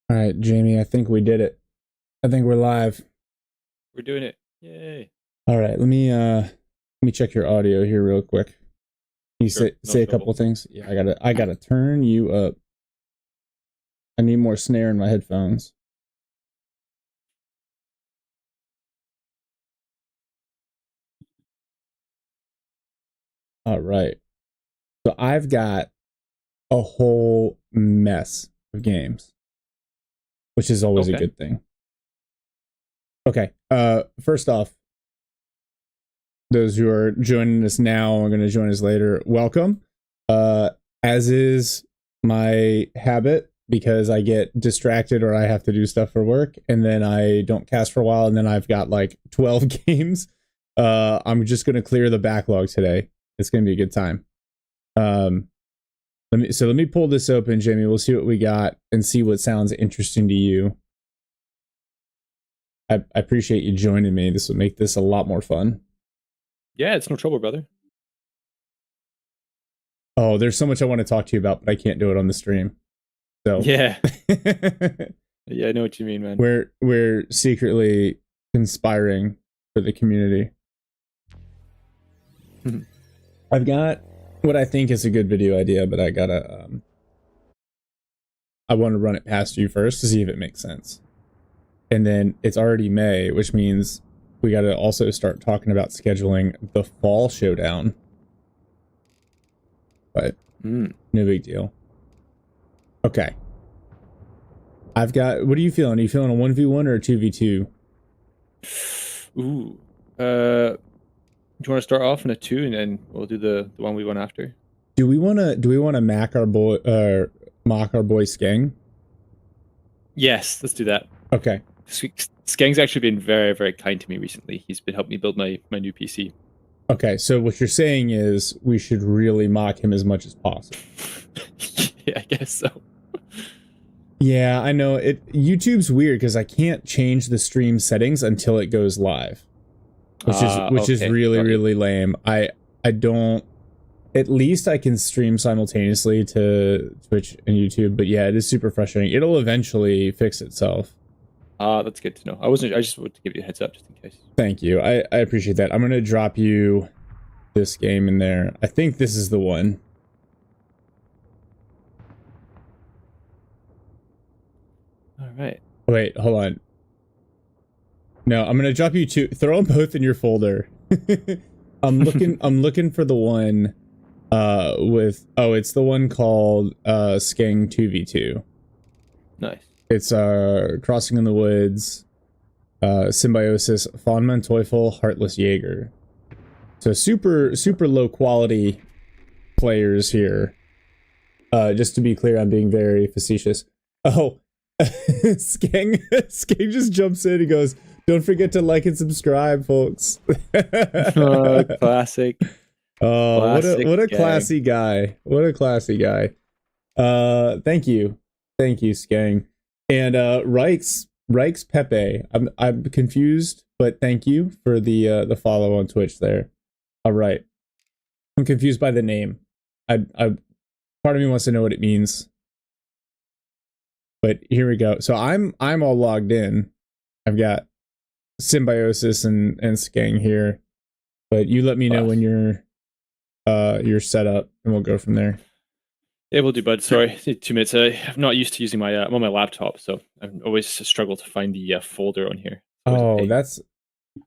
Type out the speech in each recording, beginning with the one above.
All right, Jamie, I think we did it. I think we're live. We're doing it. Yay. All right, let me check your audio here real quick. Can you Sure. No say a couple trouble. of things? Yeah, I gotta turn you up. I need more snare in my headphones. All right. So I've got a whole mess of games, which is always a Okay. good thing. Okay. First off, those who are joining us now are going to join us later. Welcome. Uh, as is my habit, because I get distracted or I have to do stuff for work, and then I don't cast for a while, and then I've got like 12 games. I'm just going to clear the backlog today. It's going to be a good time. Um, let me pull this open, Jamie. We'll see what we got and see what sounds interesting to you. I appreciate you joining me. This will make this a lot more fun. Yeah, it's no trouble, brother. Oh, there's so much I want to talk to you about, but I can't do it on the stream. So Yeah. Yeah, I know what you mean, man. we're secretly conspiring for the community. I've got what I think is a good video idea, but I want to run it past you first to see if it makes sense. And then it's already May, which means we got to also start talking about scheduling the fall showdown. But no big deal. Okay. I've got. What are you feeling? Are you feeling a 1v1 or a 2v2? Ooh. Do you want to start off in a 2 and then we'll do the one we went after? Do we want to mock our boy Skeng? Yes, let's do that. Okay. Skeng's actually been very, very kind to me recently. He's been helping me build my new PC. Okay, so what you're saying is we should really mock him as much as possible. Yeah, I guess so. Yeah, I know it. YouTube's weird because I can't change the stream settings until it goes live, which is Okay, really got you. really lame. I don't. At least I can stream simultaneously to Twitch and YouTube, but yeah, it is super frustrating. It'll eventually fix itself. That's good to know. I just wanted to give you a heads up just in case. Thank you. I appreciate that. I'm gonna drop you this game in there. I think this is the one. All right. Wait, hold on. No, I'm gonna drop you two. Throw them both in your folder. I'm looking. I'm looking for the one. With it's the one called Skeng 2v2. Nice. It's Crossing in the Woods, Symbiosis, Fawnman Teufel, Heartless Jaeger. So super low quality players here. Just to be clear, I'm being very facetious. Oh, Skeng just jumps in and goes, "Don't forget to like and subscribe, folks." Classic. Oh, Classic what a gang. classy guy. What a classy guy. Thank you. Thank you, Skeng. And Reich's Pepe. I'm confused, but thank you for the follow on Twitch there. All right. I'm confused by the name. I part of me wants to know what it means. But here we go. So I'm all logged in. I've got Symbiosis and Skeng here. But you let me know when you're set up and we'll go from there. Yeah, will do, bud. Sorry, 2 minutes. I'm not used to using my I'm on my laptop, so I've always struggled to find the folder on here. It's always a Oh, pain. that's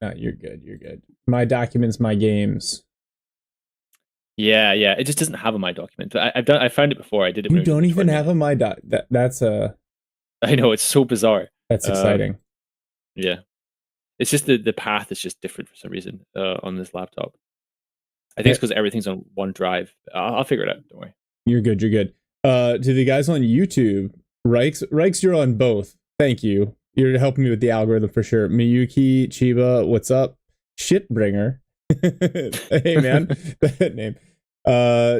no, you're good. You're good. My documents, my games. Yeah, yeah. It just doesn't have a my document. I found it before. I did it You when I was in don't the even have tournament. a my doc. I know it's so bizarre. That's exciting. Yeah, it's just the path is just different for some reason on this laptop. I think it's because everything's on one drive. I'll figure it out. Don't worry. You're good. You're good. To the guys on YouTube, Reichs, you're on both. Thank you. You're helping me with the algorithm for sure. Miyuki, Chiba, what's up? Shitbringer. Hey man, that name.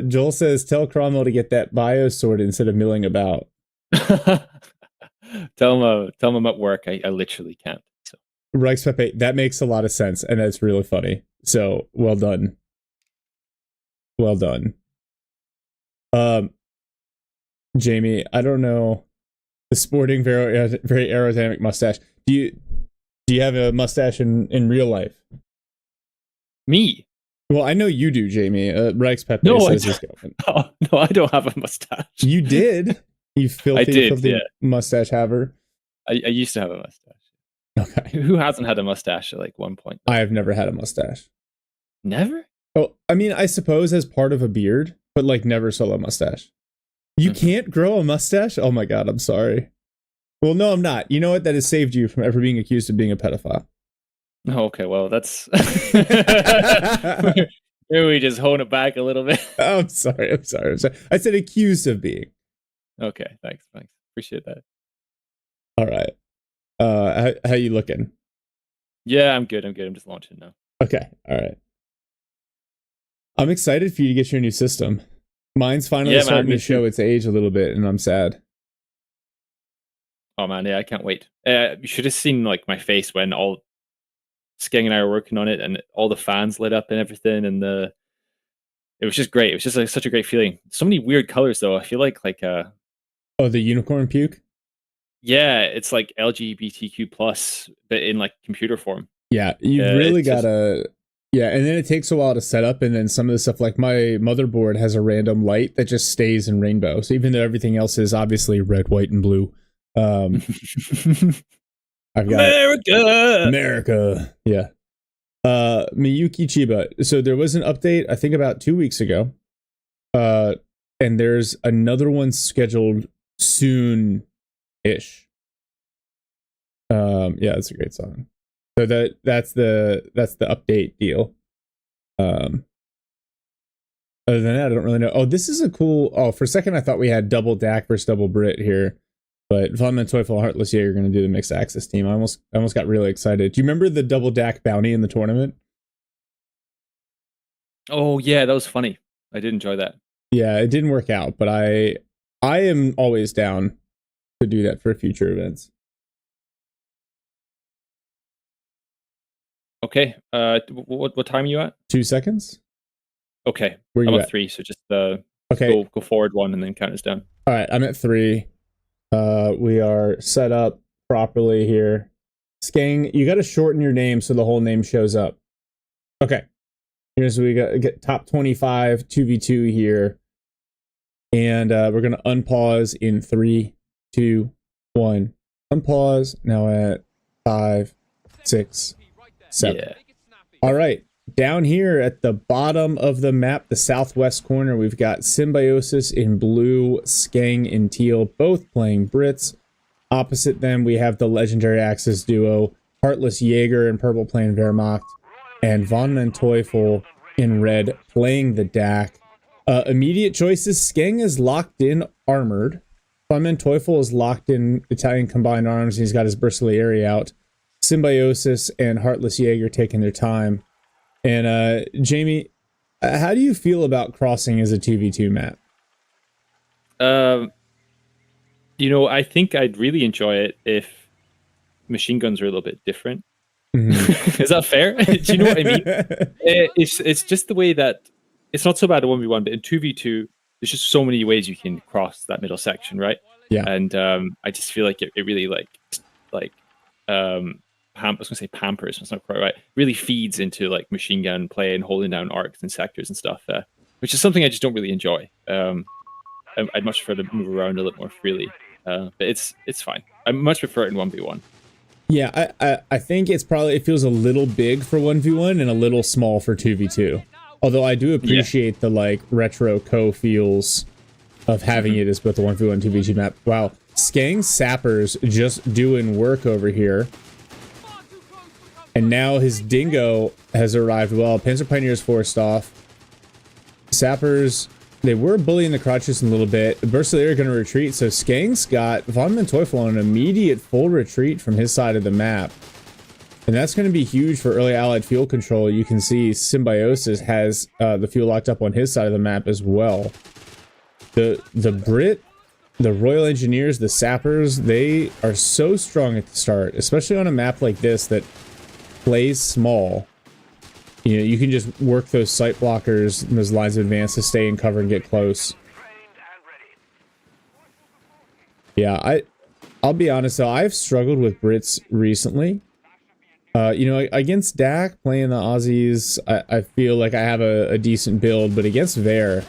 Joel says, tell Cromwell to get that bio sorted instead of milling about. Tell him I'm at work. I literally can't. So. Reichs Pepe, that makes a lot of sense, and that's really funny. So well done. Well done. Um, Jamie, I don't know. The sporting, very aerodynamic mustache. Do you have a mustache in real life? Me? Well, I know you do, Jamie. Rex Pepe No, says his girlfriend. Oh, no, I don't have a mustache. You did. You filthy yeah. mustache haver. I used to have a mustache. Okay. Who hasn't had a mustache at like one point? I have never had a mustache. Never? Oh, I mean, I suppose as part of a beard, but like never solo mustache. You can't grow a mustache? Oh my god, I'm sorry. Well, no, I'm not. You know what? That has saved you from ever being accused of being a pedophile. Oh, okay, well, that's... Maybe we just hone it back a little bit. Oh, I'm sorry. I said accused of being. Okay, thanks. Appreciate that. All right. How you looking? Yeah, I'm good. I'm just launching now. Okay, all right. I'm excited for you to get your new system. Mine's finally starting to show its age a little bit, and I'm sad. Oh man, yeah, I can't wait. You should have seen like my face when all Skeng and I were working on it, and all the fans lit up and everything, and it was just great. It was just like such a great feeling. So many weird colors, though. I feel like oh, the unicorn puke. Yeah, it's like LGBTQ plus, but in like computer form. Yeah, you really gotta. Yeah, and then it takes a while to set up, and then some of the stuff like my motherboard has a random light that just stays in rainbow. So even though everything else is obviously red, white, and blue, I've got America. Yeah. Miyuki Chiba. So there was an update, I think about 2 weeks ago. And there's another one scheduled soon-ish. Yeah, it's a great song. So that's the update deal. Other than that, I don't really know. Oh, this is a cool. Oh, for a second I thought we had double Dak versus double Brit here, but Von Manteuffel and Heartless Jaeger are going to do the mixed access team. I almost got really excited. Do you remember the double Dak bounty in the tournament? Oh yeah, that was funny. I did enjoy that. Yeah, it didn't work out, but I am always down to do that for future events. Okay. What time are you at? 2 seconds. Okay. Where you I'm at? at 3, so just okay. Go forward 1 and then count us down. All right, I'm at 3. We are set up properly here. Skeng, you got to shorten your name so the whole name shows up. Okay. Here's we get top 25 2v2 here. And we're going to unpause in 3, 2, 1. Unpause. Now at 5, 6, 7. Yeah. All right. Down here at the bottom of the map, the southwest corner, we've got Symbiosis in blue, Skeng in teal, both playing Brits. Opposite them, we have the legendary Axis duo, Heartless Jaeger in purple playing Wehrmacht, and Von Manteuffel in red playing the Dak. Immediate choices, Skeng is locked in armored. Von Manteuffel is locked in Italian combined arms. He's got his Bersaglieri out. Symbiosis and Heartless Jaeger taking their time. And Jamie, how do you feel about crossing as a 2v2 map? I think I'd really enjoy it if machine guns are a little bit different. Mm-hmm. Is that fair? Do you know what I mean? It's just the way that it's not so bad at 1v1, but in 2v2, there's just so many ways you can cross that middle section, right? Yeah. And I just feel like it really I was gonna say pampers, that's not quite right. Really feeds into like machine gun play and holding down arcs and sectors and stuff, which is something I just don't really enjoy. I'd much prefer to move around a little more freely, but it's fine. I much prefer it in 1v1. Yeah, I think it feels a little big for 1v1 and a little small for 2v2. Although I do appreciate the like retro feels of having it as both a 1v1 2v2 map. Wow, Skeng Sappers just doing work over here. And now his Dingo has arrived well. Panzer Pioneers forced off. Sappers, they were bullying the crotches a little bit. Bersaglieri are going to retreat, so Skeng's got Von Manteuffel on an immediate full retreat from his side of the map. And that's going to be huge for early allied fuel control. You can see Symbiosis has the fuel locked up on his side of the map as well. The Brit, the Royal Engineers, the Sappers, they are so strong at the start, especially on a map like this that plays small. You know, you can just work those sight blockers and those lines of advance to stay in cover and get close. Yeah, I'll be honest though, I've struggled with Brits recently. Against Dak playing the Aussies, I feel like I have a decent build, but against Ver,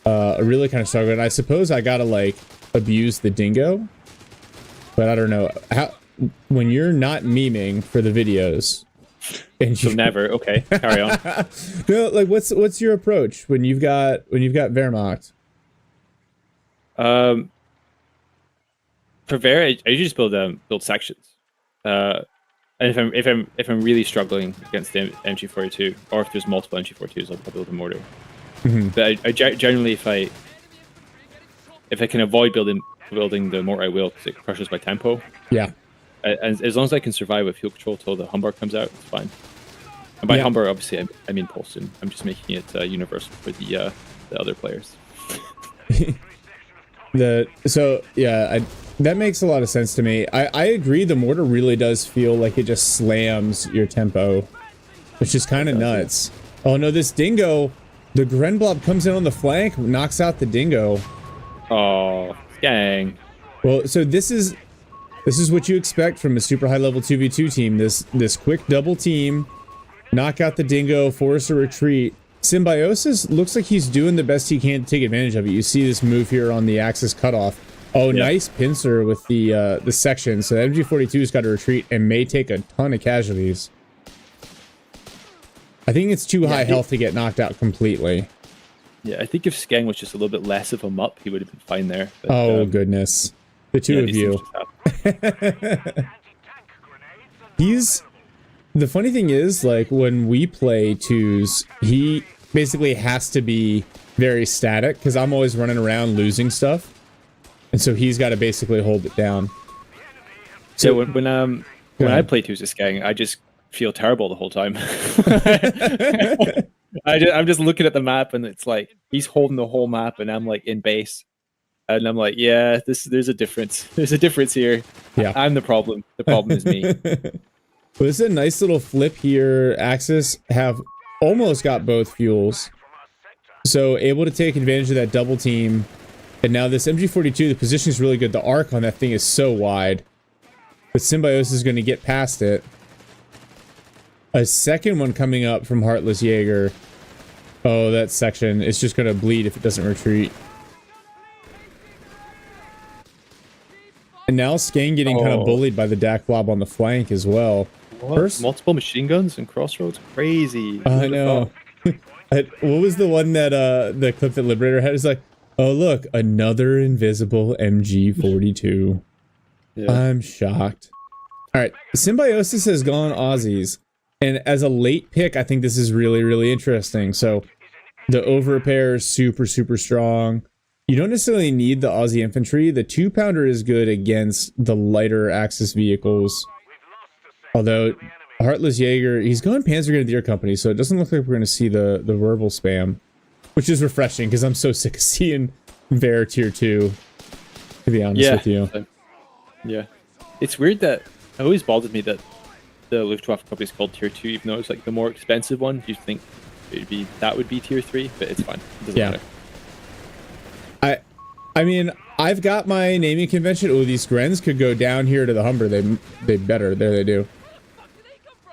I really kind of struggled. And I suppose I gotta like abuse the dingo, but I don't know how. When you're not memeing for the videos, and you never. Okay, carry on. No, like what's your approach when you've got Wehrmacht? For Ver, I usually just build sections. And if I'm really struggling against the MG42, or if there's multiple MG42s, I'll build a mortar. Mm-hmm. But I generally, if I can avoid building the mortar, I will, because it crushes my tempo. Yeah. And as long as I can survive with fuel control till the Humber comes out, it's fine. And by Humber, obviously, I mean Polson. I'm just making it universal for the other players. That makes a lot of sense to me. I agree. The mortar really does feel like it just slams your tempo, which is kind of nuts. Oh no, this dingo, the Grenblob comes in on the flank, knocks out the dingo. Oh, dang. Well, so this is what you expect from a super high level 2v2 team. This quick double team, knock out the dingo, force a retreat. Symbiosis looks like he's doing the best he can to take advantage of it. You see this move here on the axis cutoff. Oh, yeah. Nice pincer with the section. So MG42's got to retreat and may take a ton of casualties. I think it's too high health to get knocked out completely. Yeah, I think if Skeng was just a little bit less of a mup, he would have been fine there. But, goodness. The two of you. The funny thing is, like, when we play twos, he basically has to be very static, because I'm always running around losing stuff. And so he's got to basically hold it down. So when I play twos with Skeng, I just feel terrible the whole time. I'm just looking at the map, and it's like he's holding the whole map, and I'm like in base, and I'm like, yeah, there's a difference. There's a difference here. Yeah, I'm the problem. The problem is me. Well, this is a nice little flip here. Axis have almost got both fuels, so able to take advantage of that double team. And now this MG42, the position is really good. The arc on that thing is so wide. But Symbiosis is going to get past it. A second one coming up from Heartless Jaeger. Oh, that section is just going to bleed if it doesn't retreat. And now Skeng getting kind of bullied by the Dak Blob on the flank as well. First, multiple machine guns and crossroads? Crazy. I know. What was the one that, the clip that Liberator had? It's like, oh, look, another invisible MG42. Yeah. I'm shocked. All right, Symbiosis has gone Aussies. And as a late pick, I think this is really, really interesting. So the over repair is super, super strong. You don't necessarily need the Aussie infantry. The 2-pounder is good against the lighter Axis vehicles. Although Heartless Jaeger, he's going Panzer Grenadier Company, so it doesn't look like we're going to see the verbal spam. Which is refreshing, because I'm so sick of seeing Ver tier 2, to be honest with you. Yeah. It's weird that it always bothered me that the Luftwaffe company is called tier 2, even though it's like the more expensive one. You'd think that would be tier 3, but it's fine. It doesn't matter. I mean, I've got my naming convention. Oh, these Grens could go down here to the Humber. They better. There they do.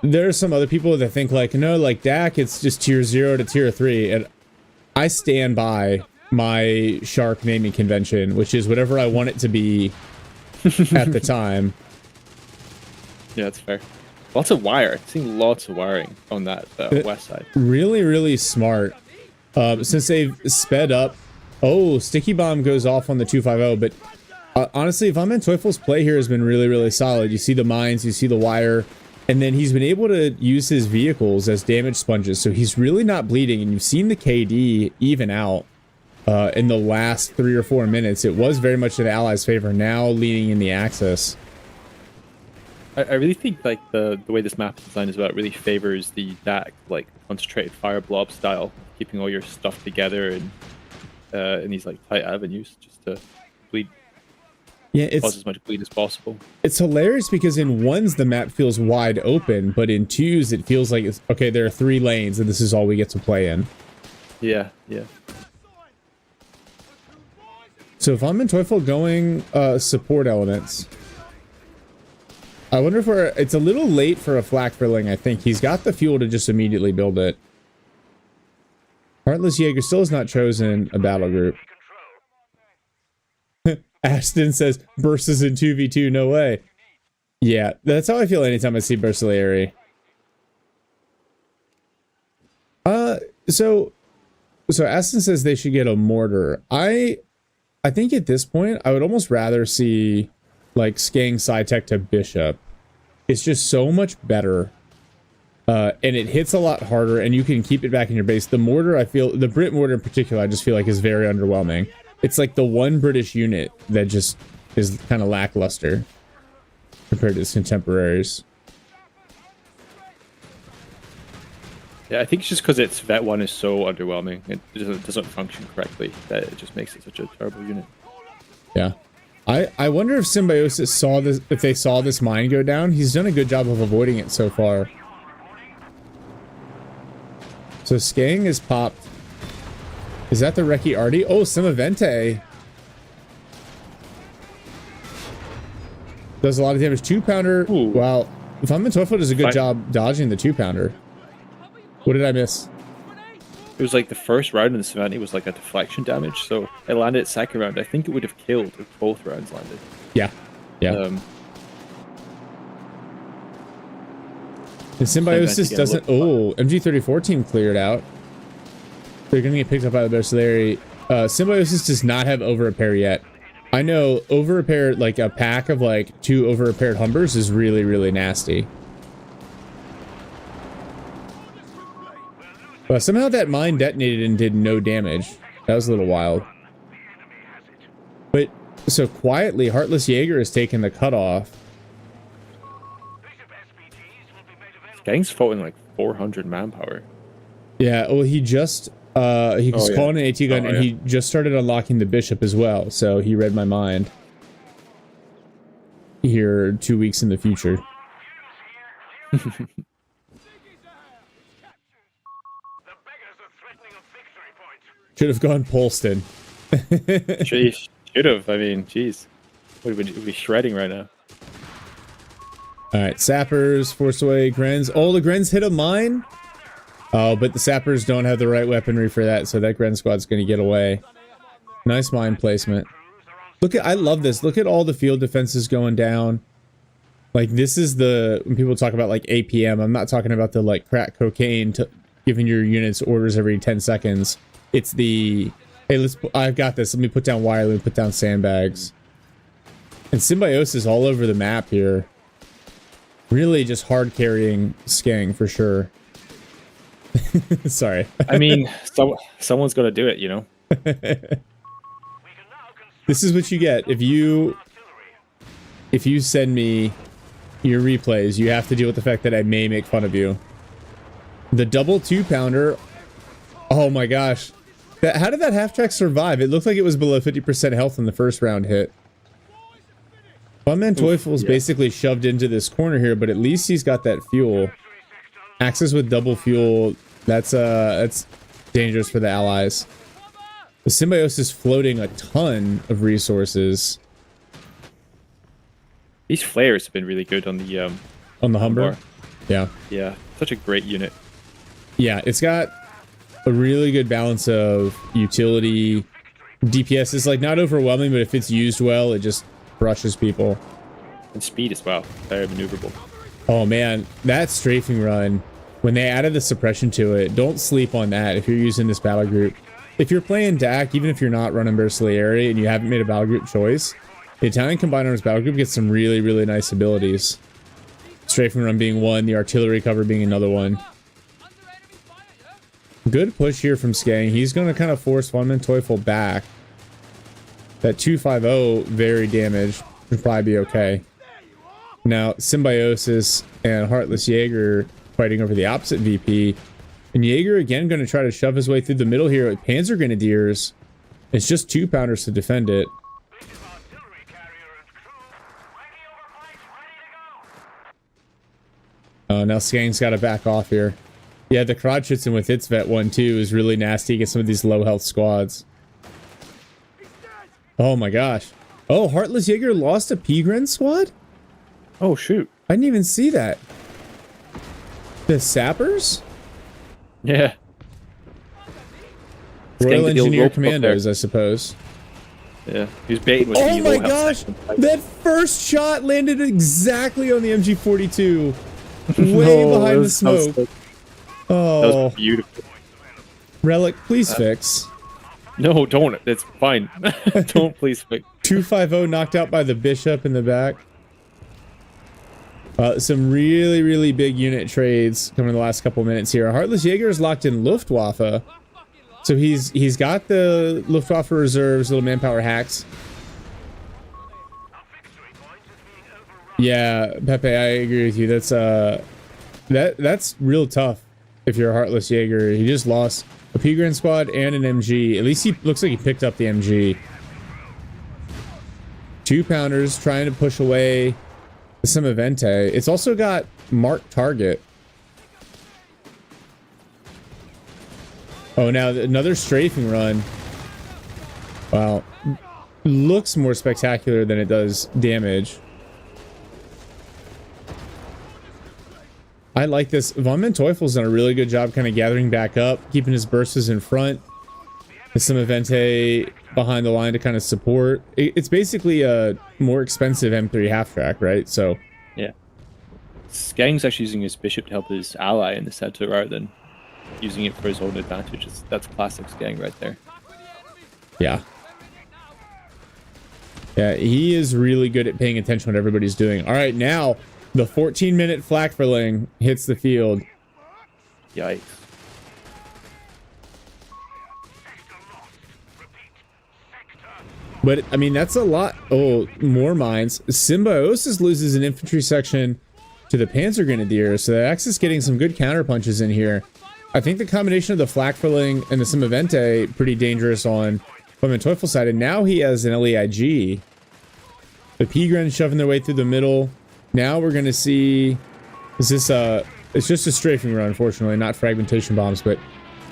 There are some other people that think like, no, like Dak, it's just tier 0 to tier 3, and I stand by my shark naming convention, which is whatever I want it to be at the time. Yeah, that's fair. Lots of wire. I've seen lots of wiring on that west side. Really, really smart. Since they've sped up. Oh, Sticky Bomb goes off on the 250, but honestly, Von Manteufel's play here has been really, really solid. You see the mines, you see the wire, and then he's been able to use his vehicles as damage sponges, so he's really not bleeding, and you've seen the KD even out in the last 3 or 4 minutes. It was very much in the Allies' favor, now leaning in the Axis. I really think like the way this map is designed as well, it really favors the Dak, like concentrated fire blob style, keeping all your stuff together and in these like tight avenues just to bleed. Yeah, it's cause as much bleed as possible. It's hilarious because in ones the map feels wide open, but in twos it feels like it's okay. There are 3 lanes, and this is all we get to play in. Yeah, yeah. So if I'm in Teufel going support elements, I wonder if it's a little late for a flak filling, I think. He's got the fuel to just immediately build it. Heartless Jaeger still has not chosen a battle group. Ashton says, Burst is in 2v2, no way. Yeah, that's how I feel anytime I see Burstilieri. So Ashton says they should get a mortar. I think at this point, I would almost rather see, like, Skang Sci-Tech to Bishop. It's just so much better. And it hits a lot harder, and you can keep it back in your base. The mortar, I feel, the Brit mortar in particular, I just feel like is very underwhelming. It's like the one British unit that just is kind of lackluster compared to its contemporaries. Yeah, I think it's just because its Vet 1 is so underwhelming. It doesn't function correctly, that it just makes it such a terrible unit. Yeah. I wonder if Symbiosis saw this, if they saw this mine go down. He's done a good job of avoiding it so far. So Skang is popped. Is that the Reki Artie? Oh, Simavente. Does a lot of damage. 2-pounder. Wow. If I'm in Teufel does a good job dodging the 2-pounder. What did I miss? It was like the first round in the Savannah was like a deflection damage, so it landed second round. I think it would have killed if both rounds landed. Yeah. Yeah. And Symbiosis doesn't... Oh, MG34 team cleared out. They're going to get picked up by the Burstilieri. Symbiosis does not have over repair yet. I know over repair, like a pack of like 2 over repaired Humbers is really, really nasty. But somehow that mine detonated and did no damage. That was a little wild. But so quietly, Heartless Jaeger has taken the cutoff. Skang's fought like 400 manpower. Yeah, well, he just he was calling an AT gun, and he just started unlocking the Bishop as well. So he read my mind. Here, 2 weeks in the future. Should have gone Polston. Should have. I mean, jeez. We'd be shredding right now. Alright, Sappers, forced away, Grens. Oh, the Grens hit a mine? Oh, but the Sappers don't have the right weaponry for that, so that Gren squad's gonna get away. Nice mine placement. Look at, I love this. Look at all the field defenses going down. Like, this is the, when people talk about, like, APM, I'm not talking about the, like, crack cocaine to giving your units orders every 10 seconds. It's the, hey, I've got this. Let me put down wire, let me put down sandbags. And Symbiosis all over the map here. Really just hard carrying Skang for sure. Sorry. I mean, someone's got to do it, you know? This is what you get. If you send me your replays, you have to deal with the fact that I may make fun of you. The double 2-pounder. Oh my gosh. How did that half-track survive? It looked like it was below 50% health in the first round hit. Funman Teufel's basically shoved into this corner here, but at least he's got that fuel. Axis with double fuel, that's dangerous for the allies. The Symbiosis is floating a ton of resources. These flares have been really good on the Humber. Yeah. Yeah, such a great unit. Yeah, it's got a really good balance of utility. DPS is like not overwhelming, but if it's used well, it just brushes people. And speed as well. Very maneuverable. Oh man, that strafing run, when they added the suppression to it, don't sleep on that if you're using this battle group. If you're playing DAC, even if you're not running Burstilieri and you haven't made a battle group choice, the Italian Combined Arms battle group gets some really, really nice abilities. Strafing run being one, the artillery cover being another one. Good push here from Skang. He's going to kind of force Funman Teufel back. That 250 very damaged. Should probably be okay. Now, Symbiosis and Heartless Jaeger fighting over the opposite VP. And Jaeger again going to try to shove his way through the middle here with Panzer Grenadiers. It's just 2-pounders to defend it. Now Skang's got to back off here. Yeah, the Krodschützen with its Vet 1 too is really nasty against some of these low health squads. Oh my gosh. Oh, Heartless Jaeger lost a Pigren squad? Oh, shoot. I didn't even see that. The Sappers? Yeah. Royal Engineer Commandos, I suppose. Yeah. He was baiting with Oh my gosh! That first shot landed exactly on the MG42. Way behind the smoke. Oh. That was beautiful. Relic, please fix. No, don't. It's fine. Don't please fix. 250 knocked out by the Bishop in the back. Some really, really big unit trades coming in the last couple minutes here. Heartless Jaeger is locked in Luftwaffe. So he's got the Luftwaffe reserves, little manpower hacks. Yeah, Pepe, I agree with you. That's real tough if you're a Heartless Jaeger. He just lost a Pigren squad and an MG. At least he looks like he picked up the MG. 2-pounders trying to push away some Evente. It's also got marked target. Oh, now another strafing run. Wow. Looks more spectacular than it does damage. I like this. Von Manteufel's done a really good job kind of gathering back up, keeping his bursts in front. With some Evente behind the line to kind of support. It's basically a more expensive M3 half-track, right? So yeah. Skang's actually using his Bishop to help his ally in the center rather than using it for his own advantage. That's classic Skang right there. Yeah. Yeah, he is really good at paying attention to what everybody's doing. All right, now the 14-minute Flakverling hits the field. Yikes. But, I mean, that's a lot. Oh, more mines. Symbiosis loses an infantry section to the Panzer Grenadier, so the Axis getting some good counter punches in here. I think the combination of the Flakverling and the Simavente pretty dangerous on Teufel side, and now he has an LEIG. The Pigren shoving their way through the middle. Now we're going to see... Is this it's just a strafing run, unfortunately, not fragmentation bombs, but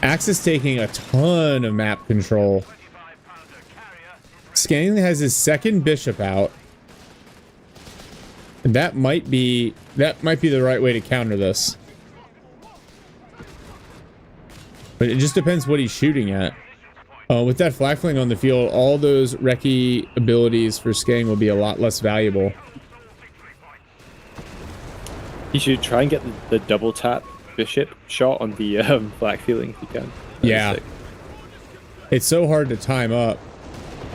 Axis taking a ton of map control. Skang has his second Bishop out. And that might be the right way to counter this. But it just depends what he's shooting at. With that Flakverling on the field, all those recce abilities for Skang will be a lot less valuable. He should try and get the double tap Bishop shot on the Flakverling if he can. Yeah. It's so hard to time up.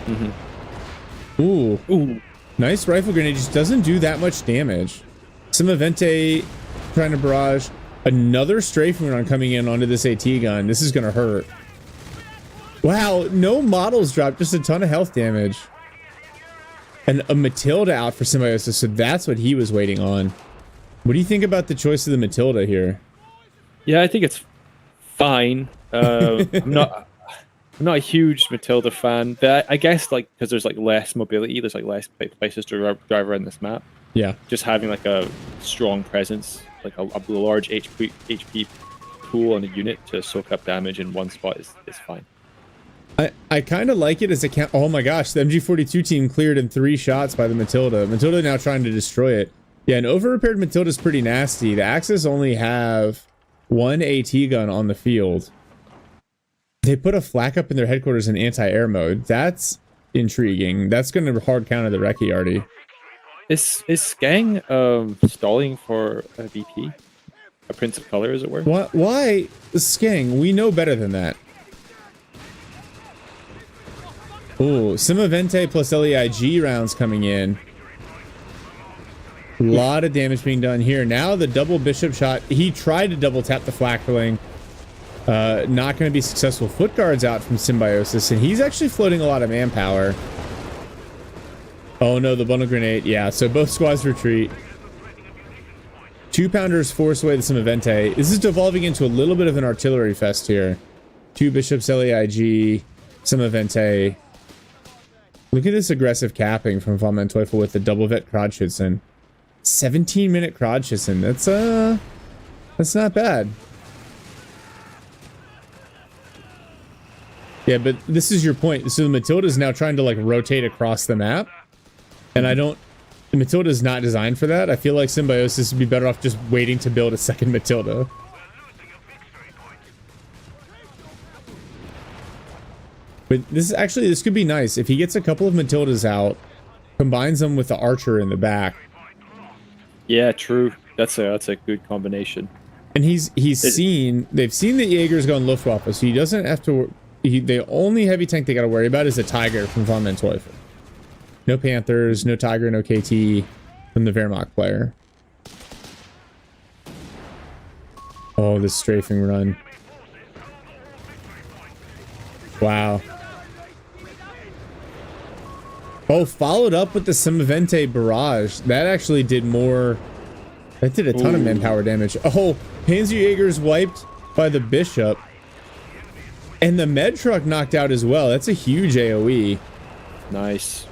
Mm-hmm. Ooh. Nice rifle grenade. Just doesn't do that much damage. Simavente trying to barrage. Another strafing run coming in onto this AT gun. This is going to hurt. Wow, no models dropped. Just a ton of health damage. And a Matilda out for Symbiosis, so that's what he was waiting on. What do you think about the choice of the Matilda here? Yeah, I think it's fine. I'm not a huge Matilda fan. But I guess like because there's like less mobility, there's like less places to drive around this map. Yeah. Just having like a strong presence, like a large HP pool on a unit to soak up damage in one spot is fine. I kind of like it as a count. Oh my gosh, the MG42 team cleared in 3 shots by the Matilda. Matilda now trying to destroy it. Yeah, an over-repaired Matilda is pretty nasty. The Axis only have 1 AT gun on the field. They put a flak up in their headquarters in anti-air mode. That's intriguing. That's going to hard counter the Recce Arty. Is Skang stalling for a VP? A Prince of Color, as it were? Why? Skang, we know better than that. Ooh, Simavente plus LEIG rounds coming in. A lot of damage being done here. Now the double Bishop shot. He tried to double tap the Flakverling. Not going to be successful. Foot guards out from Symbiosis, and he's actually floating a lot of manpower. Oh no, the bundle grenade. Yeah, so both squads retreat. 2-pounders force away the Simavente. This is devolving into a little bit of an artillery fest here. 2 Bishops, LEIG, Simavente. Look at this aggressive capping from Von Manteuffel with the double vet Krodschützen. 17-minute Krodschützen. That's not bad. Yeah, but this is your point. So the Matilda is now trying to like rotate across the map, and I don't. The Matilda is not designed for that. I feel like Symbiosis would be better off just waiting to build a second Matilda. But this could be nice if he gets a couple of Matildas out, combines them with the Archer in the back. Yeah, true. That's a good combination. And they've seen the Jaegers go on Luftwaffe, so he doesn't have to. The only heavy tank they got to worry about is a Tiger from Von Manteuffel. No Panthers, no Tiger, no KT from the Wehrmacht player. Oh, this strafing run. Wow. Oh, followed up with the Semavente barrage. That actually did more. That did a ton of manpower damage. Oh, Panzerjäger's wiped by the Bishop. And the med truck knocked out as well. That's a huge AoE. Nice.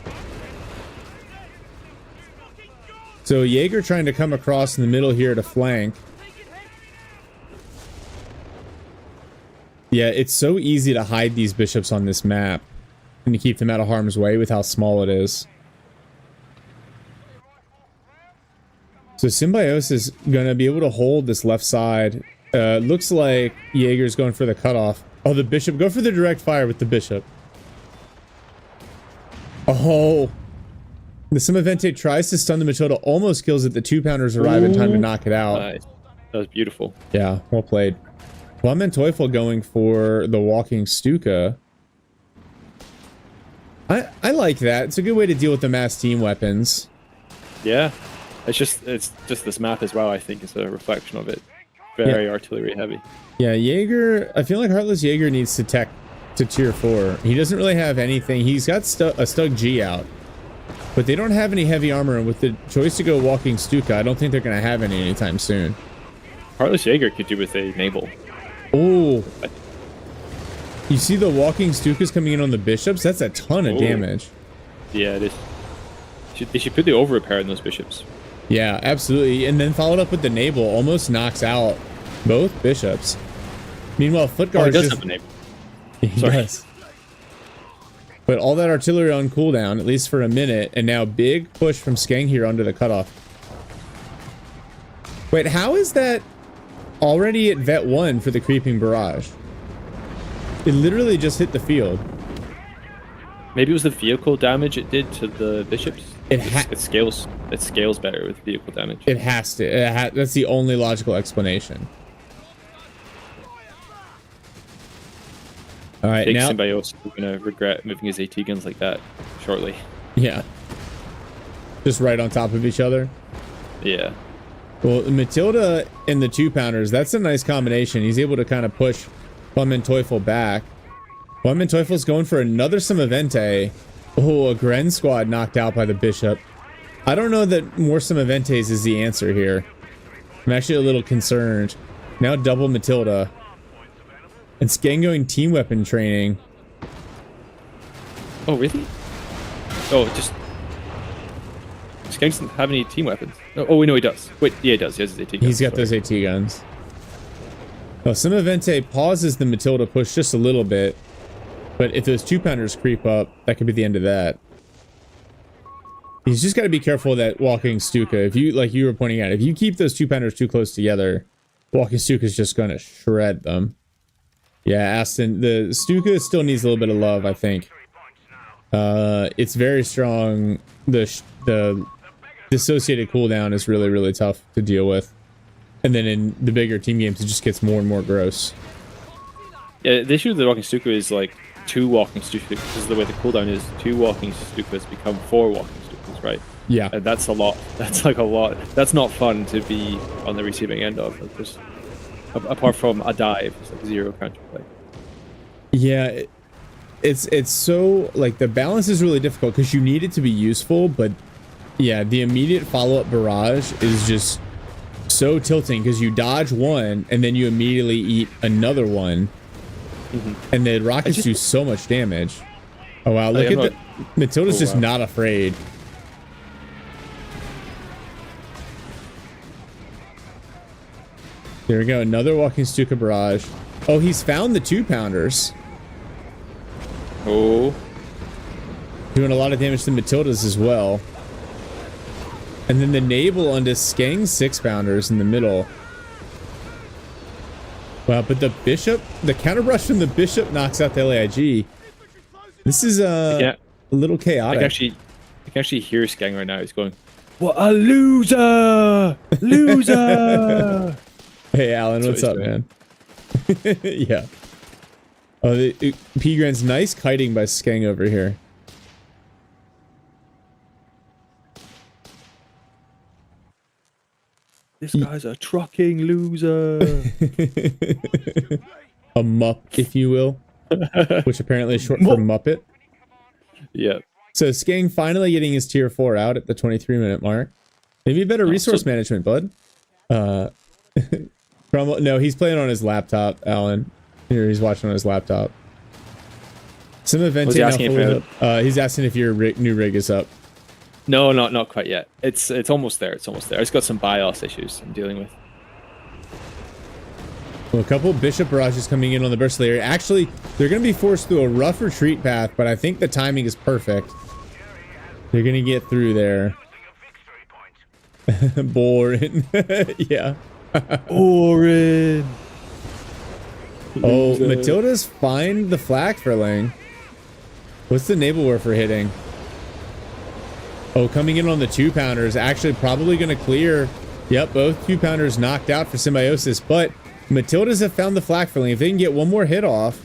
So Jaeger trying to come across in the middle here to flank. Yeah, it's so easy to hide these bishops on this map and to keep them out of harm's way with how small it is. So Symbiosis is going to be able to hold this left side. Looks like Jaeger's going for the cutoff. Oh, the Bishop. Go for the direct fire with the Bishop. Oh. The Semavente tries to stun the Matilda, almost kills it. The 2-pounders arrive in time to knock it out. Nice. That was beautiful. Yeah, well played. Von Manteuffel going for the walking Stuka. I like that. It's a good way to deal with the mass team weapons. Yeah. It's just this map as well, I think, is a reflection of it. Very artillery heavy. Yeah, Jaeger, I feel like Heartless Jaeger needs to tech to tier 4. He doesn't really have anything. He's got a Stug G out. But they don't have any heavy armor, and with the choice to go walking Stuka, I don't think they're going to have any anytime soon. Heartless Jaeger could do with a Naval. Oh. You see the walking Stukas coming in on the Bishops? That's a ton of damage. Yeah, it is. They should put the over repair in those Bishops. Yeah, absolutely. And then followed up with the Naval, almost knocks out both Bishops. Meanwhile, Footguard does have a Naval. He does. But all that artillery on cooldown, at least for a minute, and now big push from Skeng here onto the cutoff. Wait, how is that already at Vet 1 for the creeping barrage? It literally just hit the field. Maybe it was the vehicle damage it did to the Bishops. It scales better with vehicle damage. It has to. That's the only logical explanation. All right, now Symbiosis is going to regret moving his AT guns like that shortly. Yeah. Just right on top of each other. Yeah. Well, Matilda and the 2-pounders, that's a nice combination. He's able to kind of push Von Manteuffel back. Von Manteufel's going for another Semavente. Oh, a Gren squad knocked out by the Bishop. I don't know that more Semaventes is the answer here. I'm actually a little concerned. Now double Matilda. And Skeng going team weapon training. Oh, really? Oh, just... Skeng doesn't have any team weapons. Oh, we know he does. Wait, yeah, he does. He has his AT guns. He's got those AT guns. Oh, Semavente pauses the Matilda push just a little bit. But if those 2-pounders creep up, that could be the end of that. He's just got to be careful of that walking Stuka. If you, like you were pointing out, if you keep those 2-pounders too close together, walking Stuka is just going to shred them. Yeah, Aston, the Stuka still needs a little bit of love, I think. It's very strong. The dissociated cooldown is really, really tough to deal with. And then in the bigger team games, it just gets more and more gross. Yeah, the issue with the walking Stuka is like 2 walking Stukas, because the way the cooldown is, 2 walking Stukas become 4 walking Stukas, right? Yeah. And that's a lot. That's like a lot. That's not fun to be on the receiving end of. Like, there's, apart from a dive, it's like 0 counterplay. Yeah, it's so, like, the balance is really difficult because you need it to be useful, but yeah, the immediate follow-up barrage is just so tilting because you dodge one and then you immediately eat another one. And the rockets do so much damage. Oh wow, look at the Matilda's just not afraid. There we go, another walking Stuka barrage. Oh, he's found the 2-pounders. Oh. Doing a lot of damage to Matildas as well. And then the naval onto Skang's 6-pounders in the middle. Wow, but the bishop, the counter brush from the bishop knocks out the LAIG. This is a little chaotic. I can actually hear Skang right now. He's going, "What a loser! Loser!" Hey, Alan, what's up, man? Yeah. Oh, the P-Grand's nice kiting by Skang over here. This guy's a trucking loser. A mup, if you will. Which apparently is short for Muppet. Yeah. So Skang finally getting his tier 4 out at the 23-minute mark. Maybe better resource management, bud. Cromwell, no, he's playing on his laptop, Alan. Here, he's watching on his laptop. Some event now fully up. He's asking if your new rig is up. No, not quite yet. It's almost there. It's almost there. It's got some BIOS issues I'm dealing with. Well, a couple bishop barrages coming in on the burst layer. Actually, they're going to be forced through a rough retreat path, but I think the timing is perfect. They're going to get through there. Boring. Yeah. Boring. Oh, Matilda's find the flak for Lang. What's the naval warfare hitting? Oh, coming in on the 2-pounders. Actually, probably going to clear. Yep, both 2-pounders knocked out for Symbiosis, but Matildas have found the flak filling. If they can get one more hit off.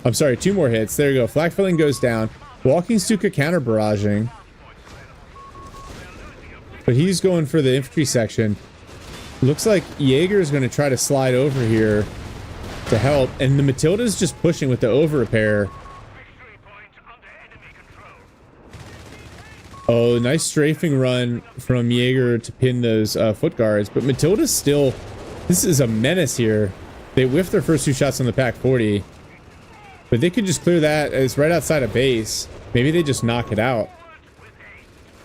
I'm sorry, 2 more hits. There you go. Flak filling goes down. Walking Stuka counter barraging. But he's going for the infantry section. Looks like Jaeger is going to try to slide over here to help. And the Matilda's just pushing with the over repair. Oh, nice strafing run from Jaeger to pin those foot guards. But Matilda's still... This is a menace here. They whiffed their first 2 shots on the Pack 40. But they could just clear that. It's right outside of base. Maybe they just knock it out.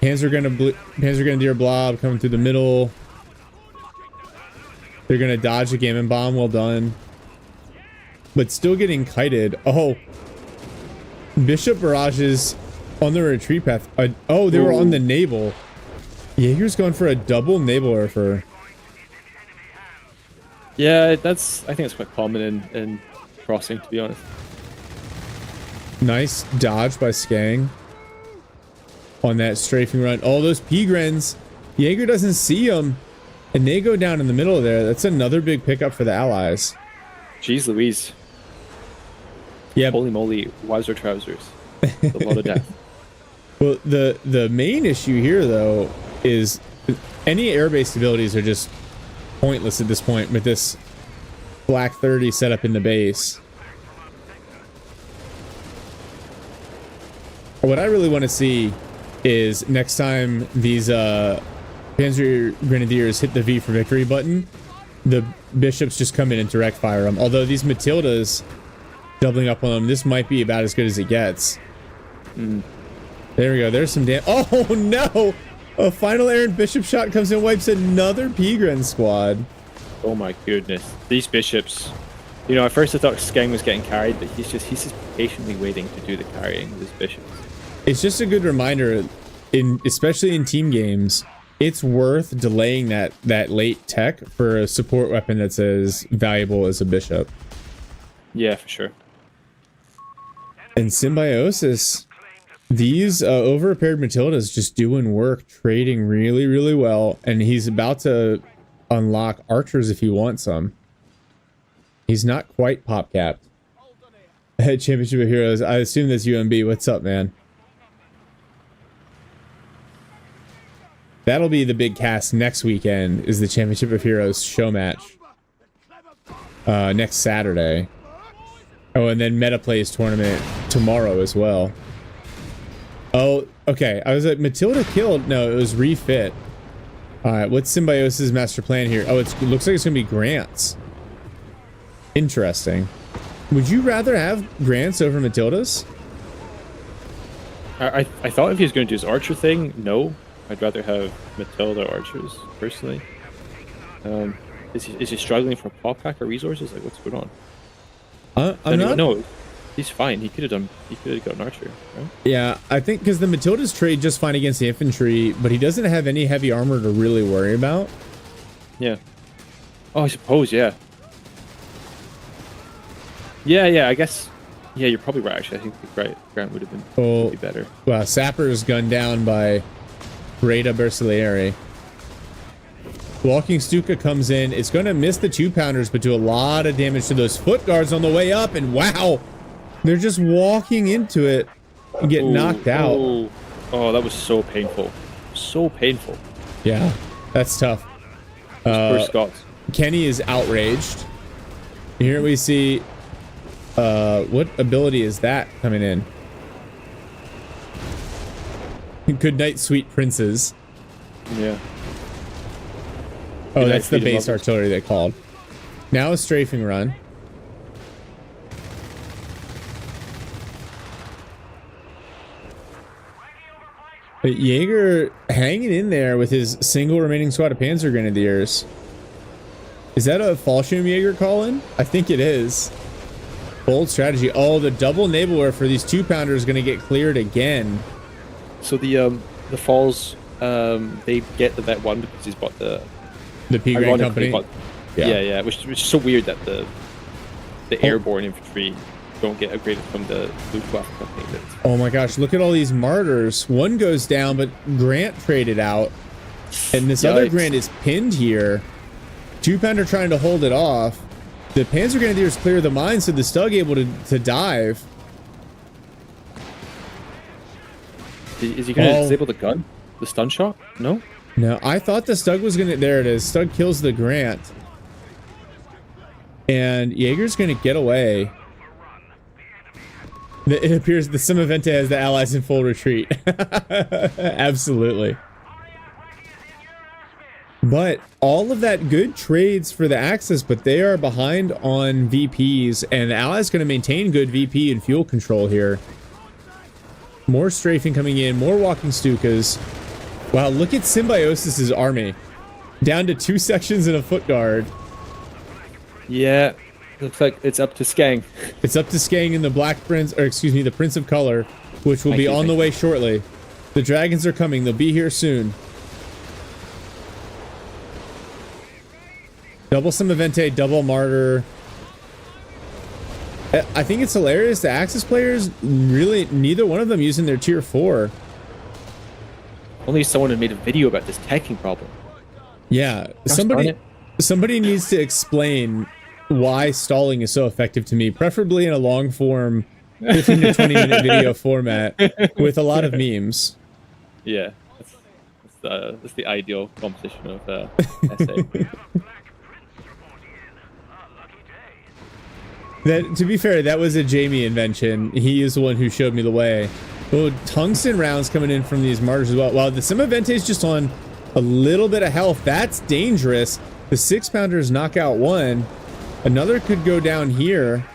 Panzer Grenadier Blob coming through the middle. They're going to dodge the Gammon Bomb. Well done. But still getting kited. Oh. Bishop barrages on the retreat path. Oh, they were on the naval. Jaeger's going for a double naval warfare. Yeah, I think it's quite common in crossing, to be honest. Nice dodge by Skang on that strafing run. All those P-Grens, Jaeger doesn't see them, and they go down in the middle there. That's another big pickup for the Allies. Jeez Louise. Yeah. Holy moly, Wowzer trousers. That's a lot of death. Well, the main issue here, though, is any air-based abilities are just pointless at this point with this Black 30 set up in the base. What I really want to see is next time these Panzer Grenadiers hit the V for victory button, the bishops just come in and direct fire them. Although these Matildas doubling up on them, this might be about as good as it gets. There we go. There's some damage. Oh no! A final errant bishop shot comes in, wipes another P-Gren squad. Oh my goodness. These bishops. You know, at first I thought Skang was getting carried, but he's just patiently waiting to do the carrying with his bishops. It's just a good reminder, especially in team games, it's worth delaying that late tech for a support weapon that's as valuable as a bishop. Yeah, for sure. And Symbiosis, these over-repaired Matildas just doing work, trading really, really well, and he's about to unlock archers if you want some. He's not quite pop-capped. Championship of Heroes, I assume that's UMB. What's up, man? That'll be the big cast next weekend, is the Championship of Heroes show match. Next Saturday. Oh, and then Meta Plays tournament tomorrow as well. Oh, okay. I was like, Matilda killed. No, it was refit. Alright, what's Symbiosis' master plan here? Oh, it looks like it's going to be Grants. Interesting. Would you rather have Grants over Matildas? I thought if he was going to do his archer thing, no. I'd rather have Matilda archers, personally. Is he struggling for pop pack or resources? Like, what's going on? I'm not... No. He's fine. He could have got an archer, right? Yeah, I think because the Matildas trade just fine against the infantry, but he doesn't have any heavy armor to really worry about. Yeah. Oh, I suppose, yeah. Yeah, I guess. Yeah, you're probably right, actually. I think the Grant would have been better. Well, Sapper's gunned down by Reda Bersaglieri. Walking Stuka comes in. It's going to miss the 2-pounders, but do a lot of damage to those foot guards on the way up. And wow, they're just walking into it and get knocked out. Oh, that was so painful. So painful. Yeah, that's tough. Poor Scots. Kenny is outraged. Here we see... what ability is that coming in? Good night, sweet princes. Yeah. Oh, that's the base artillery they called. Now a strafing run. But Jaeger hanging in there with his single remaining squad of Panzer Grenadiers. Is that a Fallschirm Jaeger call-in? I think it is. Bold strategy. Oh, the double naval for these 2-pounders is going to get cleared again. So the falls, they get the Vet 1 because he's bought the P Grand Company. Yeah, which is so weird that the airborne infantry don't get upgraded from the Luftwaffe company. Oh my gosh, look at all these martyrs. One goes down, but Grant traded out. And this other Grant is pinned here. 2-pounder trying to hold it off. The Panzer Grenadiers clear the mine, so the Stug able to dive. Is he going to disable the gun? The stun shot? No? No, I thought the Stug was going to... There it is. Stug kills the Grant. And Jaeger's going to get away. It appears the Simavente has the Allies in full retreat. Absolutely. But all of that good trades for the Axis, but they are behind on VPs, and the Allies going to maintain good VP and fuel control here. More strafing coming in, more walking Stukas. Wow, look at Symbiosis' army. Down to 2 sections and a foot guard. Yeah, looks like it's up to Skang. It's up to Skang and the Black Prince, or excuse me, the Prince of Color, which will be on the way shortly. The dragons are coming. They'll be here soon. Double Simavente, double Martyr. I think it's hilarious. The Axis players, really, neither one of them using their tier 4. Only someone had made a video about this tanking problem. Yeah, somebody needs to explain why stalling is so effective to me, preferably in a long form 15 to 20 minute video format with a lot of memes. Yeah, that's the ideal composition of essay. That, to be fair, that was a Jamie invention. He is the one who showed me the way. Oh, tungsten rounds coming in from these martyrs as well. Wow, the Simavente is just on a little bit of health. That's dangerous. The 6-pounders knock out one. Another could go down here.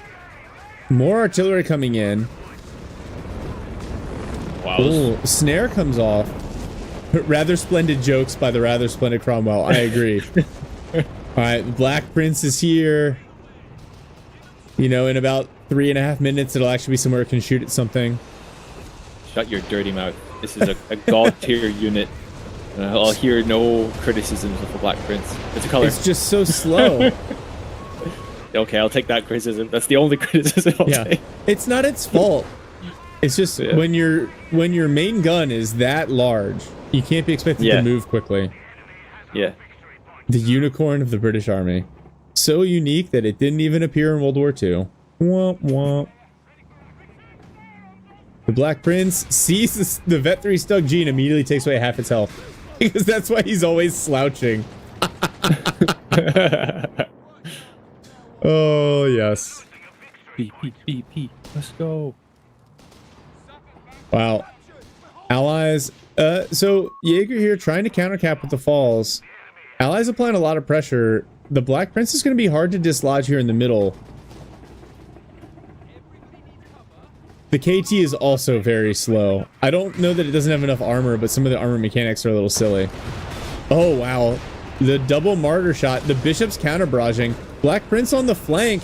More artillery coming in. Wow. Oh, snare comes off. Rather splendid jokes by the rather splendid Cromwell. I agree. All right, Black Prince is here. You know, in about 3.5 minutes, it'll actually be somewhere it can shoot at something. Shut your dirty mouth. This is a god tier unit. I'll hear no criticisms of the Black Prince. It's a color. It's just so slow. Okay, I'll take that criticism. That's the only criticism I'll take. It's not its fault. It's just when your main gun is that large, you can't be expected to move quickly. Yeah. The unicorn of the British Army. So unique that it didn't even appear in World War II. Womp womp. The Black Prince sees the Vet 3 Stug G and immediately takes away half its health. Because that's why he's always slouching. Oh, yes. BP. Let's go. Wow. Allies. So Jaeger here trying to countercap with the falls. Allies applying a lot of pressure. The Black Prince is going to be hard to dislodge here in the middle. The KT is also very slow. I don't know that it doesn't have enough armor, but some of the armor mechanics are a little silly. Oh, wow. The double martyr shot. The Bishop's counter barraging. Black Prince on the flank.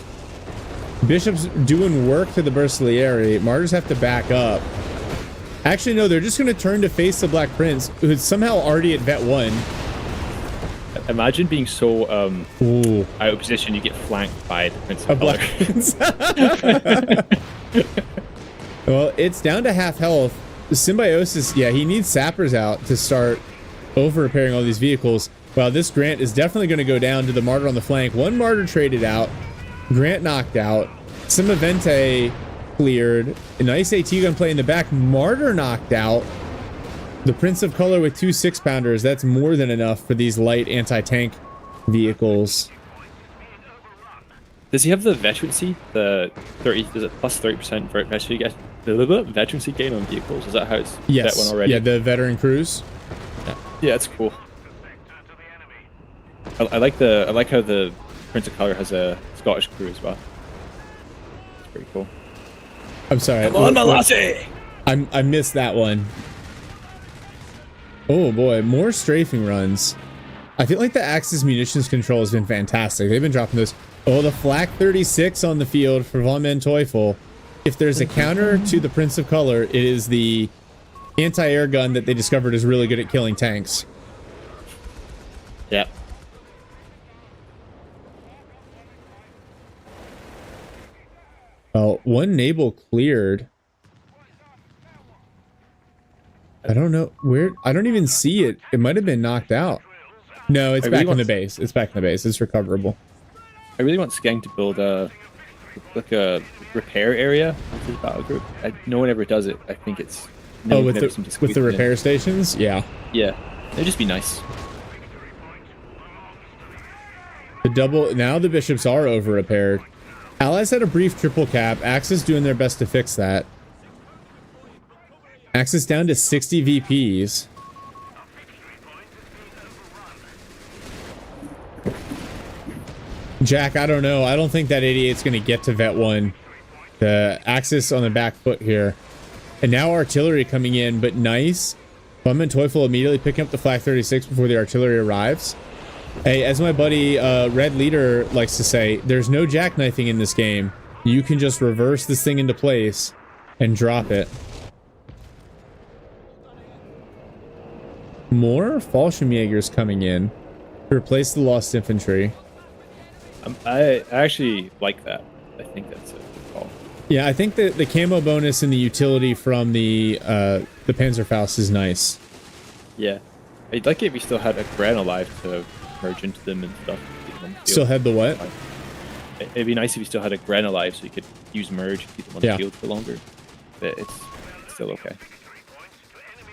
Bishop's doing work to the Bersaglieri. Martyrs have to back up. Actually, no, they're just going to turn to face the Black Prince, who's somehow already at vet 1. Imagine being so out of position you get flanked by the Prince of Black Prince. Well, it's down to half health. The Symbiosis, yeah, he needs sappers out to start over-repairing all these vehicles. Well, this Grant is definitely going to go down to the Martyr on the flank. One Martyr traded out. Grant knocked out. Simavente cleared. A nice AT gun play in the back. Martyr knocked out. The Prince of Color with 2 6-pounders. That's more than enough for these light anti-tank vehicles. Does he have the veterancy? The 30, is it plus 30% veterancy gain on vehicles? Is that how it's yes. That one already? Yeah, the veteran crews. Yeah, that's cool. I like how the Prince of Color has a Scottish crew as well. It's pretty cool. I'm sorry. Come on, my lassie! I missed that one. Oh boy, more strafing runs. I feel like the Axis munitions control has been fantastic. They've been dropping those. Oh, the Flak 36 on the field for Von Manteuffel. If there's a counter to the Prince of Color, it is the anti-air gun that they discovered is really good at killing tanks. Yeah. Oh, one Nabal cleared. I don't know where. I don't even see it. It might have been knocked out. No, it's back in the base. It's back in the base. It's recoverable. I really want Skeng to build a repair area for the battle group. No one ever does it. I think it's with the repair stations. Yeah. Yeah, it'd just be nice. The double now the bishops are over repaired. Allies had a brief triple cap. Axis doing their best to fix that. Axis down to 60 VPs. Jack, I don't know. I don't think that 88's going to get to vet 1. The Axis on the back foot here. And now artillery coming in, but nice. Von Manteuffel immediately picking up the Flak 36 before the artillery arrives. Hey, as my buddy Red Leader likes to say, there's no jackknifing in this game. You can just reverse this thing into place and drop it. More Fallschirmjägers coming in to replace the lost infantry. I actually like that. I think that's a good call. Yeah, I think that the camo bonus and the utility from the Panzerfaust is nice. Yeah. I'd like it if we still had a Gren alive to merge into them and stuff. Still had the what? It'd be nice if you still had a Gren alive so you could use merge and keep them on the field for longer. But it's still okay.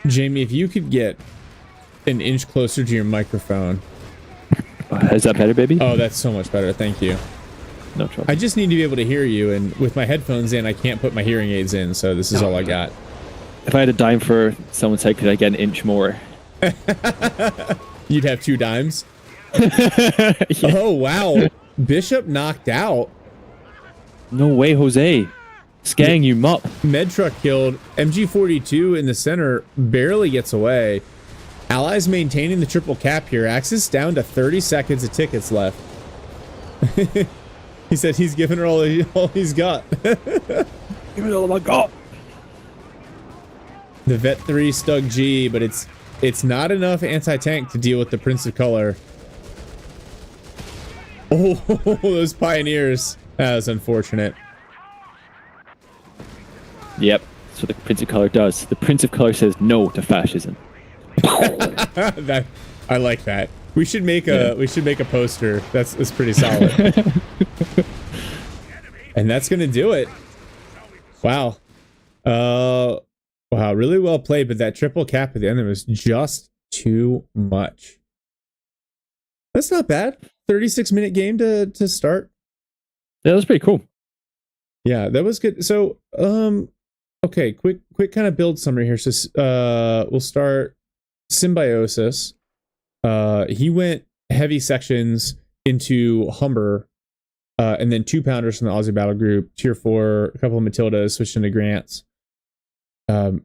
Jamie, if you could get an inch closer to your microphone. Is that better, baby? Oh, that's so much better. Thank you. No trouble. I just need to be able to hear you, and with my headphones in, I can't put my hearing aids in, so this is all I got. If I had a dime for someone's head, could I get an inch more? You'd have 2 dimes? Yeah. Oh, wow. Bishop knocked out. No way, Jose. Skeng, you mup. Med truck killed. MG42 in the center barely gets away. Allies maintaining the triple cap here. Axis down to 30 seconds of tickets left. He said he's giving her all he's got. Give me all I got. The Vet 3 Stug G, but it's not enough anti-tank to deal with the Prince of Color. Oh, those pioneers. That was unfortunate. Yep, that's what the Prince of Color does. The Prince of Color says no to fascism. That I like that. We should make a poster. That's pretty solid. And that's gonna do it. Wow. Wow, really well played, but that triple cap at the end was just too much. That's not bad. 36-minute game to start. Yeah, that was pretty cool. Yeah, that was good. So, okay, quick kind of build summary here. So, we'll start Symbiosis. He went heavy sections into Humber, and then 2-pounders from the Aussie Battle Group, Tier 4, a couple of Matildas, switched into Grants. And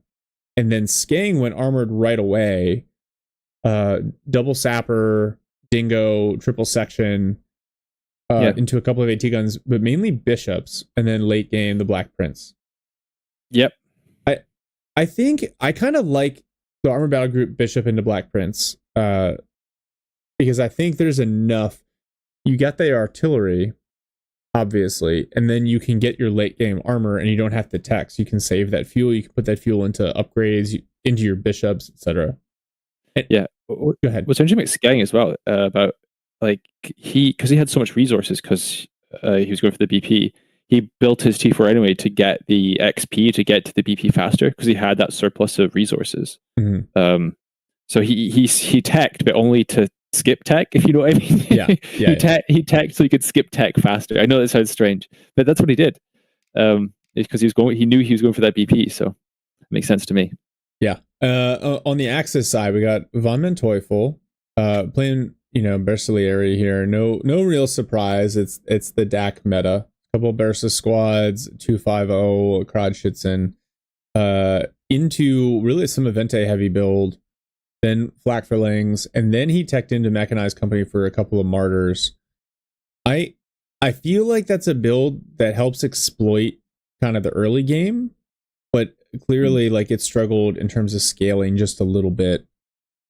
then Skeng went armored right away. Double Sapper, Dingo, triple section, into a couple of AT guns, but mainly bishops, and then late game the Black Prince. Yep. I think I kind of like the armor battle group bishop into Black Prince, because I think there's enough. You got the artillery, obviously, and then you can get your late game armor, and you don't have to tax. You can save that fuel. You can put that fuel into upgrades, into your bishops, etc. Yeah. Go ahead. What's interesting about Skang as well, about like because he had so much resources because he was going for the BP. He built his T4 anyway to get the XP to get to the BP faster because he had that surplus of resources. Mm-hmm. So he teched, but only to skip tech, if you know what I mean. He teched so he could skip tech faster. I know that sounds strange, but that's what he did. Because he knew he was going for that BP, so it makes sense to me. Yeah. On the Axis side, we got Von Manteuffel playing, Bersaglieri here. No real surprise. It's the DAC meta. Couple Bersa squads, 250 Krodschützen, into really some Avente heavy build, then Flakverlings, and then he teched into Mechanized Company for a couple of Martyrs. I feel like that's a build that helps exploit kind of the early game, but clearly like it struggled in terms of scaling just a little bit.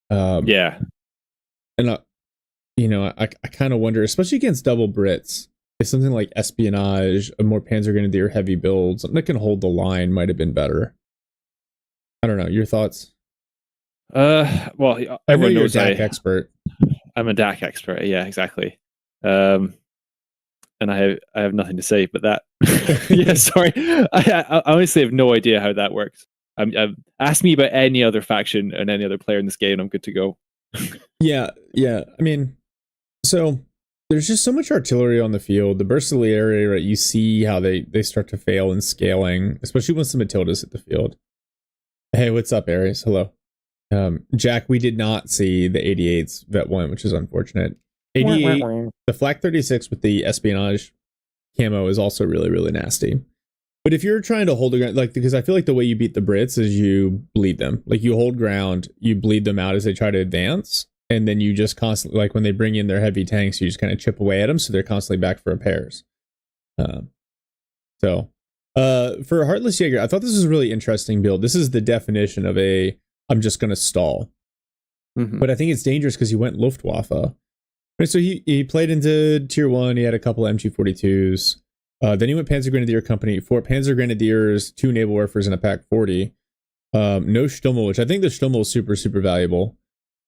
And I kind of wonder, especially against double Brits, if something like Espionage, a more Panzergrenadier heavy build, something that can hold the line might have been better. I don't know. Your thoughts? Well, everyone knows you're a DAC expert. I'm a DAC expert. Yeah, exactly. And I have nothing to say but that. Yeah, sorry. I honestly have no idea how that works. Ask me about any other faction and any other player in this game, and I'm good to go. Yeah. I mean, so there's just so much artillery on the field. The Bersaglieri, right? You see how they start to fail in scaling, especially once the Matildas hit the field. Hey, what's up, Ares? Hello. Jack, we did not see the 88's Vet 1, which is unfortunate. 88, the Flak 36 with the Espionage camo is also really, really nasty. But if you're trying to hold a ground, like, because I feel like the way you beat the Brits is you bleed them. Like, you hold ground, you bleed them out as they try to advance, and then you just constantly, like, when they bring in their heavy tanks, you just kind of chip away at them, so they're constantly back for repairs. For Heartless Jaeger, I thought this was a really interesting build. This is the definition of I'm just going to stall. Mm-hmm. But I think it's dangerous because he went Luftwaffe. Right, so he played into tier 1. He had a couple of MG42s. Then he went Panzer Grenadier Company, 4 Panzer Grenadiers, 2 Naval Warfares, and a Pack 40. No Stummel, which I think the Stummel is super, super valuable.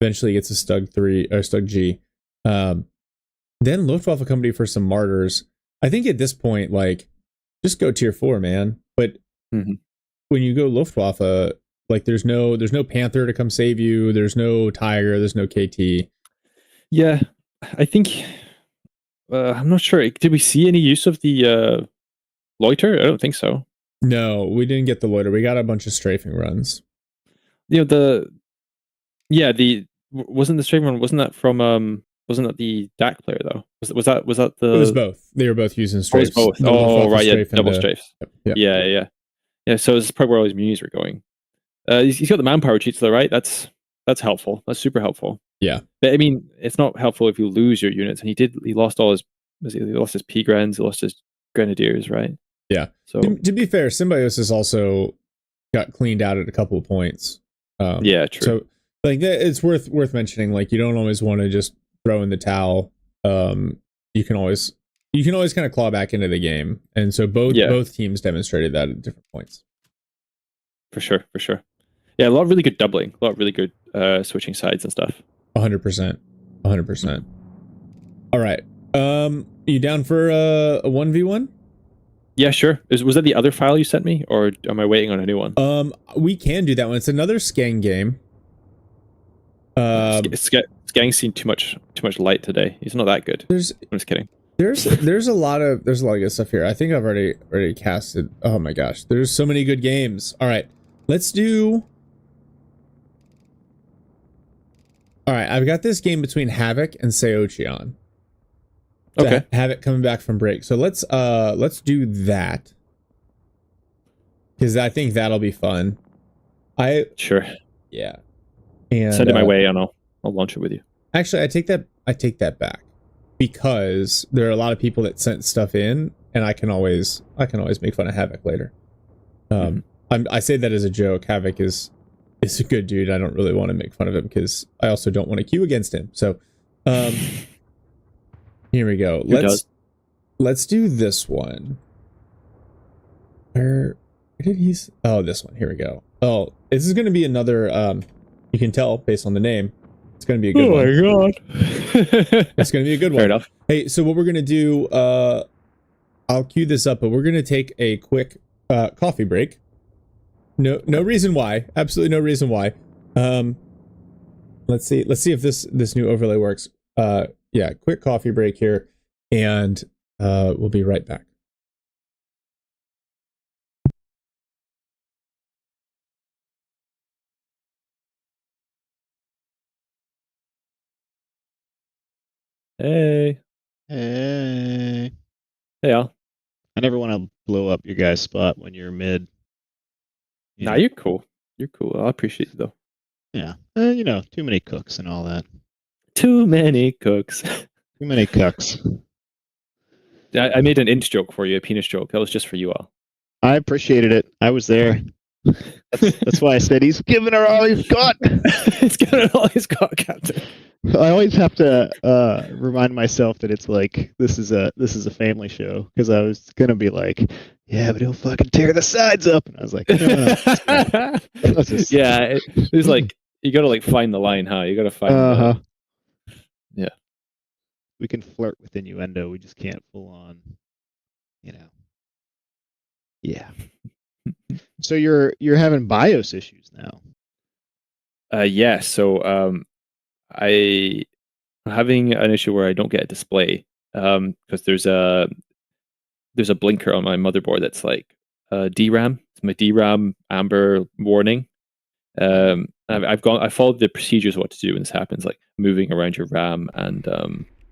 Eventually gets a Stug 3 or Stug G. Then Luftwaffe Company for some Martyrs. I think at this point, like, just go tier 4, man. But when you go Luftwaffe, like, there's no Panther to come save you. There's no Tiger. There's no KT. Yeah, I think I'm not sure. Did we see any use of the loiter? I don't think so. No, we didn't get the loiter. We got a bunch of strafing runs. Wasn't the strafing run? Wasn't that from wasn't that the DAC player though? Was that the? It was both. They were both using strafes. Oh, it was both. Oh, right, yeah, double strafes. Yep. Yeah. So this is probably where all his munis were going. He's got the manpower cheats though, right? That's helpful. That's super helpful. Yeah, but I mean, it's not helpful if you lose your units. And he lost all his. He lost his P-Grens. He lost his Grenadiers, right? Yeah. So to be fair, Symbiosis also got cleaned out at a couple of points. Yeah, true. So like it's worth mentioning. Like, you don't always want to just throw in the towel. You can always kind of claw back into the game, and so both teams demonstrated that at different points. For sure. Yeah, a lot of really good doubling, a lot of really good switching sides and stuff. 100%. All right. You down for a 1v1? Yeah, sure. Was that the other file you sent me, or am I waiting on a new one? We can do that one. It's another Skang game. Skang's seen too much light today. He's not that good. I'm just kidding. There's a lot of good stuff here. I think I've already casted. Oh my gosh, there's so many good games. All right, let's do. All right, I've got this game between Havoc and Seocheon. Okay. Havoc coming back from break. So let's do that, because I think that'll be fun. Sure. Yeah. And send it my way, and I'll launch it with you. Actually, I take that back. because there are a lot of people that sent stuff in, and I can always make fun of Havoc later. I say that as a joke. Havoc is a good dude. I don't really want to make fun of him because I also don't want to queue against him. So here we go. Let's do this one. Where did he? Oh, this one. Here we go. Oh, this is going to be another. You can tell based on the name. It's going to be a good one. Oh my god! It's going to be a good one. Fair enough. Hey, so what we're going to do? I'll cue this up, but we're going to take a quick coffee break. No reason why. Absolutely no reason why. Let's see if this new overlay works. Yeah, quick coffee break here, and we'll be right back. Hey. Hey. Hey, Al. I never want to blow up your guys' spot when you're mid. Nah, you're cool. You're cool. I appreciate it, though. Yeah. Too many cooks and all that. Too many cooks. Too many cooks. I made an inch joke for you, a penis joke. That was just for you, Al. I appreciated it. I was there. That's why I said he's giving her all he's got. He's giving her all he's got, Captain. I always have to remind myself that it's like this is a family show, because I was gonna be like, yeah, but he'll fucking tear the sides up, and I was like, no. Yeah, it was like you gotta like find the line, huh? You gotta find. Yeah. We can flirt with innuendo. We just can't full on. Yeah. So you're having BIOS issues now. Yeah. So I'm having an issue where I don't get a display because there's a blinker on my motherboard that's like DRAM. It's my DRAM amber warning. I followed the procedures of what to do when this happens, like moving around your RAM and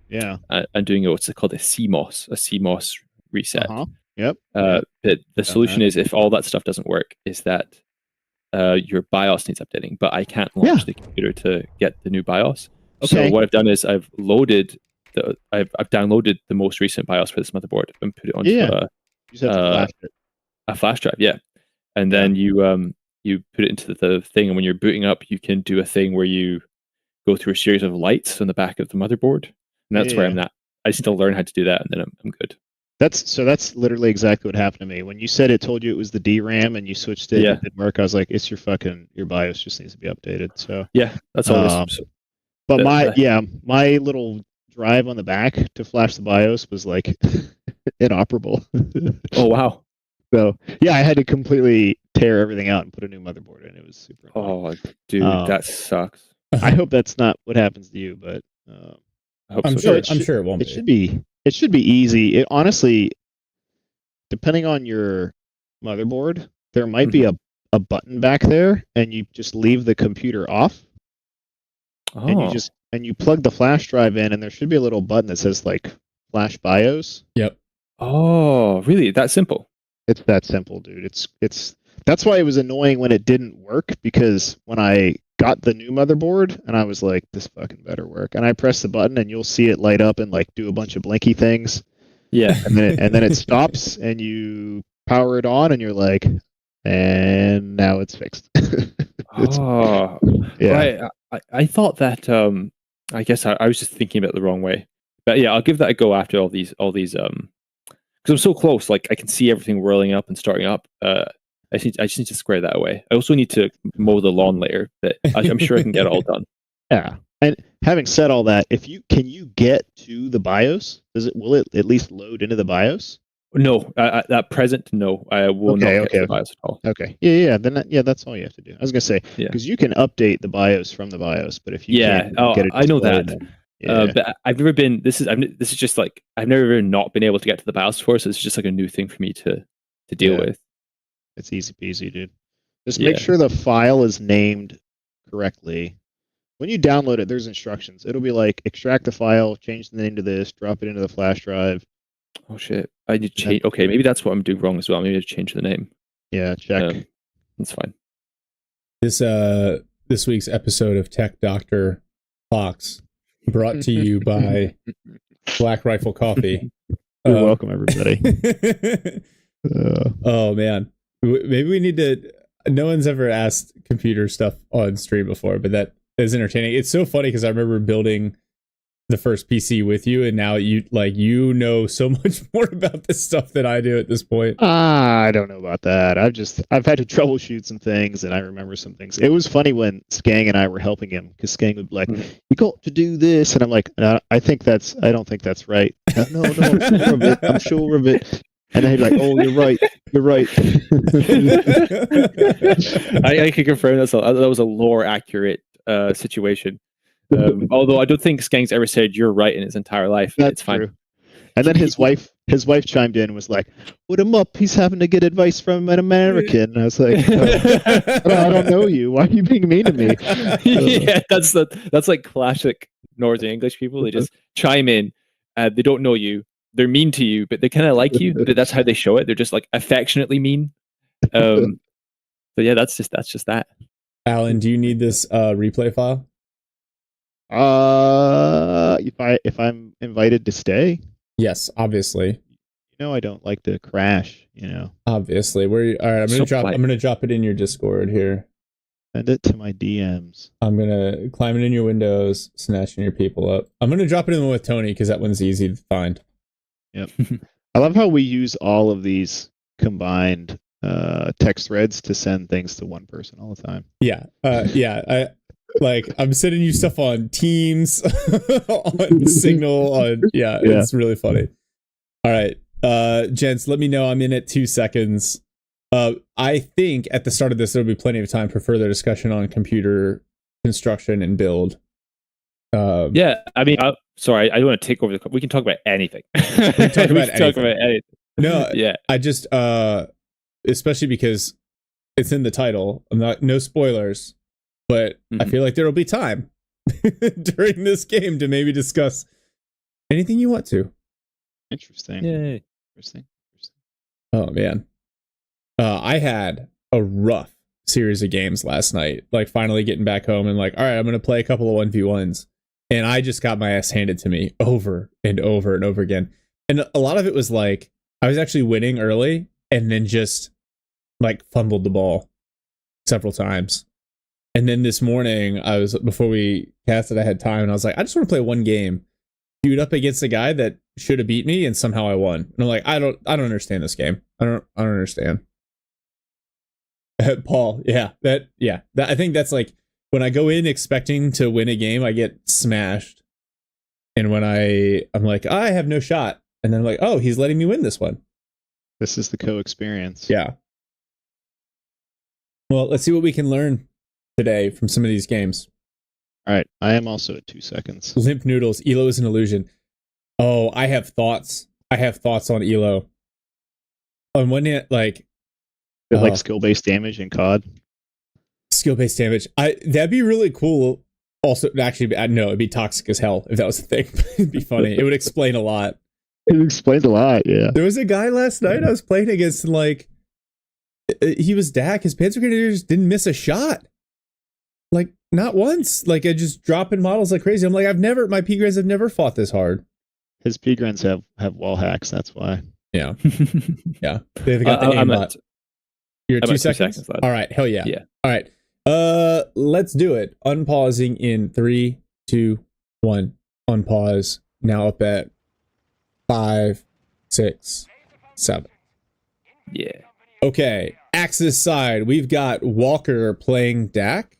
and doing what's called a CMOS reset. Yep. But the solution is, if all that stuff doesn't work, is that your BIOS needs updating, but I can't launch the computer to get the new BIOS. Okay. So what I've done is I've downloaded the most recent BIOS for this motherboard and put it onto you just have to flash it. A flash drive, and then you put it into the thing, and when you're booting up, you can do a thing where you go through a series of lights on the back of the motherboard, and that's where I'm at. I just need to learn how to do that, and then I'm good. That's literally exactly what happened to me. When you said it told you it was the DRAM and you switched it, it didn't work. I was like, it's your BIOS just needs to be updated. So yeah, that's all it is. But my little drive on the back to flash the BIOS was like inoperable. Oh wow. So yeah, I had to completely tear everything out and put a new motherboard in. It was super annoying. Oh dude, that sucks. I hope that's not what happens to you, but I'm sure it won't be. It should be easy. It honestly, depending on your motherboard, there might be a button back there, and you just leave the computer off. Oh. And you plug the flash drive in, and there should be a little button that says like flash BIOS. Yep. Oh, really? That simple? It's that simple, dude. It's that's why it was annoying when it didn't work, because when I got the new motherboard and I was like, this fucking better work, and I press the button and you'll see it light up and like do a bunch of blinky things. Yeah. And then it stops and you power it on and you're like, and now it's fixed. Oh, yeah. Right. I thought that I guess I was just thinking about it the wrong way. But yeah, I'll give that a go after all these because I'm so close, like I can see everything whirling up and starting up. I just need to square that away. I also need to mow the lawn later, but I'm sure I can get it all done. Yeah. And having said all that, can you get to the BIOS? Will it at least load into the BIOS? No, at present, no. I will not get to the BIOS at all. Okay. Yeah. Then that's all you have to do. I was gonna say, because you can update the BIOS from the BIOS, but if you can't get it, I know that. But I've never been. This is just like I've never not been able to get to the BIOS before, so it's just like a new thing for me to deal with. It's easy peasy, dude. Just make sure the file is named correctly. When you download it, there's instructions. It'll be like, extract the file, change the name to this, drop it into the flash drive. Oh shit! I need to change. Okay, maybe that's what I'm doing wrong as well. Maybe I should change the name. Yeah, check. That's fine. This week's episode of Tech Doctor Fox brought to you by Black Rifle Coffee. You're welcome, everybody. Oh man, maybe we need to. No one's ever asked computer stuff on stream before, but that is entertaining. It's so funny because I remember building the first PC with you, and now you know so much more about this stuff than I do at this point. I don't know about that. I've had to troubleshoot some things, and I remember some things. It was funny when Skang and I were helping him, because Skang would be like, "You got to do this," and I'm like, I don't think that's right. No, I'm sure of it. And then he'd be like, "Oh, you're right. I can confirm that was a lore accurate situation. Although I don't think Skank's ever said you're right in his entire life. It's fine. True. And then his wife chimed in and was like, "Put him up. He's having to get advice from an American." And I was like, I don't know you. Why are you being mean to me? Yeah, that's like classic Northern English people. They just chime in. They don't know you. They're mean to you, but they kind of like you. That's how they show it. They're just like affectionately mean. So yeah, that's just that. Alan, do you need this replay file? If I'm invited to stay, yes, obviously. I don't like to crash. Obviously. All right, I'm gonna drop it in your Discord here. Send it to my DMs. I'm gonna climb it in your windows, snatching your people up. I'm gonna drop it in the one with Tony because that one's easy to find. Yep. I love how we use all of these combined text threads to send things to one person all the time. Yeah. I'm sending you stuff on Teams, on Signal, it's really funny. All right. Gents, let me know. I'm in at 2 seconds. I think at the start of this, there'll be plenty of time for further discussion on computer construction and build. Yeah, I mean, sorry, I don't want to take over we can talk about anything. We can talk about anything. No, yeah. I just, especially because it's in the title. No spoilers, but I feel like there will be time during this game to maybe discuss anything you want to. Interesting. Yay. Interesting. Oh man, I had a rough series of games last night. Like finally getting back home and like, all right, I'm gonna play a couple of 1v1s, and I just got my ass handed to me over and over and over again. And a lot of it was like I was actually winning early, and then just like fumbled the ball several times. And then this morning, before we casted, I had time, and I was like, I just want to play one game. Queued up against a guy that should have beat me, and somehow I won. And I'm like, I don't understand this game. I don't understand. Paul, I think that's like when I go in expecting to win a game, I get smashed. And when I'm like, I have no shot, and then I'm like, oh, he's letting me win this one. This is the co-experience. Yeah. Well, let's see what we can learn today from some of these games. All right, I am also at 2 seconds. Limp Noodles, Elo is an illusion. Oh, I have thoughts. on Elo. On one hand, like skill-based damage in COD. Skill-based damage. That'd be really cool. Also, actually, no, it'd be toxic as hell if that was the thing. It'd be funny. It would explain a lot. It explains a lot, yeah. There was a guy last night I was playing against, and like, he was Dak. His Panzer Grenadiers didn't miss a shot. Like, not once. Like, I just dropping models like crazy. I'm like, my P-Grens have never fought this hard. His P-Grens have wall hacks, that's why. Yeah. Yeah. They've got the aimbot. You're at 2 seconds? All right, hell yeah. Yeah. All right. Let's do it. Unpausing in 3, 2, 1. Unpause. Now up at 5, 6, 7. Yeah. Okay. Axis side, we've got Walker playing Dak.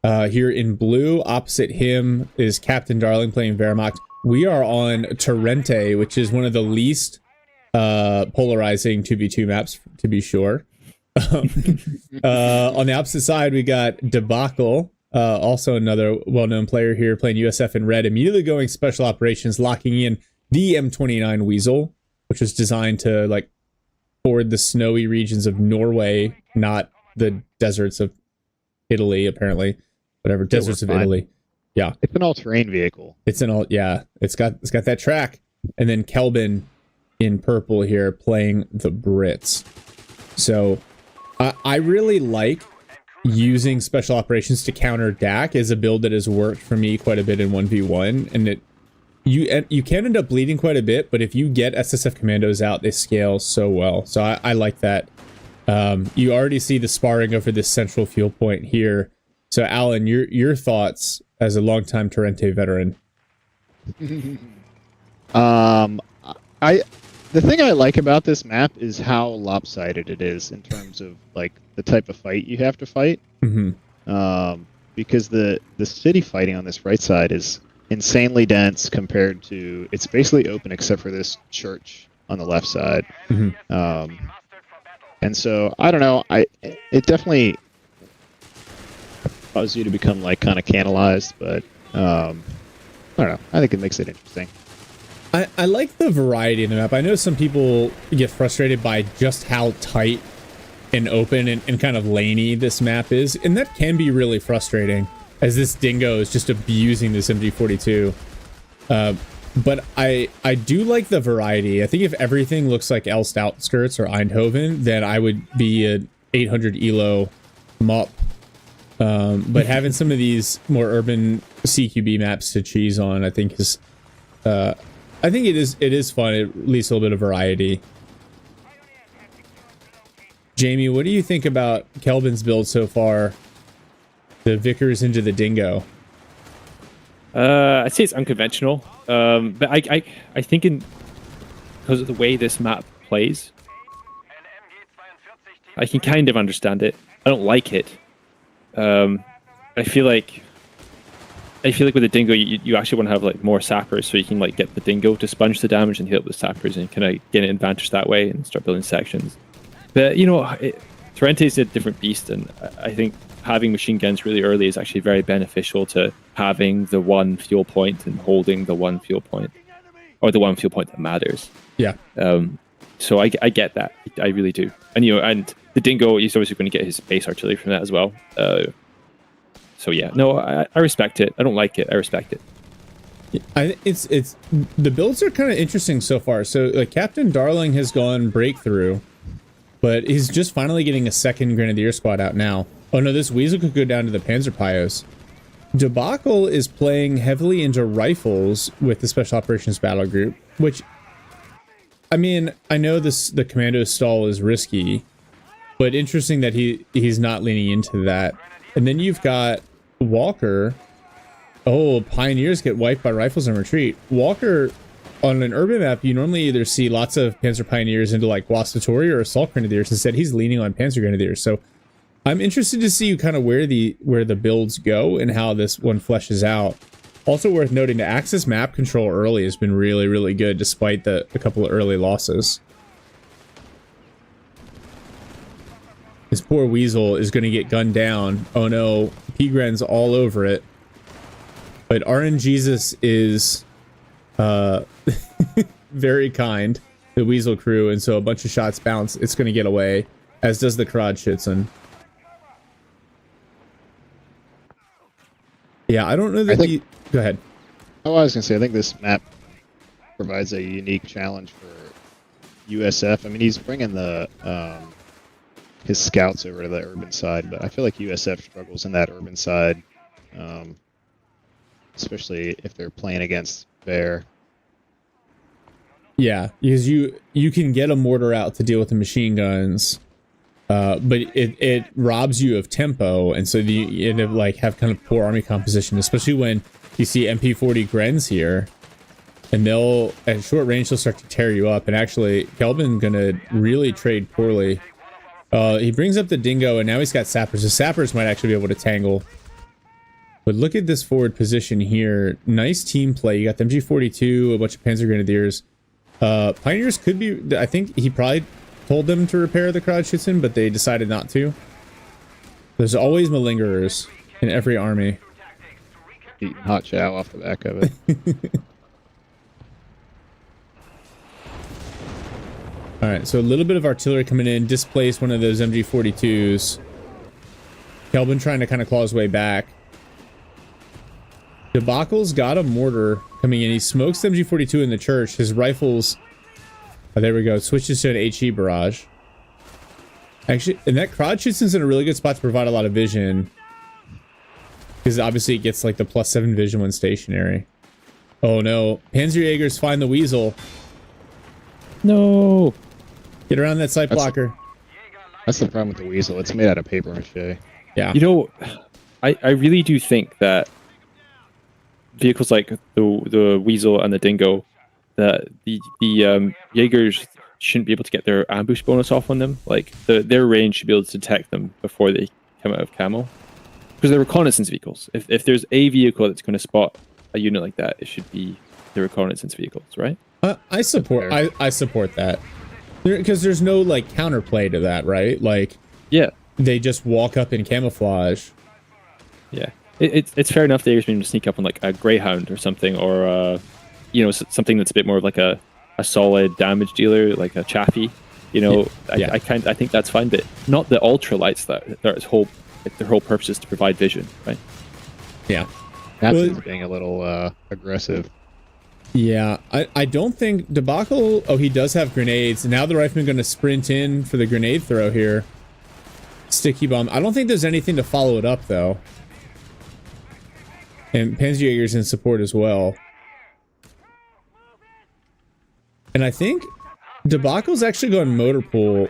Here in blue, opposite him is Captain Darling playing Wehrmacht. We are on Torrente, which is one of the least polarizing 2v2 maps, to be sure. On the opposite side, we got Debacle, also another well-known player here playing USF in red, immediately going special operations, locking in the M29 Weasel, which was designed to like forward the snowy regions of Norway, not the deserts of Italy, apparently. Whatever, deserts of Italy. Yeah. It's an all-terrain vehicle. It's got that track. And then Kelvin in purple here playing the Brits. So I really like using special operations to counter Dak as a build that has worked for me quite a bit in 1v1, and you can end up bleeding quite a bit, but if you get SSF commandos out, they scale so well. So I like that. You already see the sparring over this central fuel point here. So Alan, your thoughts as a longtime Torrente veteran? The thing I like about this map is how lopsided it is in terms of like the type of fight you have to fight. Because the city fighting on this right side is insanely dense compared to, it's basically open except for this church on the left side. And so I don't know, it definitely causes you to become like kind of canalized, but I don't know, I think it makes it interesting. I like the variety in the map. I know some people get frustrated by just how tight and open and kind of laney this map is, and that can be really frustrating as this dingo is just abusing this MG42. But I do like the variety. I think if everything looks like Elst Outskirts or Eindhoven, then I would be an 800 elo MUP. But having some of these more urban CQB maps to cheese on, I think is I think it is fun. It leaves a little bit of variety. Jamie, what do you think about Kelvin's build so far? The Vickers into the Dingo. I'd say it's unconventional, but I think because of the way this map plays, I can kind of understand it. I don't like it. I feel like with the Dingo, you actually want to have like more sappers, so you can like get the Dingo to sponge the damage and hit up the sappers and kind of get an advantage that way and start building sections. But you know, Torrente is a different beast, and I think having machine guns really early is actually very beneficial to having the one fuel point and holding the one fuel point, or the one fuel point that matters. Yeah. So I get that. I really do. And you know, and the Dingo, he's obviously going to get his base artillery from that as well. So yeah, no, I respect it. I don't like it. I respect it. It's the builds are kind of interesting so far. So like Captain Darling has gone breakthrough, but he's just finally getting a second Grenadier squad out now. Oh no, this Weasel could go down to the Panzer Pios. Debacle is playing heavily into rifles with the Special Operations Battle Group, which, I mean, I know the commando stall is risky, but interesting that he's not leaning into that. And then you've got Walker. Oh, Pioneers get wiped by rifles in retreat. Walker, on an urban map, you normally either see lots of Panzer Pioneers into like Guastatori or Assault Grenadiers. Instead, he's leaning on Panzer Grenadiers. So I'm interested to see kind of where the builds go and how this one fleshes out. Also worth noting, the Axis map control early has been really, really good despite a couple of early losses. This poor Weasel is going to get gunned down. Oh no, Pgren's all over it. But RNGesus is very kind, the Weasel crew, and so a bunch of shots bounce. It's going to get away, as does the Krodschützen. Yeah, I don't know that go ahead. Oh, I was going to say, I think this map provides a unique challenge for USF. I mean, he's bringing the his scouts over to the urban side, but I feel like USF struggles in that urban side, especially if they're playing against Bear. Yeah, because you can get a mortar out to deal with the machine guns, but it robs you of tempo, and so you end up like have kind of poor army composition, especially when you see MP40 Grens here, and they'll at short range they'll start to tear you up. And actually, Kelvin gonna really trade poorly. He brings up the Dingo, and now he's got sappers. The sappers might actually be able to tangle. But look at this forward position here. Nice team play. You got the MG42, a bunch of Panzer Grenadiers. Pioneers could be... I think he probably told them to repair the Krodschützen, but they decided not to. There's always malingerers in every army. Eating hot chow off the back of it. Alright, so a little bit of artillery coming in, displaced one of those MG42s. Kelvin trying to kind of claw his way back. Debacle's got a mortar coming in. He smokes the MG42 in the church. His rifles... Oh, there we go. Switches to an HE barrage. Actually, and that Krodschützen's in a really good spot to provide a lot of vision. Because obviously it gets like the +7 vision when stationary. Oh no. Panzerjägers find the weasel. No. Get around that sight That's- blocker. That's the problem with the weasel. It's made out of paper mache. Yeah. You know, I really do think that vehicles like the Weasel and the Dingo, that the Jaegers shouldn't be able to get their ambush bonus off on them. Like their range should be able to detect them before they come out of camo, because they're reconnaissance vehicles. If there's a vehicle that's going to spot a unit like that, it should be the reconnaissance vehicles, right? I support that, because there's no like counterplay to that, right? Like, Yeah, they just walk up in camouflage. yeah. It's fair enough. They're going to sneak up on like a Greyhound or something, or something that's a bit more of like a solid damage dealer, like a Chaffee. I think that's fine, but not the ultralights that their whole purpose is to provide vision, right? Yeah. That's being a little aggressive. Yeah, I don't think Debacle... Oh, he does have grenades. Now the rifleman going to sprint in for the grenade throw here. Sticky bomb. I don't think there's anything to follow it up, though. And Panzerjäger's in support as well. And I think Debacle's actually going motor pool.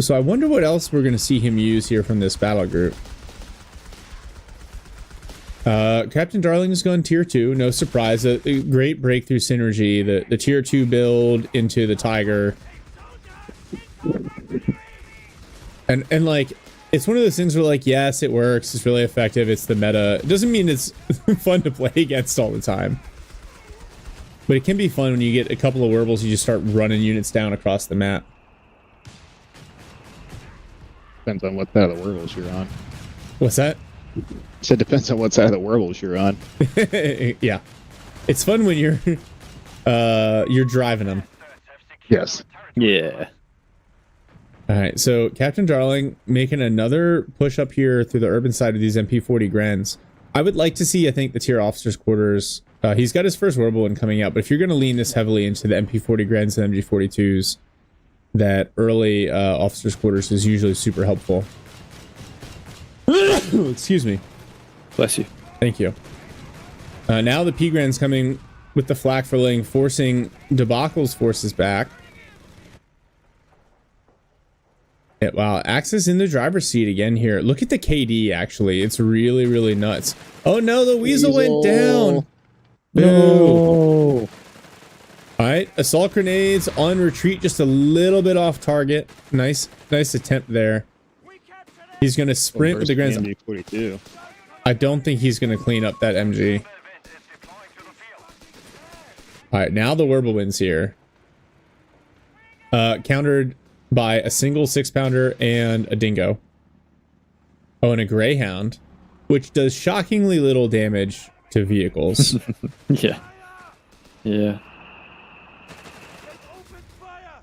So I wonder what else we're going to see him use here from this battle group. Captain Darling is going tier 2, no surprise. A great breakthrough synergy. The tier 2 build into the Tiger. And like, it's one of those things where like, yes, it works, it's really effective, it's the meta. It doesn't mean it's fun to play against all the time. But it can be fun when you get a couple of werbles, you just start running units down across the map. Depends on what side of the werbles you're on. What's that? So it depends on what side of the werbles you're on. Yeah. It's fun when you're driving them. Yes. Yeah. All right, so Captain Darling making another push up here through the urban side of these MP40 Grens. I would like to see, I think, the tier officers' quarters. He's got his first Werble one coming out, but if you're going to lean this heavily into the MP40 Grens and MG42s, that early officers' quarters is usually super helpful. Excuse me. Bless you. Thank you. Now the P-Grens coming with the flak for laying, forcing Debacle's forces back. Yeah, wow, Axis in the driver's seat again here. Look at the KD, actually. It's really, really nuts. Oh no, the Weasel went down. No. All right, assault grenades on retreat, just a little bit off target. Nice attempt there. He's going to sprint with the Grens. MG42. I don't think he's going to clean up that MG. All right, now the Whirlwinds here. Countered by a single 6-pounder and a Dingo. Oh, and a Greyhound, which does shockingly little damage to vehicles. Yeah. Yeah.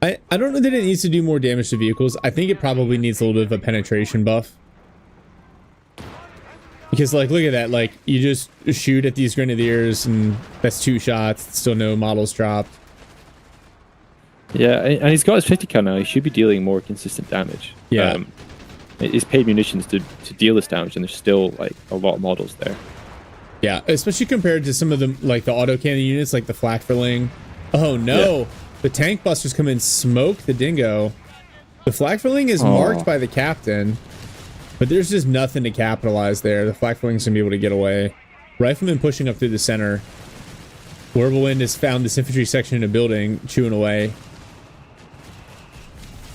I don't know that it needs to do more damage to vehicles. I think it probably needs a little bit of a penetration buff. Because, like, look at that. Like, you just shoot at these Grenadiers, and that's 2 shots. Still no models dropped. Yeah, and he's got his 50 cal now. He should be dealing more consistent damage. Yeah. He's paid munitions to deal this damage, and there's still, like, a lot of models there. Yeah, especially compared to some of the, like, the autocannon units, like the flak for laying. Oh, no. Yeah. The tank busters come in, smoke the Dingo. The flak for laying is marked by the captain, but there's just nothing to capitalize there. The flak for laying's gonna be able to get away. Rifleman pushing up through the center. Whirlwind has found this infantry section in a building, chewing away.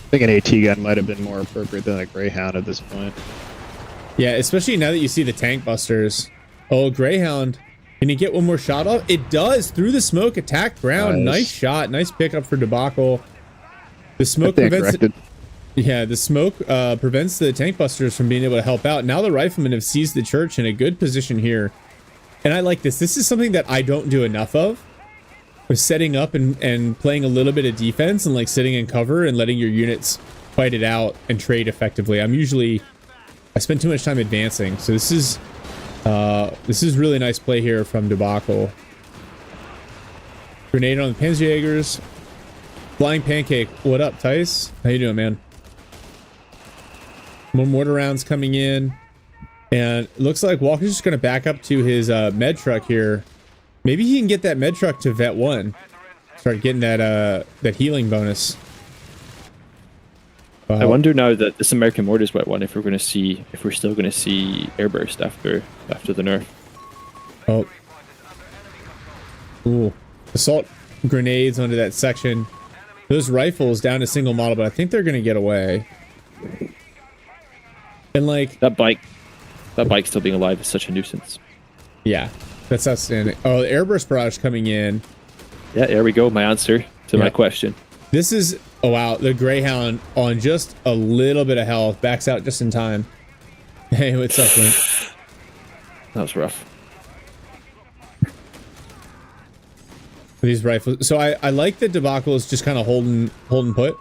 I think an AT gun might have been more appropriate than a Greyhound at this point. Yeah, especially now that you see the tank busters. Oh, Greyhound. Can he get one more shot off? It does. Through the smoke, attacked ground. Nice shot. Nice pickup for Debacle. The smoke prevents it. Yeah, the smoke prevents the tank busters from being able to help out. Now the riflemen have seized the church in a good position here. And I like this. This is something that I don't do enough of. Setting up and playing a little bit of defense and like sitting in cover and letting your units fight it out and trade effectively. I spend too much time advancing. So this is really nice play here from Debacle. Grenade on the Panzerjägers. Flying Pancake. What up, Tice? How you doing, man? More mortar rounds coming in. And it looks like Walker's just going to back up to his med truck here. Maybe he can get that med truck to vet 1. Start getting that healing bonus. I wonder now that this American Mortar's wet one if we're still gonna see airburst after the nerf. Oh. Ooh. Assault grenades onto that section. Those rifles down to single model, but I think they're gonna get away. And like that bike still being alive is such a nuisance. Yeah, that's outstanding. Oh, the airburst barrage coming in. Yeah, there we go. My answer to my question. This is, oh wow, the Greyhound on just a little bit of health backs out just in time. Hey, what's up, Link? That was rough. These rifles. So I like that Debacle is just kind of holding put,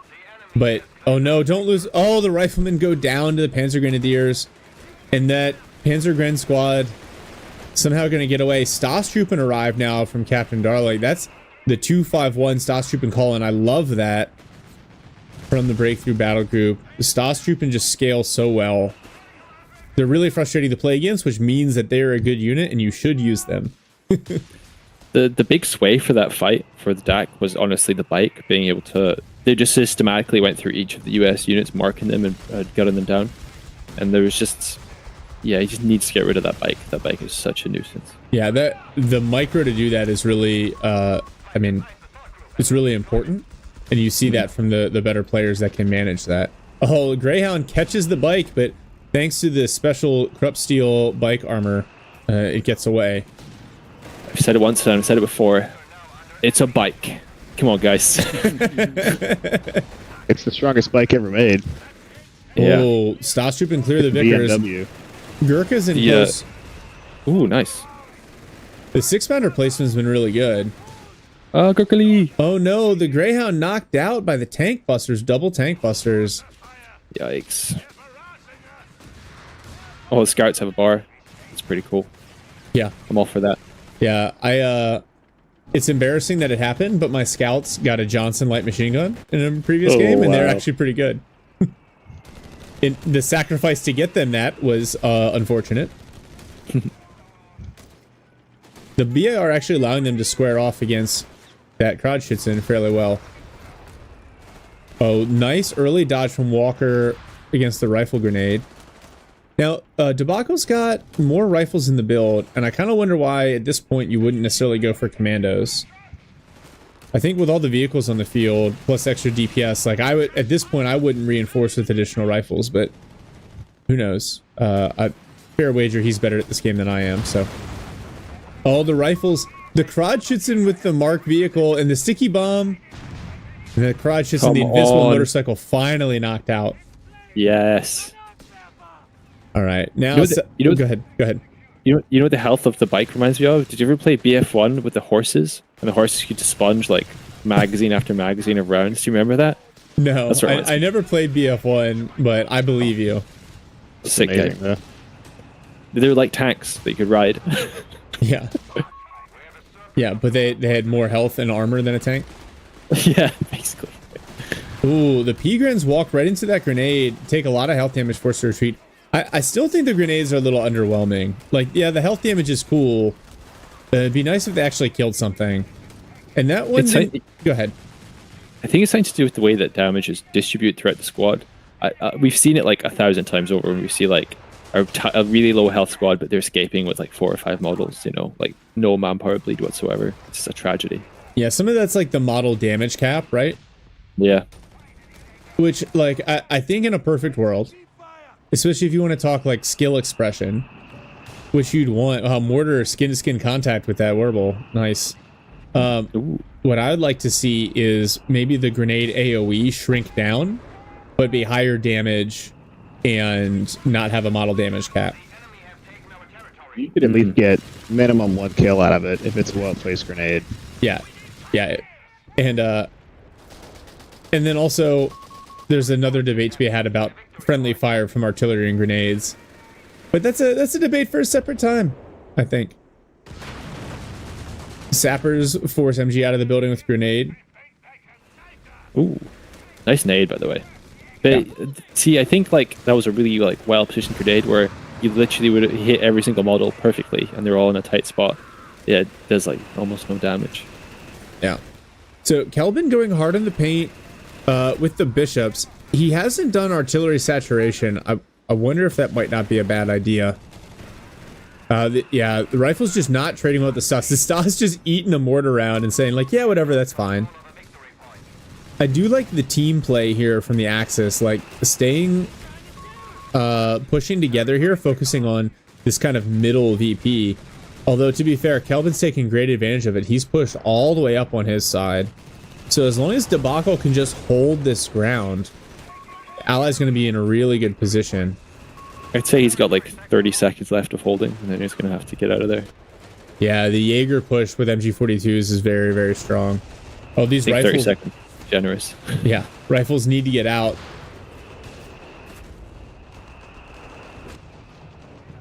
but oh no, don't lose. Oh, the riflemen go down to the Panzer Grenadiers, and that Panzer Gren squad somehow going to get away. Stosstrooping arrived now from Captain Darling. That's the 251 Stosstrooping call-in. I love that from the Breakthrough Battle Group. The Stosstrooping just scale so well. They're really frustrating to play against, which means that they're a good unit and you should use them. The big sway for that fight for the DAC was honestly the bike being able to. They just systematically went through each of the US units, marking them and gutting them down. And there was just, yeah, he just needs to get rid of that bike. That bike is such a nuisance. Yeah, the micro to do that is really, I mean, it's really important. And you see that from the better players that can manage that. Oh, Greyhound catches the bike, but thanks to the special Krupp Steel bike armor, it gets away. I've said it once and I've said it before. It's a bike. Come on, guys. It's the strongest bike ever made. Yeah. Oh, Stosstroop and clear the Vickers. BMW. Gurkha's in close. Ooh, nice. The 6-pounder placement's been really good. Gurkha. Oh no, the Greyhound knocked out by the tank busters, double tank busters. Yikes. Oh, the scouts have a bar. That's pretty cool. Yeah. I'm all for that. Yeah, it's embarrassing that it happened, but my scouts got a Johnson light machine gun in a previous game, and they're actually pretty good. The sacrifice to get them that was unfortunate. The BAR actually allowing them to square off against that Krautschützen fairly well. Oh, nice early dodge from Walker against the rifle grenade. Now, Debacle's got more rifles in the build, and I kind of wonder why at this point you wouldn't necessarily go for commandos. I think with all the vehicles on the field, plus extra DPS, like at this point I wouldn't reinforce with additional rifles, but who knows? Fair wager he's better at this game than I am, so. All the rifles, the Krautschützen with the Mark vehicle and the sticky bomb, and the Krautschützen, the invisible motorcycle finally knocked out. Yes. All right, now go ahead. You know what the health of the bike reminds me of? Did you ever play BF1 with the horses? And the horses could just sponge like magazine after magazine of rounds. Do you remember that? No, I never played BF1, but I believe you. Sick game. They were like tanks that you could ride. Yeah. Yeah, but they had more health and armor than a tank? Yeah, basically. Ooh, the P-Grens walk right into that grenade, take a lot of health damage, forced to retreat. I still think the grenades are a little underwhelming. Like, yeah, the health damage is cool. It'd be nice if they actually killed something. And that one... Go ahead. I think it's something to do with the way that damage is distributed throughout the squad. We've seen it like 1,000 times over when we see like a really low health squad, but they're escaping with like 4 or 5 models, you know, like no manpower bleed whatsoever. It's just a tragedy. Yeah, some of that's like the model damage cap, right? Yeah. Which, like, I think in a perfect world, especially if you want to talk like skill expression, which you'd want, mortar skin-to-skin contact with that Werble. Nice. What I would like to see is maybe the grenade AoE shrink down, but be higher damage and not have a model damage cap. You could at least get minimum 1 kill out of it if it's a well-placed grenade. Yeah. And then also, there's another debate to be had about friendly fire from artillery and grenades. But that's a debate for a separate time, I think. Sappers force MG out of the building with grenade. Ooh, nice nade, by the way. But see, I think like that was a really like well-positioned grenade where you literally would hit every single model perfectly, and they're all in a tight spot. yeah, it does like almost no damage. Yeah. So Kelvin going hard in the paint with the bishops. He hasn't done artillery saturation. I wonder if that might not be a bad idea. Yeah, the rifle's just not trading well with the Stas. The Stas just eating a mortar round and saying like, yeah, whatever, that's fine. I do like the team play here from the Axis, like staying, pushing together here, focusing on this kind of middle VP. Although, to be fair, Kelvin's taking great advantage of it. He's pushed all the way up on his side. So as long as Debacle can just hold this ground, Ally's going to be in a really good position. I'd say he's got like 30 seconds left of holding, and then he's going to have to get out of there. Yeah, the Jaeger push with MG42s is very, very strong. Oh, these rifles... 30 seconds. Generous. Yeah, rifles need to get out.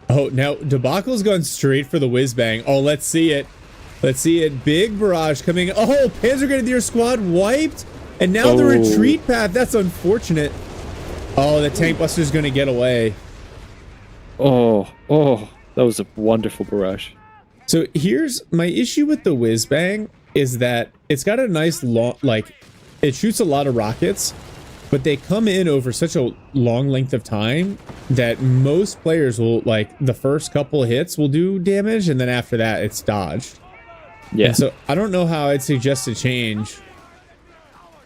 Oh, now Debacle's gone straight for the whiz bang. Oh, let's see it. Let's see it. Big barrage coming. Oh, Panzer Grenadier squad wiped. And now the retreat path. That's unfortunate. Oh, the tank buster's going to get away. Oh, that was a wonderful barrage. So here's my issue with the whiz bang is that it's got a nice long, like, it shoots a lot of rockets, but they come in over such a long length of time that most players will, like, the first couple hits will do damage, and then after that, it's dodged. Yeah. And so I don't know how I'd suggest a change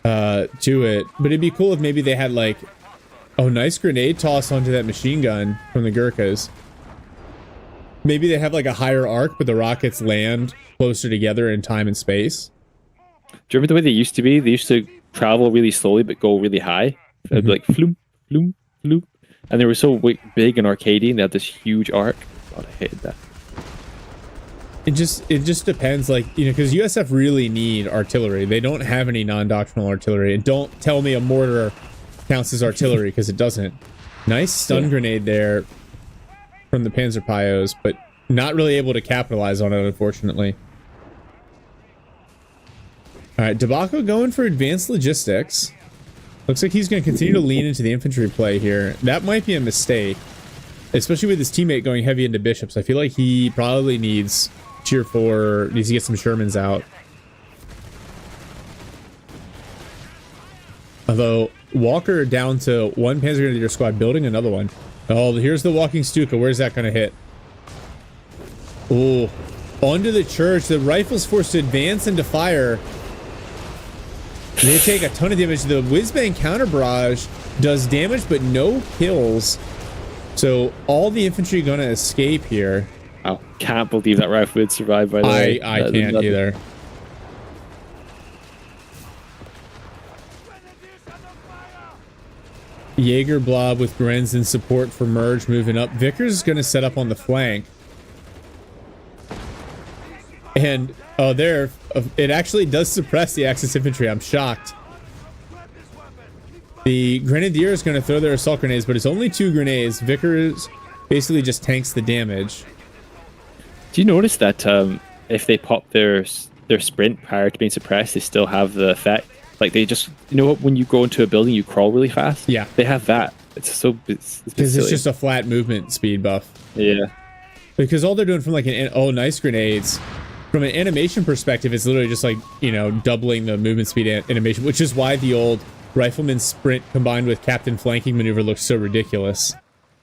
to it, but it'd be cool if maybe they had, like, oh, nice grenade toss onto that machine gun from the Gurkhas. Maybe they have, like, a higher arc, but the rockets land closer together in time and space. Do you remember the way they used to be? They used to travel really slowly but go really high. They'd be like floop, floop, floop. And they were so big and arcadey, and they had this huge arc. God, I hated that. It just depends, like, you know, because USF really need artillery. They don't have any non-doctrinal artillery. And don't tell me a mortar counts as artillery, because it doesn't. Nice stun grenade there from the Panzer Pios, but not really able to capitalize on it, unfortunately. All right, Debacle going for advanced logistics. Looks like he's going to continue to lean into the infantry play here. That might be a mistake, especially with his teammate going heavy into bishops. I feel like he probably needs tier 4, needs to get some Shermans out. Although Walker down to one Panzer Grenadier squad, building another one. Oh, here's the walking Stuka. Where's that going to hit? Oh, onto the church. The rifle's forced to advance into fire. They take a ton of damage. The whiz-bang counter barrage does damage, but no kills. So all the infantry gonna escape here. I can't believe that rifle would survive, by the way. I can't either. Jaeger blob with Grenz in support for merge moving up. Vickers is gonna set up on the flank. And oh, there, it actually does suppress the Axis infantry. I'm shocked. The Grenadier is going to throw their assault grenades, but it's only 2 grenades. Vickers basically just tanks the damage. Do you notice that if they pop their sprint prior to being suppressed, they still have the effect? Like they just, you know what, when you go into a building, you crawl really fast? Yeah. They have that. It's because it's just a flat movement speed buff. Yeah. Because all they're doing from like nice grenades. From an animation perspective, it's literally just like, you know, doubling the movement speed animation, which is why the old Rifleman sprint combined with Captain Flanking maneuver looks so ridiculous.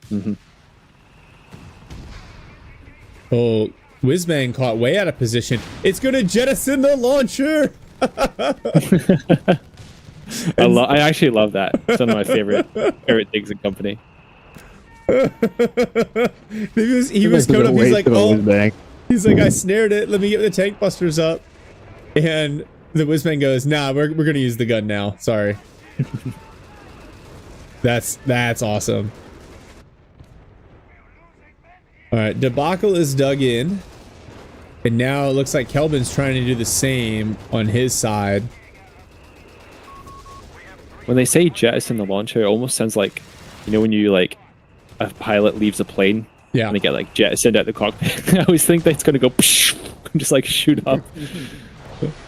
Mm-hmm. Oh, Whizbang caught way out of position. It's going to jettison the launcher! I actually love that. It's one of my favorite things in company. he was coming up, he's like, oh... He's like, I snared it. Let me get the tank busters up. And the Whizbang goes, nah, we're going to use the gun now. Sorry. That's awesome. All right, Debacle is dug in. And now it looks like Kelvin's trying to do the same on his side. When they say jettison the launcher, it almost sounds like, you know, when you, like, a pilot leaves a plane. Yeah. And they get like jettisoned out the cockpit. I always think that it's gonna go and just like shoot up.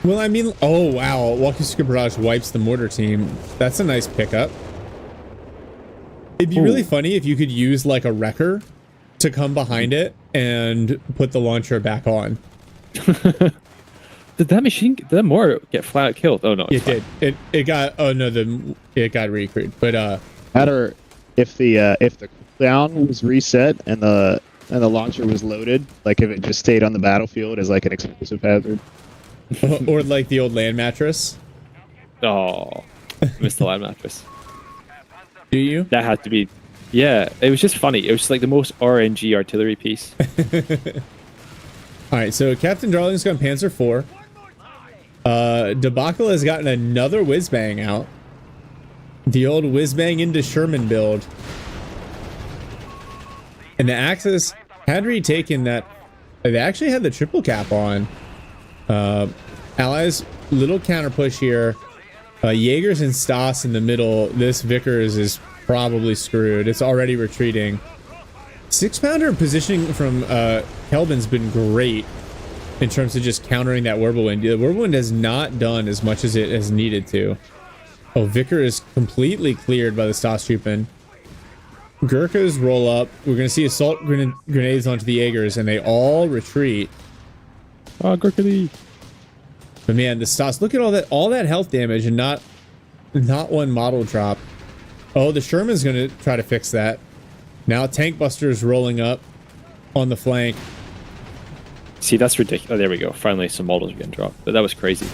Well, I mean, oh wow, Walking Stick Barrage wipes the mortar team. That's a nice pickup. It'd be really funny if you could use like a wrecker to come behind it and put the launcher back on. Did that Moore get flat out killed? Oh no, It did. It got. Oh no, it got recruited. But Matter if the cooldown was reset and the launcher was loaded, like if it just stayed on the battlefield as like an explosive hazard. or like the old land mattress. Oh, missed the land mattress. Do you? That had to be. Yeah, it was just funny. It was just like the most RNG artillery piece. All right, so Captain Darling's got Panzer IV. Debacle has gotten another whiz-bang out. The old whiz-bang into Sherman build. And the Axis had retaken that. They actually had the triple cap on. Allies, little counter push here. Jaegers and Stas in the middle. This Vickers is probably screwed. It's already retreating. 6-pounder positioning from Kelvin's been great in terms of just countering that Whirlwind. The Whirlwind has not done as much as it has needed to. Oh, Vicker is completely cleared by the Stahlstruppen. Gurkhas roll up. We're going to see assault grenades onto the Jaegers, and they all retreat. Oh, Gurkhali. But man, the Stas, look at all that health damage and not one model drop. Oh, the Sherman's going to try to fix that. Now Tank Buster's rolling up on the flank. See, that's ridiculous. Oh, there we go. Finally, some models are getting dropped. But that was crazy.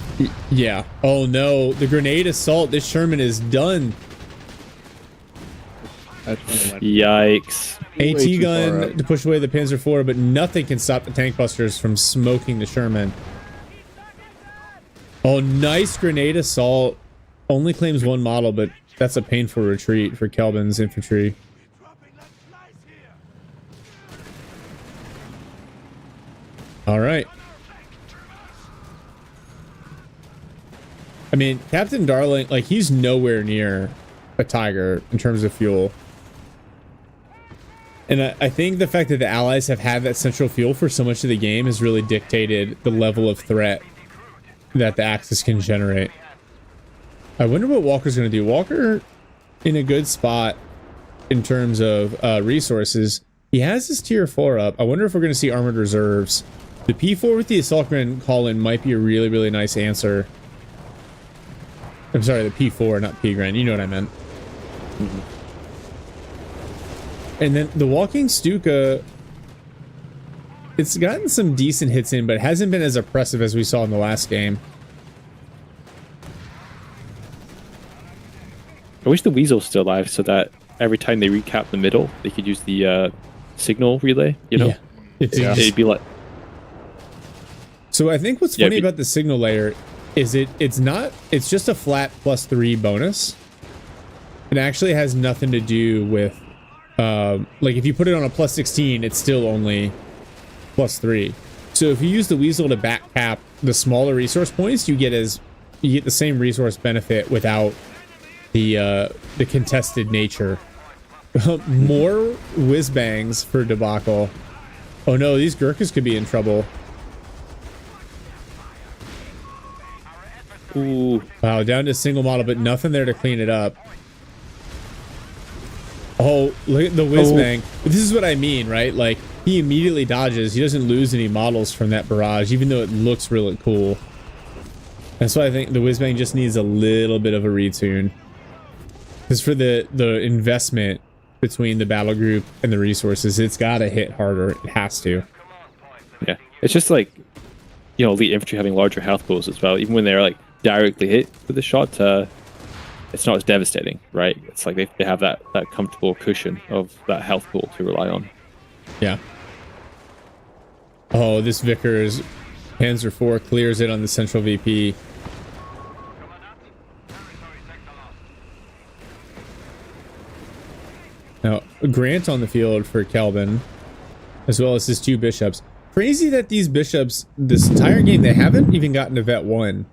Yeah. Oh no, the grenade assault. This Sherman is done. Yikes. AT gun to push away the Panzer IV, but nothing can stop the Tank Busters from smoking the Sherman. Oh, nice grenade assault. Only claims one model, but that's a painful retreat for Kelvin's infantry. All right. I mean, Captain Darling, like, he's nowhere near a Tiger in terms of fuel. And I think the fact that the Allies have had that central fuel for so much of the game has really dictated the level of threat that the Axis can generate. I wonder what Walker's going to do. Walker in a good spot in terms of resources. He has his tier 4 up. I wonder if we're going to see armored reserves. The P4 with the assault grenade call-in might be a really, really nice answer. I'm sorry, the P4, not P-Gren. You know what I meant. Mm-hmm. And then the Walking Stuka, it's gotten some decent hits in, but it hasn't been as oppressive as we saw in the last game. I wish the Weasel's still alive so that every time they recap the middle, they could use the signal relay, you know? Yeah. It'd be like... So I think what's funny about the signal layer is it's just a flat +3 bonus. It actually has nothing to do with like if you put it on a +16, it's still only +3. So if you use the Weasel to back cap the smaller resource points, you get the same resource benefit without the contested nature. More whiz bangs for Debacle. Oh no, these Gurkhas could be in trouble. Ooh. Wow, down to a single model, but nothing there to clean it up. Oh, look at the whiz bang. This is what I mean, right? Like, he immediately dodges. He doesn't lose any models from that barrage, even though it looks really cool. That's why I think the whiz bang just needs a little bit of a retune. Because for the investment between the battle group and the resources, it's got to hit harder. It has to. Yeah, it's just like, you know, elite infantry having larger health pools as well. Even when they're like directly hit with a shot, it's not as devastating, right? It's like they have that comfortable cushion of that health pool to rely on. Yeah. Oh, this Vickers Panzer IV clears it on the central VP. Now, Grant on the field for Kelvin, as well as his 2 bishops. Crazy that these bishops, this entire game, they haven't even gotten to Vet 1.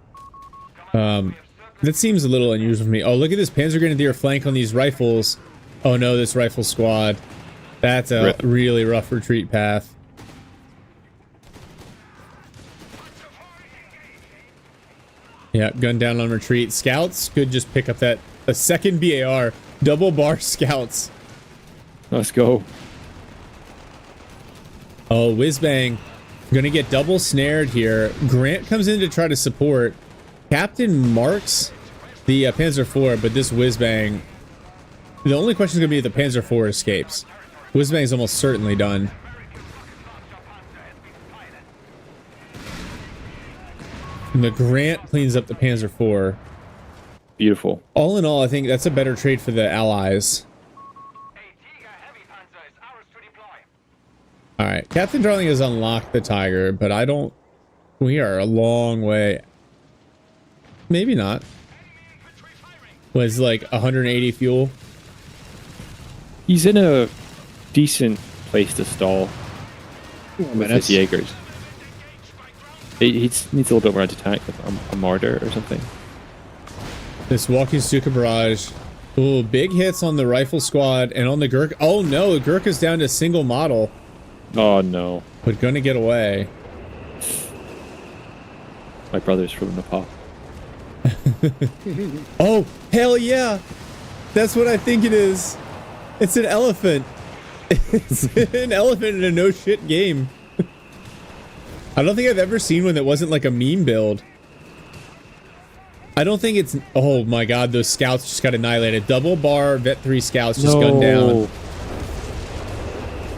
That seems a little unusual for me. Oh, look at this Panzer Grenadier flank on these rifles. Oh no, this rifle squad. That's a really rough retreat path. Yeah, gun down on retreat. Scouts could just pick up a second BAR. Double bar scouts. Let's go. Oh, whiz bang. Gonna get double snared here. Grant comes in to try to support. Captain marks the Panzer IV, but this whiz-bang... The only question is gonna be if the Panzer IV escapes. Whiz-bang is almost certainly done. And the Grant cleans up the Panzer IV. Beautiful. All in all, I think that's a better trade for the Allies. Alright, Captain Darling has unlocked the Tiger, but I don't... We are a long way. Maybe not. Was like 180 fuel. He's in a decent place to stall with his Jaegers. He needs a little bit more attack with a mortar or something. This walking Stuka barrage. Ooh, big hits on the rifle squad and on the Gurkha. Oh no, the Gurkha's down to single model. Oh no. But gonna get away. My brother's from Nepal. Oh, hell yeah! That's what I think it is. It's an elephant. It's an elephant in a no shit game. I don't think I've ever seen one that wasn't like a meme build. I don't think it's... Oh my god, those scouts just got annihilated. Double bar Vet 3 scouts just gunned down.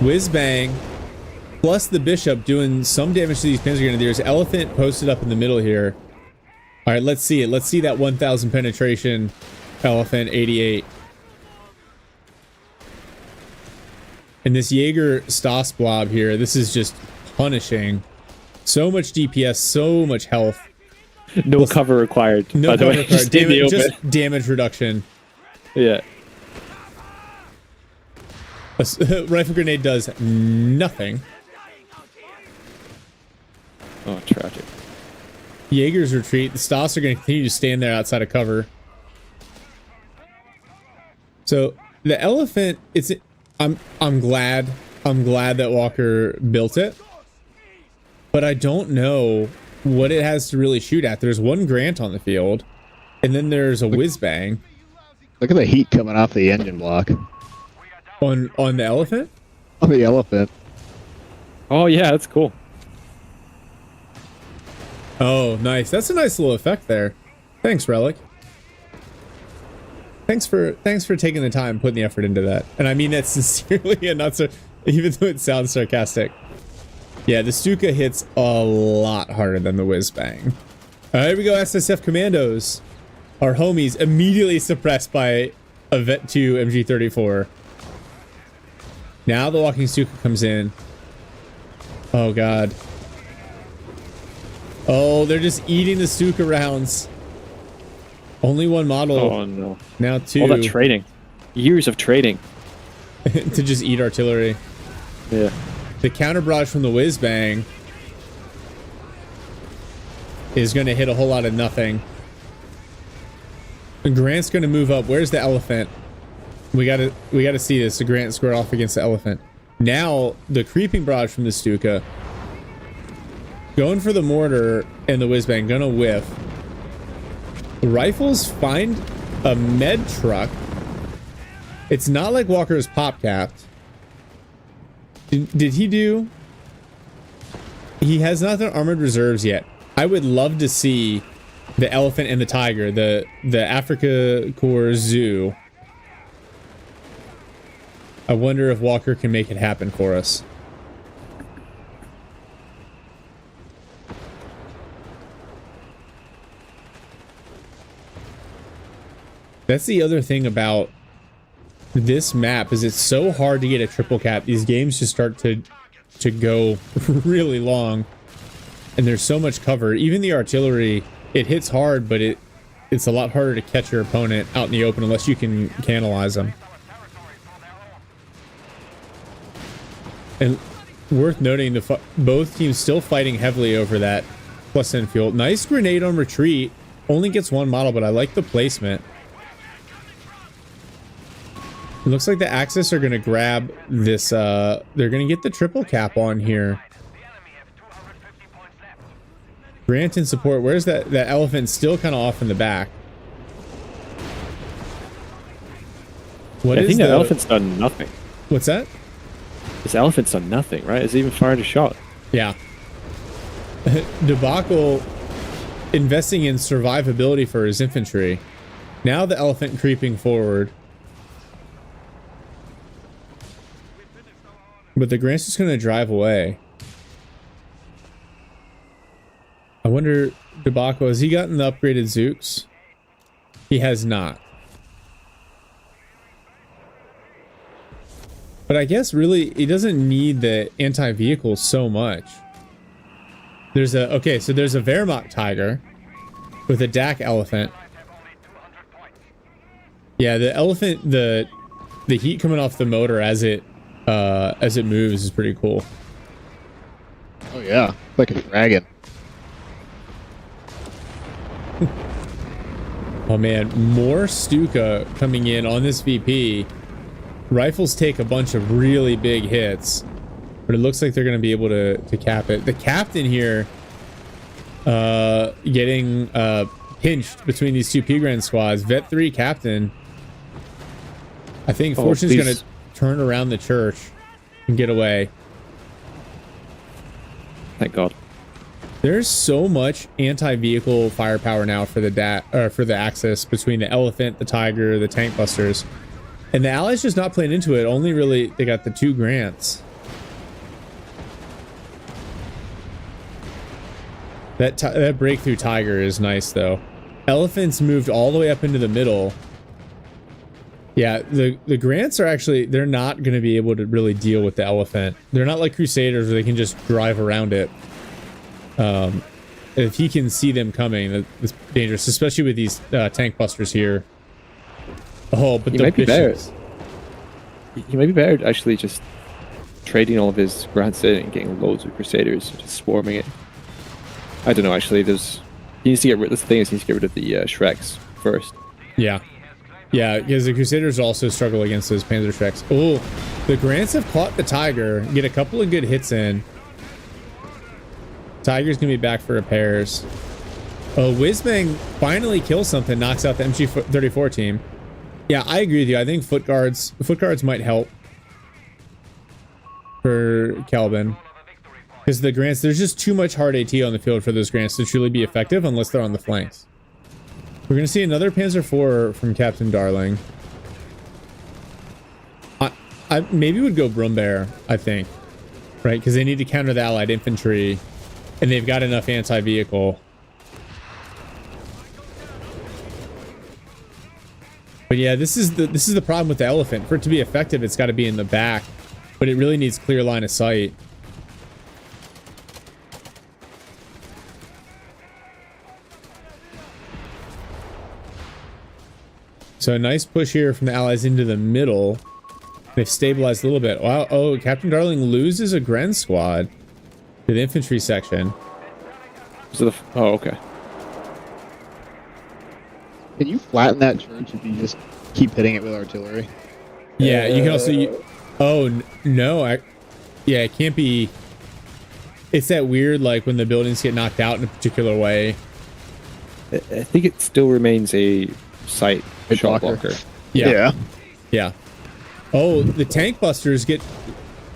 Whiz bang. Plus the bishop doing some damage to these Panzer Grenadiers. Elephant posted up in the middle here. Alright, let's see it. Let's see that 1,000 penetration Elephant 88. And this Jaeger Stas blob here, this is just punishing. So much DPS, so much health. No cover required. No cover required. Just damage reduction. Yeah. A rifle grenade does nothing. Oh, tragic. Jaeger's retreat. The Stas are going to continue to stand there outside of cover. So the elephant, it's... I'm glad that Walker built it, but I don't know what it has to really shoot at. There's one Grant on the field, and then there's a whiz bang. Look at the heat coming off the engine block. On the elephant? On the elephant. Oh yeah, that's cool. Oh, nice. That's a nice little effect there. Thanks, Relic. Thanks for taking the time, putting the effort into that. And I mean that sincerely and not so, even though it sounds sarcastic. Yeah, the Stuka hits a lot harder than the whiz bang. Here we go, SSF Commandos. Our homies immediately suppressed by a Vet 2 MG34. Now the walking Stuka comes in. Oh god. Oh, they're just eating the Stuka rounds. Only one model. Oh no. Now two. All that trading. Years of trading. To just eat artillery. Yeah. The counter barrage from the whiz bang is going to hit a whole lot of nothing. Grant's going to move up. Where's the elephant? We got to see this. The Grant squared off against the elephant. Now the creeping barrage from the Stuka going for the mortar and the whiz bang, gonna whiff. The rifles find a med truck. It's not like Walker's pop capped. Did he do? He has not done armored reserves yet. I would love to see the elephant and the tiger, the Africa Corps Zoo. I wonder if Walker can make it happen for us. That's the other thing about this map, is it's so hard to get a triple cap. These games just start to go really long, and there's so much cover. Even the artillery, it hits hard, but it's a lot harder to catch your opponent out in the open unless you can canalize them. And worth noting, both teams still fighting heavily over that +10 fuel. Nice grenade on retreat. Only gets one model, but I like the placement. It looks like the Axis are going to grab this, they're going to get the triple cap on here. Grant in support. Where's that elephant? Still kind of off in the back. I think that elephant's done nothing. What's that? This elephant's done nothing, right? It's even fired a shot. Yeah. Debacle investing in survivability for his infantry. Now the elephant creeping forward. But the Grant's just going to drive away. I wonder, Debacle, has he gotten the upgraded Zooks? He has not. But I guess really he doesn't need the anti-vehicle so much. There's a there's a Wehrmacht Tiger with a DAC elephant. Yeah, the elephant, the heat coming off the motor as it moves is pretty cool. Oh yeah, like a dragon. Oh man, more Stuka coming in on this VP. Rifles take a bunch of really big hits, but it looks like they're going to be able to cap it. The captain here getting pinched between these two P-Grand squads. Vet 3 captain. I think Fortune's going to turn around the church and get away. Thank God. There's so much anti-vehicle firepower now for the Axis between the Elephant, the Tiger, the Tank Busters. And the Allies just not playing into it. Only really, they got the 2 Grants. That breakthrough Tiger is nice, though. Elephants moved all the way up into the middle. Yeah, the Grants are actually, they're not going to be able to really deal with the Elephant. They're not like Crusaders where they can just drive around it. If he can see them coming, it's dangerous, especially with these Tank Busters here. Oh, but he might be better. He might be better actually just trading all of his Grants in and getting loads of Crusaders and just swarming it. I don't know, actually. He needs to get rid. That's the thing, is he needs to get rid of the Shreks first. Yeah. Yeah, because the Crusaders also struggle against those Panzer Shreks. Oh, the Grants have caught the Tiger, get a couple of good hits in. Tiger's going to be back for repairs. Oh, Whizbang finally kills something, knocks out the MG34 team. Yeah, I agree with you. I think foot guards might help for Kelvin. Because the Grants, there's just too much hard AT on the field for those Grants to truly be effective unless they're on the flanks. We're going to see another Panzer IV from Captain Darling. I maybe would go Brumbear, I think. Right? Because they need to counter the Allied infantry. And they've got enough anti-vehicle. But yeah, this is the problem with the Elephant. For it to be effective, it's got to be in the back, but it really needs clear line of sight. So a nice push here from the Allies into the middle. They've stabilized a little bit. Wow. Oh, Captain Darling loses a Gren squad to the infantry section. So oh, okay. Can you flatten that church if you just keep hitting it with artillery? Yeah, you can also... oh, no. Yeah, it can't be... It's that weird, like, when the buildings get knocked out in a particular way. I think it still remains a sight shot blocker. Yeah. Yeah. Oh, the Tank Busters get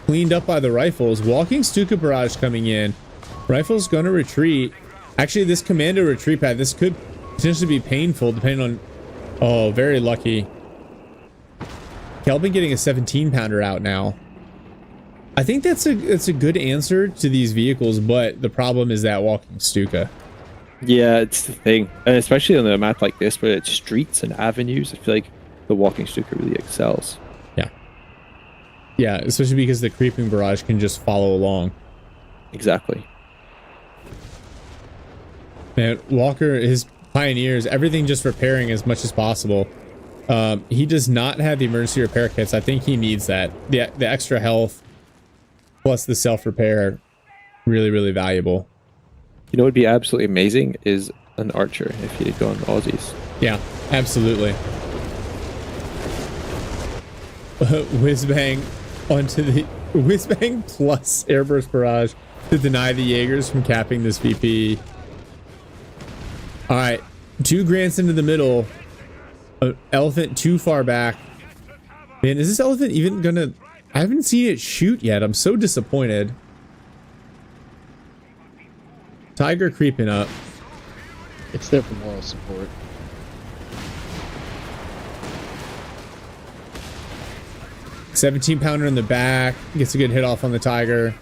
cleaned up by the Rifles. Walking Stuka Barrage coming in. Rifles gonna retreat. Actually, this Commando retreat pad, this could potentially be painful depending on... Oh, very lucky. Kelvin getting a 17-pounder out now. I think it's a good answer to these vehicles, but the problem is that walking Stuka. Yeah, it's the thing. And especially on a map like this where it's streets and avenues, I feel like the walking Stuka really excels. Yeah. Yeah, especially because the creeping barrage can just follow along. Exactly. Man, Walker, his Pioneers, everything just repairing as much as possible. He does not have the emergency repair kits. I think he needs that. The extra health plus the self-repair, really, really valuable. You know what would be absolutely amazing is an archer if he had gone Aussies. Yeah, absolutely. Whizbang onto the... Whizbang plus airburst barrage to deny the Jaegers from capping this VP. All right, 2 Grants into the middle. Elephant too far back. Man, is this Elephant even gonna... I haven't seen it shoot yet. I'm so disappointed. Tiger creeping up. It's there for moral support. $17-pounder in the back. Gets a good hit off on the Tiger.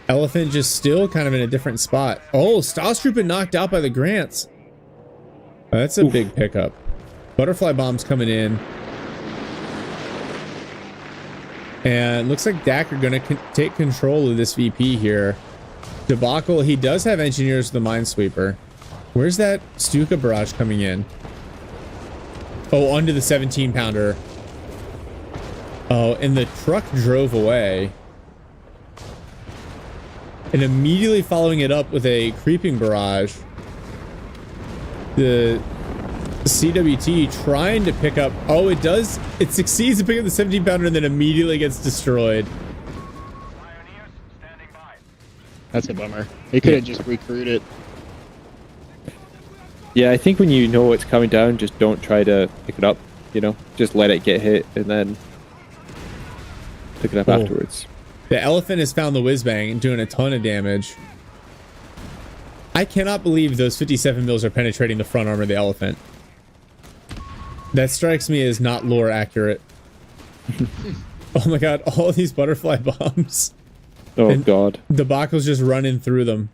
Elephant just still kind of in a different spot. Oh, Stahlstruppen knocked out by the Grants. Oh, that's a big pickup. Butterfly bombs coming in. And looks like Dak are going to take control of this VP here. Debacle, he does have engineers with the Minesweeper. Where's that Stuka barrage coming in? Oh, onto the 17-pounder. Oh, and the truck drove away. And immediately following it up with a creeping barrage. The CWT trying to pick up. Oh, it does. It succeeds to pick up the 17-pounder and then immediately gets destroyed. That's a bummer. He could have just recruited. Yeah, I think when you know it's coming down, just don't try to pick it up. You know, just let it get hit and then pick it up afterwards. The Elephant has found the whiz-bang and doing a ton of damage. I cannot believe those 57 mils are penetrating the front armor of the Elephant. That strikes me as not lore accurate. Oh my god, all these butterfly bombs. Oh and god. Debacle's just running through them.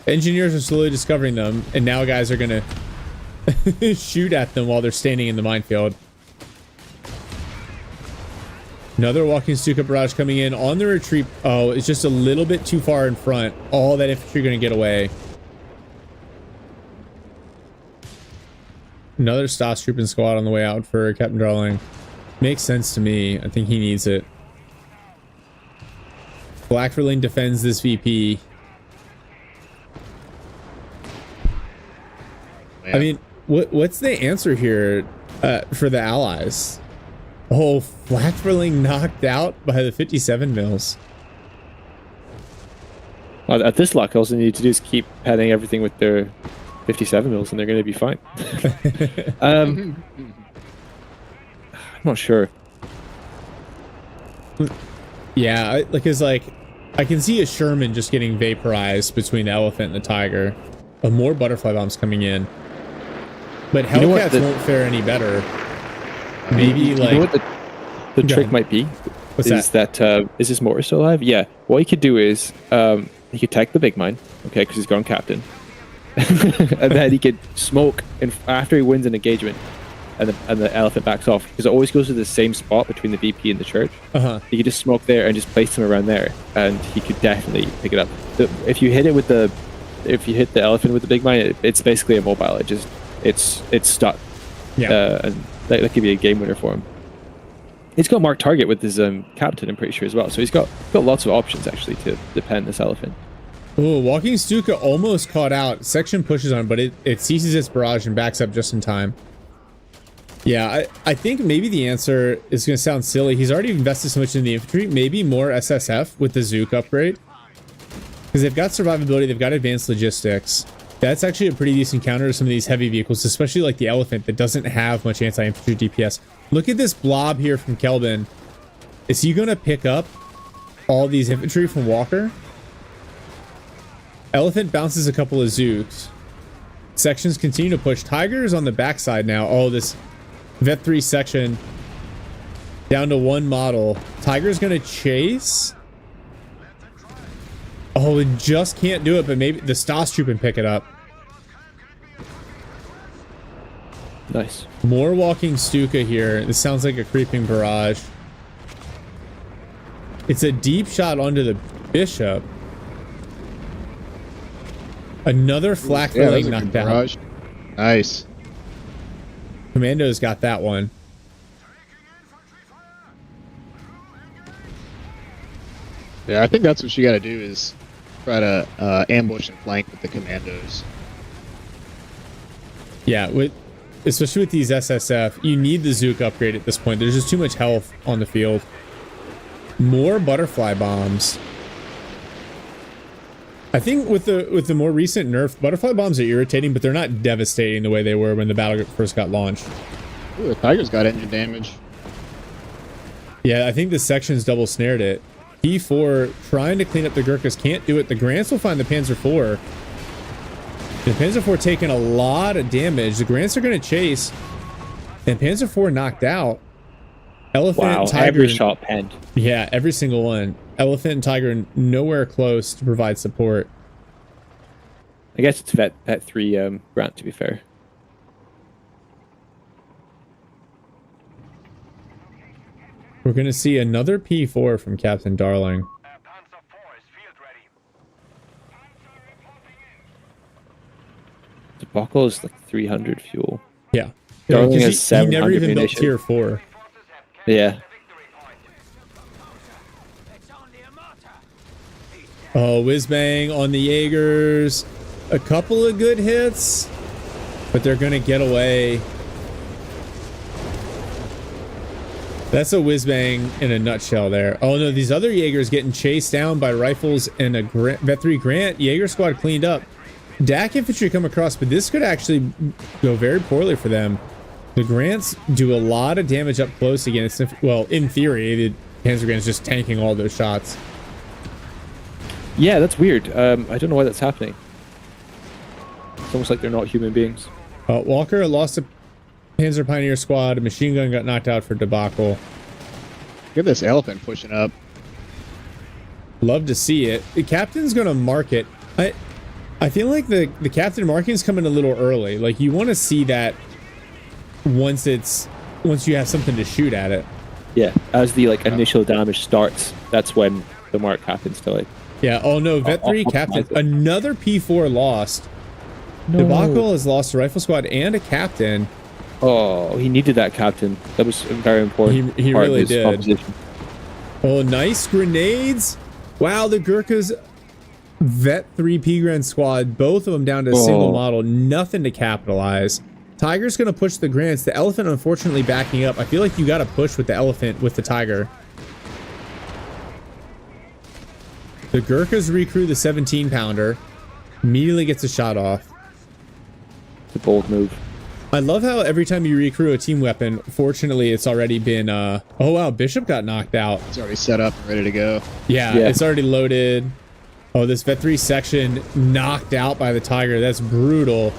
Engineers are slowly discovering them, and now guys are gonna shoot at them while they're standing in the minefield. Another walking Stuka barrage coming in on the retreat. Oh, it's just a little bit too far in front. All that infantry going to get away. Another Stahlstruppen squad on the way out for Captain Darling. Makes sense to me. I think he needs it. Blackverling defends this VP. Man. I mean, what's the answer here for the Allies? Oh, Blackverling knocked out by the 57 mils. Well, at this luck, all they need to do is keep padding everything with their 57 mils, and they're going to be fine. I'm not sure. Yeah, because like I can see a Sherman just getting vaporized between the Elephant and the Tiger. More butterfly bombs coming in, but Hellcats won't fare any better. Maybe like, you know what the trick might be? Is this mortar still alive? Yeah. What he could do is he could tech the big mine, okay, because he's gone captain, and then he could smoke after he wins an engagement, and the Elephant backs off because it always goes to the same spot between the VP and the church. He could just smoke there and just place him around there, and he could definitely pick it up. If you hit the Elephant with the big mine, it's basically immobile. It's stuck. Yeah. And that could be a game winner for him. He's got marked target with his captain, I'm pretty sure, as well. So he's got lots of options, actually, to defend this Elephant. Oh, walking Stuka almost caught out. Section pushes on, but it ceases its barrage and backs up just in time. Yeah, I think maybe the answer is going to sound silly. He's already invested so much in the infantry. Maybe more SSF with the Zook upgrade. Because they've got survivability, they've got advanced logistics. That's actually a pretty decent counter to some of these heavy vehicles, especially like the Elephant that doesn't have much anti-infantry DPS. Look at this blob here from Kelvin. Is he going to pick up all these infantry from Walker? Elephant bounces a couple of Zooks. Sections continue to push. Tiger's on the backside now. Oh, this Vet 3 section down to one model. Tiger's going to chase. Oh, it just can't do it, but maybe the Stahlstruppen can pick it up. Nice. More walking Stuka here. This sounds like a creeping barrage. It's a deep shot onto the Bishop. Another flak filling knocked out. Nice. Commando's got that one. Yeah, I think that's what you got to do is try to ambush and flank with the commandos. Yeah, especially with these SSF, you need the Zook upgrade at this point. There's just too much health on the field. More butterfly bombs. I think with the more recent nerf, butterfly bombs are irritating, but they're not devastating the way they were when the battle first got launched. Ooh, the Tiger's got engine damage. Yeah, I think the sections double snared it. P4 trying to clean up the Gurkhas, can't do it. The Grants will find the Panzer IV. The Panzer IV taking a lot of damage. The Grants are going to chase. And Panzer IV knocked out. Elephant and Tiger. Every shot penned. Yeah, every single one. Elephant and Tiger nowhere close to provide support. I guess it's Vet 3 Grant, to be fair. We're going to see another P4 from Captain Darling. Debacle is like 300 fuel. Yeah. Darling He has 700 never even built munitions. tier 4. Yeah. Oh, whiz bang on the Jaegers. A couple of good hits, but they're going to get away. That's a whiz bang in a nutshell there. Oh no, these other Jaegers getting chased down by rifles and a Vet 3 Grant. Jaeger squad cleaned up. DAC infantry come across, but this could actually go very poorly for them. The Grants do a lot of damage up close against, well, in theory, the Panzer Grant is just tanking all those shots. Yeah, that's weird. I don't know why that's happening. It's almost like they're not human beings. Walker lost a Panzer Pioneer squad. A machine gun got knocked out for Debacle. Look at this elephant pushing up. Love to see it. The captain's going to mark it. I feel like the captain marking is coming a little early. Like, you want to see that once you have something to shoot at it. Yeah, as the initial damage starts, that's when the mark happens to Yeah. Oh no, Vet 3 captain. Another P4 lost. No. Debacle has lost a rifle squad and a captain. Oh, he needed that captain. That was a very important. He part really of his did. composition. Oh, nice grenades. Wow, the Gurkhas Vet 3 P-Grand squad, both of them down to a single model. Nothing to capitalize. Tiger's going to push the Grants. The Elephant, unfortunately, backing up. I feel like you got to push with the Elephant with the Tiger. The Gurkhas recrew the 17-pounder. Immediately gets a shot off. It's a bold move. I love how every time you recrew a team weapon, fortunately, it's already been... oh, wow, Bishop got knocked out. It's already set up and ready to go. Yeah, it's already loaded. Oh, this Vet 3 section knocked out by the Tiger. That's brutal.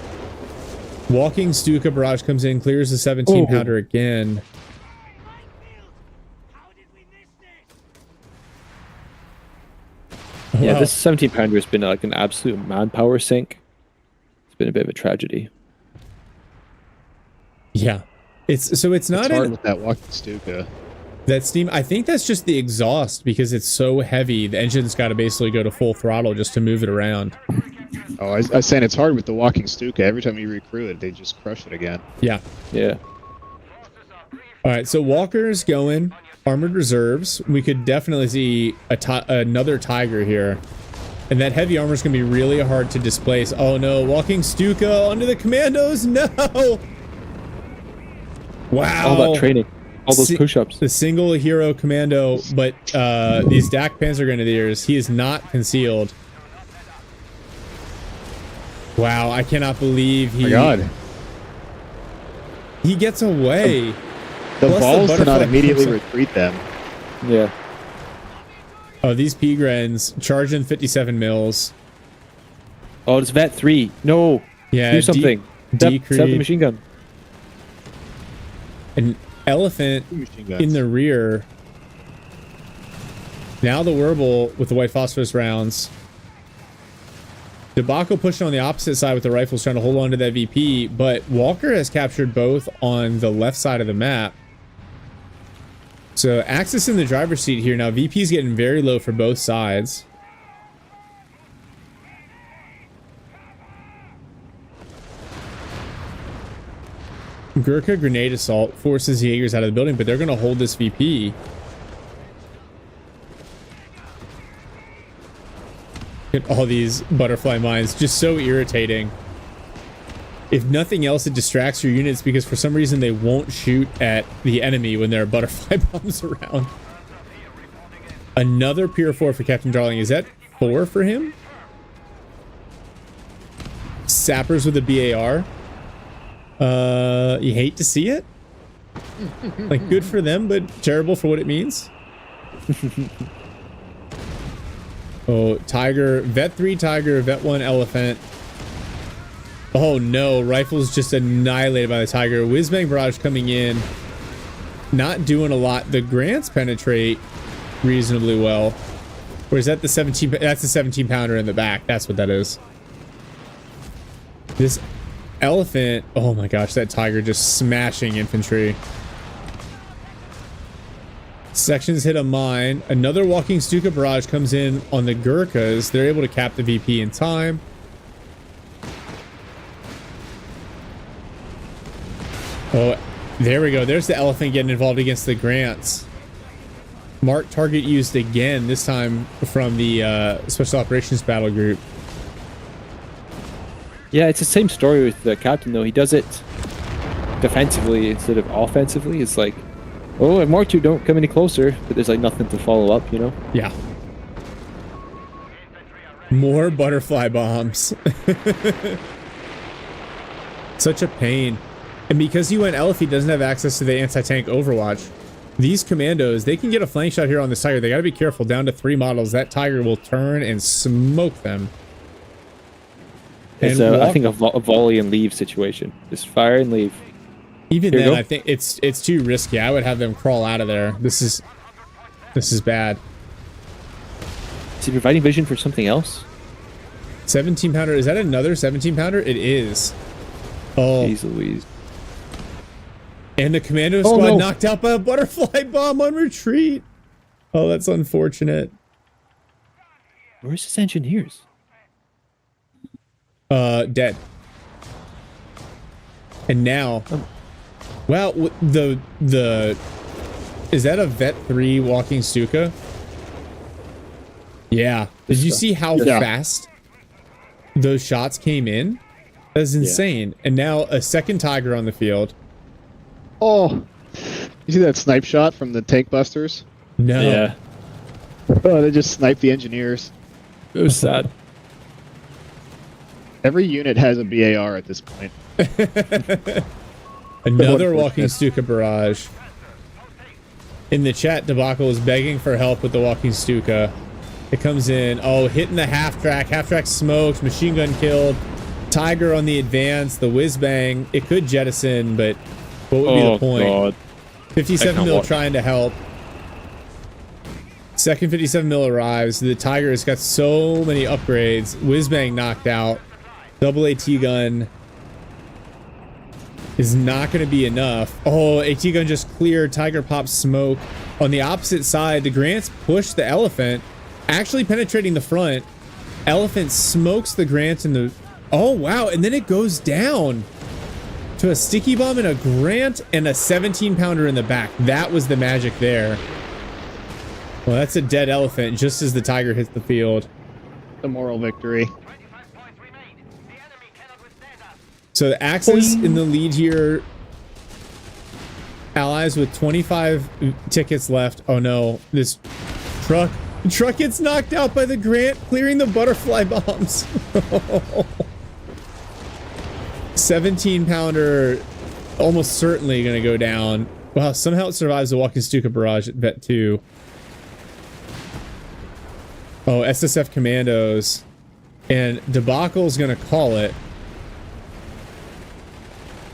Walking Stuka barrage comes in, clears the 17-pounder again. Yeah, Wow. this 17-pounder has been like an absolute manpower sink. It's been a bit of a tragedy. Yeah. It's not hard with that walking Stuka. that steam. I think that's just the exhaust because it's so heavy. The engine's got to basically go to full throttle just to move it around. Oh, I was saying it's hard with the walking Stuka. Every time you recrew it, they just crush it again. Yeah. Yeah. All right, so Walker's going. Armored reserves. We could definitely see another Tiger here. And that heavy armor is going to be really hard to displace. Oh no, walking Stuka onto the commandos. No! Wow. All that training. All those push-ups. The single hero commando, but these DAC Panzer Grenadiers, he is not concealed. Wow, I cannot believe he... Oh my God. He gets away. The Plus balls the to not butterfly immediately comes up. retreat them. Yeah. Oh, these P-Grens charging 57 mils. Oh, it's Vet 3. No. Yeah, Do something. Set the Decreed. machine gun. An elephant Machine guns. in the rear. Now the Werble with the white phosphorus rounds. Debacle pushing on the opposite side with the rifles trying to hold on to that VP, but Walker has captured both on the left side of the map. So Axis in the driver's seat here. Now VP's getting very low for both sides. Gurkha grenade assault forces the Jaegers out of the building, but they're going to hold this VP. Look at all these butterfly mines, just so irritating. If nothing else, it distracts your units because for some reason they won't shoot at the enemy when there are butterfly bombs around. Another Pier 4 for Captain Darling. Is that 4 for him? Sappers with a BAR. You hate to see it. Like, good for them, but terrible for what it means. Oh, Tiger, Vet 3 Tiger, Vet 1 Elephant. Oh no, Rifle's just annihilated by the Tiger. Whizbang Barrage coming in. Not doing a lot. The Grants penetrate reasonably well. Or is that the 17? That's the 17 pounder in the back. That's what that is. This Elephant. Oh my gosh, that Tiger just smashing infantry. Sections hit a mine. Another Walking Stuka Barrage comes in on the Gurkhas. They're able to cap the VP in time. Oh, there we go. There's the Elephant getting involved against the Grants. Mark target used again, this time from the Special Operations Battle Group. Yeah, it's the same story with the captain, though. He does it defensively instead of offensively. It's like, oh, if Mark 2 don't come any closer, but there's like nothing to follow up, you know? Yeah. More butterfly bombs. Such a pain. And because he went Elf, he doesn't have access to the anti-tank Overwatch. These commandos, they can get a flank shot here on this Tiger. They got to be careful. Down to 3 models. That Tiger will turn and smoke them. It's I think a volley and leave situation. Just fire and leave. Even then, I think it's too risky. I would have them crawl out of there. This is bad. Is he providing vision for something else? 17 pounder. Is that another 17 pounder? It is. Oh. Jeez Louise. And the commando squad knocked out by a butterfly bomb on retreat. Oh, that's unfortunate. Where's his engineers? Dead. And now, wow, the is that a Vet 3 Walking Stuka? Yeah. Did you see how fast those shots came in? That's insane. Yeah. And now a second Tiger on the field. Oh, you see that snipe shot from the tank busters? No. Yeah. Oh, they just sniped the engineers. It was sad. Every unit has a BAR at this point. Another Walking Stuka barrage. In the chat, Debacle is begging for help with the Walking Stuka. It comes in. Oh, hitting the half track. Half track smoked. Machine gun killed. Tiger on the advance. The whiz bang. It could jettison, but what would be the point? God. 57 mil trying to help. Second 57 mil arrives. The Tiger has got so many upgrades. Whiz bang knocked out. Double AT gun is not going to be enough. Oh, AT gun just cleared. Tiger pops smoke. On the opposite side, the Grants push the Elephant, actually penetrating the front. Elephant smokes the Grants in the... Oh, wow. And then it goes down to a sticky bomb and a Grant and a 17 pounder in the back. That was the magic there. Well, that's a dead Elephant just as the Tiger hits the field. The moral victory. So the Axis in the lead here. Allies with 25 tickets left. Oh no, this truck gets knocked out by the Grant, clearing the butterfly bombs. 17 pounder, almost certainly going to go down. Wow, somehow it survives the Walking Stuka barrage at Vet 2. Oh, SSF commandos. And Debacle's going to call it.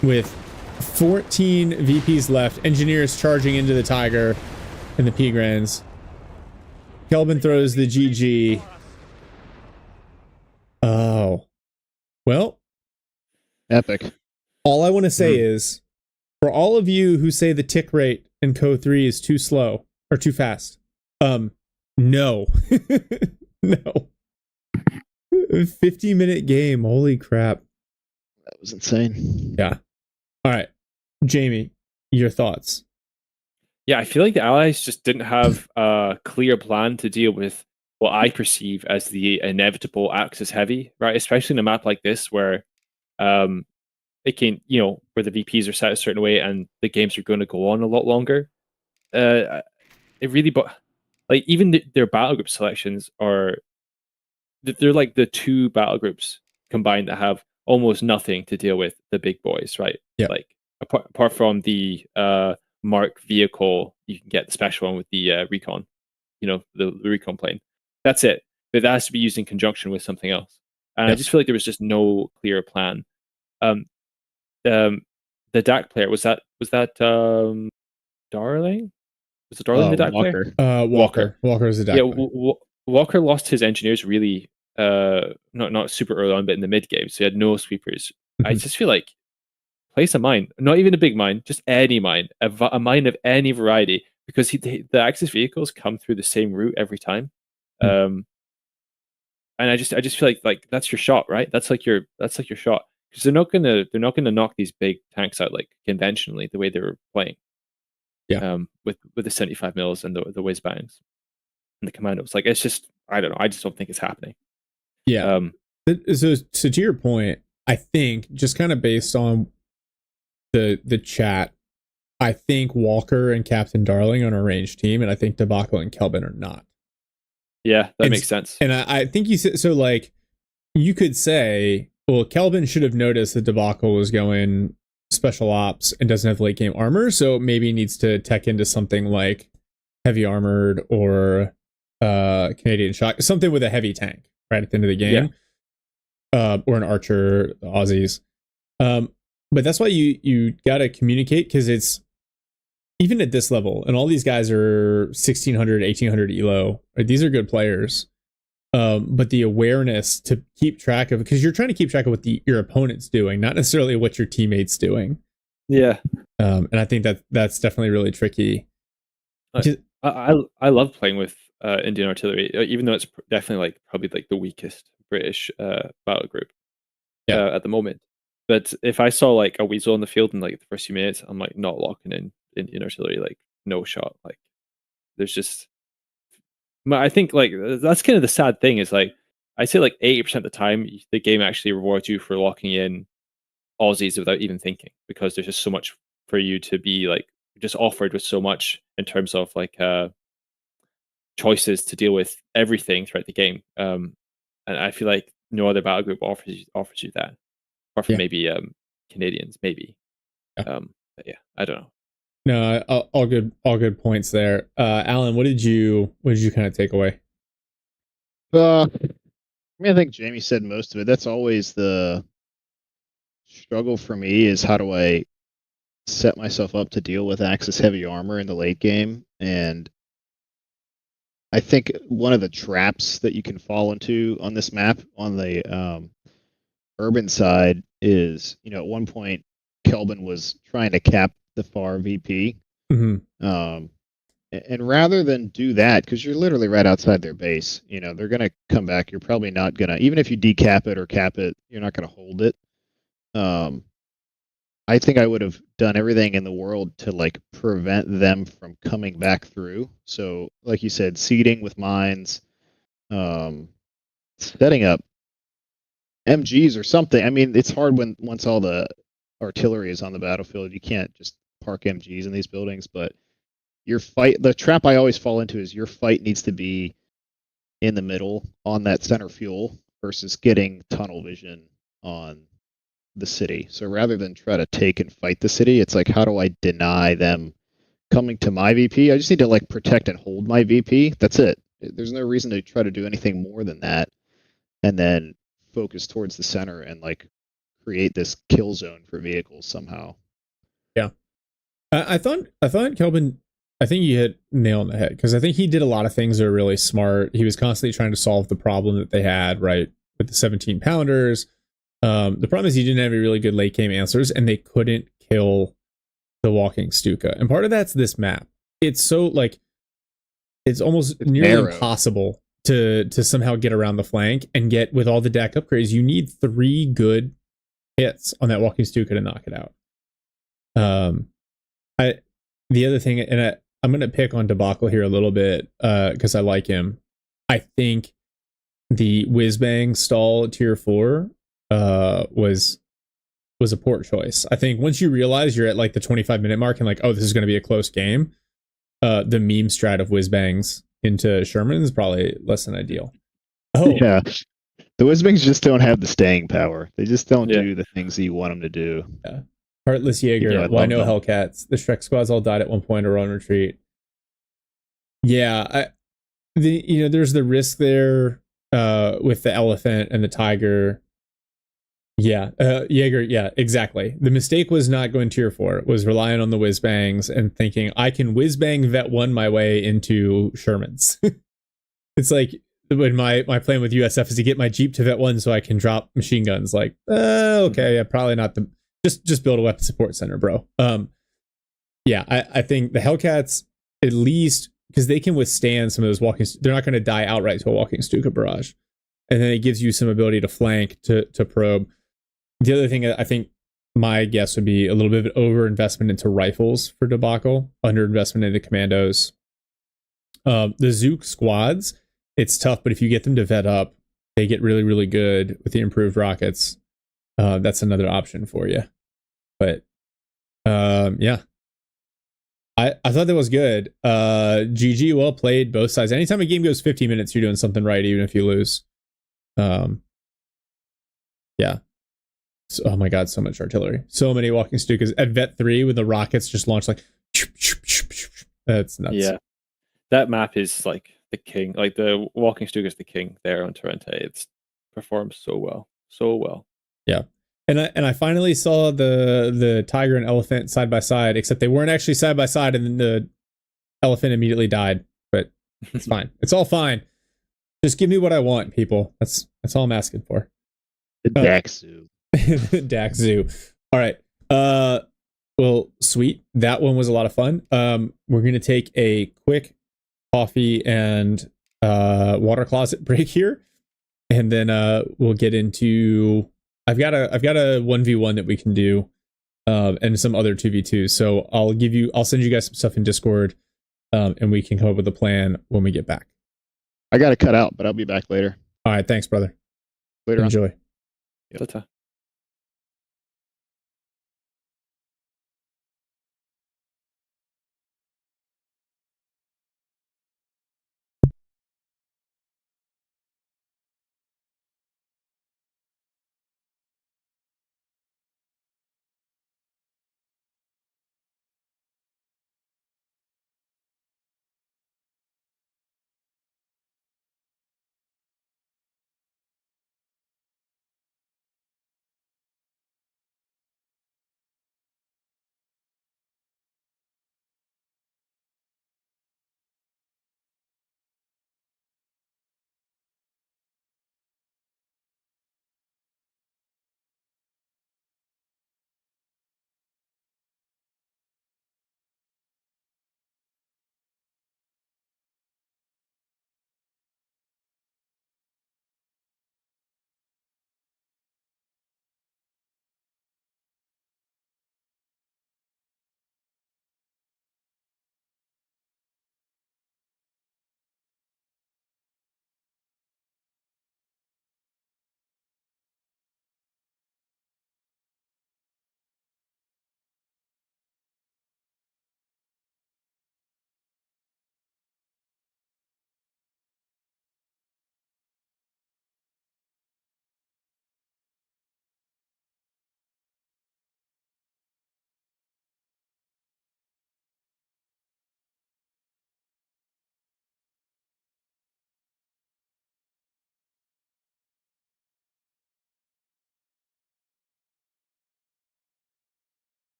With 14 VPs left, engineers charging into the Tiger and the P-Grans. Kelvin throws the GG. Oh. Well. Epic. All I want to say is, for all of you who say the tick rate in CoH3 is too slow, or too fast, no. No. 50-minute game, holy crap. That was insane. Yeah. All right, Jamie, your thoughts? Yeah, I feel like the Allies just didn't have a clear plan to deal with what I perceive as the inevitable Axis heavy, right? Especially in a map like this where it can, where the VPs are set a certain way and the games are going to go on a lot longer. It really, like even their battle group selections they're like the two battle groups combined that have almost nothing to deal with the big boys, right? Yeah. Like apart from the Mark vehicle, you can get the special one with the recon, the recon plane. That's it. but that has to be used in conjunction with something else. And I Yeah. just feel like there was just no clear plan. Um, the DAC player was that Darling? Was it Darling the DAC player? Walker. Walker is a DAC Yeah, player. Walker lost his engineers really not super early on, but in the mid game, so he had no sweepers. I Mhm. just feel like place a mine, not even a big mine, just any mine, a mine of any variety, because the Axis vehicles come through the same route every time. And I just feel like that's your shot, right? That's like your shot, because they're not gonna knock these big tanks out like conventionally the way they were playing. Yeah. With the 75 mils and the whiz bangs and the commandos, like it's just I don't know. I just don't think it's happening. Yeah. So to your point, I think just kind of based on the chat, I think Walker and Captain Darling are on a ranged team, and I think Debacle and Kelvin are not. Yeah, that makes sense. And I think you said so. Like you could say, well, Kelvin should have noticed that Debacle was going special ops and doesn't have late game armor, so maybe he needs to tech into something like heavy armored or Canadian shock, something with a heavy tank right at the end of the game, or an archer, the Aussies. But that's why you got to communicate, because it's even at this level, and all these guys are 1600, 1800 elo. Right? These are good players. But the awareness to keep track of, because you're trying to keep track of what your opponent's doing, not necessarily what your teammate's doing. Yeah. And I think that's definitely really tricky. I love playing with Indian artillery, even though it's definitely like probably like the weakest British battle group at the moment. But if I saw like a weasel in the field in like the first few minutes, I'm like not locking in Indian artillery, like no shot. Like there's just, I think like that's kind of the sad thing is like I say like 80% of the time the game actually rewards you for locking in Aussies without even thinking, because there's just so much for you to be like just offered with so much in terms of like choices to deal with everything throughout the game. And I feel like no other battle group offers you that, apart from maybe Canadians, maybe. But yeah, I don't know. No, all good points there. Alan, what did you kind of take away? I think Jamie said most of it. That's always the struggle for me, is how do I set myself up to deal with Axis heavy armor in the late game. And I think one of the traps that you can fall into on this map on the urban side is, at one point Kelvin was trying to cap the far VP. And rather than do that, because you're literally right outside their base, they're going to come back. You're probably not going to, even if you decap it or cap it, you're not going to hold it. I think I would have done everything in the world to like prevent them from coming back through. So, like you said, seeding with mines, setting up MGs or something. I mean, it's hard once all the artillery is on the battlefield. You can't just park MGs in these buildings, but the trap I always fall into is your fight needs to be in the middle on that center fuel versus getting tunnel vision on the city. So rather than try to take and fight the city, it's like, how do I deny them coming to my VP? I just need to like protect and hold my VP. That's it. There's no reason to try to do anything more than that. And then focus towards the center and like create this kill zone for vehicles somehow. Yeah. I thought Kelvin, I think you hit nail on the head, because I think he did a lot of things that are really smart. He was constantly trying to solve the problem that they had, right, with the 17 pounders. The problem is he didn't have any really good late game answers, and they couldn't kill the walking Stuka. And part of that's this map. It's so like it's almost nearly impossible to somehow get around the flank and get, with all the DAC upgrades, you need 3 good hits on that walking Stuka to knock it out. The other thing, and I'm going to pick on Debacle here a little bit because I like him. I think the whiz-bang stall tier 4 was a poor choice. I think once you realize you're at like the 25-minute mark and like, oh, this is going to be a close game, the meme strat of whiz-bangs into Sherman is probably less than ideal. Oh yeah, the whiz-bangs just don't have the staying power. They just don't do the things that you want them to do. Yeah. Heartless Jaeger, why no Hellcats? The Shrek squads all died at one point or on retreat. Yeah, there's the risk there. with the elephant and the tiger. Yeah, Jaeger. Yeah, exactly. The mistake was not going tier 4. It was relying on the whiz bangs and thinking I can whiz bang vet 1 my way into Shermans. It's like when my plan with USF is to get my Jeep to vet 1 so I can drop machine guns. Like, okay, yeah, probably not the just build a weapon support center, bro. Yeah, I think the Hellcats, at least because they can withstand some of those walking, they're not going to die outright to a walking Stuka barrage, and then it gives you some ability to flank, to probe. The other thing I think my guess would be a little bit of over investment into rifles for Debacle, under investment into commandos. The Zook squads, it's tough, but if you get them to vet up, they get really, really good with the improved rockets. That's another option for you. But yeah, I thought that was good. GG, well played, both sides. Anytime a game goes 50 minutes, you're doing something right, even if you lose. Yeah. So, oh my god, so much artillery. So many walking Stukas. At Vet 3, when the rockets just launch like... That's nuts. Yeah. That map is like the king. Like the walking Stuka is the king there on Torrente. It's performs so well. So well. Yeah. And I finally saw the tiger and elephant side by side, except they weren't actually side by side, and then the elephant immediately died. But it's fine. It's all fine. Just give me what I want, people. That's all I'm asking for. The Dax Zoo. Dax Zoo. All right. Well, sweet. That one was a lot of fun. We're gonna take a quick coffee and water closet break here, and then we'll get into. I've got a 1v1 that we can do, and some other 2v2. So I'll send you guys some stuff in Discord, and we can come up with a plan when we get back. I got to cut out, but I'll be back later. All right, thanks, brother. Later. Enjoy. Yep. Ta-ta.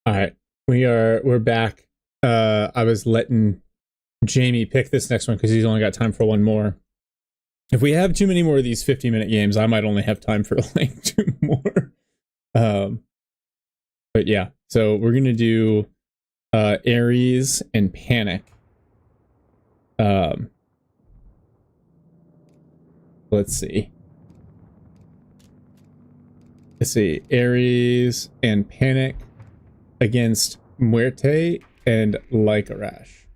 All right, we're back. I was letting Jamie pick this next one because he's only got time for one more. If we have too many more of these 50-minute games, I might only have time for like 2 more. But yeah, so we're gonna do Ares and Panic. Let's see. Ares and Panic against Muerte and Like a Rash.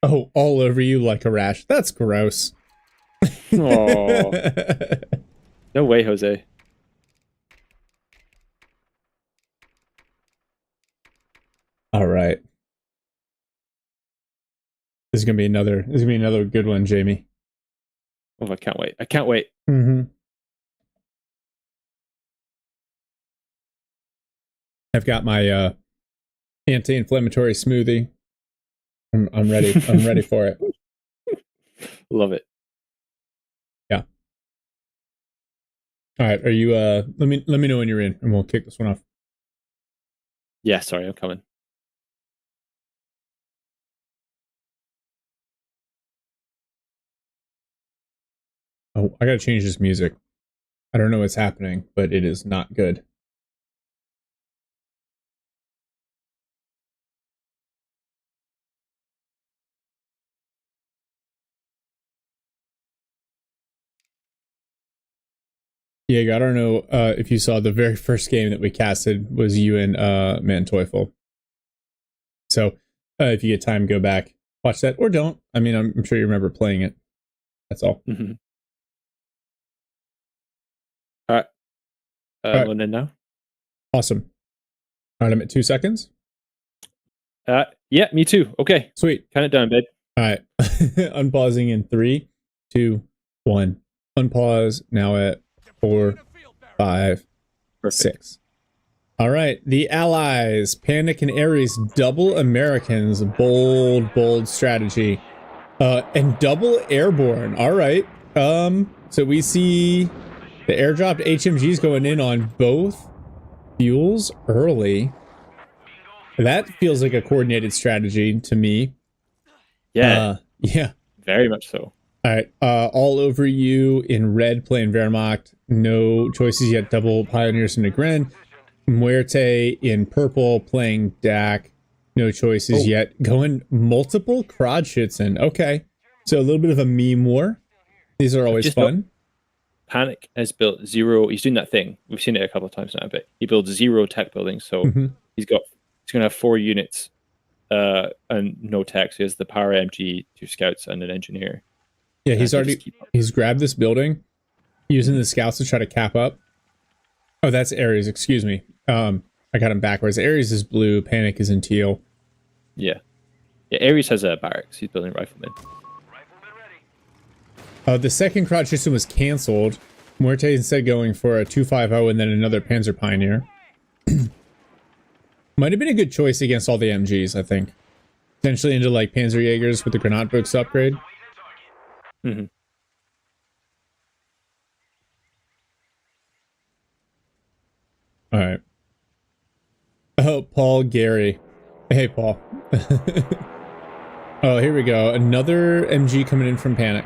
Oh, all over you like a rash. That's gross. Oh, no way, Jose. All right. This is gonna be another good one, Jamie. Oh, I can't wait. I can't wait. Mm-hmm. I've got my anti-inflammatory smoothie. I'm ready. I'm ready for it. Love it. Yeah. All right. Are you? Let me know when you're in, and we'll kick this one off. Yeah, sorry, I'm coming. Oh, I gotta change this music. I don't know what's happening, but it is not good. Yeah, I don't know if you saw the very first game that we casted was you and Manteuffel. So if you get time, go back, watch that, or don't. I mean, I'm sure you remember playing it. That's all. Mm-hmm. All right. All right. One in now. Awesome. All right, I'm at 2 seconds. Yeah, me too. Okay. Sweet. Count it down, babe. All right. Unpausing in 3, 2, 1. Unpause now at 4, 5, Perfect. 6. All right. The Allies, Panic and Ares, double Americans, bold strategy. And double airborne. All right. So we see the airdropped HMGs going in on both fuels early. That feels like a coordinated strategy to me. Yeah. Yeah. Very much so. All right. All over you in red playing Wehrmacht. No choices yet. Double Pioneers and Negren. Muerte in purple playing DAC. No choices yet. Going multiple Krodschützen. Okay. So a little bit of a meme war. These are always fun. Panic has built 0. He's doing that thing. We've seen it a couple of times now, but he builds 0 tech buildings. So he's going to have 4 units and no tech. So he has the power MG, 2 scouts, and an engineer. Yeah, he's grabbed this building using the scouts to try to cap up. Oh, that's Ares. Excuse me. I got him backwards. Ares is blue. Panic is in teal. Yeah. Ares has a barracks. He's building riflemen. The second Krodschützen was canceled. Muerte instead going for a 250 and then another Panzer Pioneer. Might have been a good choice against all the MGs, I think. Potentially into like Panzerjägers with the Granatbooks upgrade. Mm-hmm. All right. Oh, Paul Gary. Hey, Paul. Oh, here we go. Another MG coming in from Panic.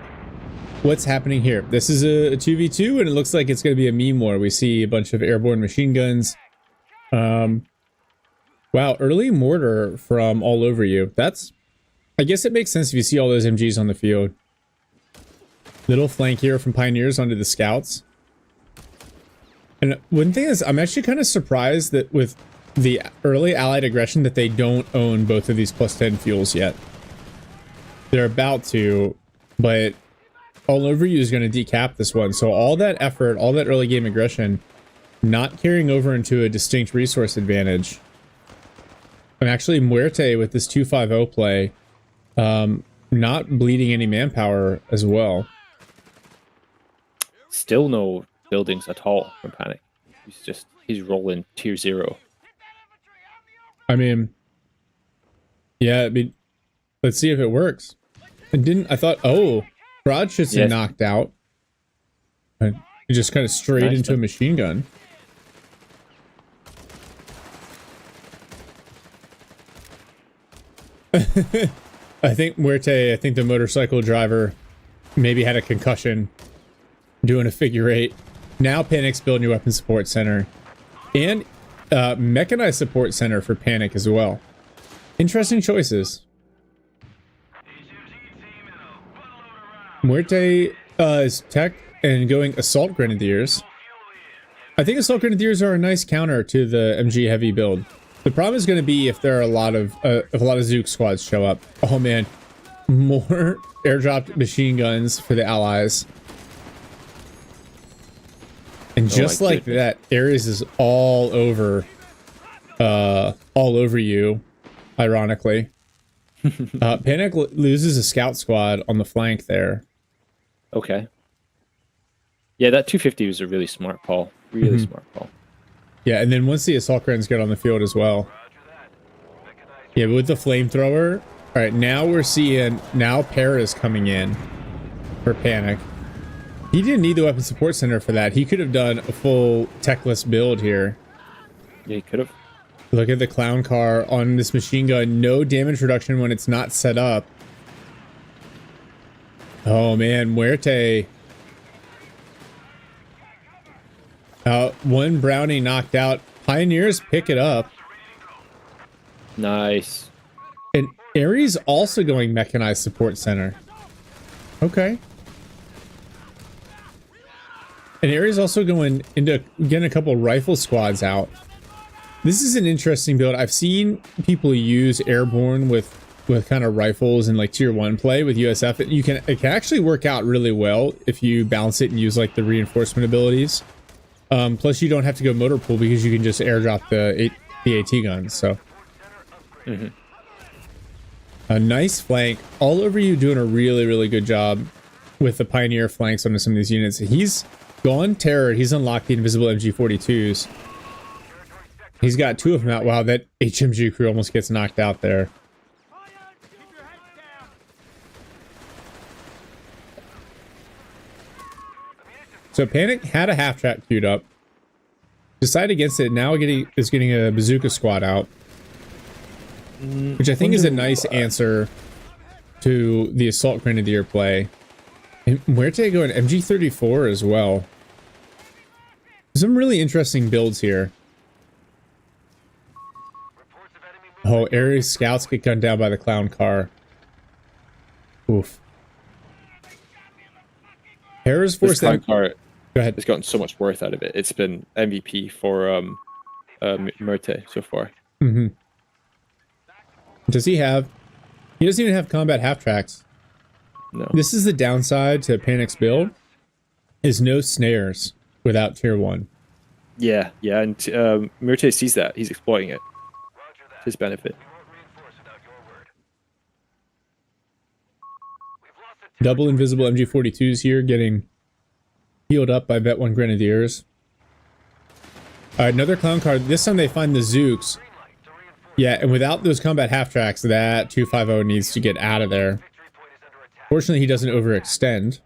What's happening here? This is a 2v2, and it looks like it's going to be a meme war. We see a bunch of airborne machine guns. Wow, early mortar from all over you. That's... I guess it makes sense if you see all those MGs on the field. Little flank here from Pioneers onto the Scouts. And one thing is, I'm actually kind of surprised that with the early Allied aggression that they don't own both of these +10 fuels yet. They're about to, but all over you is going to decap this one. So all that effort, all that early game aggression, not carrying over into a distinct resource advantage. And actually Muerte with this 250 play, not bleeding any manpower as well. Still no buildings at all from Panic. He's rolling tier 0. I mean, yeah, I mean, let's see if it works. I thought, oh, Krodschützen knocked out. And he just kind of straight into a machine gun. I think the motorcycle driver, maybe had a concussion doing a figure 8. Now Panic's building a weapon support center. And mechanized support center for Panic as well. Interesting choices. Muerte is tech and going Assault Grenadiers. I think Assault Grenadiers are a nice counter to the MG heavy build. The problem is going to be if there are a lot of Zook squads show up. Oh man, more airdropped machine guns for the allies. And just like that, Ares is all over you, ironically. Panic loses a scout squad on the flank there. Okay. Yeah, that 250 was a really smart call. Really smart call. Yeah, and then once the assault cranes get on the field as well. Yeah, but with the flamethrower. All right, now we're seeing Para's coming in for Panic. He didn't need the weapon support center for that. He could have done a full techless build here. Yeah, he could have. Look at the clown car on this machine gun. No damage reduction when it's not set up. Oh man, Muerte. One Brownie knocked out. Pioneers pick it up. Nice. And Ares also going mechanized support center. Okay. And Ares also going into getting a couple rifle squads out. This is an interesting build. I've seen people use airborne with kind of rifles and like tier 1 play with USF. It can actually work out really well if you balance it and use like the reinforcement abilities. Plus you don't have to go motor pool because you can just airdrop the AT guns. So a nice flank all over you, doing a really good job with the Pioneer flanks on some of these units. He's gone terror. He's unlocked the invisible MG42s. He's got 2 of them out. Wow, that HMG crew almost gets knocked out there. So Panic had a half track queued up. Decided against it. Now is getting a bazooka squad out. Which I think is a nice answer to the Assault Grenadier play. And Muerte going MG34 as well. Some really interesting builds here. Oh, Ares scouts get gunned down by the clown car. Oof. Harris forced that car. Go ahead. It's gotten so much worth out of it. It's been MVP for Muerte so far. Does he have? He doesn't even have combat half tracks. No. This is the downside to Panic's build. Is no snares without tier 1. Yeah, and Muerte sees that. He's exploiting it. To his benefit. Double invisible MG42s here getting healed up by Vet 1 Grenadiers. Alright, another clown car. This time they find the Zooks. Yeah, and without those combat half tracks, that 250 needs to get out of there. Fortunately, he doesn't overextend.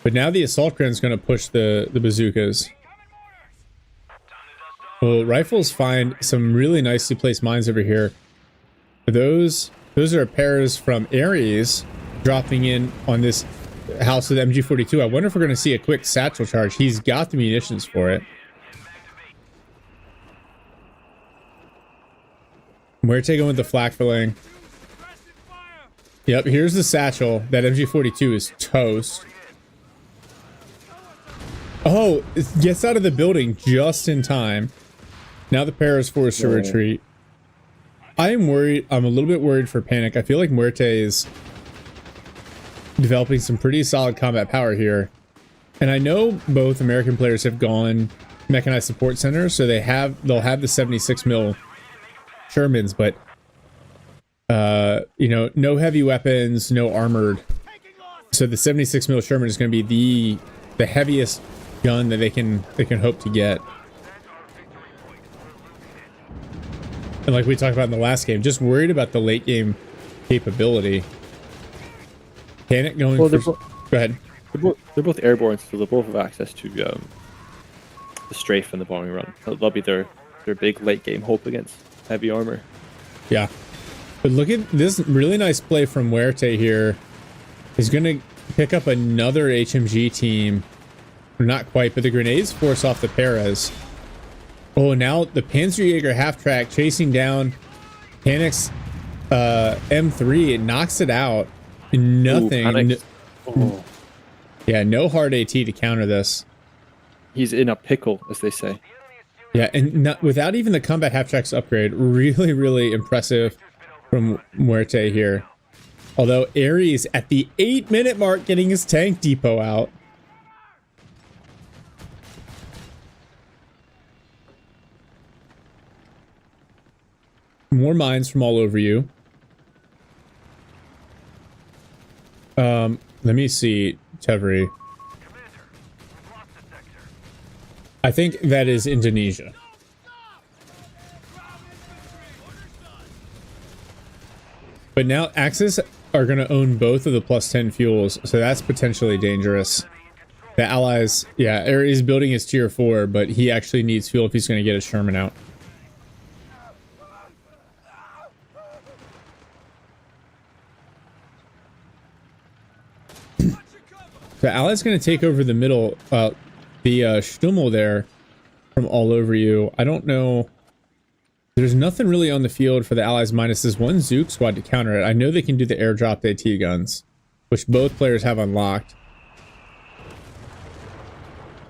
But now the assault cran is going to push the bazookas. Well, rifles find some really nicely placed mines over here. Those are pairs from Ares dropping in on this house with MG42. I wonder if we're going to see a quick satchel charge. He's got the munitions for it. Muerte going with the flak filling. Yep, here's the satchel. That MG42 is toast. Oh, it gets out of the building just in time. Now the pair is forced to retreat. I am worried. I'm a little bit worried for Panic. I feel like Muerte is developing some pretty solid combat power here. And I know both American players have gone mechanized support centers, so they'll have the 76 mil Shermans, but you know, no heavy weapons, no armored. So the 76 mil Sherman is going to be the heaviest gun that they can hope to get. And like we talked about in the last game, just worried about the late game capability. Panic going for... Go ahead. They're both airborne, so they'll both have access to the strafe and the bombing run. That'll be their big late game hope against heavy armor. Yeah. But look at this really nice play from Huerte here. He's going to pick up another HMG team. Not quite, but the grenades force off the Perez. Oh, now the Panzerjäger half-track chasing down Panic's M3. It knocks it out. Nothing. Ooh, Yeah, no hard AT to counter this. he's in a pickle, as they say. Yeah, and without even the combat half-tracks upgrade, really, really impressive from Huerte here. Although Ares at the 8-minute mark getting his tank depot out. More mines from all over you. Let me see, Tevri. I think that is Indonesia. But now Axis are going to own both of the +10 fuels, so that's potentially dangerous. The allies, yeah, Ares is building his tier 4, but he actually needs fuel if he's going to get his Sherman out. The allies going to take over the middle, the Stummel there from all over you. I don't know. There's nothing really on the field for the allies minus this one Zook squad to counter it. I know they can do the airdrop AT guns, which both players have unlocked.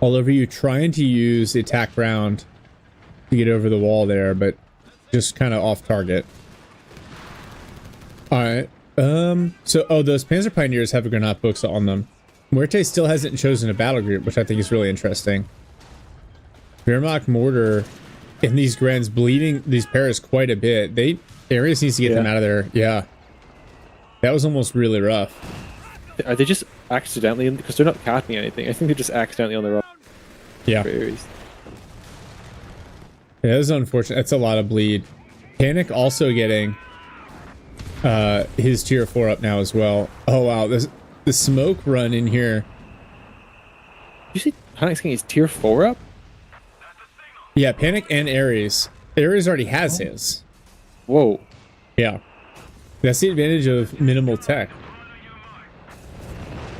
All over you trying to use the attack round to get over the wall there, but just kind of off target. All right. So, those Panzer Pioneers have a granat books on them. Huerte still hasn't chosen a battle group, which I think is really interesting. Wehrmacht mortar and these Grens bleeding these Paras quite a bit. Ares needs to get them out of there. Yeah. That was almost really rough. Are they just accidentally in, because they're not capping anything? I think they're just accidentally on the wrong. Yeah. Ares. Yeah, that's unfortunate. That's a lot of bleed. Panic also getting his tier 4 up now as well. Oh wow, the smoke run in here. You see Panic's getting his tier 4 up? Yeah, Panic and Ares. Ares already has his. Whoa. Yeah. That's the advantage of minimal tech.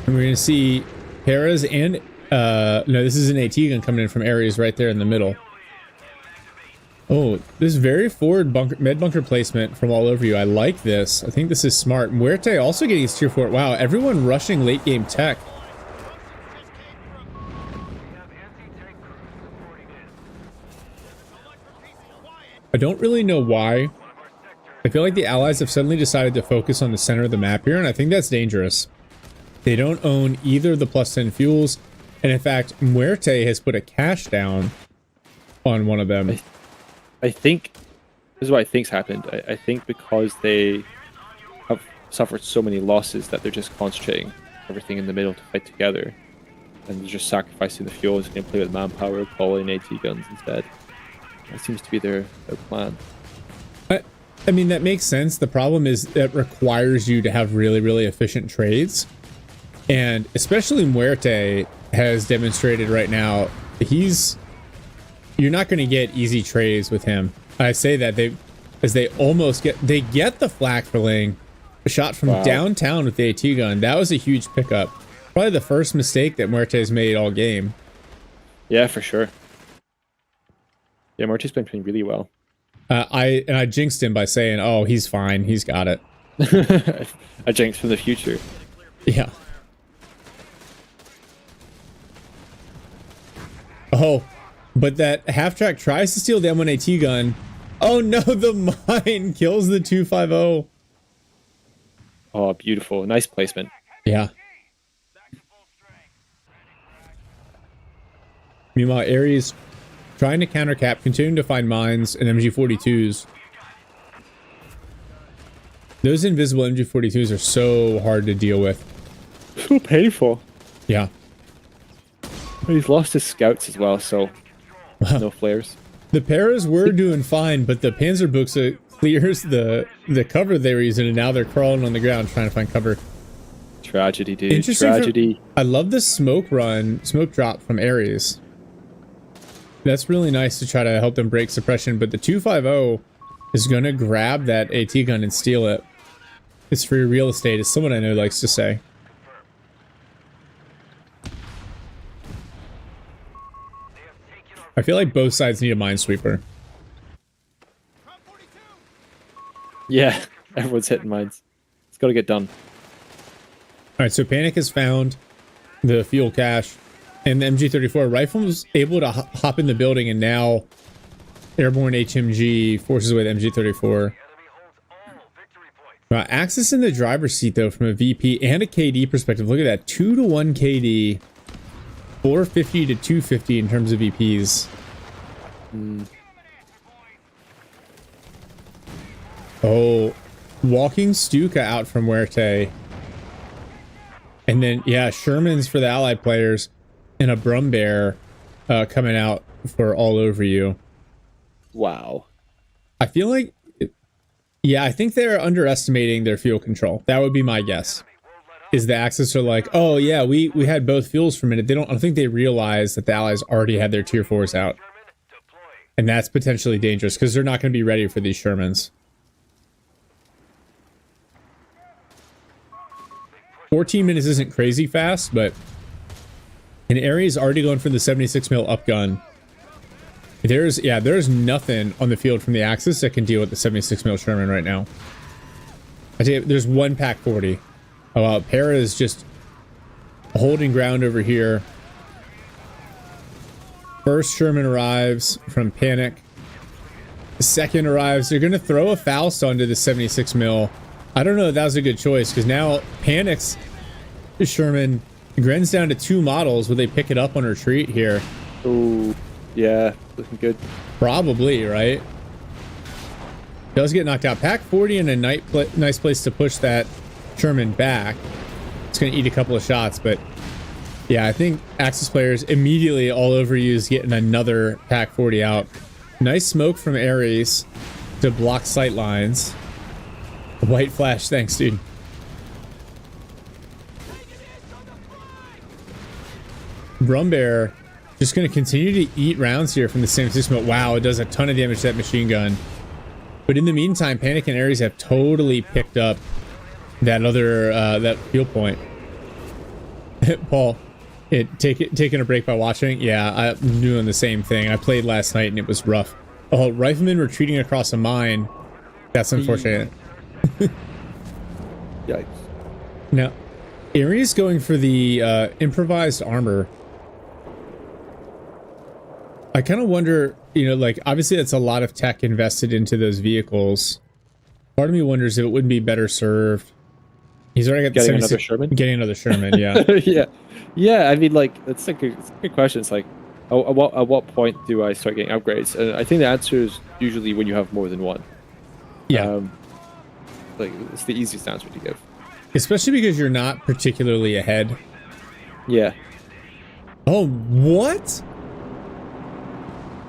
And we're going to see Paras and... no, this is an AT gun coming in from Ares right there in the middle. Oh, this very forward med bunker placement from all over you. I like this. I think this is smart. Huerte also getting his tier 4. Wow, everyone rushing late game tech. I don't really know why. I feel like the allies have suddenly decided to focus on the center of the map here, and I think that's dangerous. They don't own either the +10 fuels, and in fact, Huerte has put a cash down on one of them. I think this is what I think's happened. I think because they have suffered so many losses that they're just concentrating everything in the middle to fight together, and they're just sacrificing the fuels and can play with manpower, calling AT guns instead. That seems to be their plan. I mean, that makes sense. The problem is that requires you to have really, really efficient trades, and especially Huerte has demonstrated right now you're not going to get easy trades with him. I say that they almost get the flak for laying a shot from downtown with the AT gun. That was a huge pickup. Probably the first mistake that Muerte's made all game. Yeah, for sure. Yeah, Muerte's been playing really well. I jinxed him by saying, "Oh, he's fine. He's got it." A jinx from the future. Yeah. Oh. But that half-track tries to steal the M1 AT gun. Oh no, the mine kills the 250. Oh, beautiful. Nice placement. Yeah. Meanwhile, Ares trying to counter cap, continuing to find mines and MG42s. Those invisible MG42s are so hard to deal with. So painful. Yeah. He's lost his scouts as well, so... No flares. The Paras were doing fine, but the Panzerbuchse clears the cover they were using, and now they're crawling on the ground trying to find cover. Tragedy, dude. Tragedy. I love the smoke drop from Ares. That's really nice to try to help them break suppression, but the 250 is going to grab that AT gun and steal it. It's free real estate, as someone I know likes to say. I feel like both sides need a minesweeper. Yeah, everyone's hitting mines. It's got to get done. All right, so Panic has found the fuel cache, and the MG34 rifle was able to hop in the building, and now Airborne HMG forces away the MG34. Axis in the driver's seat, though, from a VP and a KD perspective. Look at that, 2-to-1 KD, 450 to 250 in terms of VPs. Oh, walking Stuka out from Muerte. And then, yeah, Sherman's for the allied players, and a Brumbear coming out for all over you. Wow. I feel like, yeah, I think they're underestimating their fuel control. That would be my guess. Is the Axis are like, oh yeah, we had both fuels for a minute. I don't think they realize that the allies already had their tier 4s out. And that's potentially dangerous because they're not going to be ready for these Shermans. 14 minutes isn't crazy fast, but an Ares already going for the 76 mil up gun. There's nothing on the field from the Axis that can deal with the 76 mil Sherman right now. I tell you, there's one Pack 40. Oh, Para is just holding ground over here. First Sherman arrives from Panic. The second arrives. They're going to throw a Faust onto the 76 mil. I don't know if that was a good choice, because now Panic's Sherman grins down to 2 models. Will they pick it up on retreat here? Oh, yeah, looking good. Probably, right? Does get knocked out. Pack 40 in a nice place to push that Sherman back. It's going to eat a couple of shots, but yeah, I think Axis players immediately all over you is getting another Pack 40 out. Nice smoke from Ares to block sight lines. White flash, thanks, dude. Brumbear just going to continue to eat rounds here from the same system. Wow, it does a ton of damage to that machine gun. But in the meantime, Panic and Ares have totally picked up that other that fuel point. Paul, taking a break by watching. Yeah, I'm doing the same thing. I played last night and it was rough. Oh, Rifleman retreating across a mine. That's unfortunate. Yikes. Now, Ares going for the improvised armor. I kind of wonder, you know, like, obviously that's a lot of tech invested into those vehicles. Part of me wonders if it wouldn't be better served. He's already got getting another Sherman. Getting another Sherman, yeah. yeah. I mean, like, it's a good question. It's like, at what point do I start getting upgrades? And I think the answer is usually when you have more than one. Yeah. Like, it's the easiest answer to give. Especially because you're not particularly ahead. Yeah. Oh, what?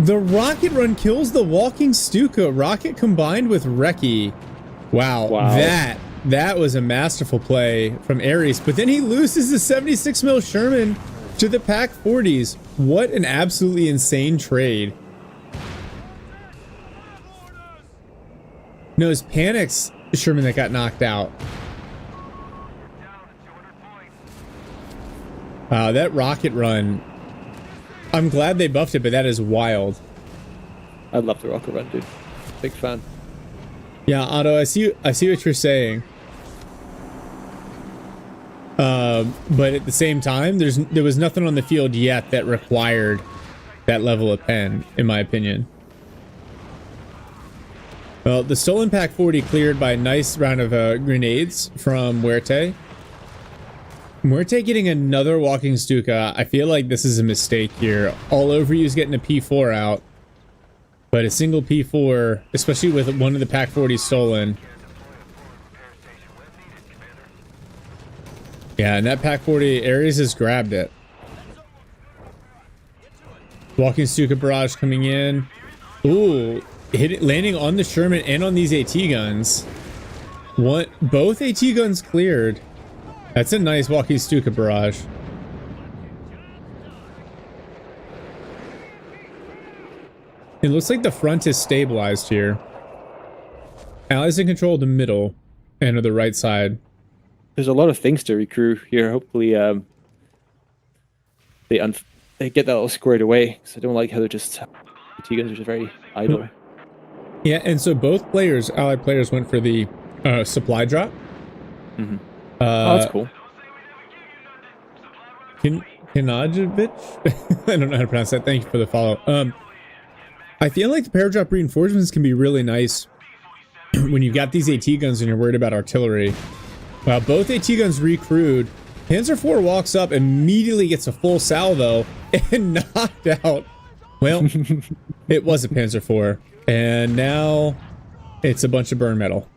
The rocket run kills the walking Stuka. Rocket combined with Reki. Wow. That was a masterful play from Ares. But then he loses the 76 mil Sherman to the Pack 40s. What an absolutely insane trade. No, it's Panic's Sherman that got knocked out. Wow, that rocket run. I'm glad they buffed it, but that is wild. I love the rocket run, dude. Big fan. Yeah, Otto, I see what you're saying. But at the same time, there was nothing on the field yet that required that level of pen, in my opinion. Well, the stolen Pack 40 cleared by a nice round of grenades from Muerte. Muerte getting another walking Stuka. I feel like this is a mistake here. All over you is getting a P4 out. But a single P4, especially with one of the Pack 40s stolen. Yeah, and that Pack 40, Ares has grabbed it. Walking Stuka barrage coming in. Ooh, landing on the Sherman and on these AT guns. Both AT guns cleared. That's a nice walking Stuka barrage. It looks like the front is stabilized here. Allies in control of the middle and of the right side. There's a lot of things to recruit here. Hopefully, they get that all squared away. So I don't like how they're just the T guns are just very idle. Yeah, and so both players, allied players, went for the supply drop. Mm-hmm. Oh, that's cool. Kinajevich? I don't know how to pronounce that. Thank you for the follow. I feel like the paradrop reinforcements can be really nice when you've got these AT guns and you're worried about artillery. Well, both AT guns recrewed. Panzer IV walks up, immediately gets a full salvo, and knocked out. Well, it was a Panzer IV. And now it's a bunch of burn metal.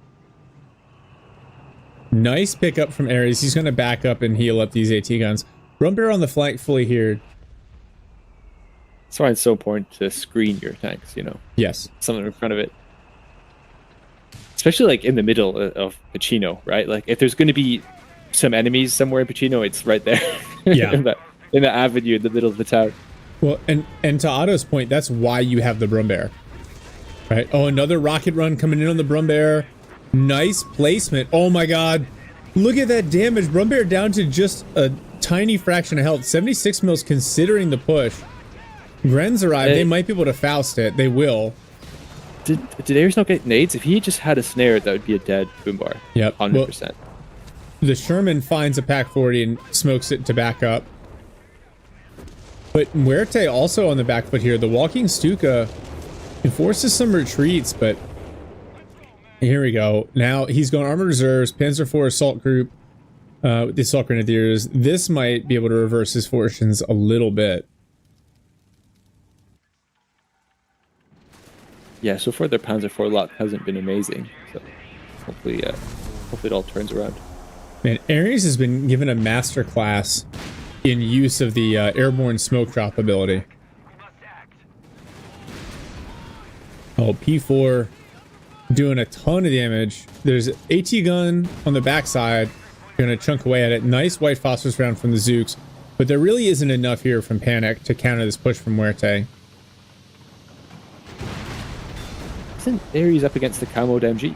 Nice pickup from Ares. He's going to back up and heal up these AT guns. Brumbear on the flank, fully here. That's why it's so important to screen your tanks, you know? Yes. Something in front of it. Especially like in the middle of Pacino, right? Like if there's going to be some enemies somewhere in Pacino, it's right there. Yeah. in the avenue in the middle of the town. Well, and to Otto's point, that's why you have the Brumbear. Right? Oh, another rocket run coming in on the Brumbear. Nice placement. Oh my god. Look at that damage. Brumbear down to just a tiny fraction of health. 76 mils considering the push. Gren's arrived. They might be able to Faust it. They will. Did Ares not get nades? If he just had a snare, that would be a dead boombar. Yep. 100%. Well, the Sherman finds a Pack 40 and smokes it to back up. But Muerte also on the back foot here. The walking Stuka enforces some retreats, but here we go. Now he's going armored reserves, Panzer IV assault group with the assault grenadiers. This might be able to reverse his fortunes a little bit. Yeah, so far their Panzer IV luck hasn't been amazing. So hopefully it all turns around. Man, Ares has been given a master class in use of the airborne smoke drop ability. Oh, P4 doing a ton of damage. There's AT gun on the backside. Gonna chunk away at it. Nice white phosphorus round from the Zooks. But there really isn't enough here from Panic to counter this push from Muerte. Isn't Ares up against the camoed MG?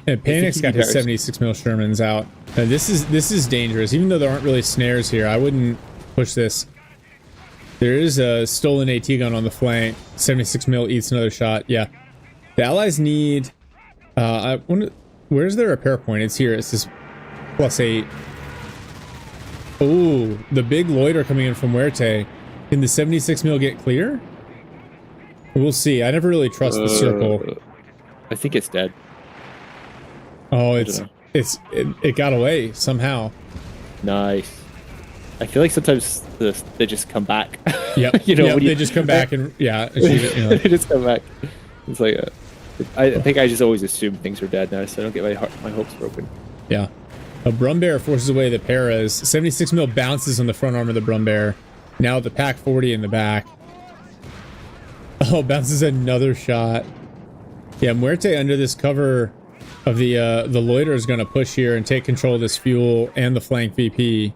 And Panic's got his 76 mil Shermans out. This is dangerous. Even though there aren't really snares here, I wouldn't push this. There is a stolen AT gun on the flank. 76 mil eats another shot. Yeah. The allies need... I wonder, where's their repair point? It's here. It's this +8. Oh, the big loiter coming in from Muerte. Can the 76 mil get clear? We'll see. I never really trust the circle. I think it's dead. Oh, it got away somehow. Nice. I feel like sometimes they just come back. Yep. They just come back and achieve it. You know. They just come back. It's like I think I just always assume things are dead now, so I don't get my hopes broken. Yeah. A Brumbear forces away the Paras. 76 mil bounces on the front arm of the Brumbear. Now the Pack 40 in the back. Oh, bounces another shot. Yeah, Muerte under this cover of the loiter is going to push here and take control of this fuel and the flank VP.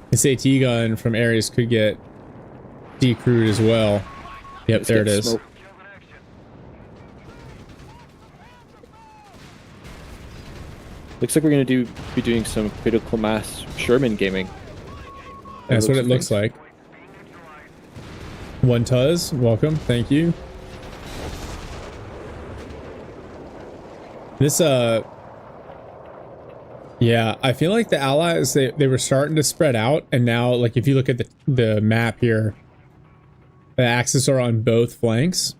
This AT gun from Ares could get decrewed as well. Yep, there it is. Smoke. Looks like we're going to be doing some critical mass Sherman gaming. That's what it looks like. One Tuz, welcome, thank you. This yeah, I feel like the allies they were starting to spread out, and now like if you look at the map here, the Axis are on both flanks,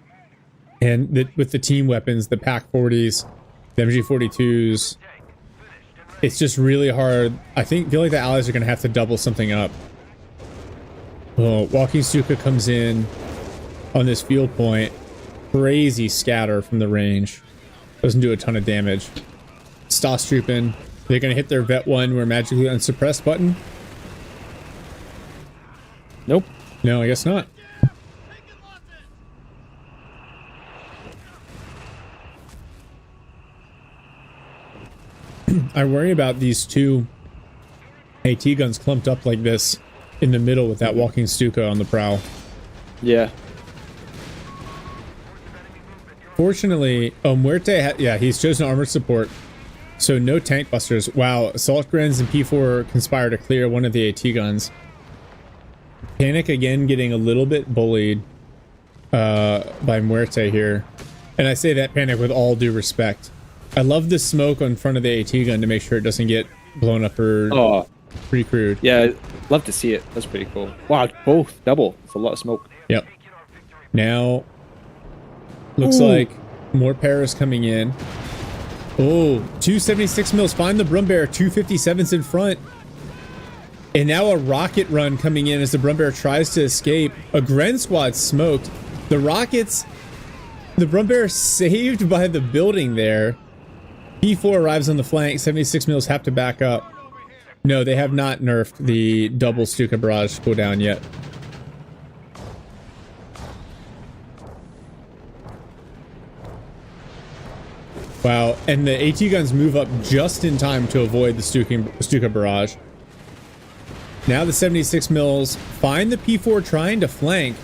and with the team weapons, the Pack 40s, the MG 42s, it's just really hard. I feel like the allies are going to have to double something up. Oh, Walking Stuka comes in on this field point. Crazy scatter from the range. Doesn't do a ton of damage. Stosstrooping. They're going to hit their Vet 1 where magically unsuppressed button. Nope. No, I guess not. I worry about these two AT guns clumped up like this in the middle with that Walking Stuka on the prow. Yeah. Unfortunately, Muerte, yeah, he's chosen armored support. So no tank busters. Wow, assault grens and P4 conspire to clear one of the AT guns. Panic again getting a little bit bullied by Muerte here. And I say that Panic with all due respect. I love the smoke on front of the AT gun to make sure it doesn't get blown up or recrewed. Yeah, love to see it. That's pretty cool. Wow, both double. It's a lot of smoke. Yep. Now, looks like more Paris coming in. Oh, 276 mils. Find the Brumbear. 257s in front. And now a rocket run coming in as the Brumbear tries to escape. A Gren squad smoked. The rockets, the Brumbear saved by the building there. P4 arrives on the flank. 76 mils have to back up. No, they have not nerfed the double Stuka barrage cooldown yet. Wow, and the AT guns move up just in time to avoid the Stuka barrage. Now the 76 mils find the P4 trying to flank.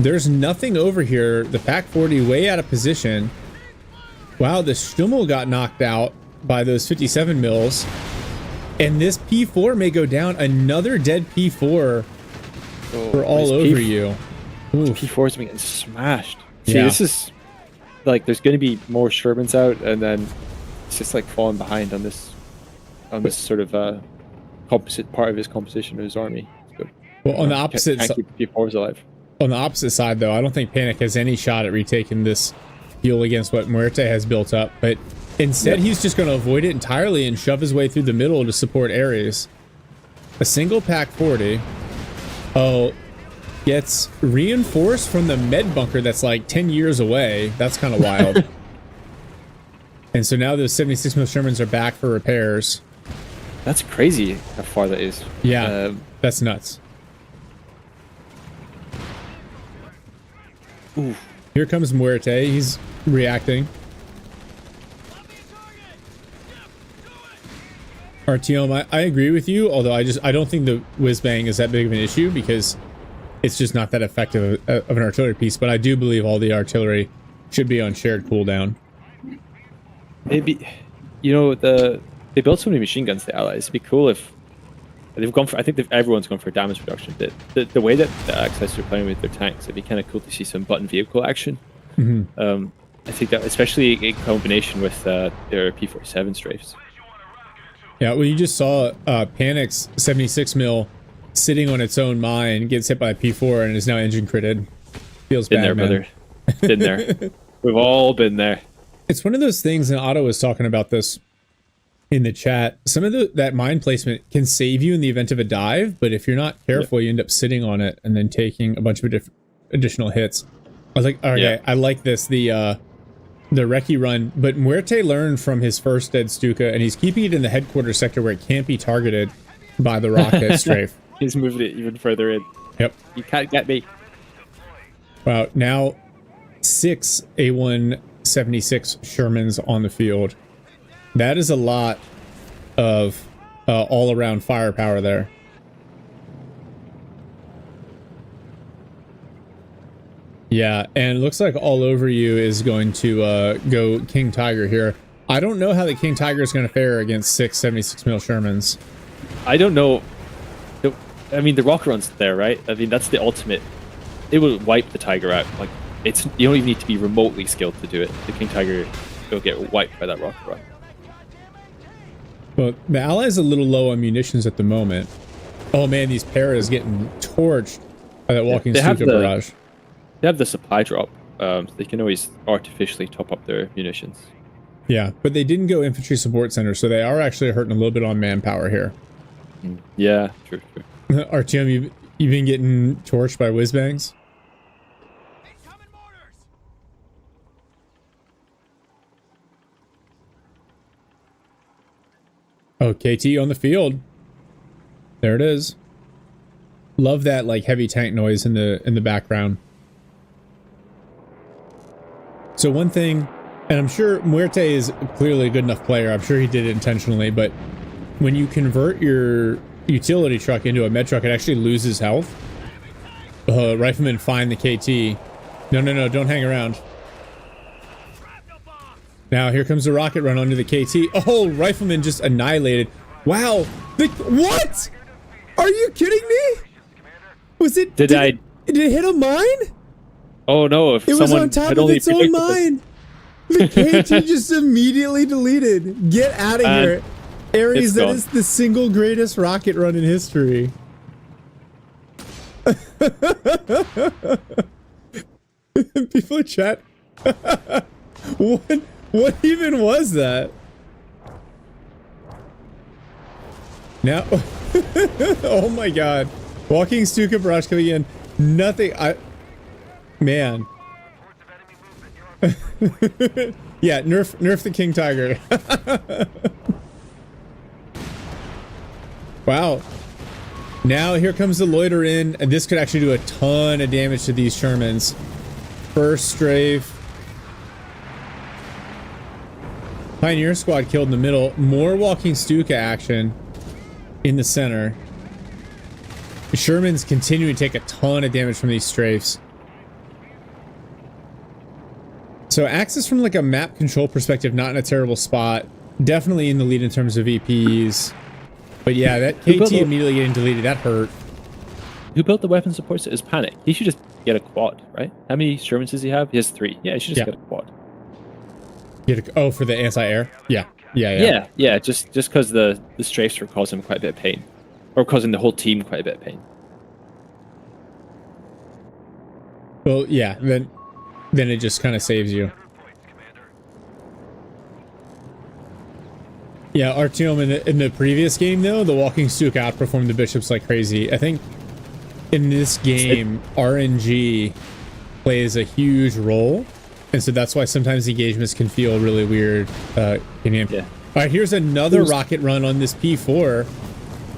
There's nothing over here. The Pack 40 way out of position. Wow, the Stummel got knocked out by those 57 mils. And this P4 may go down. Another dead P4 for all over you. P4 is getting smashed. See, this is like there's going to be more Shermans out, and then it's just like falling behind on this sort of composite part of his composition of his army. It's good. Well, on the opposite side, P4s alive. On the opposite side, though, I don't think Panic has any shot at retaking this field against what Muerte has built up, but instead he's just going to avoid it entirely and shove his way through the middle to support Ares. A single Pack 40. Oh, gets reinforced from the med bunker that's like 10 years away. That's kind of wild. And so now those 76 mil Shermans are back for repairs. That's crazy how far that is. Yeah, that's nuts. Ooh. Here comes Muerte. He's reacting. Artyom, I agree with you, although I don't think the whiz bang is that big of an issue because it's just not that effective of an artillery piece, but I do believe all the artillery should be on shared cooldown. Maybe, you know, they built so many machine guns, the Allies. It'd be cool if they've gone for, I think everyone's gone for damage reduction. The way that the Axis are playing with their tanks, it'd be kind of cool to see some button vehicle action. Mm-hmm. I think that, especially in combination with their P-47 strafes. Yeah, well, you just saw Panic's 76 mil sitting on its own mine, gets hit by a P4 and is now engine critted. Feels bad, there, man. Brother. Been there. We've all been there. It's one of those things, and Otto was talking about this in the chat. Some of that mine placement can save you in the event of a dive, but if you're not careful, you end up sitting on it and then taking a bunch of additional hits. I was like, okay, I like this. The recce run, but Muerte learned from his first dead Stuka, and he's keeping it in the headquarters sector where it can't be targeted by the rocket strafe. He's moved it even further in. Yep. You can't get me. Wow, now 6 A176 Shermans on the field. That is a lot of all-around firepower there. Yeah, and it looks like all over you is going to go King Tiger here. I don't know how the King Tiger is going to fare against 6 76 mil Shermans. I don't know. I mean, the rocket run's there, right? I mean, that's the ultimate. It will wipe the Tiger out. Like, you don't even need to be remotely skilled to do it. The King Tiger will get wiped by that rocket run. Well, the Allies are a little low on munitions at the moment. Oh man, these Paras getting torched by that walking Stuka barrage. They have the supply drop, so they can always artificially top up their munitions. Yeah, but they didn't go infantry support center, so they are actually hurting a little bit on manpower here. Yeah, true. Artyom, you've been getting torched by whiz-bangs? Oh, KT on the field. There it is. Love that like heavy tank noise in the background. So one thing, and I'm sure Muerte is clearly a good enough player. I'm sure he did it intentionally, but when you convert your utility truck into a med truck, it actually loses health. Riflemen find the KT. No, don't hang around. Now here comes the rocket run onto the KT. Oh, Rifleman just annihilated. Wow. What? Are you kidding me? Was it? Did it hit a mine? Oh no! If it was on top of its own mine. The KT just immediately deleted. Get out of here, Ares. That is the single greatest rocket run in history. People in chat. What even was that? Now, oh my god. Walking Stuka barrage coming in. Nothing. Man. Yeah, nerf the King Tiger. Wow. Now here comes the loiter in, and this could actually do a ton of damage to these Shermans. First strafe. Pioneer squad killed in the middle. More walking Stuka action in the center. The Shermans continue to take a ton of damage from these strafes. So Axis from like a map control perspective, not in a terrible spot. Definitely in the lead in terms of VPs. But yeah, that KT immediately getting deleted, that hurt. Who built the weapon supports it is Panic. He should just get a quad, right? How many Shermans does he have? He has 3. Yeah, he should just get a quad. Oh, for the anti-air? Yeah. Yeah, just because the strafes were causing him quite a bit of pain. Or causing the whole team quite a bit of pain. Well, yeah, then it just kind of saves you. Yeah, Artyom, in the previous game, though, the Walking Stuka outperformed the Bishops like crazy. I think in this game, RNG plays a huge role, and so that's why sometimes engagements can feel really weird in him. Yeah. All right, here's another rocket run on this P4,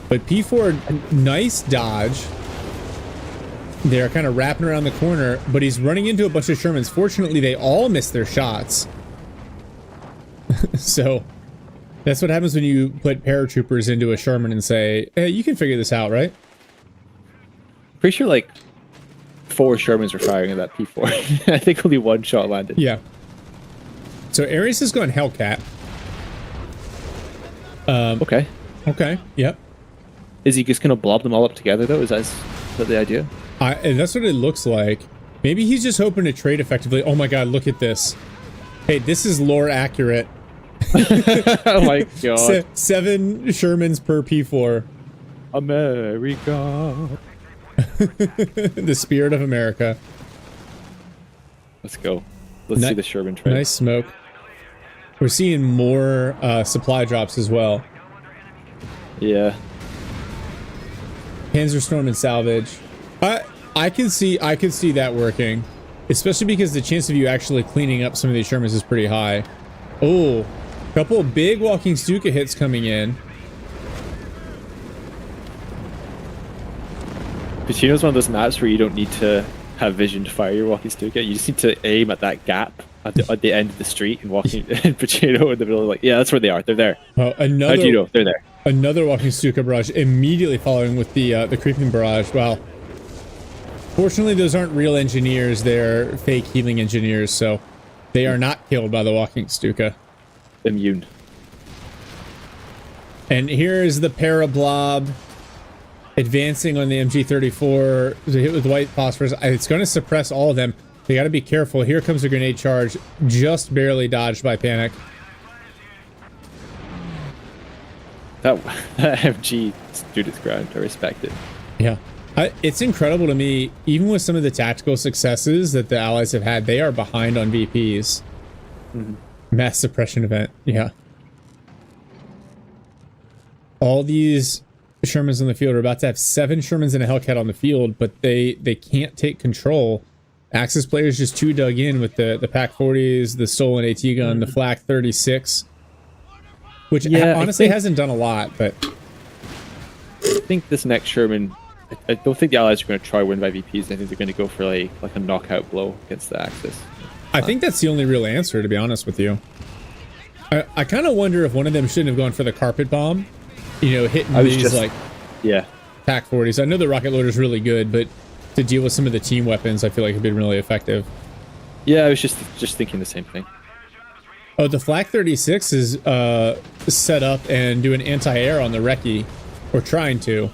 but P4, nice dodge. They're kind of wrapping around the corner, but he's running into a bunch of Shermans. Fortunately, they all miss their shots. So that's what happens when you put paratroopers into a Sherman and say, hey, you can figure this out, right? Pretty sure like 4 Shermans were firing at that P4. I think only 1 shot landed. Yeah. So Ares has gone Hellcat. Okay. Okay, yep. Is he just going to blob them all up together, though? Is that the idea? And that's what it looks like. Maybe he's just hoping to trade effectively. Oh my god, look at this. Hey, this is lore accurate. Oh my god. 7 Shermans per P4. America. The spirit of America. Let's go. Let's see the Sherman trade. Nice smoke. We're seeing more supply drops as well. Yeah. Panzerstorm and salvage. I can see that working, especially because the chance of you actually cleaning up some of these Shermans is pretty high. Oh, couple of big walking Stuka hits coming in. Pacino's one of those maps where you don't need to have vision to fire your walking Stuka. You just need to aim at that gap at the end of the street and walking and Pacino in the middle. Like, yeah, that's where they are. They're there. How do you know they're there? Another walking Stuka barrage immediately following with the creeping barrage. Wow. Fortunately, those aren't real engineers. They're fake healing engineers, so they are not killed by the walking Stuka. Immune. And here is the Parablob advancing on the MG34. The hit with white phosphorus. It's going to suppress all of them. They got to be careful. Here comes a grenade charge. Just barely dodged by Panic. That MG stood its ground. I respect it. Yeah. It's incredible to me, even with some of the tactical successes that the Allies have had, they are behind on VPs. Mm-hmm. Mass suppression event. Yeah. All these Shermans on the field are about to have 7 Shermans and a Hellcat on the field, but they can't take control. Axis players just too dug in with the PaK-40s, the stolen AT gun, the Flak 36, which honestly hasn't done a lot, but I think this next Sherman, I don't think the Allies are going to try win by VPs. I think they're going to go for like a knockout blow against the Axis. I think that's the only real answer, to be honest with you. I kind of wonder if one of them shouldn't have gone for the carpet bomb. You know, hitting these PaK-40s. I know the rocket loader is really good, but to deal with some of the team weapons, I feel like have been really effective. Yeah, I was just thinking the same thing. Oh, the Flak 36 is set up and doing anti-air on the Recce, or trying to.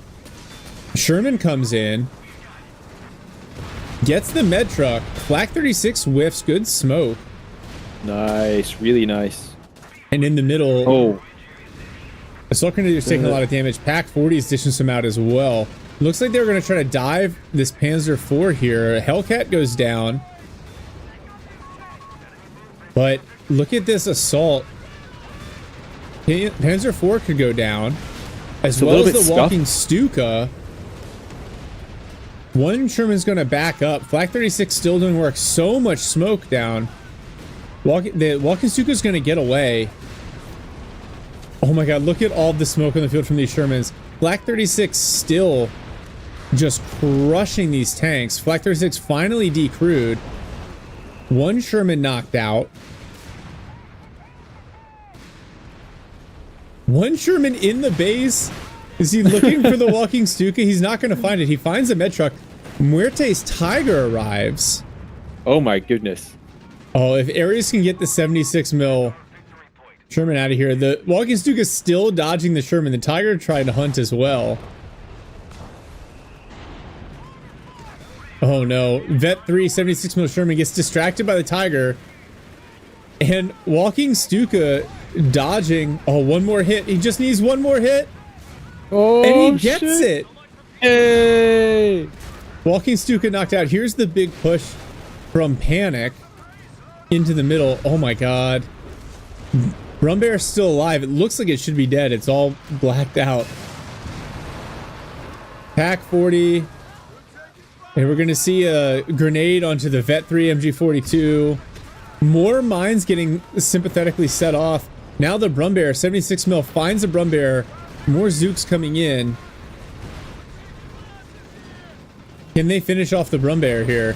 Sherman comes in, gets the med truck. Flak 36 whiffs, good smoke. Nice, really nice. And in the middle, Oh, Assault Grenadier's taking a lot of damage. Pack 40 is dishing some out as well. Looks like they were going to try to dive this Panzer IV here. Hellcat goes down. But look at this assault. Panzer IV could go down, as well as the walking Stuka. One Sherman's going to back up. Flak 36 still doing work. So much smoke down. The walking Stuka's going to get away. Oh my god, look at all the smoke on the field from these Shermans. Flak 36 still just crushing these tanks. Flak 36 finally decrewed. One Sherman knocked out. One Sherman in the base. Is he looking for the walking Stuka? He's not going to find it. He finds a med truck. Muerte's Tiger arrives. oh my goodness. Oh, if Ares can get the 76 mil Sherman out of here. The walking Stuka's still dodging the Sherman. The Tiger tried to hunt as well. Oh no. Vet 3 76 mil Sherman gets distracted by the Tiger. And walking Stuka dodging. Oh, one more hit. He just needs one more hit. Oh, And he gets it. Hey! Walking Stuka knocked out. Here's the big push from Panic into the middle. Oh my god. Brumbear's still alive. It looks like it should be dead. It's all blacked out. Pack 40. And we're going to see a grenade onto the Vet 3 MG42. More mines getting sympathetically set off. Now the Brumbear, 76 mil, finds the Brumbear. More Zooks coming in. Can they finish off the Brumbear here?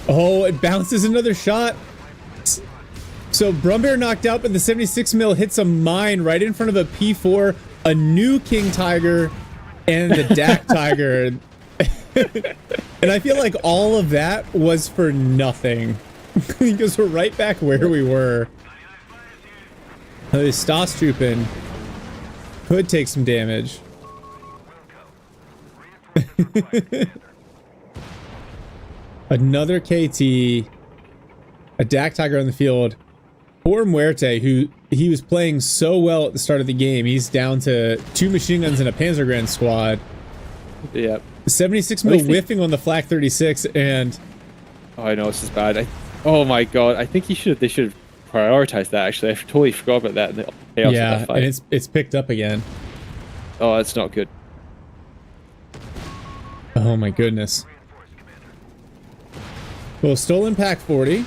Oh, it bounces another shot. So Brumbear knocked out, but the 76 mil hits a mine right in front of a P4, a new King Tiger, and the DAC Tiger. And I feel like all of that was for nothing. Because we're right back where we were. The Stas trooping could take some damage. Another KT. A DAC Tiger on the field. Poor Muerte, who he was playing so well at the start of the game. He's down to 2 machine guns and a Panzergrenade squad. Yep. 76 mil whiffing on the Flak 36, and Oh, I know this is bad. Oh my god, I think they should have prioritized that. Actually, I totally forgot about that. In the chaos of yeah, that fight. and it's picked up again. Oh, that's not good. Oh my goodness. Well, stolen Pack 40.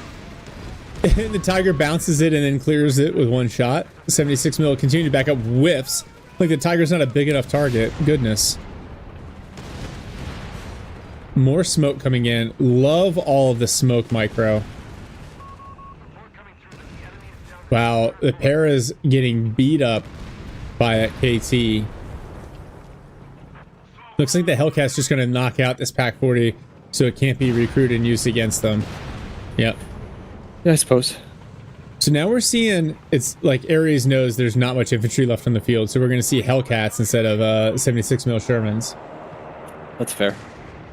And the Tiger bounces it and then clears it with one shot. 76 mil continue to back up, whiffs. Like the Tiger's not a big enough target. Goodness. More smoke coming in. Love all of the smoke micro. Wow, the Para's getting beat up by that KT. Looks like the Hellcat's just going to knock out this Pack 40 so it can't be recruited and used against them. Yep. Yeah, I suppose. So now we're seeing, it's like Ares knows there's not much infantry left on the field, so we're going to see Hellcats instead of 76 mil Shermans. That's fair.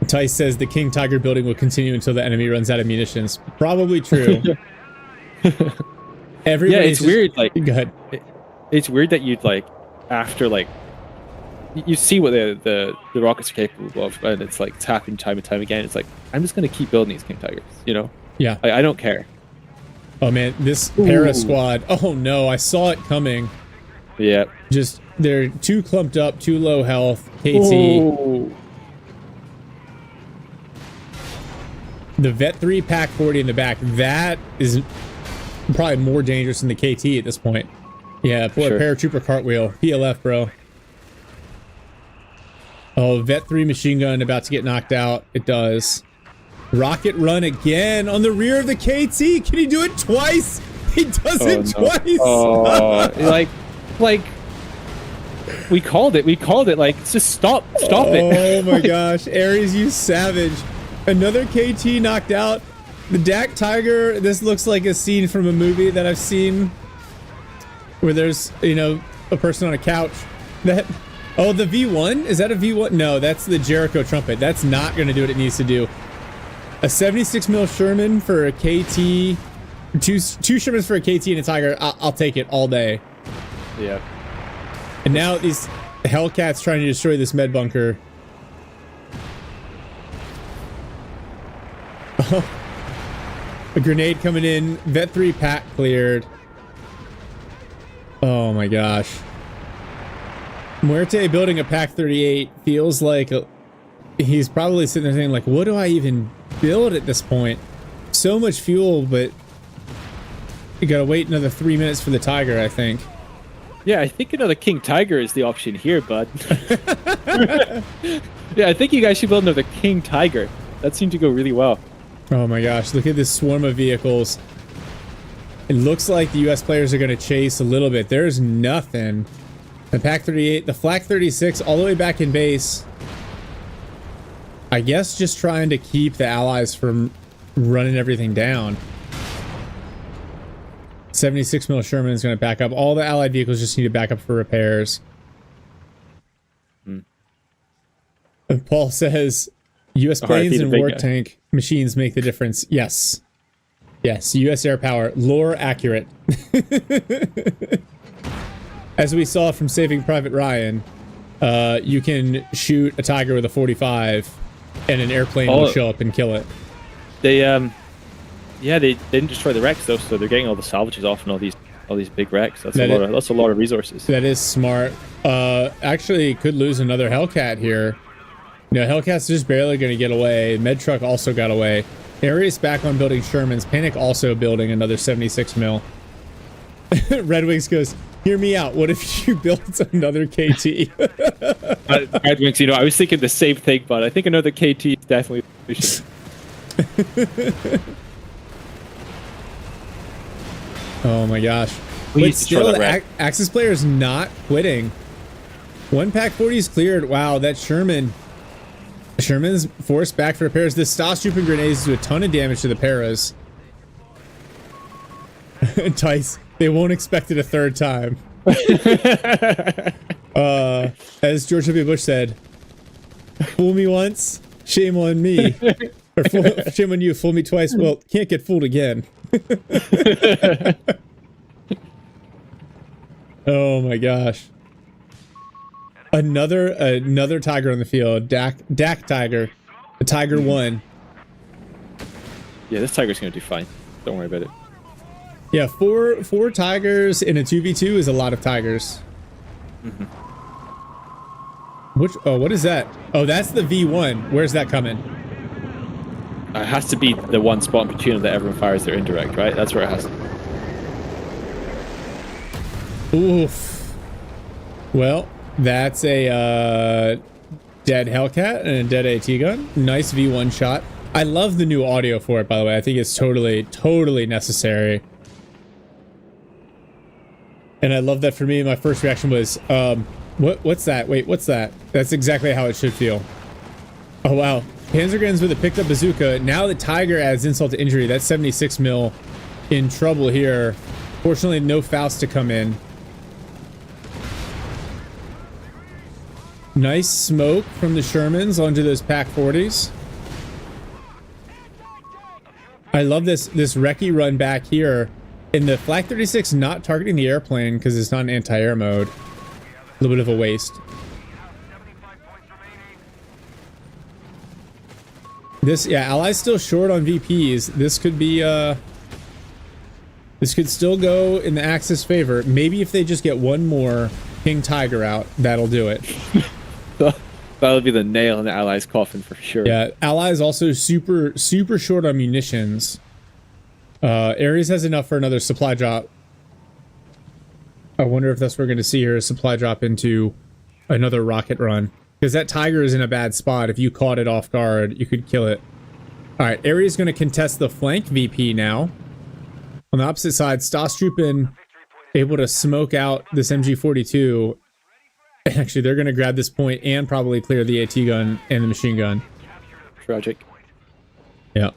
Tice says the King Tiger building will continue until the enemy runs out of munitions. Probably true. Yeah, it's weird. Like, go ahead. It's weird that you'd like after like you see what the rockets are capable of, and it's like it's happened time and time again. It's like I'm just gonna keep building these King Tigers. You know? Yeah. I don't care. Oh man, this Para squad. Oh no, I saw it coming. Yeah. Just they're too clumped up, too low health. KT. Ooh. The Vet 3 Pack 40 in the back. That is probably more dangerous than the KT at this point. Yeah, boy, Sure. paratrooper cartwheel. PLF, bro. Oh, Vet 3 machine gun about to get knocked out. It does. Rocket run again on the rear of the KT. Can he do it twice? He does it twice. Oh, like we called it. We called it. Like, just stop it. Oh my gosh, Ares, you savage. Another KT knocked out. The Dak Tiger, this looks like a scene from a movie that I've seen where there's, you know, a person on a couch. That, oh, the V1? Is that a V1? No, that's the Jericho trumpet. That's not going to do what it needs to do. A 76 mil Sherman for a KT, two Shermans for a KT and a Tiger. I'll take it all day. Yeah. And now these Hellcats trying to destroy this med bunker. Oh, a grenade coming in. Vet 3 pack cleared. Oh my gosh. Muerte building a pack 38 feels like he's probably sitting there thinking, like, what do I even build at this point? So much fuel, but you gotta wait another 3 minutes for the Tiger, I think. Yeah, I think another King Tiger is the option here, bud. Yeah, I think you guys should build another King Tiger. That seemed to go really well. Oh my gosh, look at this swarm of vehicles. It looks like the US players are going to chase a little bit. There's nothing. The Pack 38, the Flak 36 all the way back in base. I guess just trying to keep the Allies from running everything down. 76 mil Sherman is going to back up. All the Allied vehicles just need to back up for repairs. And Paul says, US planes and war tank machines make the difference. Yes. Yes, US air power. Lore accurate. As we saw from Saving Private Ryan, you can shoot a Tiger with a 45 and an airplane will show up and kill it. They yeah, they didn't destroy the wrecks though, so they're getting all the salvages off and all these big wrecks. That's a lot of resources. That is smart. Actually could lose another Hellcat here. No, Hellcat's just barely going to get away. Med Truck also got away. Ares back on building Shermans. Panic also building another 76 mil. Red Wings goes, hear me out. What if you built another KT? Red Wings, you know, I was thinking the same thing, but I think another KT is definitely the solution. Oh my gosh. But still, Axis players not quitting. One Pack 40 is cleared. Wow, that Sherman's forced back for repairs. The Stas trooping grenades do a ton of damage to the paras. Tice, they won't expect it a third time. As George W. Bush said, fool me once, shame on me. Or shame on you, fool me twice. Well, can't get fooled again. Oh my gosh. Another Tiger on the field. Dak Tiger. The Tiger won. Yeah, this Tiger's gonna do fine. Don't worry about it. Yeah, four Tigers in a 2v2 is a lot of Tigers. Mm-hmm. What is that? Oh, that's the V1. Where's that coming? It has to be the one spot in Pacino that everyone fires their indirect, right? That's where it has to. Oof. Well, that's a dead Hellcat and a dead AT gun. Nice V1 shot. I love the new audio for it, by the way. I think it's totally necessary. And I love that. For me, my first reaction was, what's that? Wait, what's that? That's exactly how it should feel. Oh, wow. Panzerguns with a picked up bazooka. Now the Tiger adds insult to injury. That's 76 mil in trouble here. Fortunately, no Faust to come in. Nice smoke from the Shermans onto those Pack 40s. I love this recce run back here. In the Flak 36 not targeting the airplane because it's not an anti-air mode. A little bit of a waste. Allies still short on VPs. This could be this could still go in the Axis favor. Maybe if they just get one more King Tiger out, that'll do it. That'll be the nail in the Allies' coffin for sure. Yeah, Allies also super short on munitions. Ares has enough for another supply drop. I wonder if that's what we're going to see here, a supply drop into another rocket run. Because that Tiger is in a bad spot. If you caught it off guard, you could kill it. Alright, Ares is going to contest the flank VP now. On the opposite side, Stas Troopin able to smoke out this MG42. Actually, they're going to grab this point and probably clear the AT gun and the machine gun. Tragic. Yeah.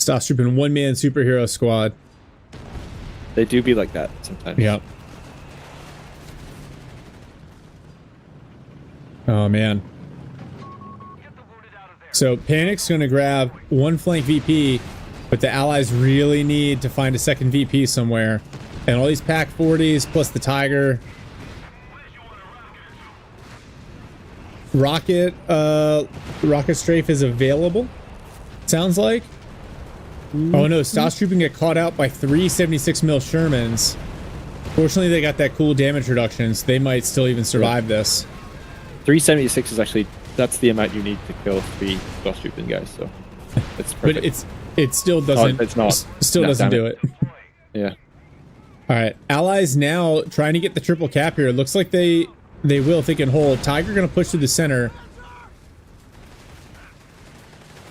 Stoss Troop in one-man superhero squad. They do be like that sometimes. Yep. Oh, man. So Panic's going to grab one flank VP, but the allies really need to find a second VP somewhere. And all these Pack 40s plus the Tiger. Rocket Strafe is available, sounds like. Oh no, Stoss Troop can get caught out by 3 76 mil Shermans. Fortunately, they got that cool damage reduction, so they might still even survive this. 376 is actually, that's the amount you need to kill 3 Stoss Trooping guys, so it's perfect. But it still doesn't, still doesn't do it. Yeah. Alright, allies now trying to get the triple cap here. Looks like they will if they can hold. Tiger gonna push through the center.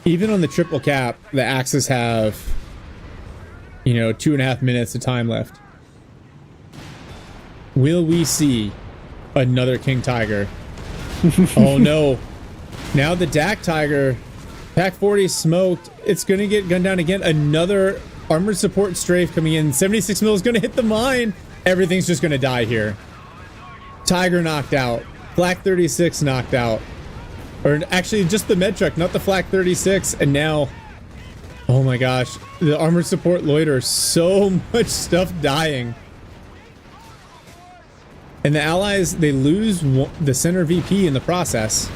Even on the triple cap, the Axis have, 2.5 minutes of time left. Will we see another King Tiger? Oh no. Now the DAC Tiger, Pack 40 smoked. It's gonna get gunned down again. Another armored support strafe coming in. 76 mil is gonna hit the mine. Everything's just gonna die here. Tiger knocked out. Flak 36 knocked out. Or actually just the med truck, not the Flak 36. And now, oh my gosh, the armored support loiter. So much stuff dying. And the allies, they lose the center VP in the process.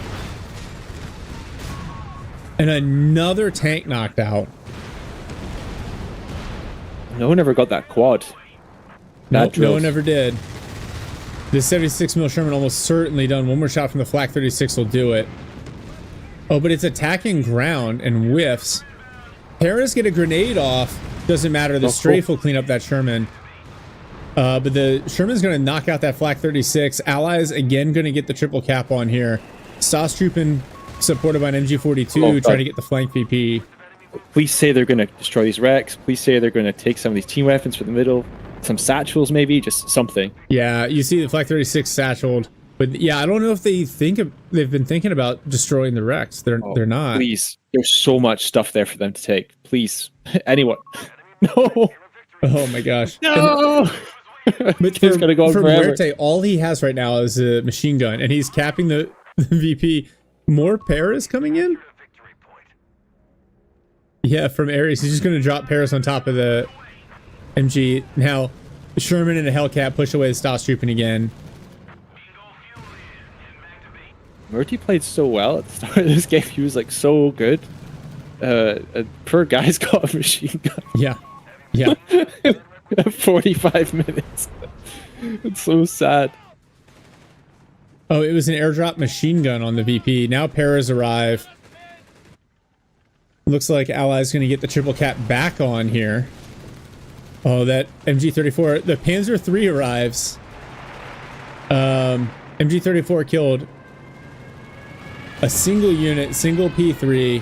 And another tank knocked out. No one ever got that quad. Nope, no one ever did. The 76 mil Sherman almost certainly done. One more shot from the Flak 36 will do it. Oh, but it's attacking ground and whiffs. Paras get a grenade off. Doesn't matter. The strafe will clean up that Sherman. But the Sherman's going to knock out that Flak 36. Allies again going to get the triple cap on here. Stoss Trooping supported by an MG42 trying to get the flank VP. Please say they're going to destroy these wrecks. Please say they're going to take some of these team weapons from the middle. Some satchels, maybe, just something. Yeah, you see the Flak 36 satcheled, but yeah, I don't know if they've been thinking about destroying the wrecks. They're not. Please, there's so much stuff there for them to take. Please, anyone. No. Oh my gosh. No. But for Muerte, all he has right now is a machine gun, and he's capping the VP. More Paras coming in. Yeah, from Ares, he's just going to drop Paras on top of the MG. Now, Sherman and a Hellcat push away the Stoss Trooping again. Murty played so well at the start of this game. He was like so good. Poor guy's got a machine gun. Yeah. Yeah. 45 minutes. It's so sad. Oh, it was an airdrop machine gun on the VP. Now Paras arrive. Looks like Allies going to get the triple cap back on here. Oh, that MG34. The Panzer III arrives. MG34 killed a single unit, single P3.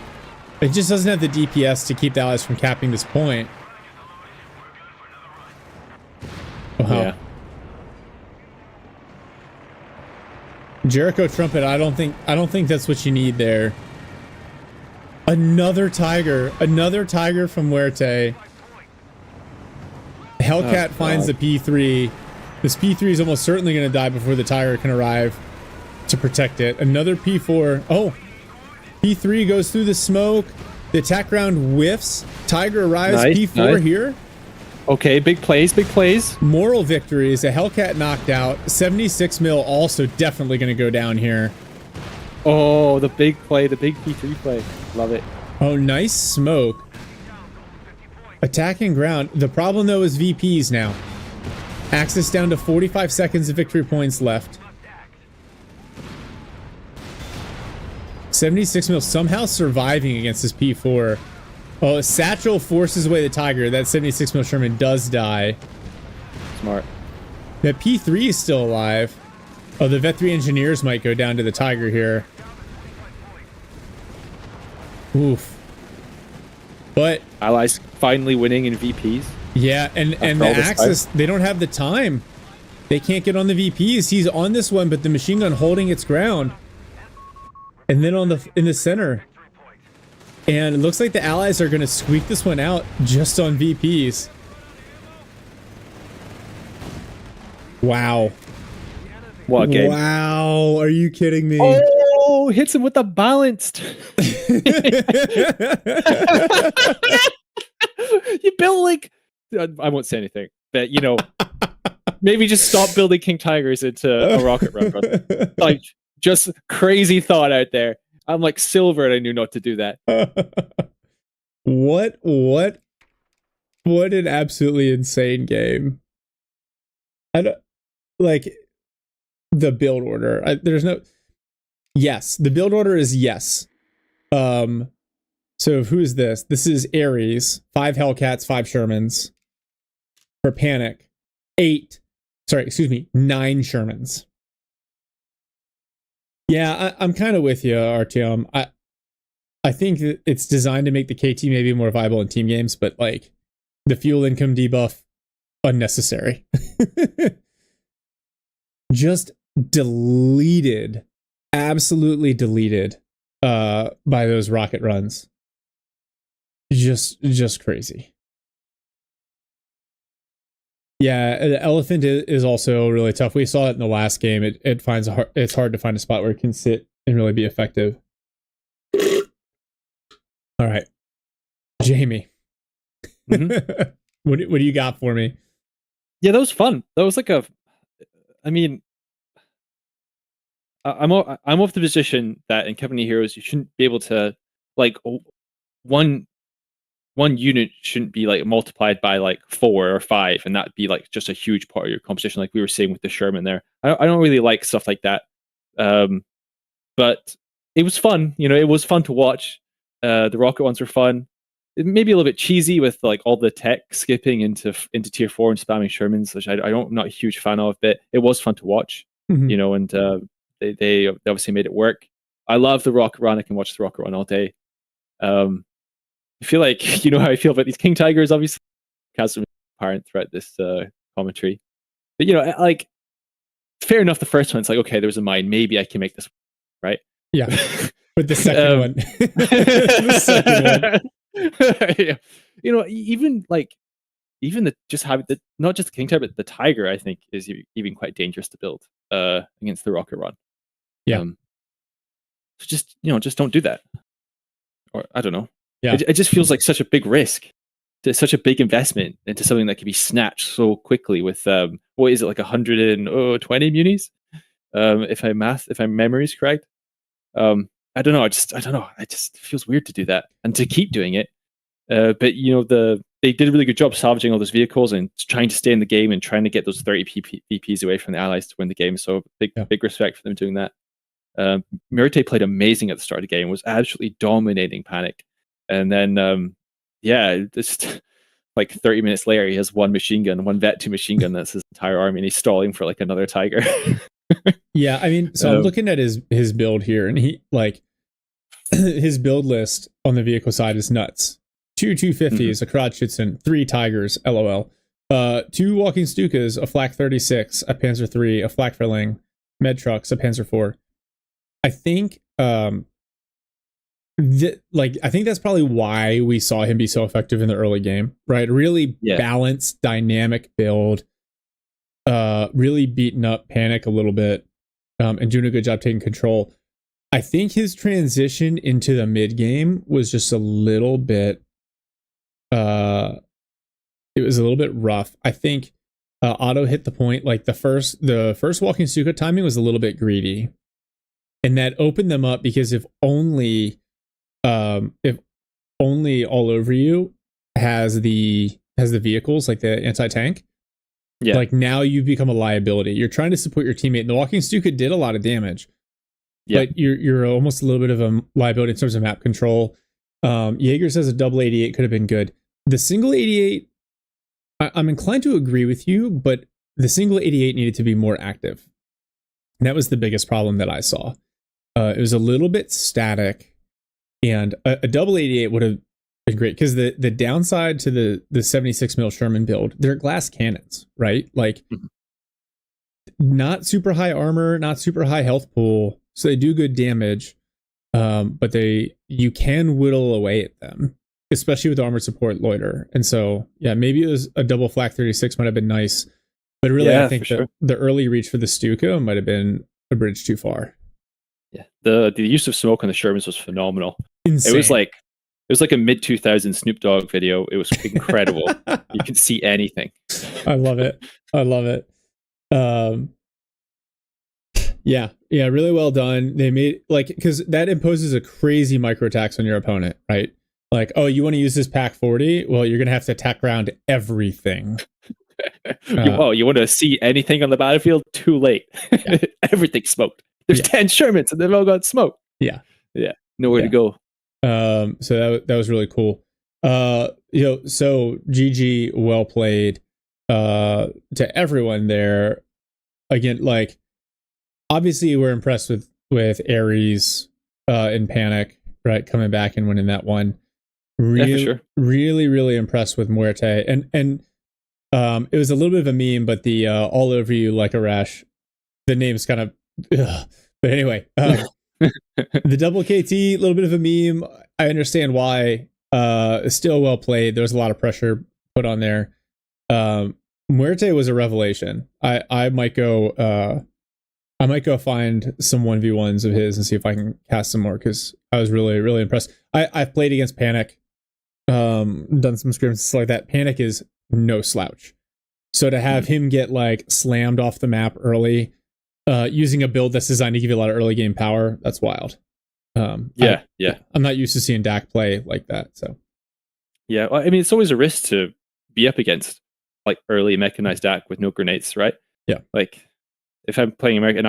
It just doesn't have the DPS to keep the Allies from capping this point. Wow. Yeah. Jericho Trumpet, I don't think that's what you need there. Another Tiger from Muerte. Hellcat finds the P3. This P3 is almost certainly going to die before the Tiger can arrive to protect it. Another P4. Oh, P3 goes through the smoke. The attack round whiffs. Tiger arrives. Nice, P4 here. Okay, big plays, big plays. Moral victories. A Hellcat knocked out. 76 mil also definitely going to go down here. Oh, the big play, the big P3 play. Love it. Oh, nice smoke. Attacking ground. The problem, though, is VPs now. Axis down to 45 seconds of victory points left. 76 mil somehow surviving against this P4. Oh, Satchel forces away the Tiger. That 76 mil Sherman does die. Smart. That P3 is still alive. Oh, the Vet 3 engineers might go down to the Tiger here. Oof. But Allies finally winning in VPs. Yeah, and the Axis, they don't have the time. They can't get on the VPs. He's on this one, but the machine gun holding its ground. And then in the center. And it looks like the Allies are going to squeak this one out just on VPs. Wow. What a game. Wow. Are you kidding me? Oh, hits him with the balanced. You build like, I won't say anything, but you know, maybe just stop building King Tigers into a rocket run. Like, just crazy thought out there. I'm like silver and I knew not to do that. What an absolutely insane game. I don't like the build order. Yes, the build order is yes. So who is this? This is Ares, 5 Hellcats, 5 Shermans. For Panic, 9 Shermans. Yeah, I'm kind of with you, Artyom. I think that it's designed to make the KT maybe more viable in team games, but like the fuel income debuff, unnecessary. Just deleted, absolutely deleted by those rocket runs. Just crazy. Yeah, the elephant is also really tough. We saw it in the last game. It's hard to find a spot where it can sit and really be effective. All right, Jamie, Mm-hmm. what do you got for me? Yeah, that was fun. That was like I mean, I'm of the position that in Company Heroes you shouldn't be able to like one unit shouldn't be like multiplied by like 4 or 5, and that'd be like just a huge part of your composition, like we were saying with the Sherman there. I don't really like stuff like that, but it was fun. You know, it was fun to watch. The rocket ones were fun. It may be a little bit cheesy with like all the tech skipping into tier 4 and spamming Shermans, which I'm not a huge fan of, but it was fun to watch. Mm-hmm. You know, and they obviously made it work. I love the rocket run. I can watch the rocket run all day. I feel like you know how I feel about these King Tigers, obviously. Chasm apparent throughout this commentary. But you know, like, fair enough, the first one, it's like, okay, there's a mine, maybe I can make this, right? Yeah. But the second one. The second one. Yeah. You know, even the just having the not just the King Tiger, but the Tiger, I think, is even quite dangerous to build against the rocket run. Yeah. So just don't do that. Or I don't know. Yeah. It just feels like such a big risk, to such a big investment into something that can be snatched so quickly with what is it, like 120 munis? If my memory is correct. I don't know. It just feels weird to do that and to keep doing it. But you know, they did a really good job salvaging all those vehicles and trying to stay in the game and trying to get those 30 VPs away from the Allies to win the game. So big respect for them doing that. Murte played amazing at the start of the game, was absolutely dominating Panic. And then, just like 30 minutes later, he has one Vet 2 machine gun. That's his entire army, and he's stalling for like another Tiger. Yeah, I mean, so I'm looking at his build here, and he like his build list on the vehicle side is nuts. 2 250s, a Krautschützen, 3 Tigers, LOL. 2 Walking Stukas, a Flak 36, a Panzer 3, a Flak Verling, Med Trucks, a Panzer 4. I think I think that's probably why we saw him be so effective in the early game, right? Really balanced, dynamic build, really beating up Panic a little bit, and doing a good job taking control. I think his transition into the mid game was just a little bit, it was a little bit rough. I think Otto hit the point, like the first Walking Stuka timing was a little bit greedy, and that opened them up because if only All Over You has the vehicles, like the anti-tank, like now you become a liability. You're trying to support your teammate, and the Walking Stuka did a lot of damage, but you're almost a little bit of a liability in terms of map control. Jaeger says a double 88 could have been good. The single 88, I'm inclined to agree with you, but the single 88 needed to be more active. And that was the biggest problem that I saw. It was a little bit static, and a double 88 would have been great, because the downside to the 76 mil Sherman build, they're glass cannons, right? Like not super high armor, not super high health pool, so they do good damage. but you can whittle away at them, especially with armored support loiter. And so, yeah, maybe it was a double flak 36 might have been nice, but really, I think the early reach for the Stuka might have been a bridge too far. Yeah, the use of smoke on the Shermans was phenomenal. Insane. It was like a mid 2000s Snoop Dogg video. It was incredible. You can see anything. I love it. Yeah, really well done. They made because that imposes a crazy micro tax on your opponent, right? Like, oh, you want to use this pack 40? Well, you're gonna have to attack around everything. You want to see anything on the battlefield? Too late. Yeah. Everything's smoked. There's 10 Shermans and they've all got smoke. Yeah. Nowhere to go. So that was really cool. So GG, well played to everyone there. Again, like, obviously we're impressed with Ares in Panic, right? Coming back and winning that one. Really, sure. really impressed with Muerte. And it was a little bit of a meme, but the all over you like a rash, the name's kind of but anyway, the double KT, a little bit of a meme. I understand why. Still well played. There was a lot of pressure put on there. Muerte was a revelation. I might go find some 1v1s of his and see if I can cast some more, because I was really impressed. I've played against Panic, done some scrims, stuff like that. Panic is no slouch. So to have him get like slammed off the map early, using a build that's designed to give you a lot of early game power, that's wild. I'm not used to seeing Dak play like that. So yeah, well, I mean, it's always a risk to be up against like early mechanized Dak with no grenades, right? Yeah. Like if I'm playing American,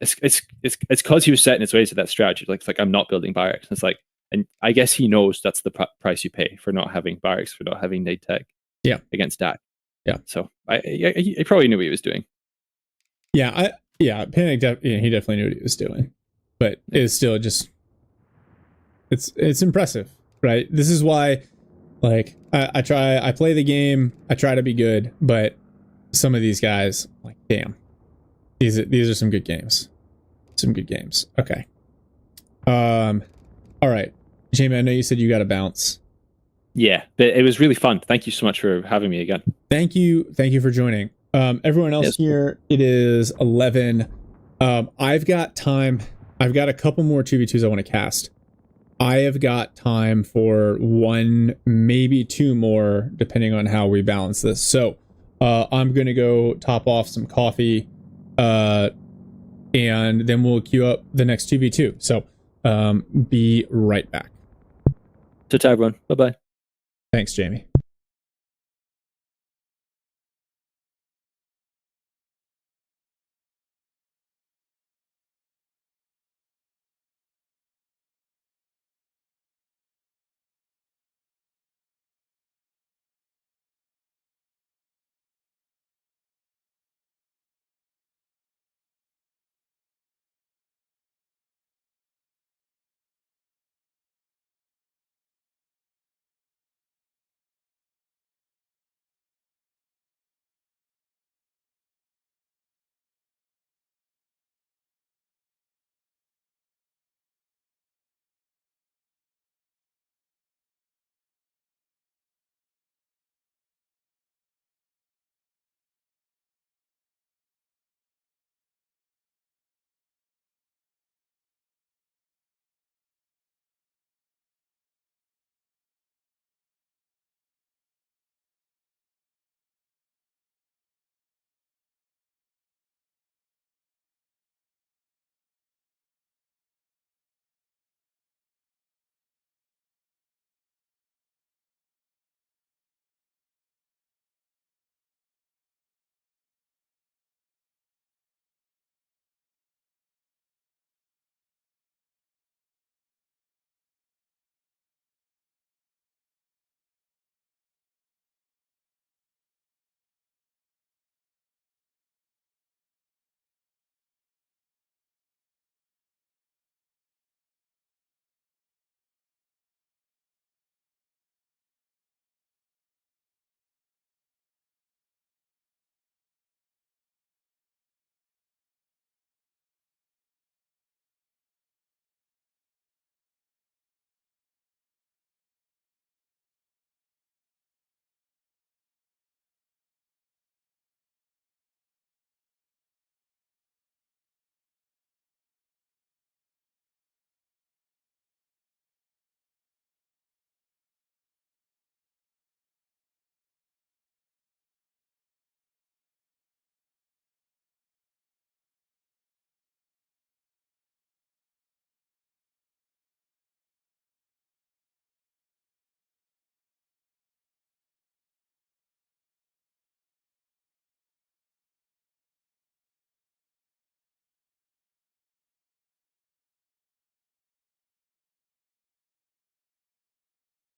it's because he was set in his ways to that strategy. Like it's like, I'm not building barracks. It's like, and I guess he knows that's the price you pay for not having barracks, for not having nade tech. Yeah. Against Dak. Yeah. So he probably knew what he was doing. Yeah. Panic. He definitely knew what he was doing, but it's still just it's impressive, right? This is why, like, I play the game, I try to be good, but some of these guys, like, damn, these are some good games. Okay. All right, Jamie, I know you said you got to bounce. Yeah, but it was really fun. Thank you so much for having me again. Thank you for joining. Everyone else here, it is 11. I've got time. I've got a couple more 2v2s I want to cast. I have got time for one, maybe two more, depending on how we balance this. So I'm going to go top off some coffee, and then we'll queue up the next 2v2. So be right back. So, everyone. Bye-bye. Thanks, Jamie.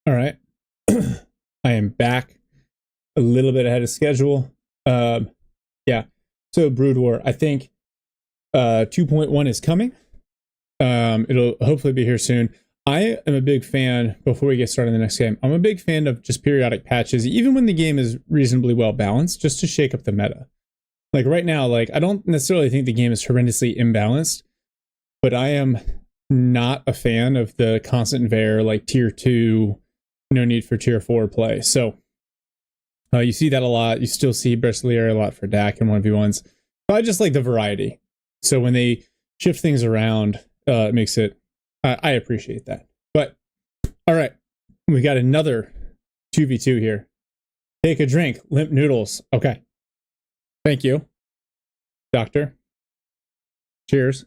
All right. I am back a little bit ahead of schedule. Yeah. So Brood War, I think 2.1 is coming. It'll hopefully be here soon. I am a big fan, before we get started in the next game, I'm a big fan of just periodic patches, even when the game is reasonably well balanced, just to shake up the meta. Like right now, like I don't necessarily think the game is horrendously imbalanced, but I am not a fan of the constant Vair, like tier 2, no need for tier 4 play. So you see that a lot. You still see Bristolier a lot for DAC and 1v1s. But I just like the variety. So when they shift things around, it makes it, I appreciate that. But all right, we got another 2v2 here. Take a drink, limp noodles. Okay. Thank you, doctor. Cheers.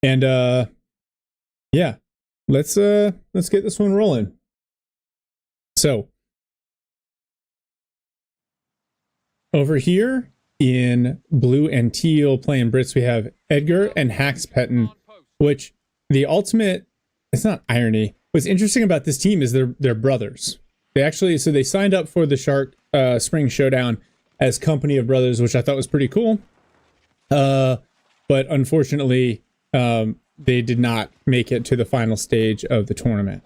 And yeah, let's get this one rolling. So over here in blue and teal playing Brits, we have Edgar and Haxpetten, which the ultimate, it's not irony. What's interesting about this team is they're brothers. They actually, so they signed up for the Shark Spring Showdown as company of brothers, which I thought was pretty cool. But unfortunately, they did not make it to the final stage of the tournament.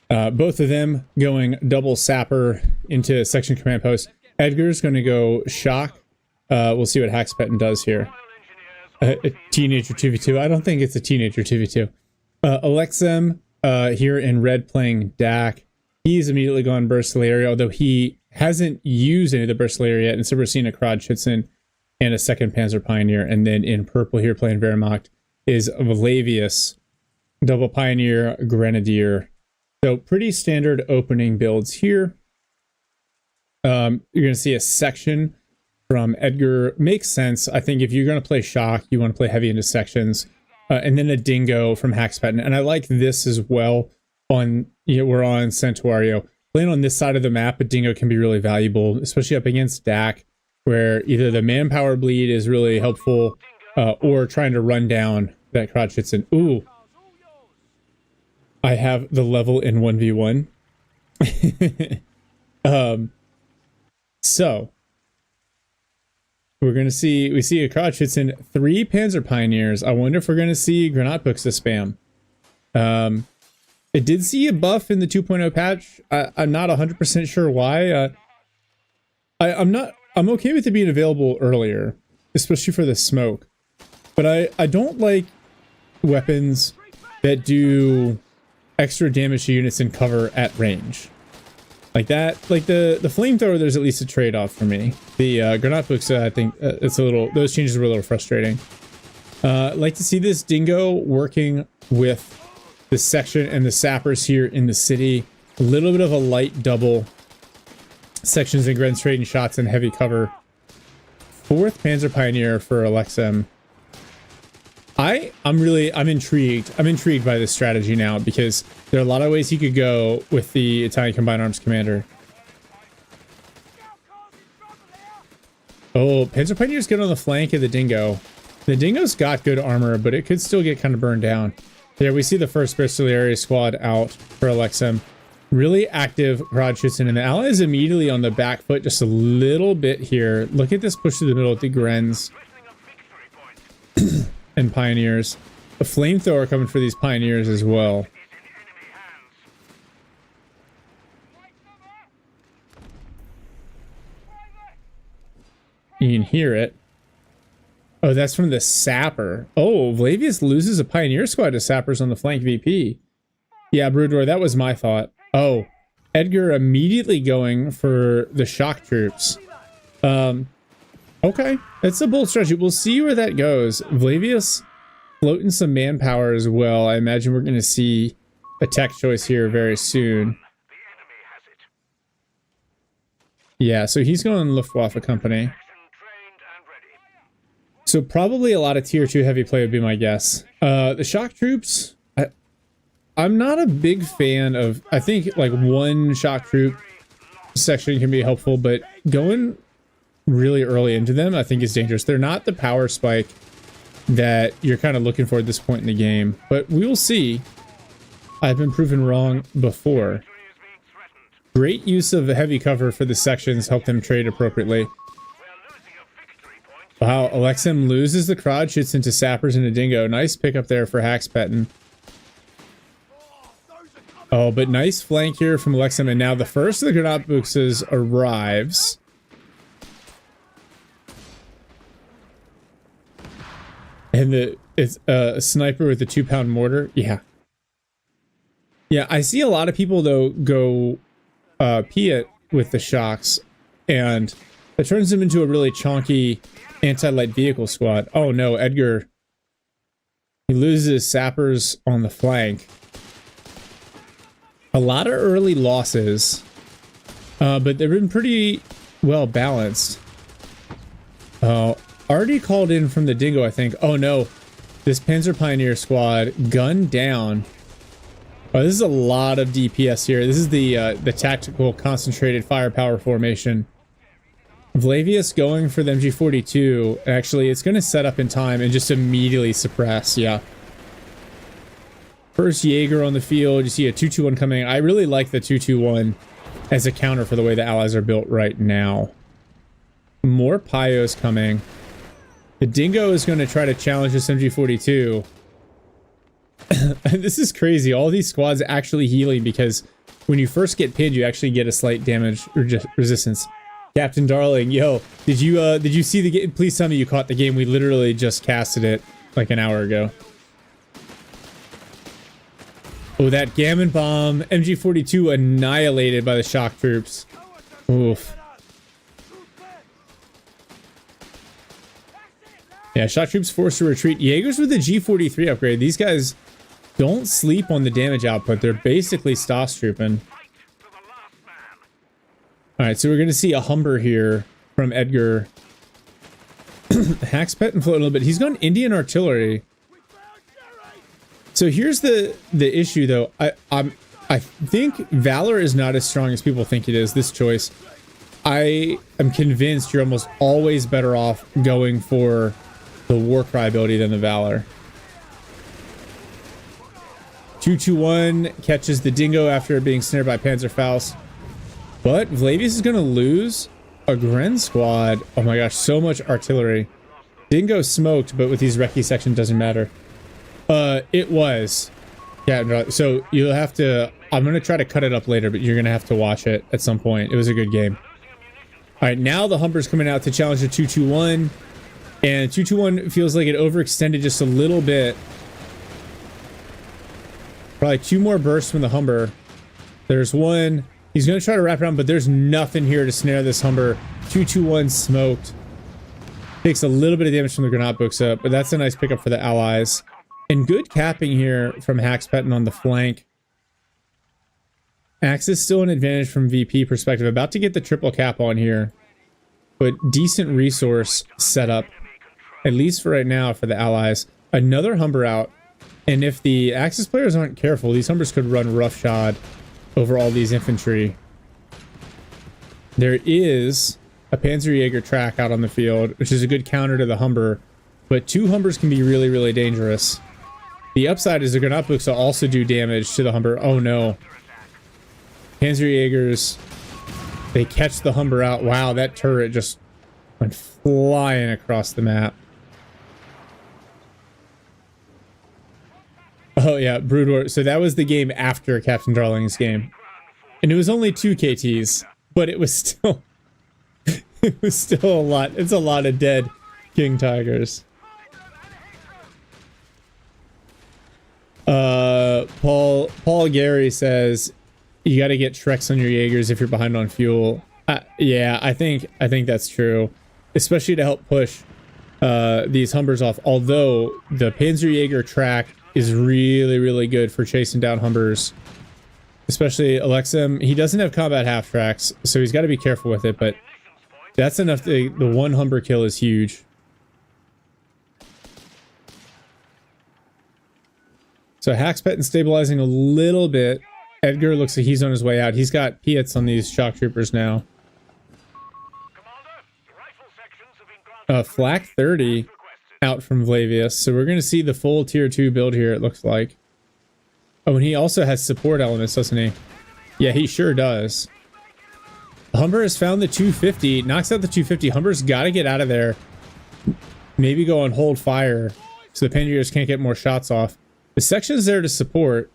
Both of them going double sapper into section command post. Edgar's going to go shock. We'll see what Haxpetten does here. A teenager 2v2. I don't think it's a teenager 2v2. Alexem here in red playing DAC. He's immediately gone Burstalaria, although he hasn't used any of the Burstalaria yet. And so we're seeing a Krodschützen and a second Panzer Pioneer. And then in purple here playing Wehrmacht is Vlavius, double Pioneer, Grenadier. So pretty standard opening builds here. You're going to see a section from Edgar. Makes sense. I think if you're going to play shock, you want to play heavy into sections. And then a dingo from Haxpetten. And I like this as well. We're on Santuario. Playing on this side of the map, a dingo can be really valuable, especially up against DAC, where either the manpower bleed is really helpful, or trying to run down that Krodschützen. Ooh. I have the level in 1v1. So we see a Krodschützen, 3 Panzer Pioneers. I wonder if we're going to see Granatbuchse spam. It did see a buff in the 2.0 patch. I'm not 100% sure why. I'm okay with it being available earlier, especially for the smoke. But I don't like weapons that do extra damage to units in cover at range. Like that, like the flamethrower, there's at least a trade-off for me. The Granatbuchse, I think it's a little, those changes were a little frustrating. I'd like to see this dingo working with the section and the sappers here in the city. A little bit of a light double. Sections and Gren's trading shots and heavy cover. 4th Panzer Pioneer for Alexem. I'm intrigued. I'm intrigued by this strategy now because there are a lot of ways he could go with the Italian Combined Arms Commander. Oh, Panzer Pioneer's good on the flank of the dingo. The dingo's got good armor, but it could still get kind of burned down. There we see the first Bristolier squad out for Alexem. Really active Krodschützen, and the allies immediately on the back foot just a little bit here. Look at this push to the middle with the Grens and Pioneers. A flamethrower coming for these Pioneers as well. You can hear it. Oh, that's from the sapper. Oh, Vlavius loses a Pioneer squad to sappers on the flank VP. Yeah, Broodwar, that was my thought. Oh, Edgar immediately going for the shock troops. Okay, that's a bold strategy. We'll see where that goes. Vlavius floating some manpower as well. I imagine we're going to see a tech choice here very soon. Yeah, so he's going Luftwaffe company. So probably a lot of tier 2 heavy play would be my guess. The shock troops, I'm not a big fan of, I think like one shock troop section can be helpful, but going really early into them I think is dangerous. They're not the power spike that you're kind of looking for at this point in the game. But we will see. I've been proven wrong before. Great use of heavy cover for the sections, help them trade appropriately. Wow, Alexem loses the crowd, shoots into sappers and a dingo. Nice pickup there for Haxpetton. Oh, but nice flank here from Alexem, and now the first of the granat boxes arrives. And it's a sniper with a 2-pound mortar. Yeah. Yeah, I see a lot of people, though, go pee it with the shocks, and it turns them into a really chonky anti-light vehicle squad. Oh, no, Edgar. He loses sappers on the flank. A lot of early losses, but they've been pretty well balanced. Already called in from the dingo, I think. Oh no, this Panzer Pioneer squad gunned down. Oh, this is a lot of DPS here. This is the tactical concentrated firepower formation. Vlavius going for the MG42. Actually, it's going to set up in time and just immediately suppress. Yeah. First Jaeger on the field. You see a 221 coming. I really like the 221 as a counter for the way the allies are built right now. More Pyos coming. The dingo is going to try to challenge this MG42. This is crazy. All these squads actually healing because when you first get pinned, you actually get a slight damage resistance. Captain Darling, yo, did you see the game? Please tell me you caught the game. We literally just casted it like an hour ago. Oh, that Gammon bomb. MG42 annihilated by the shock troops. Oof. Yeah, shock troops forced to retreat. Jaegers with the G43 upgrade. These guys don't sleep on the damage output. They're basically Stoss trooping. Alright, so we're going to see a Humber here from Edgar. Haxpet and float a little bit. He's gone Indian artillery. So here's the issue, though. I think Valor is not as strong as people think it is, this choice. I am convinced you're almost always better off going for the Warcry ability than the Valor. 221 catches the dingo after being snared by Panzerfaust. But Vlavius is going to lose a Gren squad. Oh my gosh, so much artillery. Dingo smoked, but with these recce section doesn't matter. It was. Yeah, so you'll have to... I'm going to try to cut it up later, but you're going to have to watch it at some point. It was a good game. Alright, now the Humber's coming out to challenge the 221. And 221 feels like it overextended just a little bit. Probably 2 more bursts from the Humber. There's one. He's going to try to wrap around, but there's nothing here to snare this Humber. 221 smoked. Takes a little bit of damage from the granat books up, but that's a nice pickup for the allies. And good capping here from Haxpetton on the flank. Axis still an advantage from VP perspective. About to get the triple cap on here. But decent resource setup. At least for right now for the allies. Another Humber out. And if the Axis players aren't careful, these Humbers could run roughshod over all these infantry. There is a Panzerjäger track out on the field, which is a good counter to the Humber. But 2 Humbers can be really, really dangerous. The upside is the granat books will also do damage to the Humber. Oh no. Panzerjägers, they catch the Humber out. Wow, that turret just went flying across the map. Oh yeah, Brood War. So that was the game after Captain Darling's game. And it was only 2 KTs, but it was still... it was still a lot. It's a lot of dead King Tigers. Paul Gary says you got to get Trex on your Jaegers if you're behind on fuel. Yeah, I think that's true, especially to help push these Humbers off. Although the Panzerjäger track is really, really good for chasing down Humbers, especially Alexem. He doesn't have combat half tracks, so he's got to be careful with it. But that's enough. The 1 Humber kill is huge. So Haxpetton stabilizing a little bit. Edgar looks like he's on his way out. He's got Piets on these shock troopers now. Flak 30. out from Vlavius. So we're going to see the full tier 2 build here, it looks like. Oh, and he also has support elements, doesn't he? Yeah, he sure does. Humber has found the 250, knocks out the 250. Humber's got to get out of there. Maybe go and hold fire so the Panjagers can't get more shots off. The section's there to support.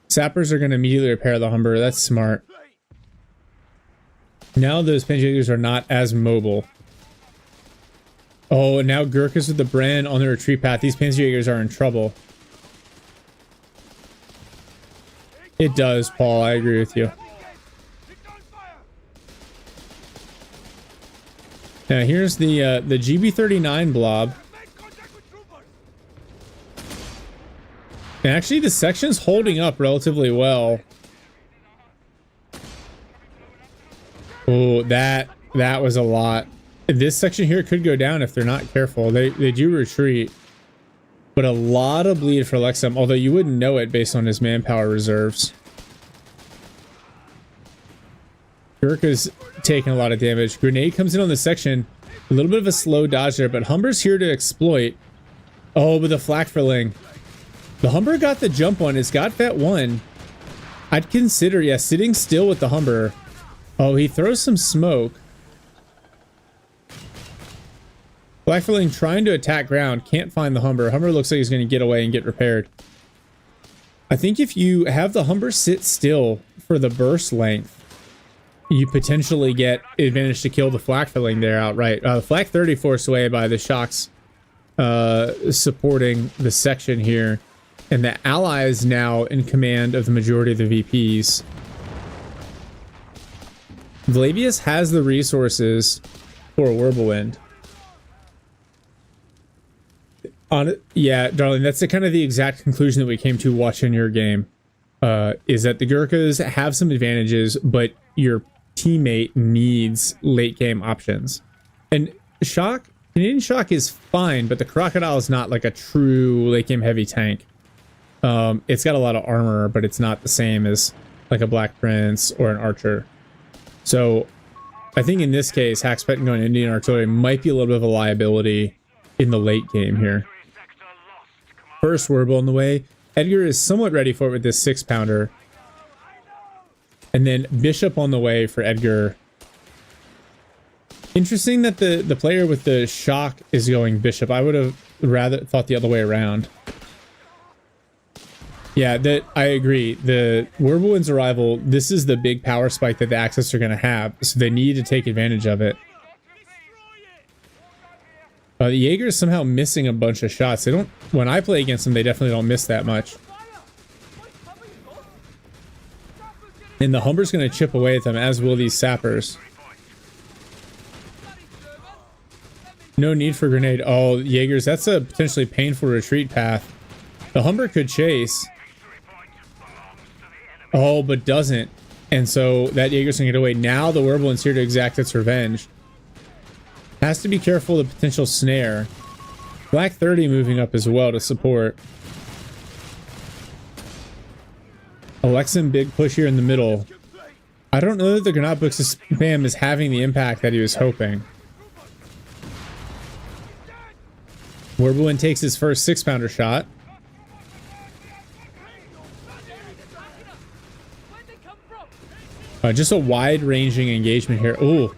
Sappers are going to immediately repair the Humber. That's smart. Now those Panjagers are not as mobile. Oh, and now Gurkhas with the Bren on the retreat path. These Panjagers are in trouble. It does, Paul. I agree with you. Now here's the GB39 blob. And actually the section's holding up relatively well. Oh, that was a lot. This section here could go down if they're not careful. They do retreat. But a lot of bleed for Lexum, although you wouldn't know it based on his manpower reserves. Gurkha's taking a lot of damage. Grenade comes in on the section. A little bit of a slow dodge there, but Humber's here to exploit. Oh, but the flak filling. The Humber got the jump on. It's got that one. I'd consider, yeah, sitting still with the Humber. Oh, he throws some smoke. Flak filling trying to attack ground. Can't find the Humber. Humber looks like he's going to get away and get repaired. I think if you have the Humber sit still for the burst length, you potentially get advantage to kill the flak filling there outright. The flak 30 forced away by the shocks supporting the section here. And the ally is now in command of the majority of the VPs. Vlavius has the resources for a Whirlwind. Yeah, darling, that's kind of the exact conclusion that we came to watching your game. Is that the Gurkhas have some advantages, but your teammate needs late game options. And Canadian Shock is fine, but the Crocodile is not like a true late game heavy tank. It's got a lot of armor, but it's not the same as like a Black Prince or an Archer. So I think in this case, Hackspet and going Indian Artillery might be a little bit of a liability in the late game here. First Warble on the way. Edgar is somewhat ready for it with this 6-pounder. And then Bishop on the way for Edgar. Interesting that the player with the shock is going Bishop. I would have rather thought the other way around. Yeah, I agree. The Whirlwind's arrival, this is the big power spike that the Axis are going to have. So they need to take advantage of it. The Jaeger is somehow missing a bunch of shots. They don't. When I play against them, they definitely don't miss that much. And the Humber's going to chip away at them, as will these sappers. No need for grenade. Oh, Jaegers, that's a potentially painful retreat path. The Humber could chase. Oh, but doesn't. And so that Jaeger's going to get away. Now the Whirlwind's here to exact its revenge. Has to be careful of the potential snare. Black 30 moving up as well to support. Alexin big push here in the middle. I don't know that the Granat Books spam is having the impact that he was hoping. Whirlwind takes his first 6-pounder shot. Just a wide-ranging engagement here. Ooh.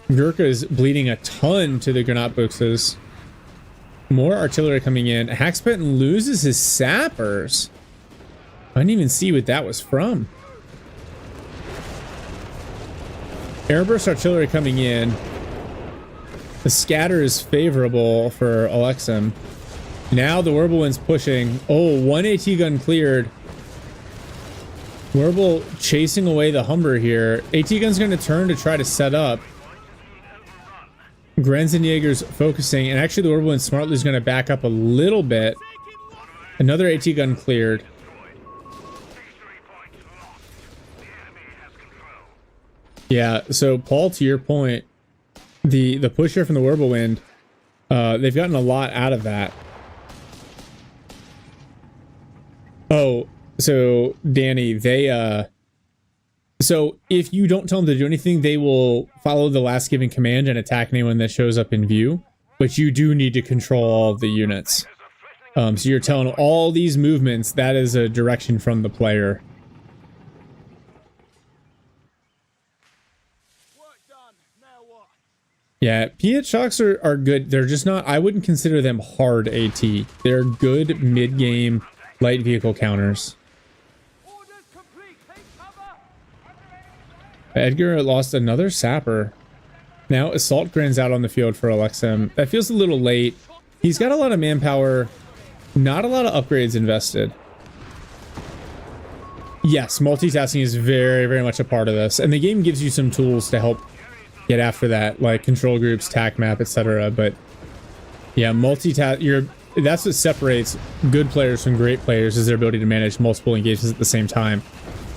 Gurkha is bleeding a ton to the Granat Books. More artillery coming in. Hackspet loses his sappers. I didn't even see what that was from. Airburst artillery coming in. The scatter is favorable for Alexim. Now the Whirlwind's pushing. Oh, one AT gun cleared. Whirlwind chasing away the Humber here. AT gun's going to turn to try to set up. Grenz and Jaegers focusing, and actually the Whirlwind smartly is going to back up a little bit. Another AT gun cleared. Yeah, so Paul, to your point, the push here from the Whirlwind, they've gotten a lot out of that. Oh, so Danny, they so if you don't tell them to do anything, they will follow the last given command and attack anyone that shows up in view. but you do need to control all of the units. So you're telling all these movements, that is a direction from the player. Yeah, Piet shocks are good. They're just not, I wouldn't consider them hard AT. They're good mid-game light vehicle counters. Edgar lost another sapper. Now Assault Gren's out on the field for Alexem. That feels a little late. He's got a lot of manpower. Not a lot of upgrades invested. Yes, multitasking is very, very much a part of this. And the game gives you some tools to help get after that, like control groups, tac map, etc. But yeah, that's what separates good players from great players, is their ability to manage multiple engagements at the same time.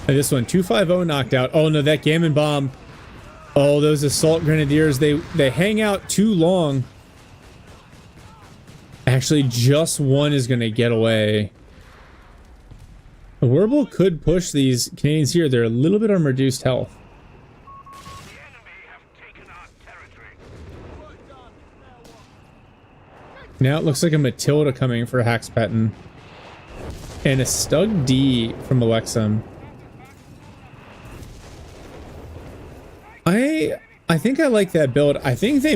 And this one, 250 knocked out. Oh no, that Gammon Bomb. Oh, those Assault Grenadiers, they hang out too long. Actually, just one is going to get away. Werble could push these Canadians here. They're a little bit on reduced health. Now it looks like a Matilda coming for Haxpetten. And a Stug D from Alexem. I think I like that build. I think he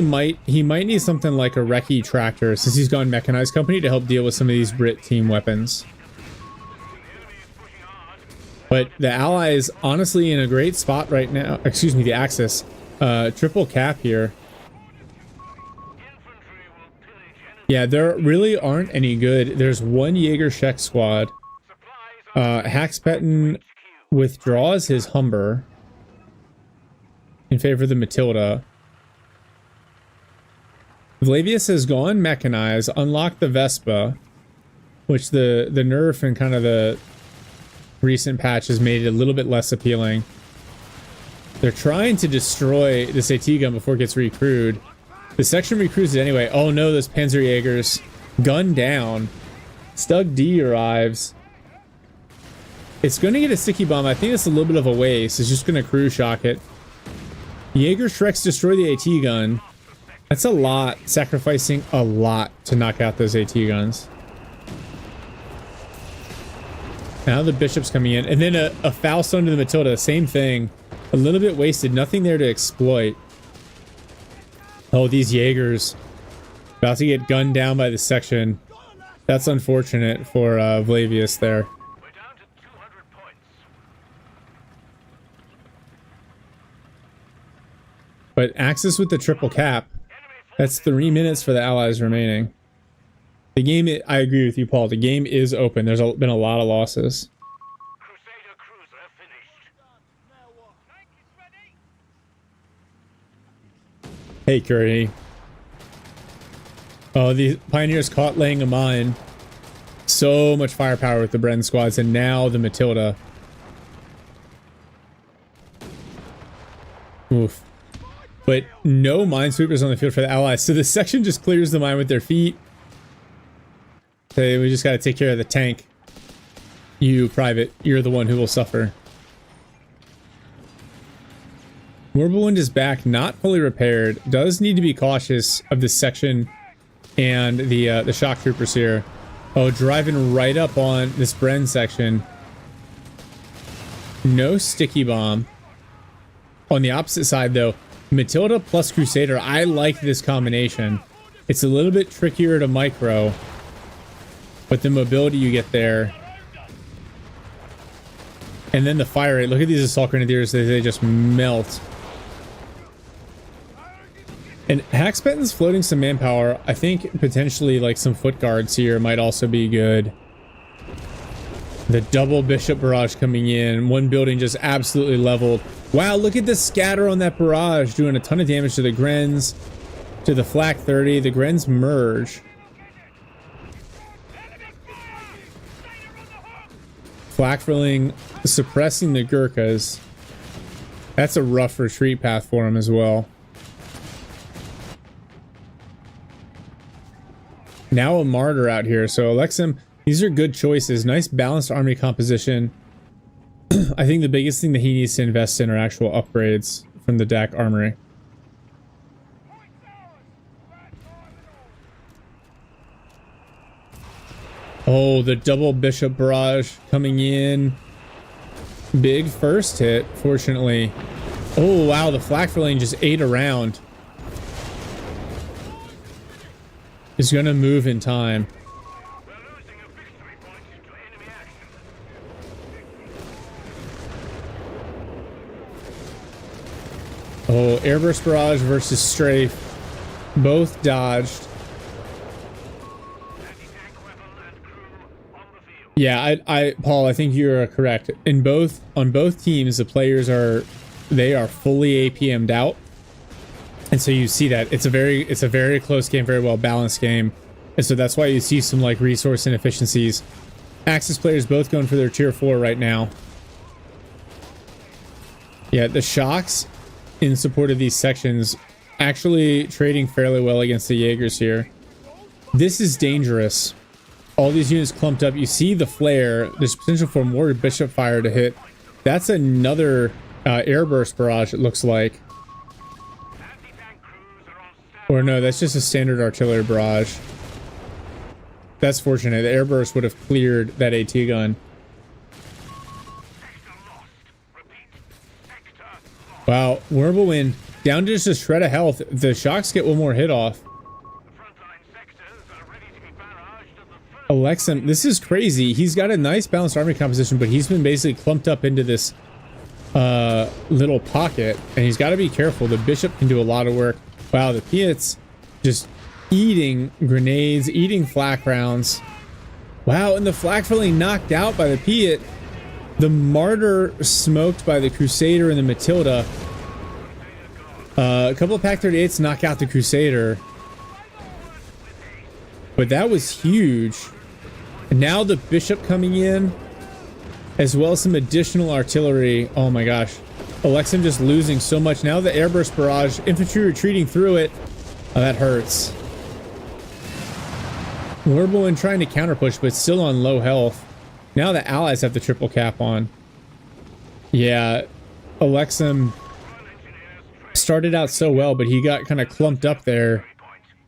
might need something like a Recce Tractor, since he's gone Mechanized Company, to help deal with some of these Brit team weapons. But the Allies honestly in a great spot right now. Excuse me, the Axis. Triple cap here. Yeah, there really aren't any good. There's one Jaeger Shek squad. Haxpetten withdraws his Humber in favor of the Matilda. Vlavius has gone Mechanized, unlocked the Vespa, which the nerf and kind of the recent patch has made it a little bit less appealing. They're trying to destroy this AT gun before it gets recrewed. The section recruits it anyway. Oh no, those Panzerjägers. Gun down. Stug D arrives. It's going to get a sticky bomb. I think it's a little bit of a waste. It's just going to crew shock it. Jaeger Shreks destroy the AT gun. That's a lot. Sacrificing a lot to knock out those AT guns. Now the Bishop's coming in. And then a foul stone to the Matilda. Same thing. A little bit wasted. Nothing there to exploit. Oh, these Jaegers. About to get gunned down by the section. That's unfortunate for Vlavius there. But Axis with the triple cap. That's 3 minutes for the Allies remaining. The game, I agree with you, Paul. The game is open. There's been a lot of losses. Hey, Curry. Oh, the Pioneers caught laying a mine. So much firepower with the Bren squads, and now the Matilda. Oof. But no minesweepers on the field for the Allies, so the section just clears the mine with their feet. Okay, we just gotta take care of the tank. You, Private, you're the one who will suffer. Morbelwind is back, not fully repaired. Does need to be cautious of this section and the shock troopers here. Oh, driving right up on this Bren section. No sticky bomb. On the opposite side, though, Matilda plus Crusader. I like this combination. It's a little bit trickier to micro, but the mobility you get there. And then the fire rate. Look at these Assault Grenadiers. They just melt. And Haxpetten's floating some manpower. I think potentially like some foot guards here might also be good. The double Bishop barrage coming in. One building just absolutely leveled. Wow, look at the scatter on that barrage. Doing a ton of damage to the Grens. To the Flak 30. The Grens merge. Flak filling, suppressing the Gurkhas. That's a rough retreat path for him as well. Now a martyr out here. So Alexem, these are good choices. Nice balanced army composition. I think the biggest thing that he needs to invest in are actual upgrades from the DAC armory. Oh, the double bishop barrage coming in. Big first hit, fortunately. Oh, wow, the flak lane just ate around. Is going to move in time. Oh, airburst barrage versus strafe. Both dodged. Yeah, Paul, I think you're correct. On both teams, the players are fully APM'd out. And so you see that it's a very close game, very well balanced game. And so that's why you see some like resource inefficiencies. Axis players both going for their tier 4 right now. Yeah, the shocks in support of these sections actually trading fairly well against the Jaegers here. This is dangerous. All these units clumped up. You see the flare. There's potential for more bishop fire to hit. That's another airburst barrage, it looks like. Or no, that's just a standard artillery barrage. That's fortunate. The airburst would have cleared that AT gun. Wow, Wirbelwind down to just a shred of health. The shocks get one more hit off. Alexem, this is crazy. He's got a nice balanced army composition, but he's been basically clumped up into this little pocket, and he's got to be careful. The bishop can do a lot of work. Wow, the Piets just eating grenades, eating flak rounds. Wow, and the flak filling knocked out by the Piet. The Martyr smoked by the Crusader and the Matilda. A couple of Pack 38s knock out the Crusader. But that was huge. And now the Bishop coming in, as well as some additional artillery. Oh my gosh. Alexem just losing so much. Now the airburst barrage, infantry retreating through it. Oh, that hurts. Wirbelwind trying to counter push, but still on low health. Now the allies have the triple cap on. Yeah, Alexem started out so well, but he got kind of clumped up there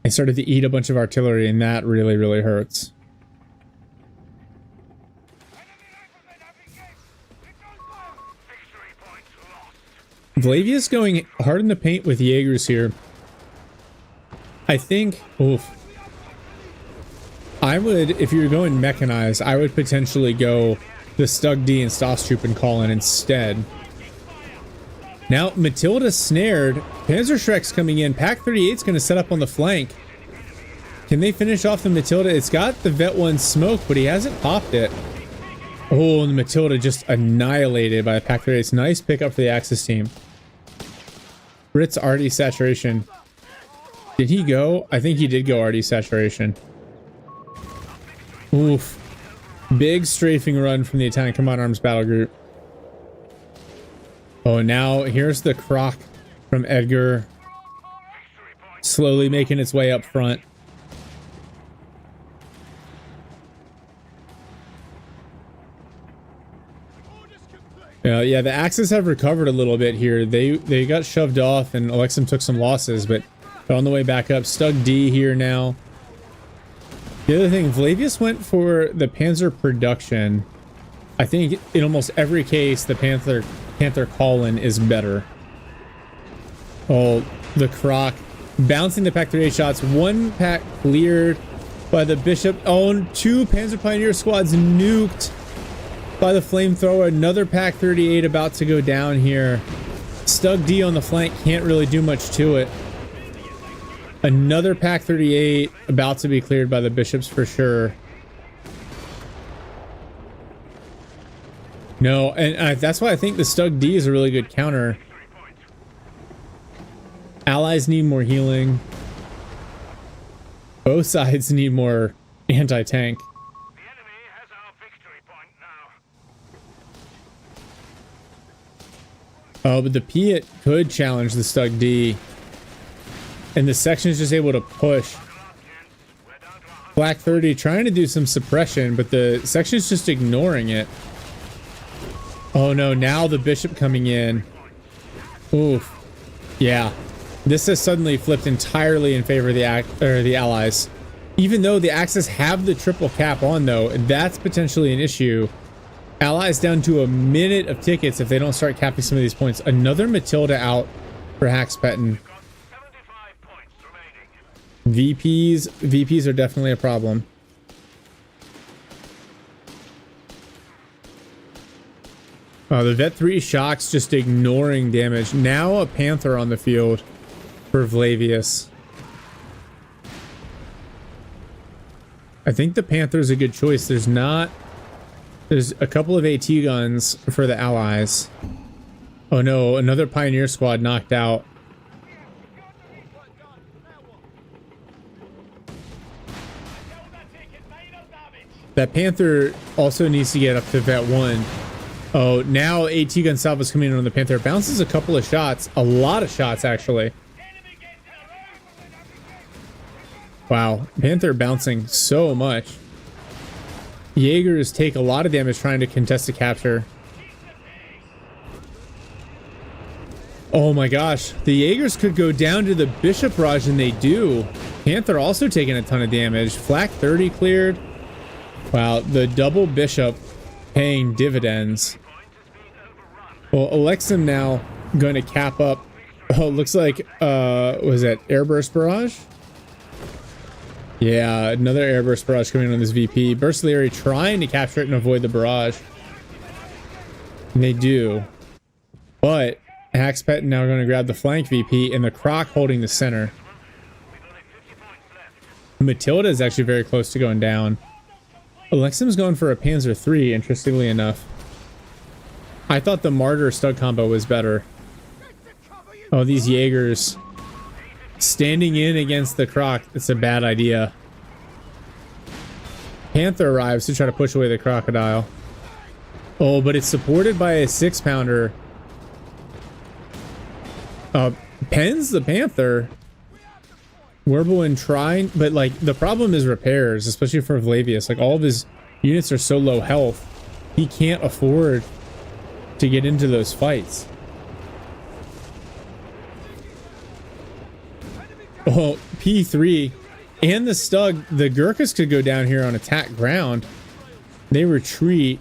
and started to eat a bunch of artillery, and that really, really hurts. Vlavia's going hard in the paint with Jaegers here. I think, oof. I would, if you're going mechanized, I would potentially go the Stug D and Stosstroop and call in instead. Now, Matilda snared. Panzerschreck's coming in. Pack 38's going to set up on the flank. Can they finish off the Matilda? It's got the Vet 1 smoke, but he hasn't popped it. Oh, and the Matilda just annihilated by the Pack 38's. Nice pickup for the Axis team. Brit's RD saturation. Did he go? I think he did go RD saturation. Oof. Big strafing run from the Italian Command Arms battle group. Oh, now here's the croc from Edgar. Slowly making its way up front. Yeah, the Axis have recovered a little bit here. They got shoved off and Alexem took some losses, but they're on the way back up. Stug D here now. The other thing, Vlavius went for the Panzer production. I think in almost every case, the Panther call-in is better. Oh, the Croc bouncing the Pack 38 shots. One pack cleared by the Bishop. Oh, and two Panzer Pioneer squads nuked by the flamethrower. Another Pack 38 about to go down here. Stug D on the flank can't really do much to it. Another Pack 38 about to be cleared by the Bishops for sure. No, and that's why I think the Stug D is a really good counter. Allies need more healing. Both sides need more anti-tank. The enemy has our victory point now. Oh, but the Piet could challenge the Stug D. And the section is just able to push. Black 30 trying to do some suppression, but the section is just ignoring it. Oh no, now the Bishop coming in. Oof. Yeah. This has suddenly flipped entirely in favor of the Allies. Even though the Axis have the triple cap on, though, that's potentially an issue. Allies down to a minute of tickets if they don't start capping some of these points. Another Matilda out for Haxpetten. 75 points remaining. VPs are definitely a problem. The Vet 3 shocks just ignoring damage. Now a Panther on the field for Vlavius. I think the Panther's a good choice. There's a couple of AT guns for the Allies. Oh no, another Pioneer squad knocked out. That Panther also needs to get up to Vet 1. Oh, now AT gun salvo's coming in on the Panther. Bounces a couple of shots. A lot of shots, actually. Wow, Panther bouncing so much. Jaegers take a lot of damage trying to contest the capture. Oh my gosh, the Jaegers could go down to the Bishop Barrage, and they do. Panther also taking a ton of damage. Flak 30 cleared. Wow, the double Bishop paying dividends. Well, Alexim now going to cap up. Oh, it looks like, was that Airburst Barrage? Yeah, another Airburst Barrage coming in on this VP. Burstleary trying to capture it and avoid the barrage. And they do. But Haxpetten now going to grab the flank VP and the Croc holding the center. Matilda is actually very close to going down. Alexim's going for a Panzer III, interestingly enough. I thought the Martyr Stug combo was better. Oh, these Jaegers standing in against the Croc. It's a bad idea. Panther arrives to try to push away the Crocodile. Oh, but it's supported by a 6-pounder. Pens the Panther. Werbelin trying, but like the problem is repairs, especially for Vlavius. Like all of his units are so low health, he can't afford to get into those fights. Oh, P3 and the Stug, the Gurkhas could go down here on attack ground. They retreat.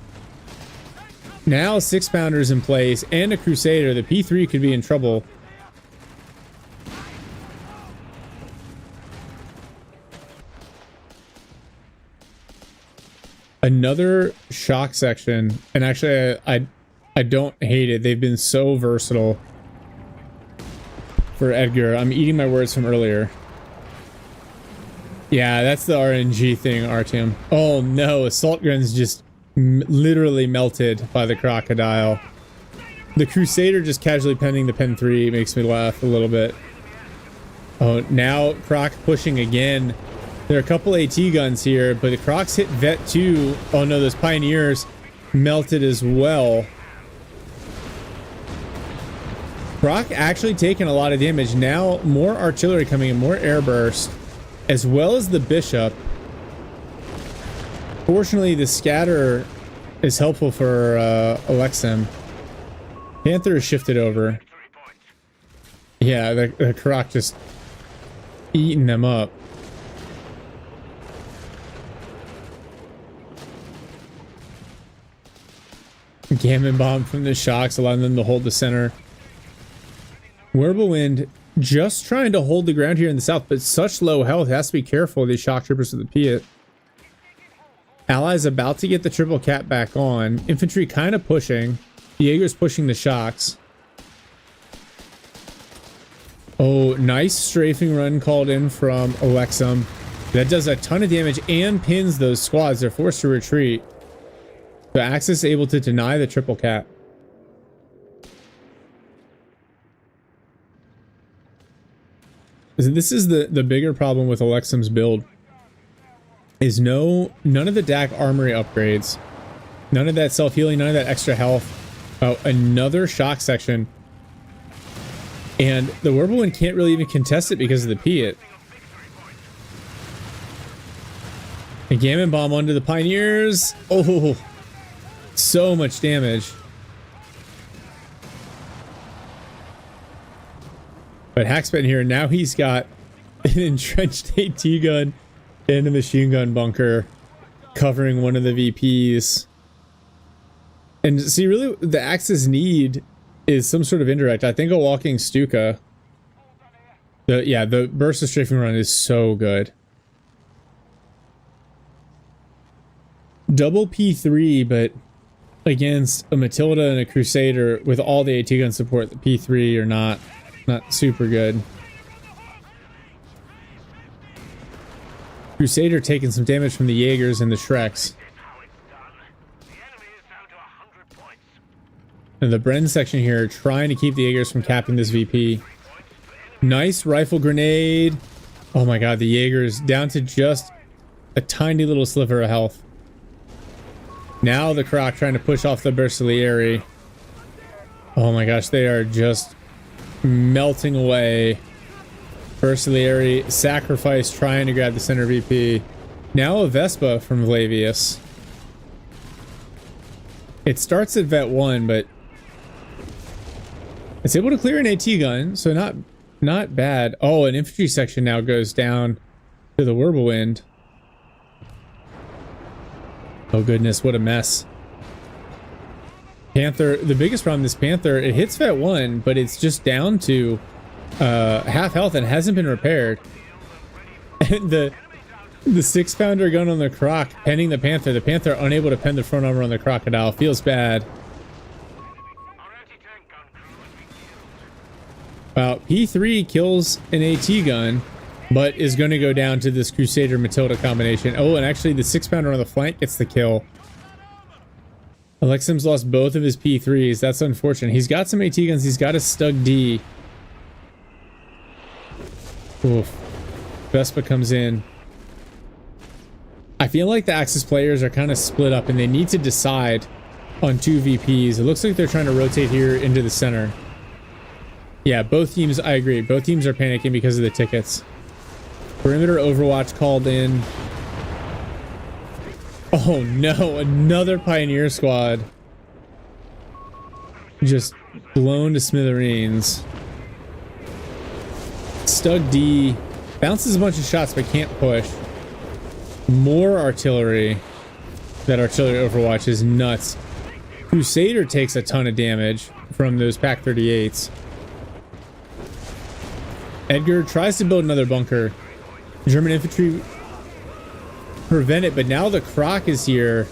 Now 6-pounders in place and a Crusader. The P3 could be in trouble. Another shock section, and actually I don't hate it. They've been so versatile for Edgar. I'm eating my words from earlier. Yeah, that's the RNG thing, Artyom. Oh no, assault guns just literally melted by the Crocodile. The Crusader just casually penning the Pen 3 makes me laugh a little bit. Oh, now Croc pushing again. There are a couple AT guns here, but the Crocs hit Vet 2. Oh no, those Pioneers melted as well. Croc actually taking a lot of damage. Now more artillery coming in, more airburst, as well as the Bishop. Fortunately, the scatter is helpful for Alexim. Panther is shifted over. Yeah, the Croc just eating them up. Gammon bomb from the shocks, allowing them to hold the center. Wirblewind just trying to hold the ground here in the south, but such low health. Has to be careful, these shock troopers with the Piat. Allies about to get the triple cap back on. Infantry kind of pushing. Jaeger's pushing the shocks. Oh, nice strafing run called in from Alexim. That does a ton of damage and pins those squads. They're forced to retreat. So Axis able to deny the triple cap. This is the bigger problem with Alexim's build. Is none of the DAC armory upgrades. None of that self-healing, none of that extra health. Oh, another shock section. And the Wirbelwind can't really even contest it because of the Piat. A Gammon bomb onto the Pioneers. Oh, so much damage. But Haxpetten here, now he's got an entrenched AT gun in a machine gun bunker, covering one of the VPs. And see, really, the Axis need is some sort of indirect. I think a walking Stuka. The burst of strafing run is so good. Double P3, but against a Matilda and a Crusader with all the AT gun support, the P3 are not super good. Crusader taking some damage from the Jaegers and the Shreks. And the Bren section here trying to keep the Jaegers from capping this VP. Nice rifle grenade. Oh my god, the Jaegers down to just a tiny little sliver of health. Now the Croc trying to push off the Bersaglieri. Oh my gosh, they are just melting away. Bersaglieri, sacrifice trying to grab the center VP. Now a Vespa from Vlavius. It starts at Vet 1, but it's able to clear an AT gun, so not bad. Oh, an infantry section now goes down to the Whirlwind. Oh goodness, what a mess. Panther, the biggest problem is Panther, it hits Vet 1, but it's just down to half health and hasn't been repaired. And the 6-pounder gun on the Croc penning the Panther. The Panther unable to pen the front armor on the Crocodile. Feels bad. Wow, P3 kills an AT gun, but is going to go down to this Crusader Matilda combination. Oh, and actually the 6-pounder on the flank gets the kill. Alexim's lost both of his P3s. That's unfortunate. He's got some AT guns. He's got a Stug D. Oof. Vespa comes in. I feel like the Axis players are kind of split up and they need to decide on 2 VPs. It looks like they're trying to rotate here into the center. Yeah, both teams, I agree. Both teams are panicking because of the tickets. Perimeter Overwatch called in. Oh no, another Pioneer squad. Just blown to smithereens. Stug D bounces a bunch of shots but can't push. More artillery. That artillery Overwatch is nuts. Crusader takes a ton of damage from those Pack 38s. Edgar tries to build another bunker. German infantry prevent it, but now the Croc is here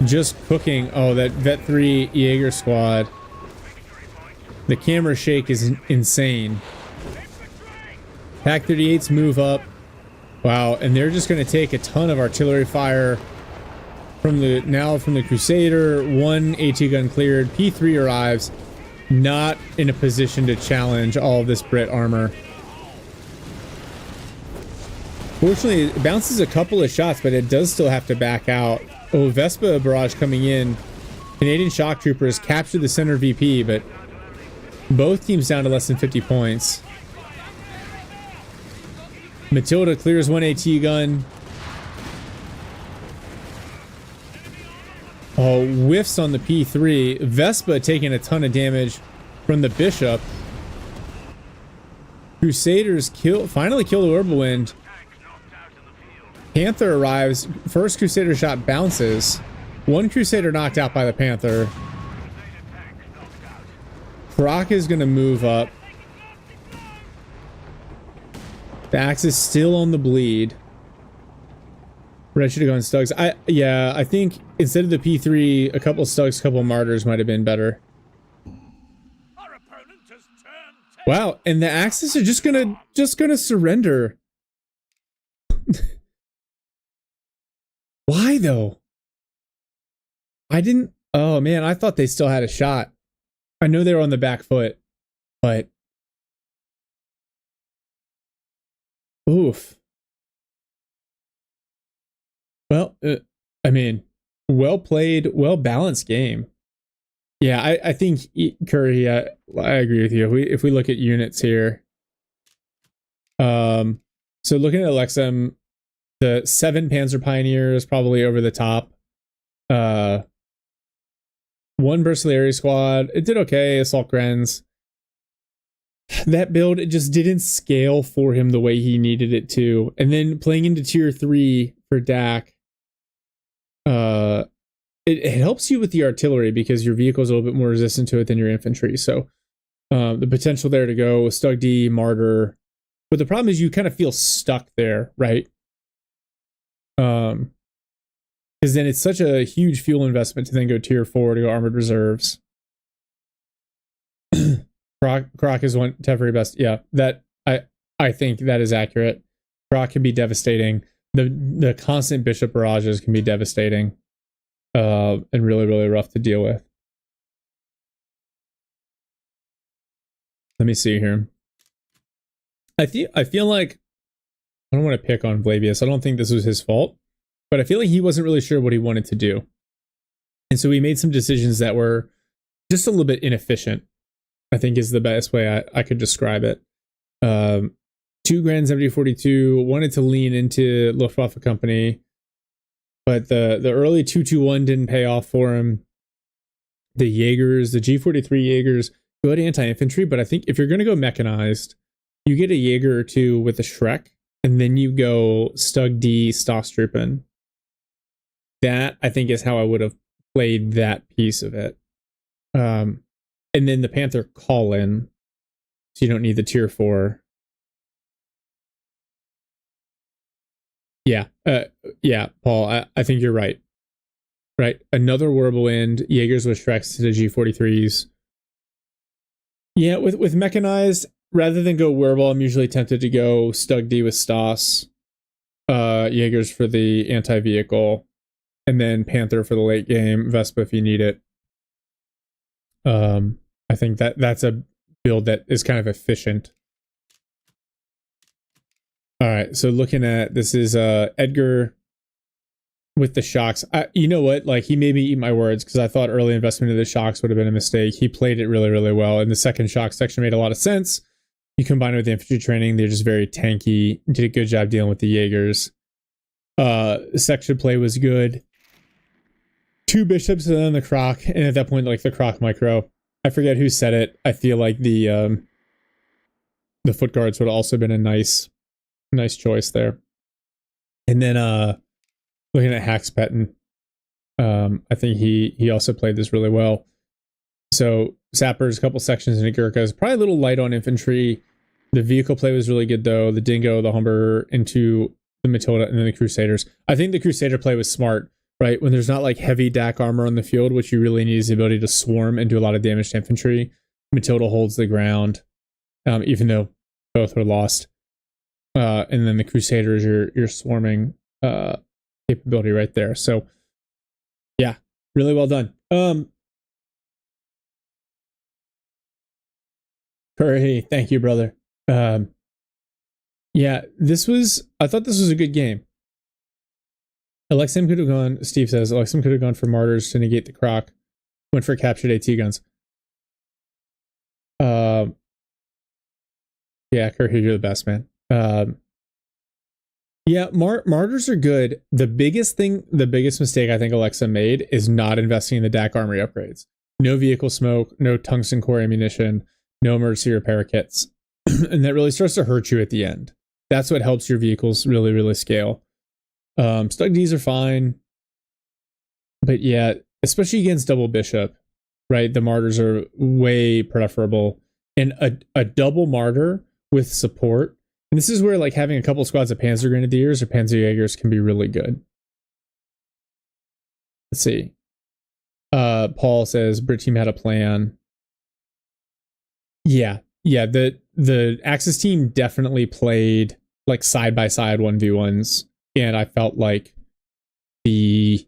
just cooking. Oh, that Vet 3 Jaeger squad. The camera shake is insane. Pack 38s move up. Wow, and they're just going to take a ton of artillery fire from the Crusader. 1 AT gun cleared. P3 arrives, not in a position to challenge all of this Brit armor. Fortunately, it bounces a couple of shots, but it does still have to back out. Oh, Vespa barrage coming in. Canadian shock troopers capture the center VP, but both teams down to less than 50 points. Matilda clears 1 AT gun. Oh, whiffs on the P3. Vespa taking a ton of damage from the Bishop. Crusaders finally kill the Whirlwind. Panther arrives. First Crusader shot bounces. 1 Crusader knocked out by the Panther. Croc is going to move up. The Axis still on the bleed. Red should have gone Stugs. I think instead of the P3, a couple Stugs, a couple Martyrs might have been better. Wow, and the Axis are just gonna surrender. Why though? Oh man, I thought they still had a shot. I know they were on the back foot, but oof. Well, I mean, well played, well balanced game. Yeah, I think Curry. I agree with you. If we look at units here, so looking at Alexem, the 7 Panzer Pioneer is probably over the top. 1 Bersaglieri squad, it did okay. Assault Grens. that build, it just didn't scale for him the way he needed it to. And then playing into tier 3 for Dak, it helps you with the artillery because your vehicle is a little bit more resistant to it than your infantry. So the potential there to go with Stug D, Martyr. But the problem is you kind of feel stuck there, right? Because then it's such a huge fuel investment to then go tier 4 to go armored reserves. Croc is one to very best. Yeah, that I think that is accurate. Croc can be devastating. The constant bishop barrages can be devastating, and really, really rough to deal with. Let me see here. I feel like I don't want to pick on Flavius. I don't think this was his fault, but I feel like he wasn't really sure what he wanted to do, and so he made some decisions that were just a little bit inefficient, I think is the best way I could describe it. 2 Grand 7042 wanted to lean into Luftwaffe Company, but the early 221 didn't pay off for him. The Jaegers, the G43 Jaegers, good anti-infantry, but I think if you're going to go mechanized, you get a Jaeger or 2 with a Shrek, and then you go Stug D, Stostruppen. That, I think, is how I would have played that piece of it. And then the Panther call in, so you don't need the tier 4. Yeah, Paul, I think you're right. Right, another Whirlwind, Jaegers with Shreks to the G43s. Yeah, with mechanized, rather than go Whirlball, I'm usually tempted to go Stug D with Stas, Jaegers for the anti-vehicle, and then Panther for the late game, Vespa if you need it. I think that's a build that is kind of efficient. All right, so looking at this is Edgar with the shocks. You know what? Like, he made me eat my words because I thought early investment in the shocks would have been a mistake. He played it really, really well, and the second shock section made a lot of sense. You combine it with the infantry training; they're just very tanky. Did a good job dealing with the Jaegers. Section play was good. 2 bishops and then the Croc, and at that point, like the Croc micro. I forget who said it. I feel like the foot guards would have also been a nice choice there. And then looking at Haxpetten, I think he also played this really well. So Sappers, a couple sections into Gurkhas, probably a little light on infantry. The vehicle play was really good though. The Dingo, the Humber into the Matilda, and then the Crusaders. I think the Crusader play was smart, right? When there's not like heavy DAC armor on the field, which you really need is the ability to swarm and do a lot of damage to infantry. Matilda holds the ground, even though both were lost. And then the Crusaders, your swarming capability right there. So yeah, really well done. Curry, thank you, brother. Yeah, I thought this was a good game. Alexium could have gone, Steve says, Alexium could have gone for Martyrs to negate the Croc. Went for captured AT guns. Yeah, Curry, you're the best, man. Yeah, Martyrs are good. The biggest mistake I think Alexa made is not investing in the DAC armory upgrades. No vehicle smoke, no tungsten core ammunition, no emergency repair kits. And that really starts to hurt you at the end. That's what helps your vehicles really, really scale. Stug Ds are fine. But yeah, especially against double bishop, right? The Martyrs are way preferable. And a double Martyr with support. And this is where like having a couple squads of Panzer Grenadiers or Panzer Jaegers can be really good. Let's see. Paul says Brit team had a plan. Yeah. The Axis team definitely played like side by side 1v1s, and I felt like the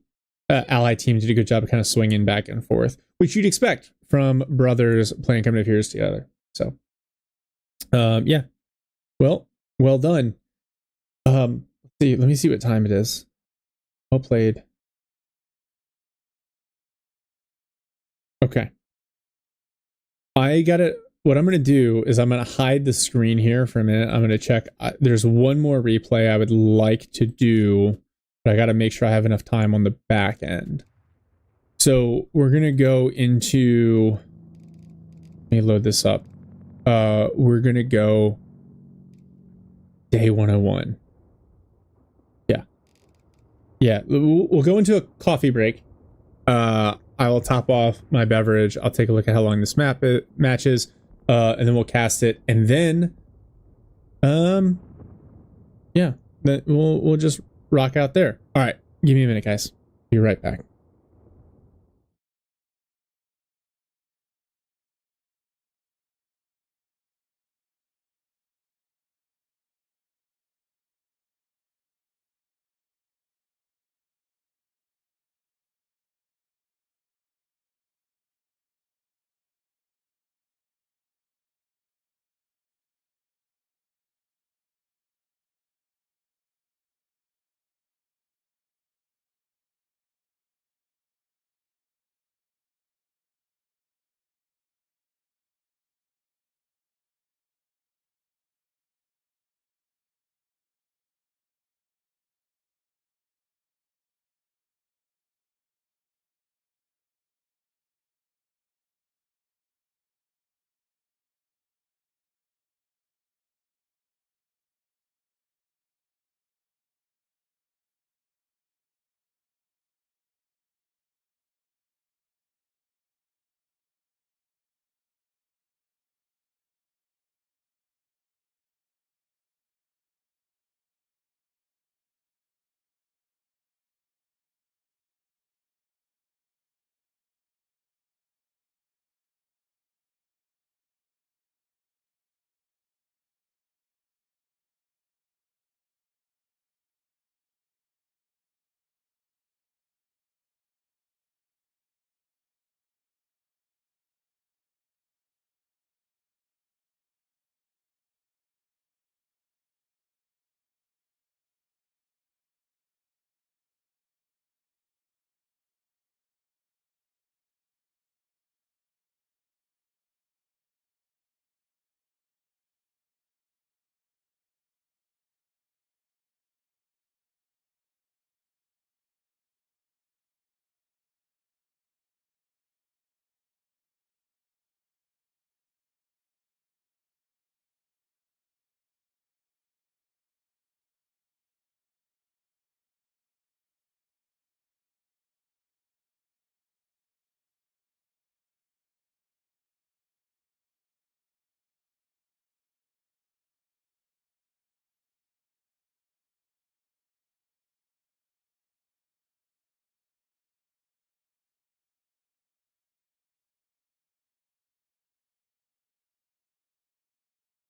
Allied team did a good job of kind of swinging back and forth, which you'd expect from brothers playing Company of Heroes together. So, yeah. Well done. Let's see. Let me see what time it is. Well played. Okay. What I'm going to do is I'm going to hide the screen here for a minute. I'm going to check. There's one more replay I would like to do, but I got to make sure I have enough time on the back end. So we're going to go into, let me load this up. we're gonna go day 101. Yeah, we'll go into a coffee break. I will top off my beverage. I'll take a look at how long this map matches, and then we'll cast it, and then yeah, then we'll just rock out there. All right, give me a minute, guys. Be right back.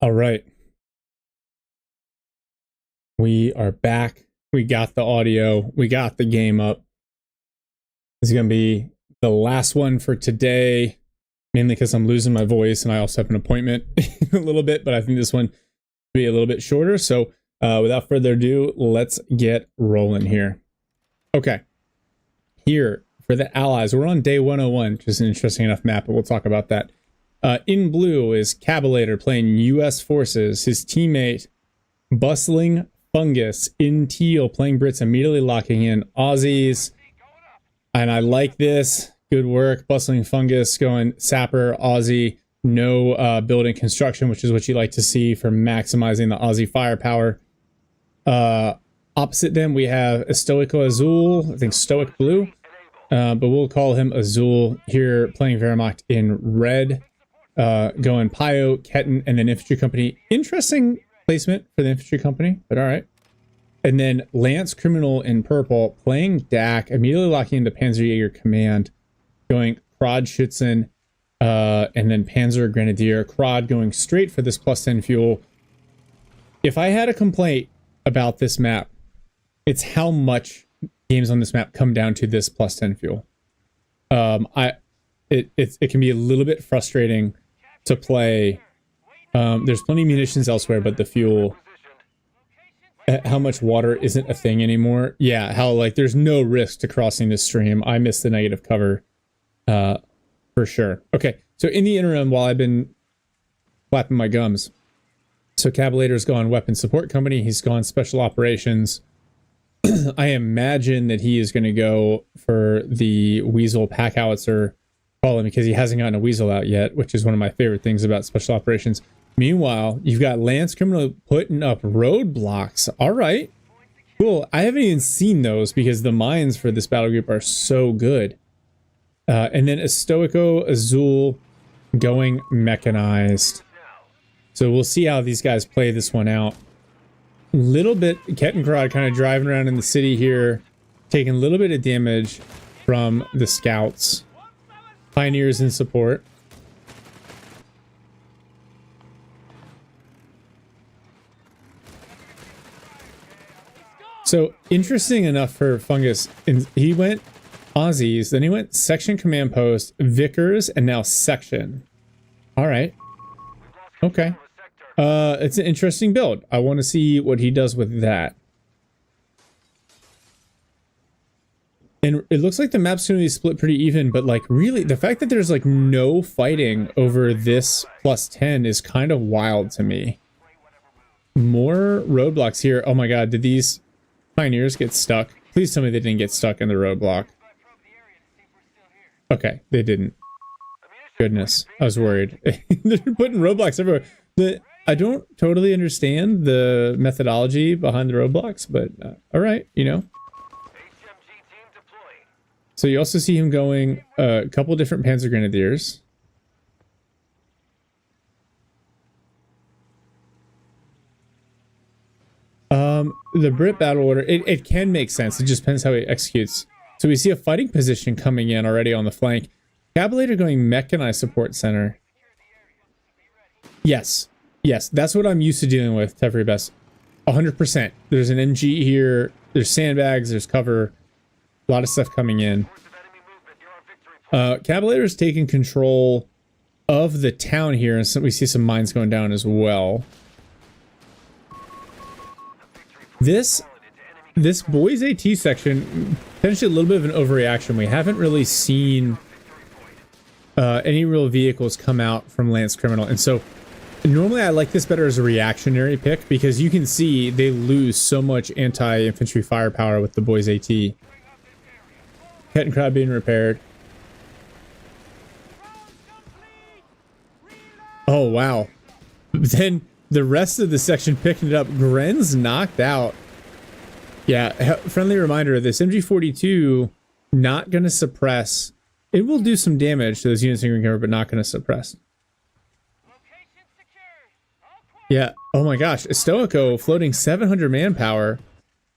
All right. We are back. We got the audio. We got the game up. This is going to be the last one for today, mainly because I'm losing my voice and I also have an appointment in a little bit, but I think this one will be a little bit shorter. So without further ado, let's get rolling here. Okay. Here for the allies, we're on day 101, which is an interesting enough map, but we'll talk about that. In blue is Cabalator playing U.S. forces. His teammate, Bustling Fungus, in teal playing Brits, immediately locking in Aussies. And I like this. Good work. Bustling Fungus going Sapper, Aussie, no building construction, which is what you like to see for maximizing the Aussie firepower. Opposite them, we have Stoico Azul, I think Stoic Blue, but we'll call him Azul here, playing Wehrmacht in red. Going Pio, Ketten, and then Infantry Company. Interesting placement for the Infantry Company, but all right. And then Lance Criminal in purple, playing Dak, immediately locking into Panzerjäger Command, going Krod Schützen, and then Panzer Grenadier. Krod going straight for this +10 fuel. If I had a complaint about this map, it's how much games on this map come down to this +10 fuel. It can be a little bit frustrating to play. There's plenty of munitions elsewhere, but the fuel, how much water isn't a thing anymore. Yeah, how like there's no risk to crossing this stream. I missed the negative cover for sure. Okay, so in the interim, while I've been flapping my gums, so Cabalator's gone Weapon Support Company, he's gone Special Operations. I imagine that he is going to go for the Weasel Pack Howitzer call him because he hasn't gotten a weasel out yet, which is one of my favorite things about special operations. Meanwhile, you've got Lance Criminal putting up roadblocks. All right, cool. I haven't even seen those because the mines for this battle group are so good. And then Stoico Azul going mechanized. So we'll see how these guys play this one out. Little bit, Kettenkrod kind of driving around in the city here, taking a little bit of damage from the scouts. Pioneers in support. So interesting enough for Fungus, he went Aussies, then he went section command post, Vickers, and now section. All right. Okay. It's an interesting build. I want to see what he does with that. And it looks like the map's going to be split pretty even, but like really, the fact that there's like no fighting over this +10 is kind of wild to me. More roadblocks here. Oh my god, did these pioneers get stuck? Please tell me they didn't get stuck in the roadblock. Okay, they didn't. Goodness, I was worried. They're putting roadblocks everywhere. I don't totally understand the methodology behind the roadblocks, but all right, you know. So you also see him going a couple different Panzer Grenadiers. The Brit battle order, it can make sense. It just depends how he executes. So we see a fighting position coming in already on the flank. Cabulator going mechanized support center. Yes. Yes, that's what I'm used to dealing with, Tevry Best. 100%. There's an MG here. There's sandbags. There's cover. A lot of stuff coming in. Cabulator's taking control of the town here, and so we see some mines going down as well. This boys AT section, potentially a little bit of an overreaction. We haven't really seen any real vehicles come out from Lance Criminal, and so normally I like this better as a reactionary pick because you can see they lose so much anti-infantry firepower with the boys AT. Kettenkrod being repaired. Oh wow. Then the rest of the section picking it up. Gren's knocked out. Yeah, friendly reminder, this MG42 not going to suppress. It will do some damage to those units in green cover, but not going to suppress. Yeah, oh my gosh, Stoico floating 700 manpower.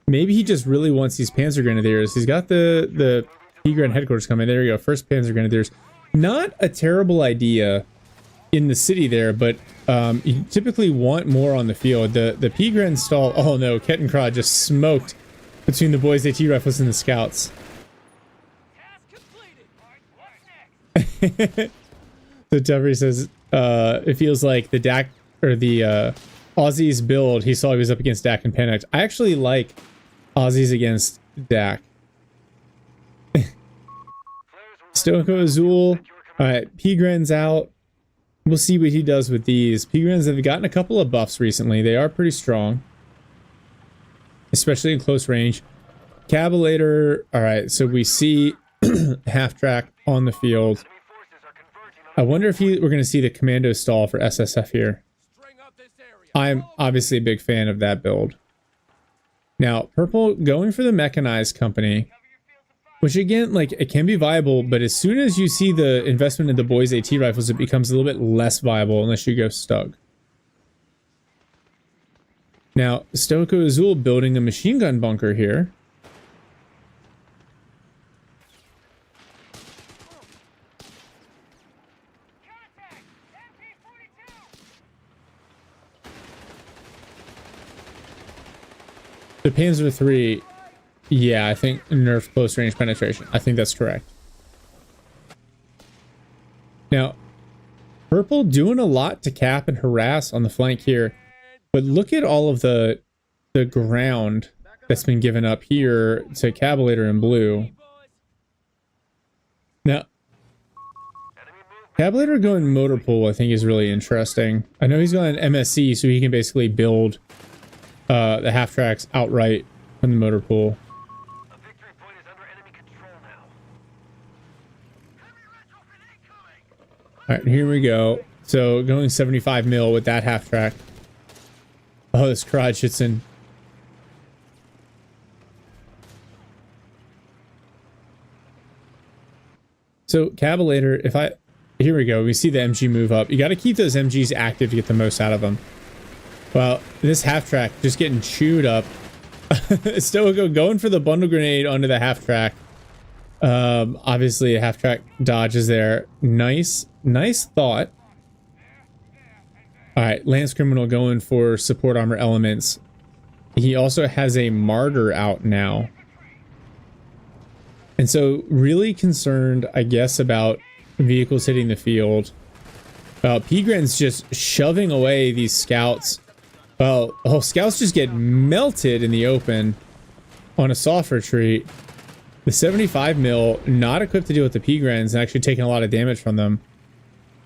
Maybe he just really wants these Panzer Grenadiers. He's got the P-Gren headquarters coming. There you go, first Panzer Grenadiers. Not a terrible idea in the city there, but you typically want more on the field. The P-Gren stall. Oh no, Kettenkrod just smoked between the boys AT rifles and the scouts. So Tevry says it feels like the DAC or the Aussies build he saw he was up against DAC and Panic. I actually like Aussies against DAC. Stoico Azul. Alright, P-Gren's out. We'll see what he does with these. P-Grens have gotten a couple of buffs recently. They are pretty strong. Especially in close range. Cabulator. Alright, so we see half-track on the field. I wonder if we're going to see the commando stall for SSF here. I'm obviously a big fan of that build. Now, Purple going for the mechanized company. Which again, like, it can be viable, but as soon as you see the investment in the boys AT rifles, it becomes a little bit less viable unless you go Stug. Now, Stoico Azul building a machine gun bunker here. The Panzer III, yeah, I think nerf close range penetration. I think that's correct. Now, Purple doing a lot to cap and harass on the flank here, but look at all of the ground that's been given up here to Cabulator in blue. Now, Cabulator going motor pool I think is really interesting. I know he's going MSC, so he can basically build the half tracks outright from the motor pool. right, here we go. So going 75 mil with that half track. Oh, this crotch hits in. So Cavalier, here we go. We see the MG move up. You got to keep those MGs active to get the most out of them. Well, this half track just getting chewed up. Stoico going for the bundle grenade onto the half track. Obviously a half track dodge is there. Nice thought. All right, Lance Criminal going for support armor elements. He also has a martyr out now. And so really concerned, I guess, about vehicles hitting the field. Pigren's just shoving away these scouts. Well, scouts just get melted in the open on a soft retreat. The 75 mil not equipped to deal with the Pigren's and actually taking a lot of damage from them.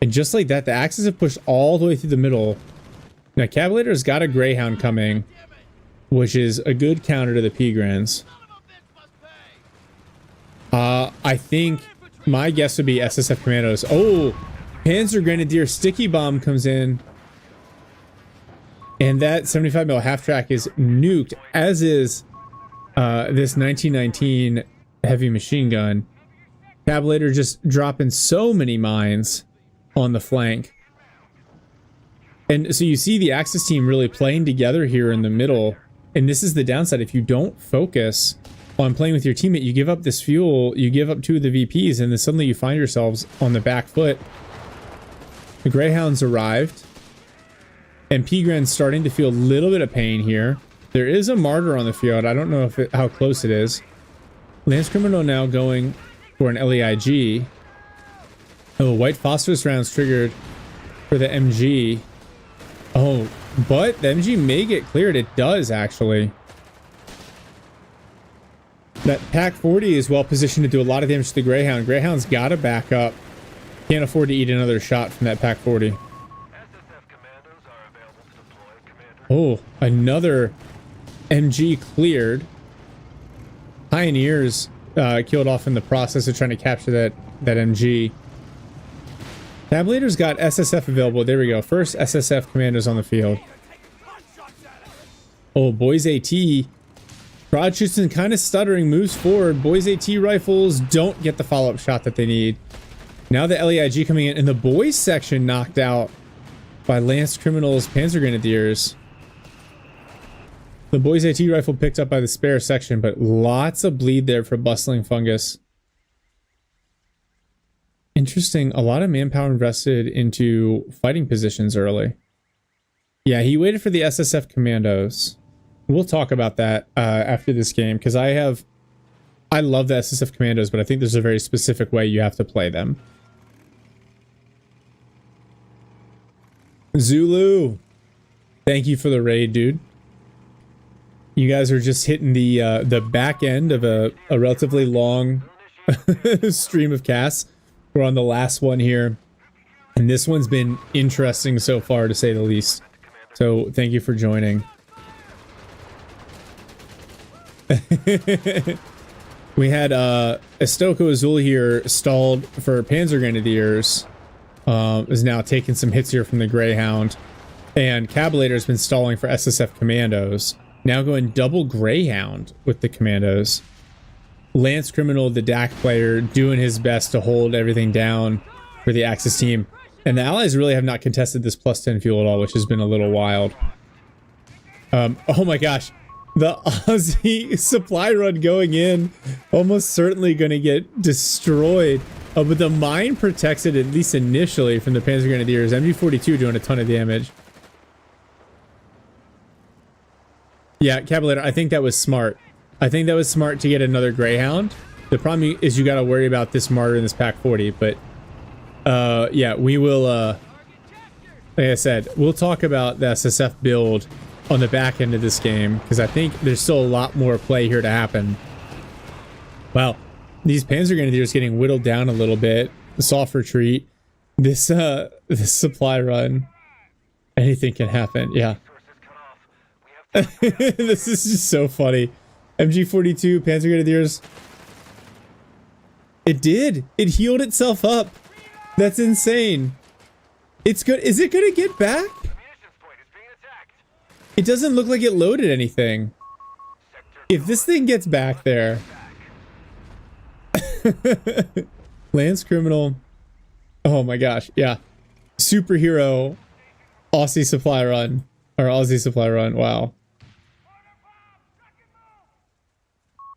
And just like that, the Axis have pushed all the way through the middle. Now, Cavalier's got a Greyhound coming, which is a good counter to the Pigren's. I think my guess would be SSF Commandos. Oh, Panzer Grenadier Sticky Bomb comes in. And that 75 mil half track is nuked, as is this 1919 heavy machine gun. Cavalier just dropping so many mines on the flank. And so you see the Axis team really playing together here in the middle. And this is the downside. If you don't focus on playing with your teammate, you give up this fuel, you give up 2 of the VPs, and then suddenly you find yourselves on the back foot. The Greyhounds arrived. And Pigren's starting to feel a little bit of pain here. There is a martyr on the field. I don't know how close it is. Lance Criminal now going for an LEIG. Oh, white phosphorus rounds triggered for the MG. Oh, but the MG may get cleared. It does, actually. That Pack 40 is well positioned to do a lot of damage to the Greyhound. Greyhound's got to back up. Can't afford to eat another shot from that Pack 40. Oh, another MG cleared. Pioneers killed off in the process of trying to capture that MG. Tabulator's got SSF available. There we go. First SSF commandos on the field. Oh, Boys AT. Rodchuston kind of stuttering, moves forward. Boys AT rifles don't get the follow-up shot that they need. Now the LEIG coming in, and the boys section knocked out by Lance Criminal's Panzer Grenadiers. The Boys AT rifle picked up by the spare section, but lots of bleed there for Bustling Fungus. Interesting. A lot of manpower invested into fighting positions early. Yeah, he waited for the SSF commandos. We'll talk about that after this game, because I love the SSF commandos, but I think there's a very specific way you have to play them. Zulu, thank you for the raid, dude. You guys are just hitting the back end of a relatively long stream of casts. We're on the last one here, and this one's been interesting so far, to say the least. So thank you for joining. We had Estoko Azul here stalled for Panzer Grenadiers. Is now taking some hits here from the Greyhound, and Cabulator's been stalling for SSF Commandos. Now going double Greyhound with the Commandos. Lance Criminal, the DAC player, doing his best to hold everything down for the Axis team. And the Allies really have not contested this +10 fuel at all, which has been a little wild. Oh my gosh. The Aussie supply run going in. Almost certainly going to get destroyed. But the mine protects it, at least initially, from the Panzer Grenadiers. MG42 doing a ton of damage. Yeah, Cabulator, I think that was smart. I think that was smart to get another Greyhound. The problem is you got to worry about this Martyr and this Pack 40, but yeah, we will, like I said, we'll talk about the SSF build on the back end of this game, because I think there's still a lot more play here to happen. Wow, these Panzer Grenadiers getting whittled down a little bit. The soft retreat. This supply run. Anything can happen, yeah. This is just so funny. MG42, Panzer Grenadiers. It did. It healed itself up. That's insane. It's good. Is it gonna get back? It doesn't look like it loaded anything. If this thing gets back there. Lance Criminal. Oh my gosh. Yeah. Superhero Aussie supply run. Or Aussie supply run. Wow.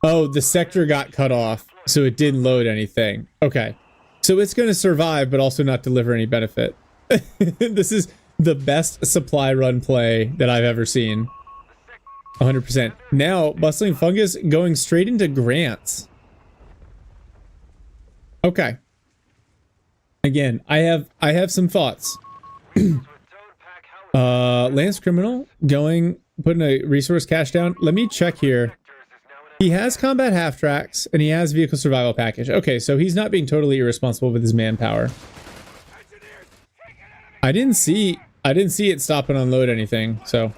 Oh, the sector got cut off, so it didn't load anything. Okay. So it's going to survive, but also not deliver any benefit. This is the best supply run play that I've ever seen. 100%. Now, Bustling Fungus going straight into grants. Okay. Again, I have some thoughts. Lance Criminal putting a resource cache down. Let me check here. He has combat half tracks and he has vehicle survival package. Okay, so he's not being totally irresponsible with his manpower. I didn't see it stop and unload anything, so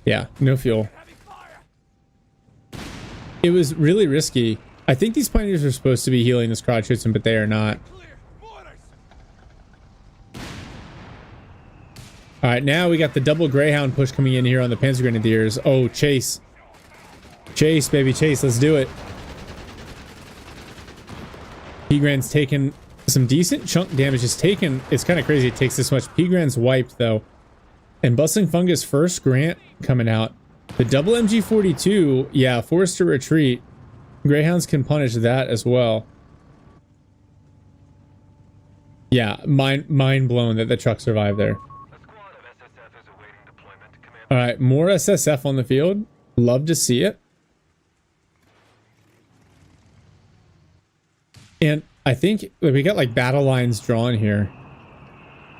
yeah, no fuel. It was really risky. I think these pioneers are supposed to be healing this Crowdschützen, but they are not. All right, now we got the double Greyhound push coming in here on the Panzer Grenadiers. Oh, chase. Chase, baby, chase. Let's do it. P-Grand's taken some decent chunk damage. It's taken... It's kind of crazy it takes this much. P-Grand's wiped, though. And Bustling Fungus first Grant coming out. The double MG42, yeah, forced to retreat. Greyhounds can punish that as well. Yeah, mind blown that the truck survived there. Alright, more SSF on the field. Love to see it. And I think we got like battle lines drawn here.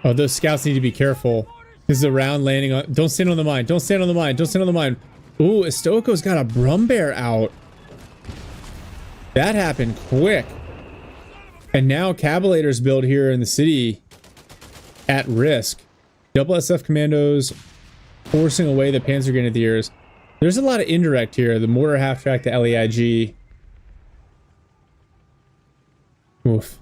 Oh, those scouts need to be careful. This is a round landing on... Don't stand on the mine. Don't stand on the mine. Don't stand on the mine. Ooh, Stoico's got a Brumbear out. That happened quick. And now Caballeter's build here in the city at risk. Double SF commandos forcing away the Panzer Grenadiers. There's a lot of indirect here. The mortar half track to LEIG. Oof.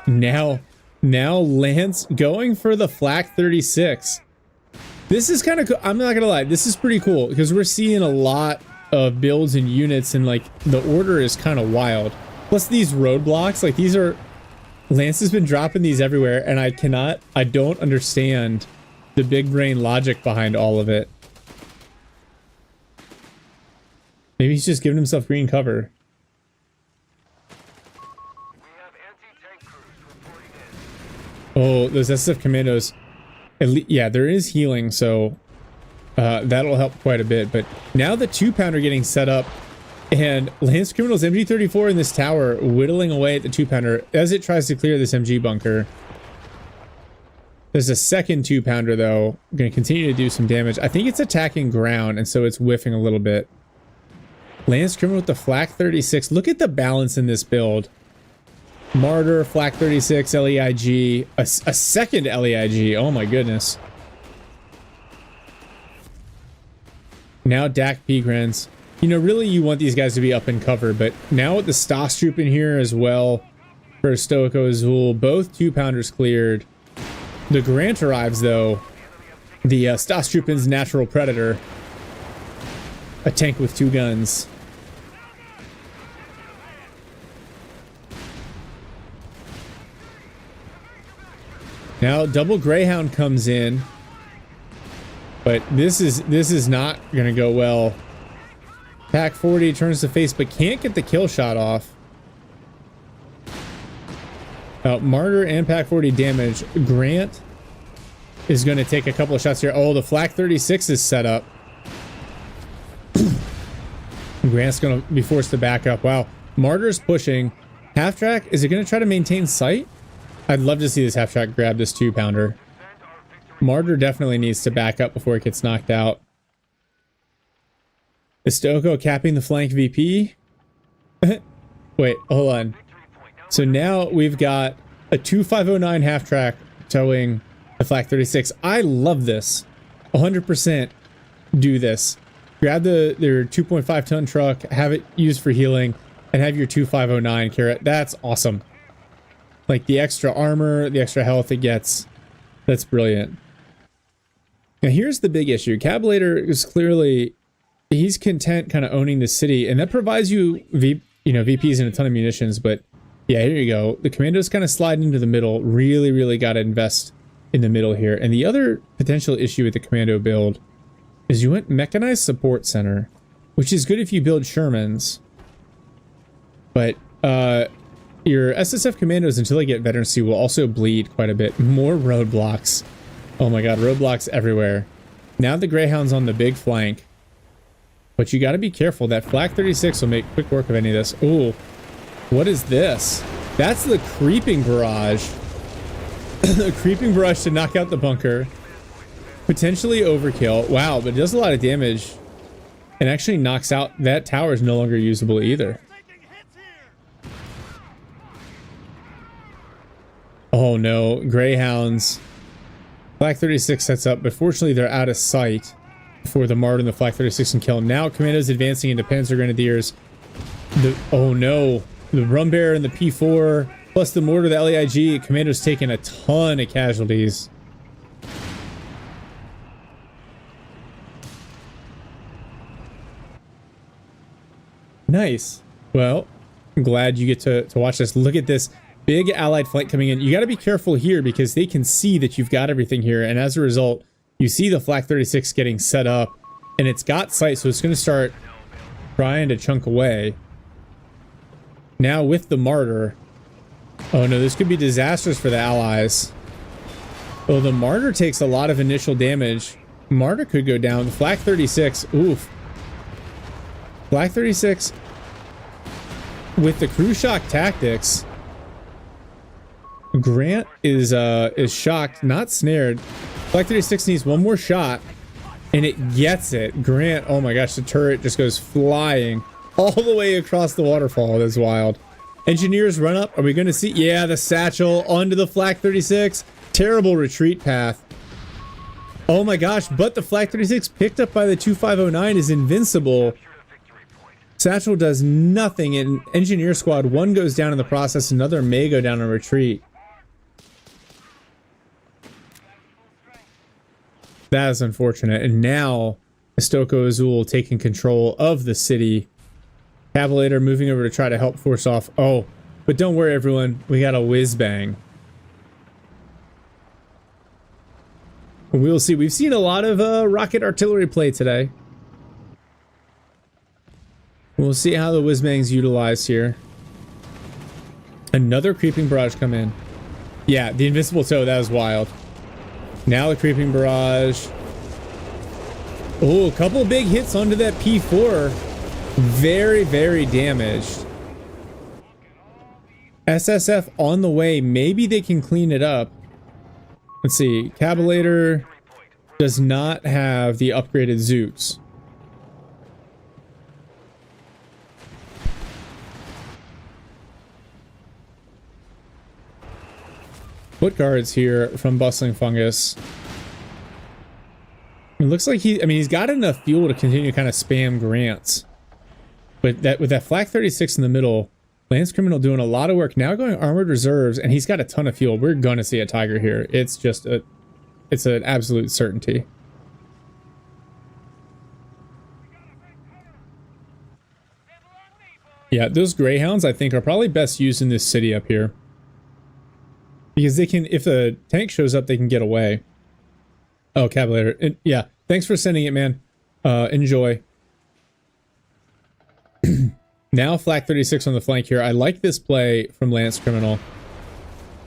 Now Lance going for the Flak 36. This is kind of cool. I'm not gonna lie, this is pretty cool because we're seeing a lot of builds and units and like the order is kind of wild. Plus these roadblocks, like these are... Lance has been dropping these everywhere and I don't understand the big brain logic behind all of it. Maybe he's just giving himself green cover. Oh, those SF commandos. Yeah, there is healing, so that'll help quite a bit. But now the 2-pounder getting set up, and Lance Criminal's MG34 in this tower whittling away at the 2-pounder as it tries to clear this MG bunker. There's a second 2-pounder though, going to continue to do some damage. I think it's attacking ground, and so it's whiffing a little bit. Lance Criminal with the Flak 36. Look at the balance in this build. Martyr, Flak 36, LEIG, a second LEIG. Oh my goodness. Now Dak P-Grans. You know, really you want these guys to be up in cover, but now with the Stas troop in here as well for Stoico Azul, both 2-pounders cleared. The Grant arrives though. The Stas Troopen's natural predator. A tank with 2 guns. Now double Greyhound comes in, but this is not gonna go well. Pack 40 turns to face, but can't get the kill shot off. Martyr and Pack 40 damage. Grant is gonna take a couple of shots here. Oh, the Flak 36 is set up. Grant's gonna be forced to back up. Wow, Martyr's pushing. Half track, is it gonna try to maintain sight? I'd love to see this half track grab this 2-pounder. Martyr definitely needs to back up before it gets knocked out. Is Stoico capping the flank VP? Wait, hold on. So now we've got a 2509 half track towing the Flak 36. I love this. 100% do this. grab their 2.5 ton truck, have it used for healing, and have your 2509 carrot. That's awesome. Like the extra armor, the extra health it gets. That's brilliant. Now here's the big issue. Cablator is clearly, he's content kind of owning the city, and that provides you VPs and a ton of munitions, but yeah, here you go. The commandos kind of slide into the middle. Really got to invest in the middle here. And the other potential issue with the commando build is you went mechanized support center, which is good if you build Shermans, but your SSF commandos, until they get veterancy, will also bleed quite a bit. More roadblocks. Oh my god, roadblocks everywhere. Now the Greyhound's on the big flank, but you got to be careful. That Flak 36 will make quick work of any of this. Ooh, what is this? That's the creeping barrage. The creeping barrage to knock out the bunker. Potentially overkill. Wow, but it does a lot of damage and actually knocks out. That tower is no longer usable either. Oh no, Greyhounds. Flak 36 sets up, but fortunately they're out of sight before the Martyr and the Flak 36 can kill. Now commandos advancing into Panzer Grenadiers. Oh no, the Rum Bearer and the P4 plus the mortar, the LEIG. Commandos taking a ton of casualties. Nice. Well, I'm glad you get to watch this. Look at this big allied flank coming in. You got to be careful here because they can see that you've got everything here, and as a result, you see the Flak 36 getting set up, and it's got sight, so it's going to start trying to chunk away. Now with the Martyr. Oh no, this could be disastrous for the allies. Oh, the Martyr takes a lot of initial damage. Martyr could go down. The Flak 36, oof. Flak 36 with the crew shock tactics. Grant is shocked, not snared. Flak 36 needs one more shot, and it gets it. Grant, oh my gosh, the turret just goes flying all the way across the waterfall. That's wild. Engineers run up. Are we going to see? Yeah, the satchel onto the Flak 36. Terrible retreat path. Oh my gosh, but the Flak 36 picked up by the 2509 is invincible. Satchel does nothing, and Engineer Squad 1 goes down in the process. Another may go down in retreat. That is unfortunate. And now Estoko Azul taking control of the city. Cavalier moving over to try to help force off. Oh, but don't worry, everyone. We got a whiz bang. We'll see. We've seen a lot of rocket artillery play today. We'll see how the whiz bang's utilized here. Another creeping barrage come in. Yeah, the invincible toe. That was wild. Now the creeping barrage. Oh, a couple big hits onto that P4. Very damaged. SSF on the way. Maybe they can clean it up. Let's see. Cabalator does not have the upgraded Zooks. Foot guards here from Bustling Fungus. It looks like he's got enough fuel to continue to kind of spam Grants. But that with that Flak 36 in the middle, Lance Criminal doing a lot of work. Now going armored reserves, and he's got a ton of fuel. We're going to see a Tiger here. It's just it's an absolute certainty. Yeah, those Greyhounds I think are probably best used in this city up here. Because they can, if a tank shows up, they can get away. Oh, Cavalier. Yeah, thanks for sending it, man. Enjoy. Now Flak 36 on the flank here. I like this play from Lance Criminal.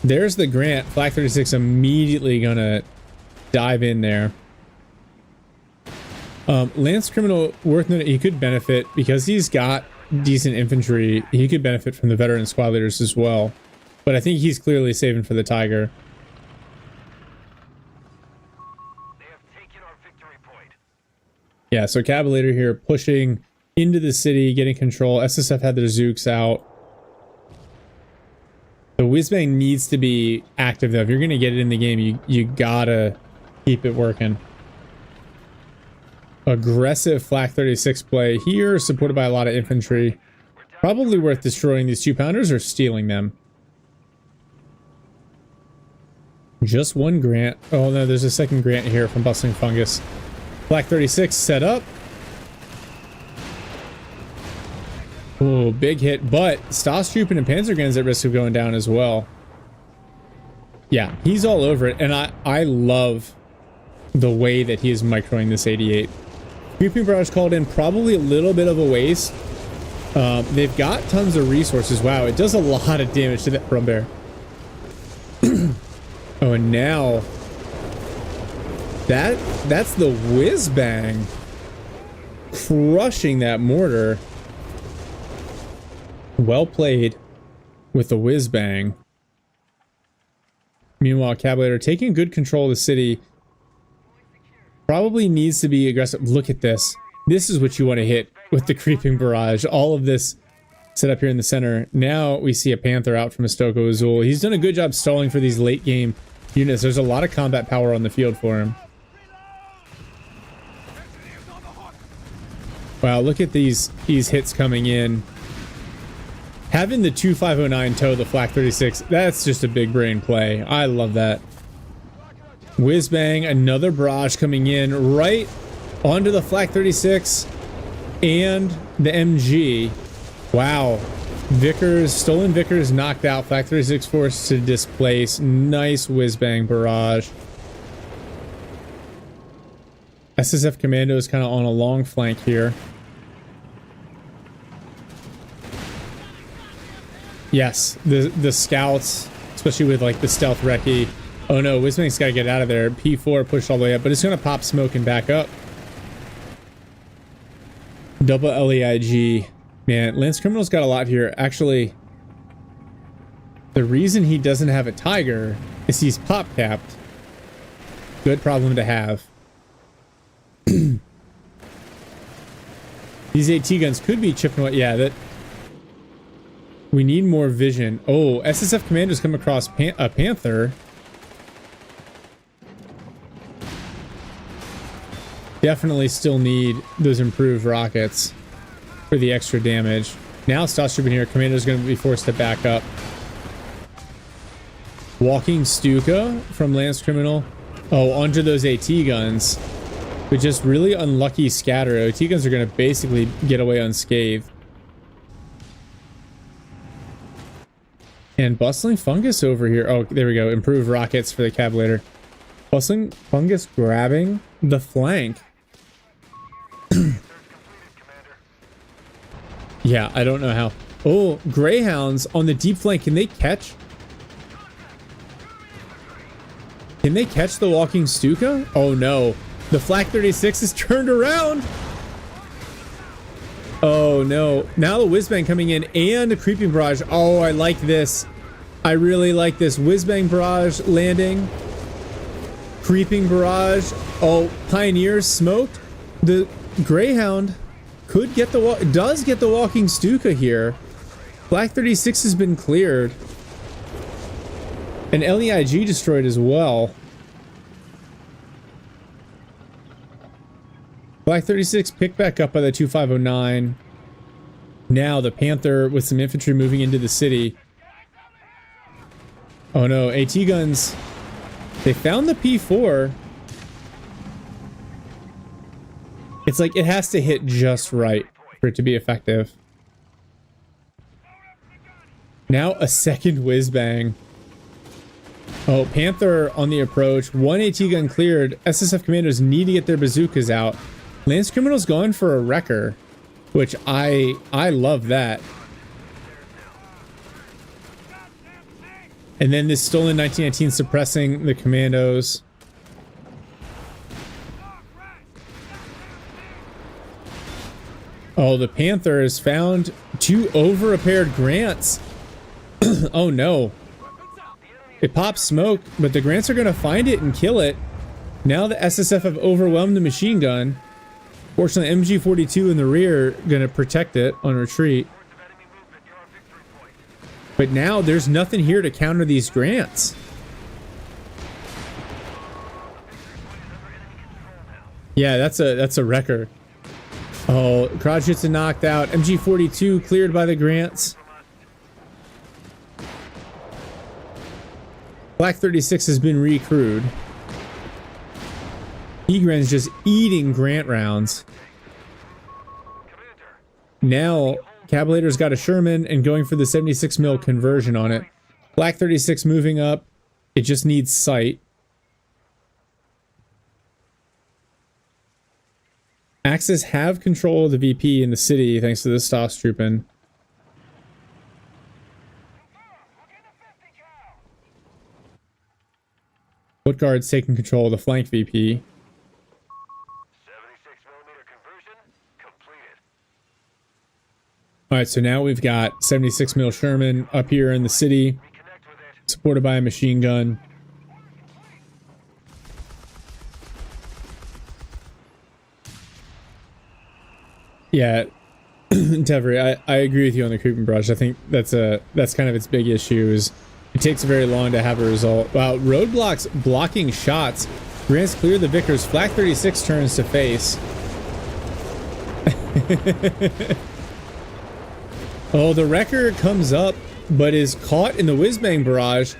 There's the Grant. Flak 36 immediately gonna dive in there. Lance Criminal, worth noting, he could benefit because he's got decent infantry. He could benefit from the veteran squad leaders as well. But I think he's clearly saving for the Tiger. They have taken our victory point. Yeah, so Cavalier here pushing into the city, getting control. SSF had their Zooks out. The Whizbang needs to be active though. If you're gonna get it in the game, you gotta keep it working. aggressive Flak 36 play here, supported by a lot of infantry. Probably worth destroying these 2-pounders or stealing them. Just one grant. Oh no, there's a second grant here from Bustling Fungus. Flak 36 set up. Oh, big hit, but Stosstrooper and Panzergun's at risk of going down as well. Yeah, he's all over it, and I love the way that he is microing this 88. Creeping Barrage called in, probably a little bit of a waste. They've got tons of resources. Wow, it does a lot of damage to that Brumbear. Oh, and now that's the whiz bang crushing that mortar. Well played with the whiz bang. Meanwhile, Cablator taking good control of the city. Probably needs to be aggressive. Look at this. This is what you want to hit with the creeping barrage. All of this set up here in the center. Now we see a Panther out from Astoko Azul. He's done a good job stalling for these late game units. There's a lot of combat power on the field for him. Wow, look at these hits coming in. Having the 2509 tow the Flak 36, that's just a big brain play. I love that. Whiz bang, another barrage coming in right onto the Flak 36 and the MG. Wow. Vickers, stolen Vickers knocked out. Flak 36 forced to displace. Nice whiz bang barrage. SSF Commando is kind of on a long flank here. Yes, the scouts, especially with like the stealth recce. Oh no, Whizbang's got to get out of there. P4 pushed all the way up, but it's going to pop smoke and back up. Double LEIG. Man, Lance Criminal's got a lot here. Actually, the reason he doesn't have a Tiger is he's pop capped. Good problem to have. These AT guns could be chipping away. Yeah, that. We need more vision. Oh, SSF Commando's come across a Panther. Definitely still need those improved rockets for the extra damage. Now Stosstrooper here. Commando's going to be forced to back up. Walking Stuka from Lance Criminal. Oh, onto those AT guns. With just really unlucky scatter. AT guns are going to basically get away unscathed. And Bustling Fungus over here. Oh, there we go. Improved rockets for the Cablator. Bustling Fungus grabbing the flank. Yeah, I don't know how. Oh, Greyhounds on the deep flank. Can they catch? Can they catch the walking Stuka? Oh no. The Flak 36 is turned around. Oh no. Now the Whizbang coming in and a creeping barrage. Oh, I like this. I really like this. Whizbang barrage landing. Creeping barrage. Oh, Pioneers smoked. The Greyhound could get the does get the walking Stuka here. Flak 36 has been cleared. And LEIG destroyed as well. Flak 36 picked back up by the 2509. Now the Panther with some infantry moving into the city. Oh no, AT guns. They found the P4. It's like it has to hit just right for it to be effective. Now a second whiz bang. Oh, Panther on the approach. One AT gun cleared. SSF commandos need to get their bazookas out. Lance Criminal's going for a wrecker, which I love that. And then this stolen 1919 suppressing the commandos. Oh, the Panther has found two over-repaired Grants. Oh no. It pops smoke, but the Grants are going to find it and kill it. Now the SSF have overwhelmed the machine gun. Fortunately, MG42 in the rear going to protect it on retreat. But now there's nothing here to counter these Grants. Yeah, that's a wrecker. Oh, Krajitsa knocked out. MG42 cleared by the Grants. Black 36 has been recrewed. Egren's just eating Grant rounds. Now, Cabulator's got a Sherman and going for the 76 mil conversion on it. Black 36 moving up. It just needs sight. Axis have control of the VP in the city thanks to the Stoss trooping. Footguard's taking control of the flank VP. 76mm conversion completed. Alright, so now we've got 76 mil Sherman up here in the city, Reconnect with it. supported by a machine gun. Yeah, Tevry, I agree with you on the creeping brush. I think that's kind of its big issue is it takes very long to have a result. Wow, roadblocks blocking shots. Grants clear the Vickers. Flak 36 turns to face. Oh, the wrecker comes up, but is caught in the whiz-bang barrage.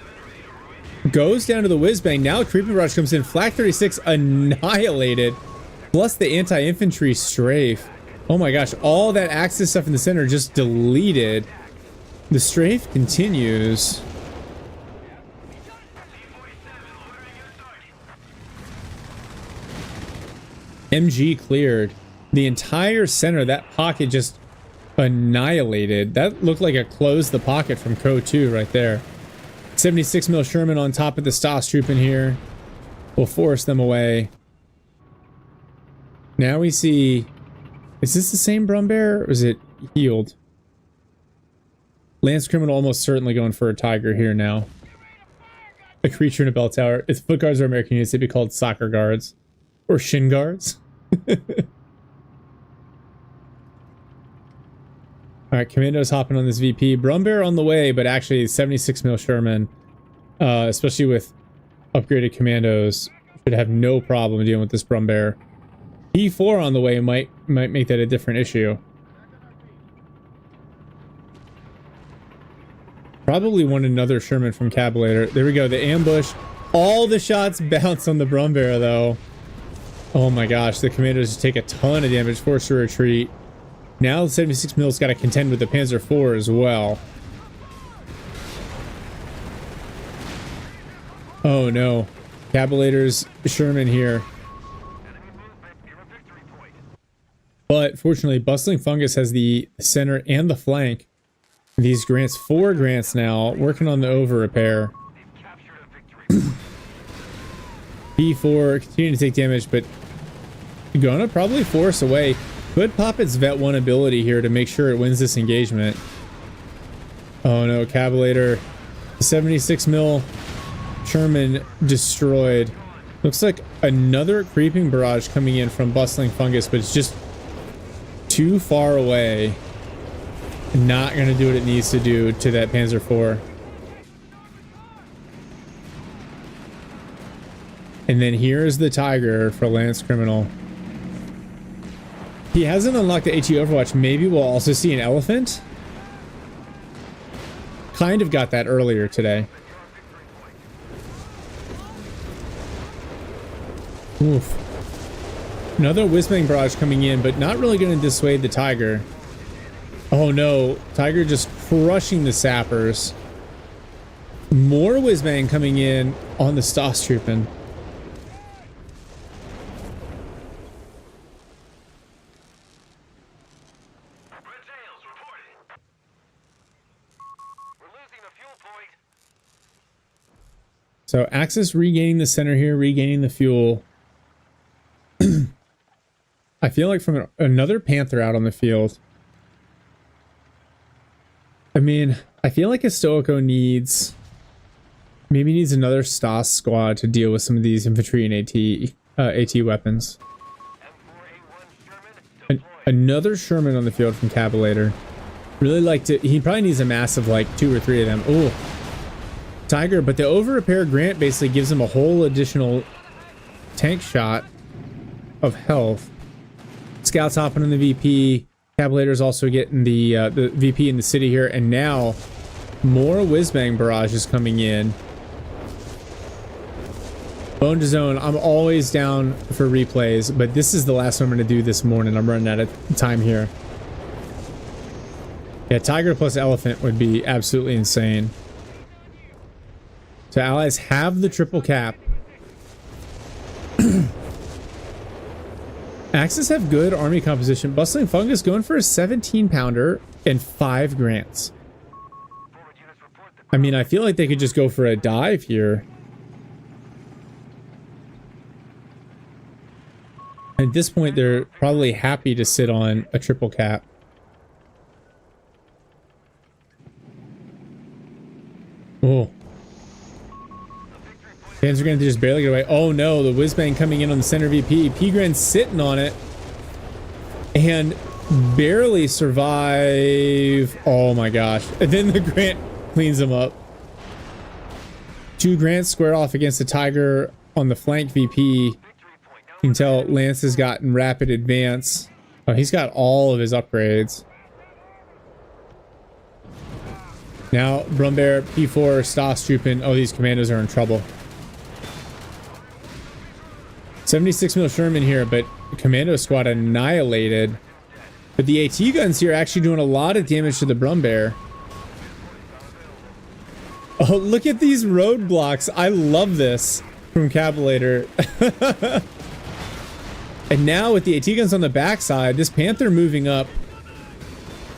Goes down to the whiz-bang. Now creeping barrage comes in. Flak 36 annihilated. Plus the anti-infantry strafe. Oh my gosh, all that Axis stuff in the center just deleted. The strafe continues. MG cleared. The entire center, that pocket just annihilated. That looked like it closed the pocket from CoH3 right there. 76 mil Sherman on top of the Stoss troop in here. We'll force them away. Now we see... Is this the same Brumbear, or is it healed? Lance Criminal almost certainly going for a Tiger here now. A creature in a bell tower. If foot guards are American units, they'd be called soccer guards. Or shin guards. Alright, Commando's hopping on this VP. Brumbear on the way, but actually 76 mil Sherman, especially with upgraded Commandos, should have no problem dealing with this Brumbear. E4 on the way might make that a different issue. Probably want another Sherman from Cabulator. There we go, the ambush. All the shots bounce on the Brumbear though. Oh my gosh, the Commandos just take a ton of damage, forced to retreat. Now the 76 mil's got to contend with the Panzer IV as well. Oh no, Cabulator's Sherman here. But fortunately, Bustling Fungus has the center and the flank. These Grants, 4 Grants now, working on the over repair. P4 continuing to take damage, but gonna probably force away. Could pop its Vet 1 ability here to make sure it wins this engagement. Oh no, Cabulator. 76 mil Sherman destroyed. Looks like another creeping barrage coming in from Bustling Fungus, but it's just too far away. Not gonna do what it needs to do to that Panzer IV. And then here's the Tiger for Lance Criminal. He hasn't unlocked the AT Overwatch. Maybe we'll also see an elephant. Kind of got that earlier today. Oof. Another whiz-bang barrage coming in, but not really going to dissuade the Tiger. Oh no, Tiger just crushing the sappers. More whiz-bang coming in on the Stoss trooping. So Axis regaining the center here, regaining the fuel. I feel like from another Panther out on the field. I mean, I feel like Stoico maybe needs another Stoss squad to deal with some of these infantry and AT weapons. Another Sherman on the field from Cabulator. Really like to. He probably needs a massive like 2 or 3 of them. Oh, Tiger, but the over repair Grant basically gives him a whole additional tank shot. of health. Scouts hopping in the VP. Cabulator's also getting the VP in the city here. And now more whiz-bang barrages coming in. Bone to zone. I'm always down for replays, but this is the last one I'm going to do this morning. I'm running out of time here. Yeah, Tiger plus Elephant would be absolutely insane. So allies have the triple cap. Axis have good army composition. Bustling Fungus going for a 17-pounder and 5 grants. I mean, I feel like they could just go for a dive here. At this point, they're probably happy to sit on a triple cap. Oh. Fans are going to just barely get away. Oh no, the whiz-bang coming in on the center VP. P-Gren's sitting on it. And barely survive. Oh my gosh. And then the Grant cleans them up. 2 Grants squared off against the Tiger on the flank VP. You can tell Lance has gotten rapid advance. Oh, he's got all of his upgrades. Now, Brumbear, P4, Stas trooping. Oh, these commandos are in trouble. 76 mil Sherman here, but Commando Squad annihilated. But the AT guns here are actually doing a lot of damage to the Brumbear. Oh, look at these roadblocks. I love this from Cabulator. And now with the AT guns on the backside, this Panther moving up.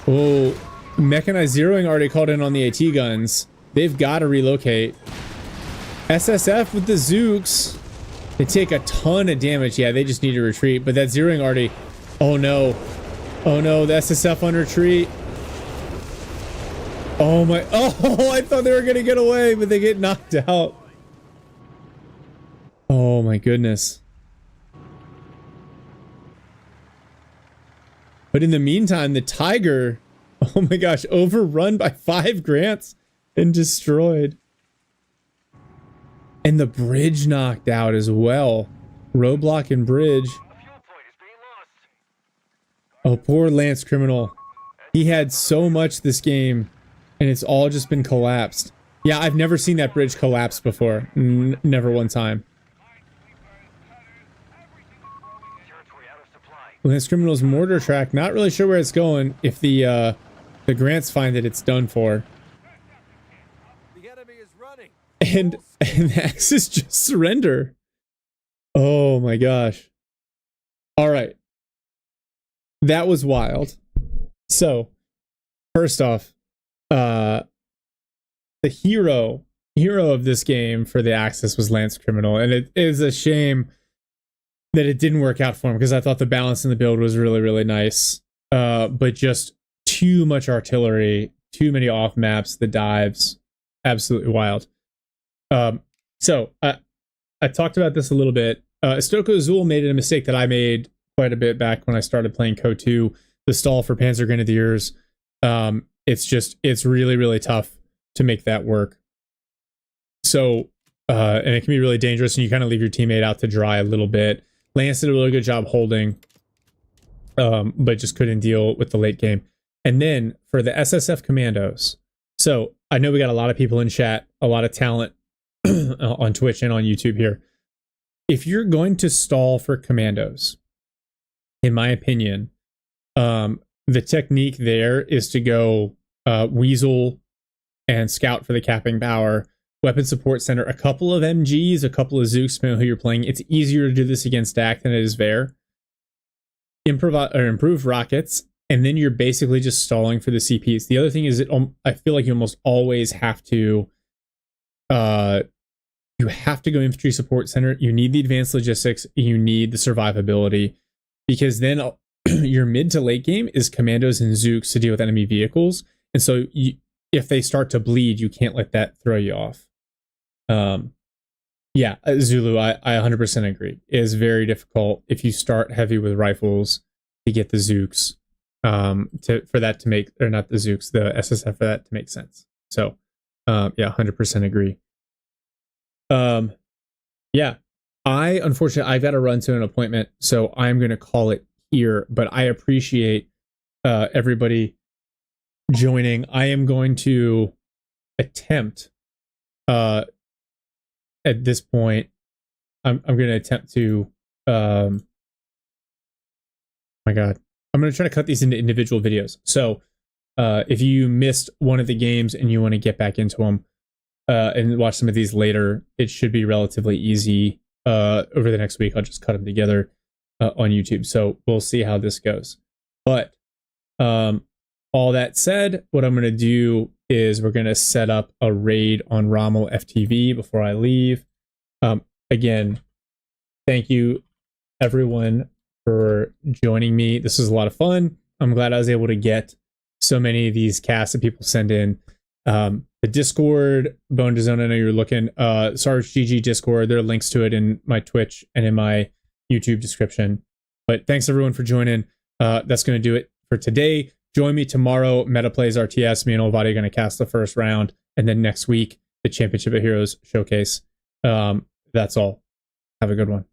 Oh, Mechanized Zeroing already called in on the AT guns. They've got to relocate. SSF with the Zooks. They take a ton of damage. Yeah, they just need to retreat. But that Zeroing already... Oh no. Oh no, the SSF on retreat. Oh my... Oh, I thought they were going to get away, but they get knocked out. Oh my goodness. But in the meantime, the Tiger... Oh my gosh, overrun by 5 Grants and destroyed. And the bridge knocked out as well. Roadblock and bridge. Oh, poor Lance Criminal. He had so much this game, and it's all just been collapsed. Yeah, I've never seen that bridge collapse before. Never one time. Lance Criminal's mortar track, not really sure where it's going. If the Grants find it, it's done for. The enemy is running. And the Axis just surrender. Oh my gosh. All right. That was wild. So, first off, the hero of this game for the Axis was Lance Criminal, and it is a shame that it didn't work out for him because I thought the balance in the build was really, really nice. But just too much artillery, too many off maps, the dives, absolutely wild. So I talked about this a little bit. Stoko Azul made a mistake that I made quite a bit back when I started playing CoH3, the stall for Panzer Grenadiers. It's really, really tough to make that work. So, and it can be really dangerous, and you kind of leave your teammate out to dry a little bit. Lance did a really good job holding, but just couldn't deal with the late game. And then for the SSF commandos. So I know we got a lot of people in chat, a lot of talent on Twitch and on YouTube here. If you're going to stall for commandos, in my opinion, the technique there is to go Weasel and Scout for the capping power, Weapon Support Center, a couple of MGs, a couple of Zooks, depending on who you're playing. It's easier to do this against DAC than it is Ver. Improve rockets, and then you're basically just stalling for the CPs. The other thing is, I feel like you almost always have to you have to go Infantry Support Center. You need the advanced logistics. You need the survivability, because then your mid to late game is commandos and Zooks to deal with enemy vehicles. And so if they start to bleed, you can't let that throw you off. Yeah, Zulu, I 100% agree. It is very difficult if you start heavy with rifles to get the Zooks, for that to make, or not the Zooks, the SSF, for that to make sense. So, yeah, 100% agree. Yeah, Unfortunately, I've got to run to an appointment, so I'm going to call it here, but I appreciate everybody joining. I am going to attempt at this point, I'm going to attempt to my god, I'm going to try to cut these into individual videos. So if you missed one of the games and you want to get back into them and watch some of these later, it should be relatively easy. Over the next week, I'll just cut them together on YouTube. So we'll see how this goes. But all that said, what I'm going to do is we're going to set up a raid on Rommel FTV before I leave. Again, thank you everyone for joining me. This was a lot of fun. I'm glad I was able to get so many of these casts that people send in. The Discord, Bone to Zone, I know you're looking. Sarge GG Discord, there are links to it in my Twitch and in my YouTube description. But thanks everyone for joining. That's going to do it for today. Join me tomorrow. Meta plays RTS. Me and Olvati are going to cast the first round. And then next week, the Championship of Heroes showcase. That's all. Have a good one.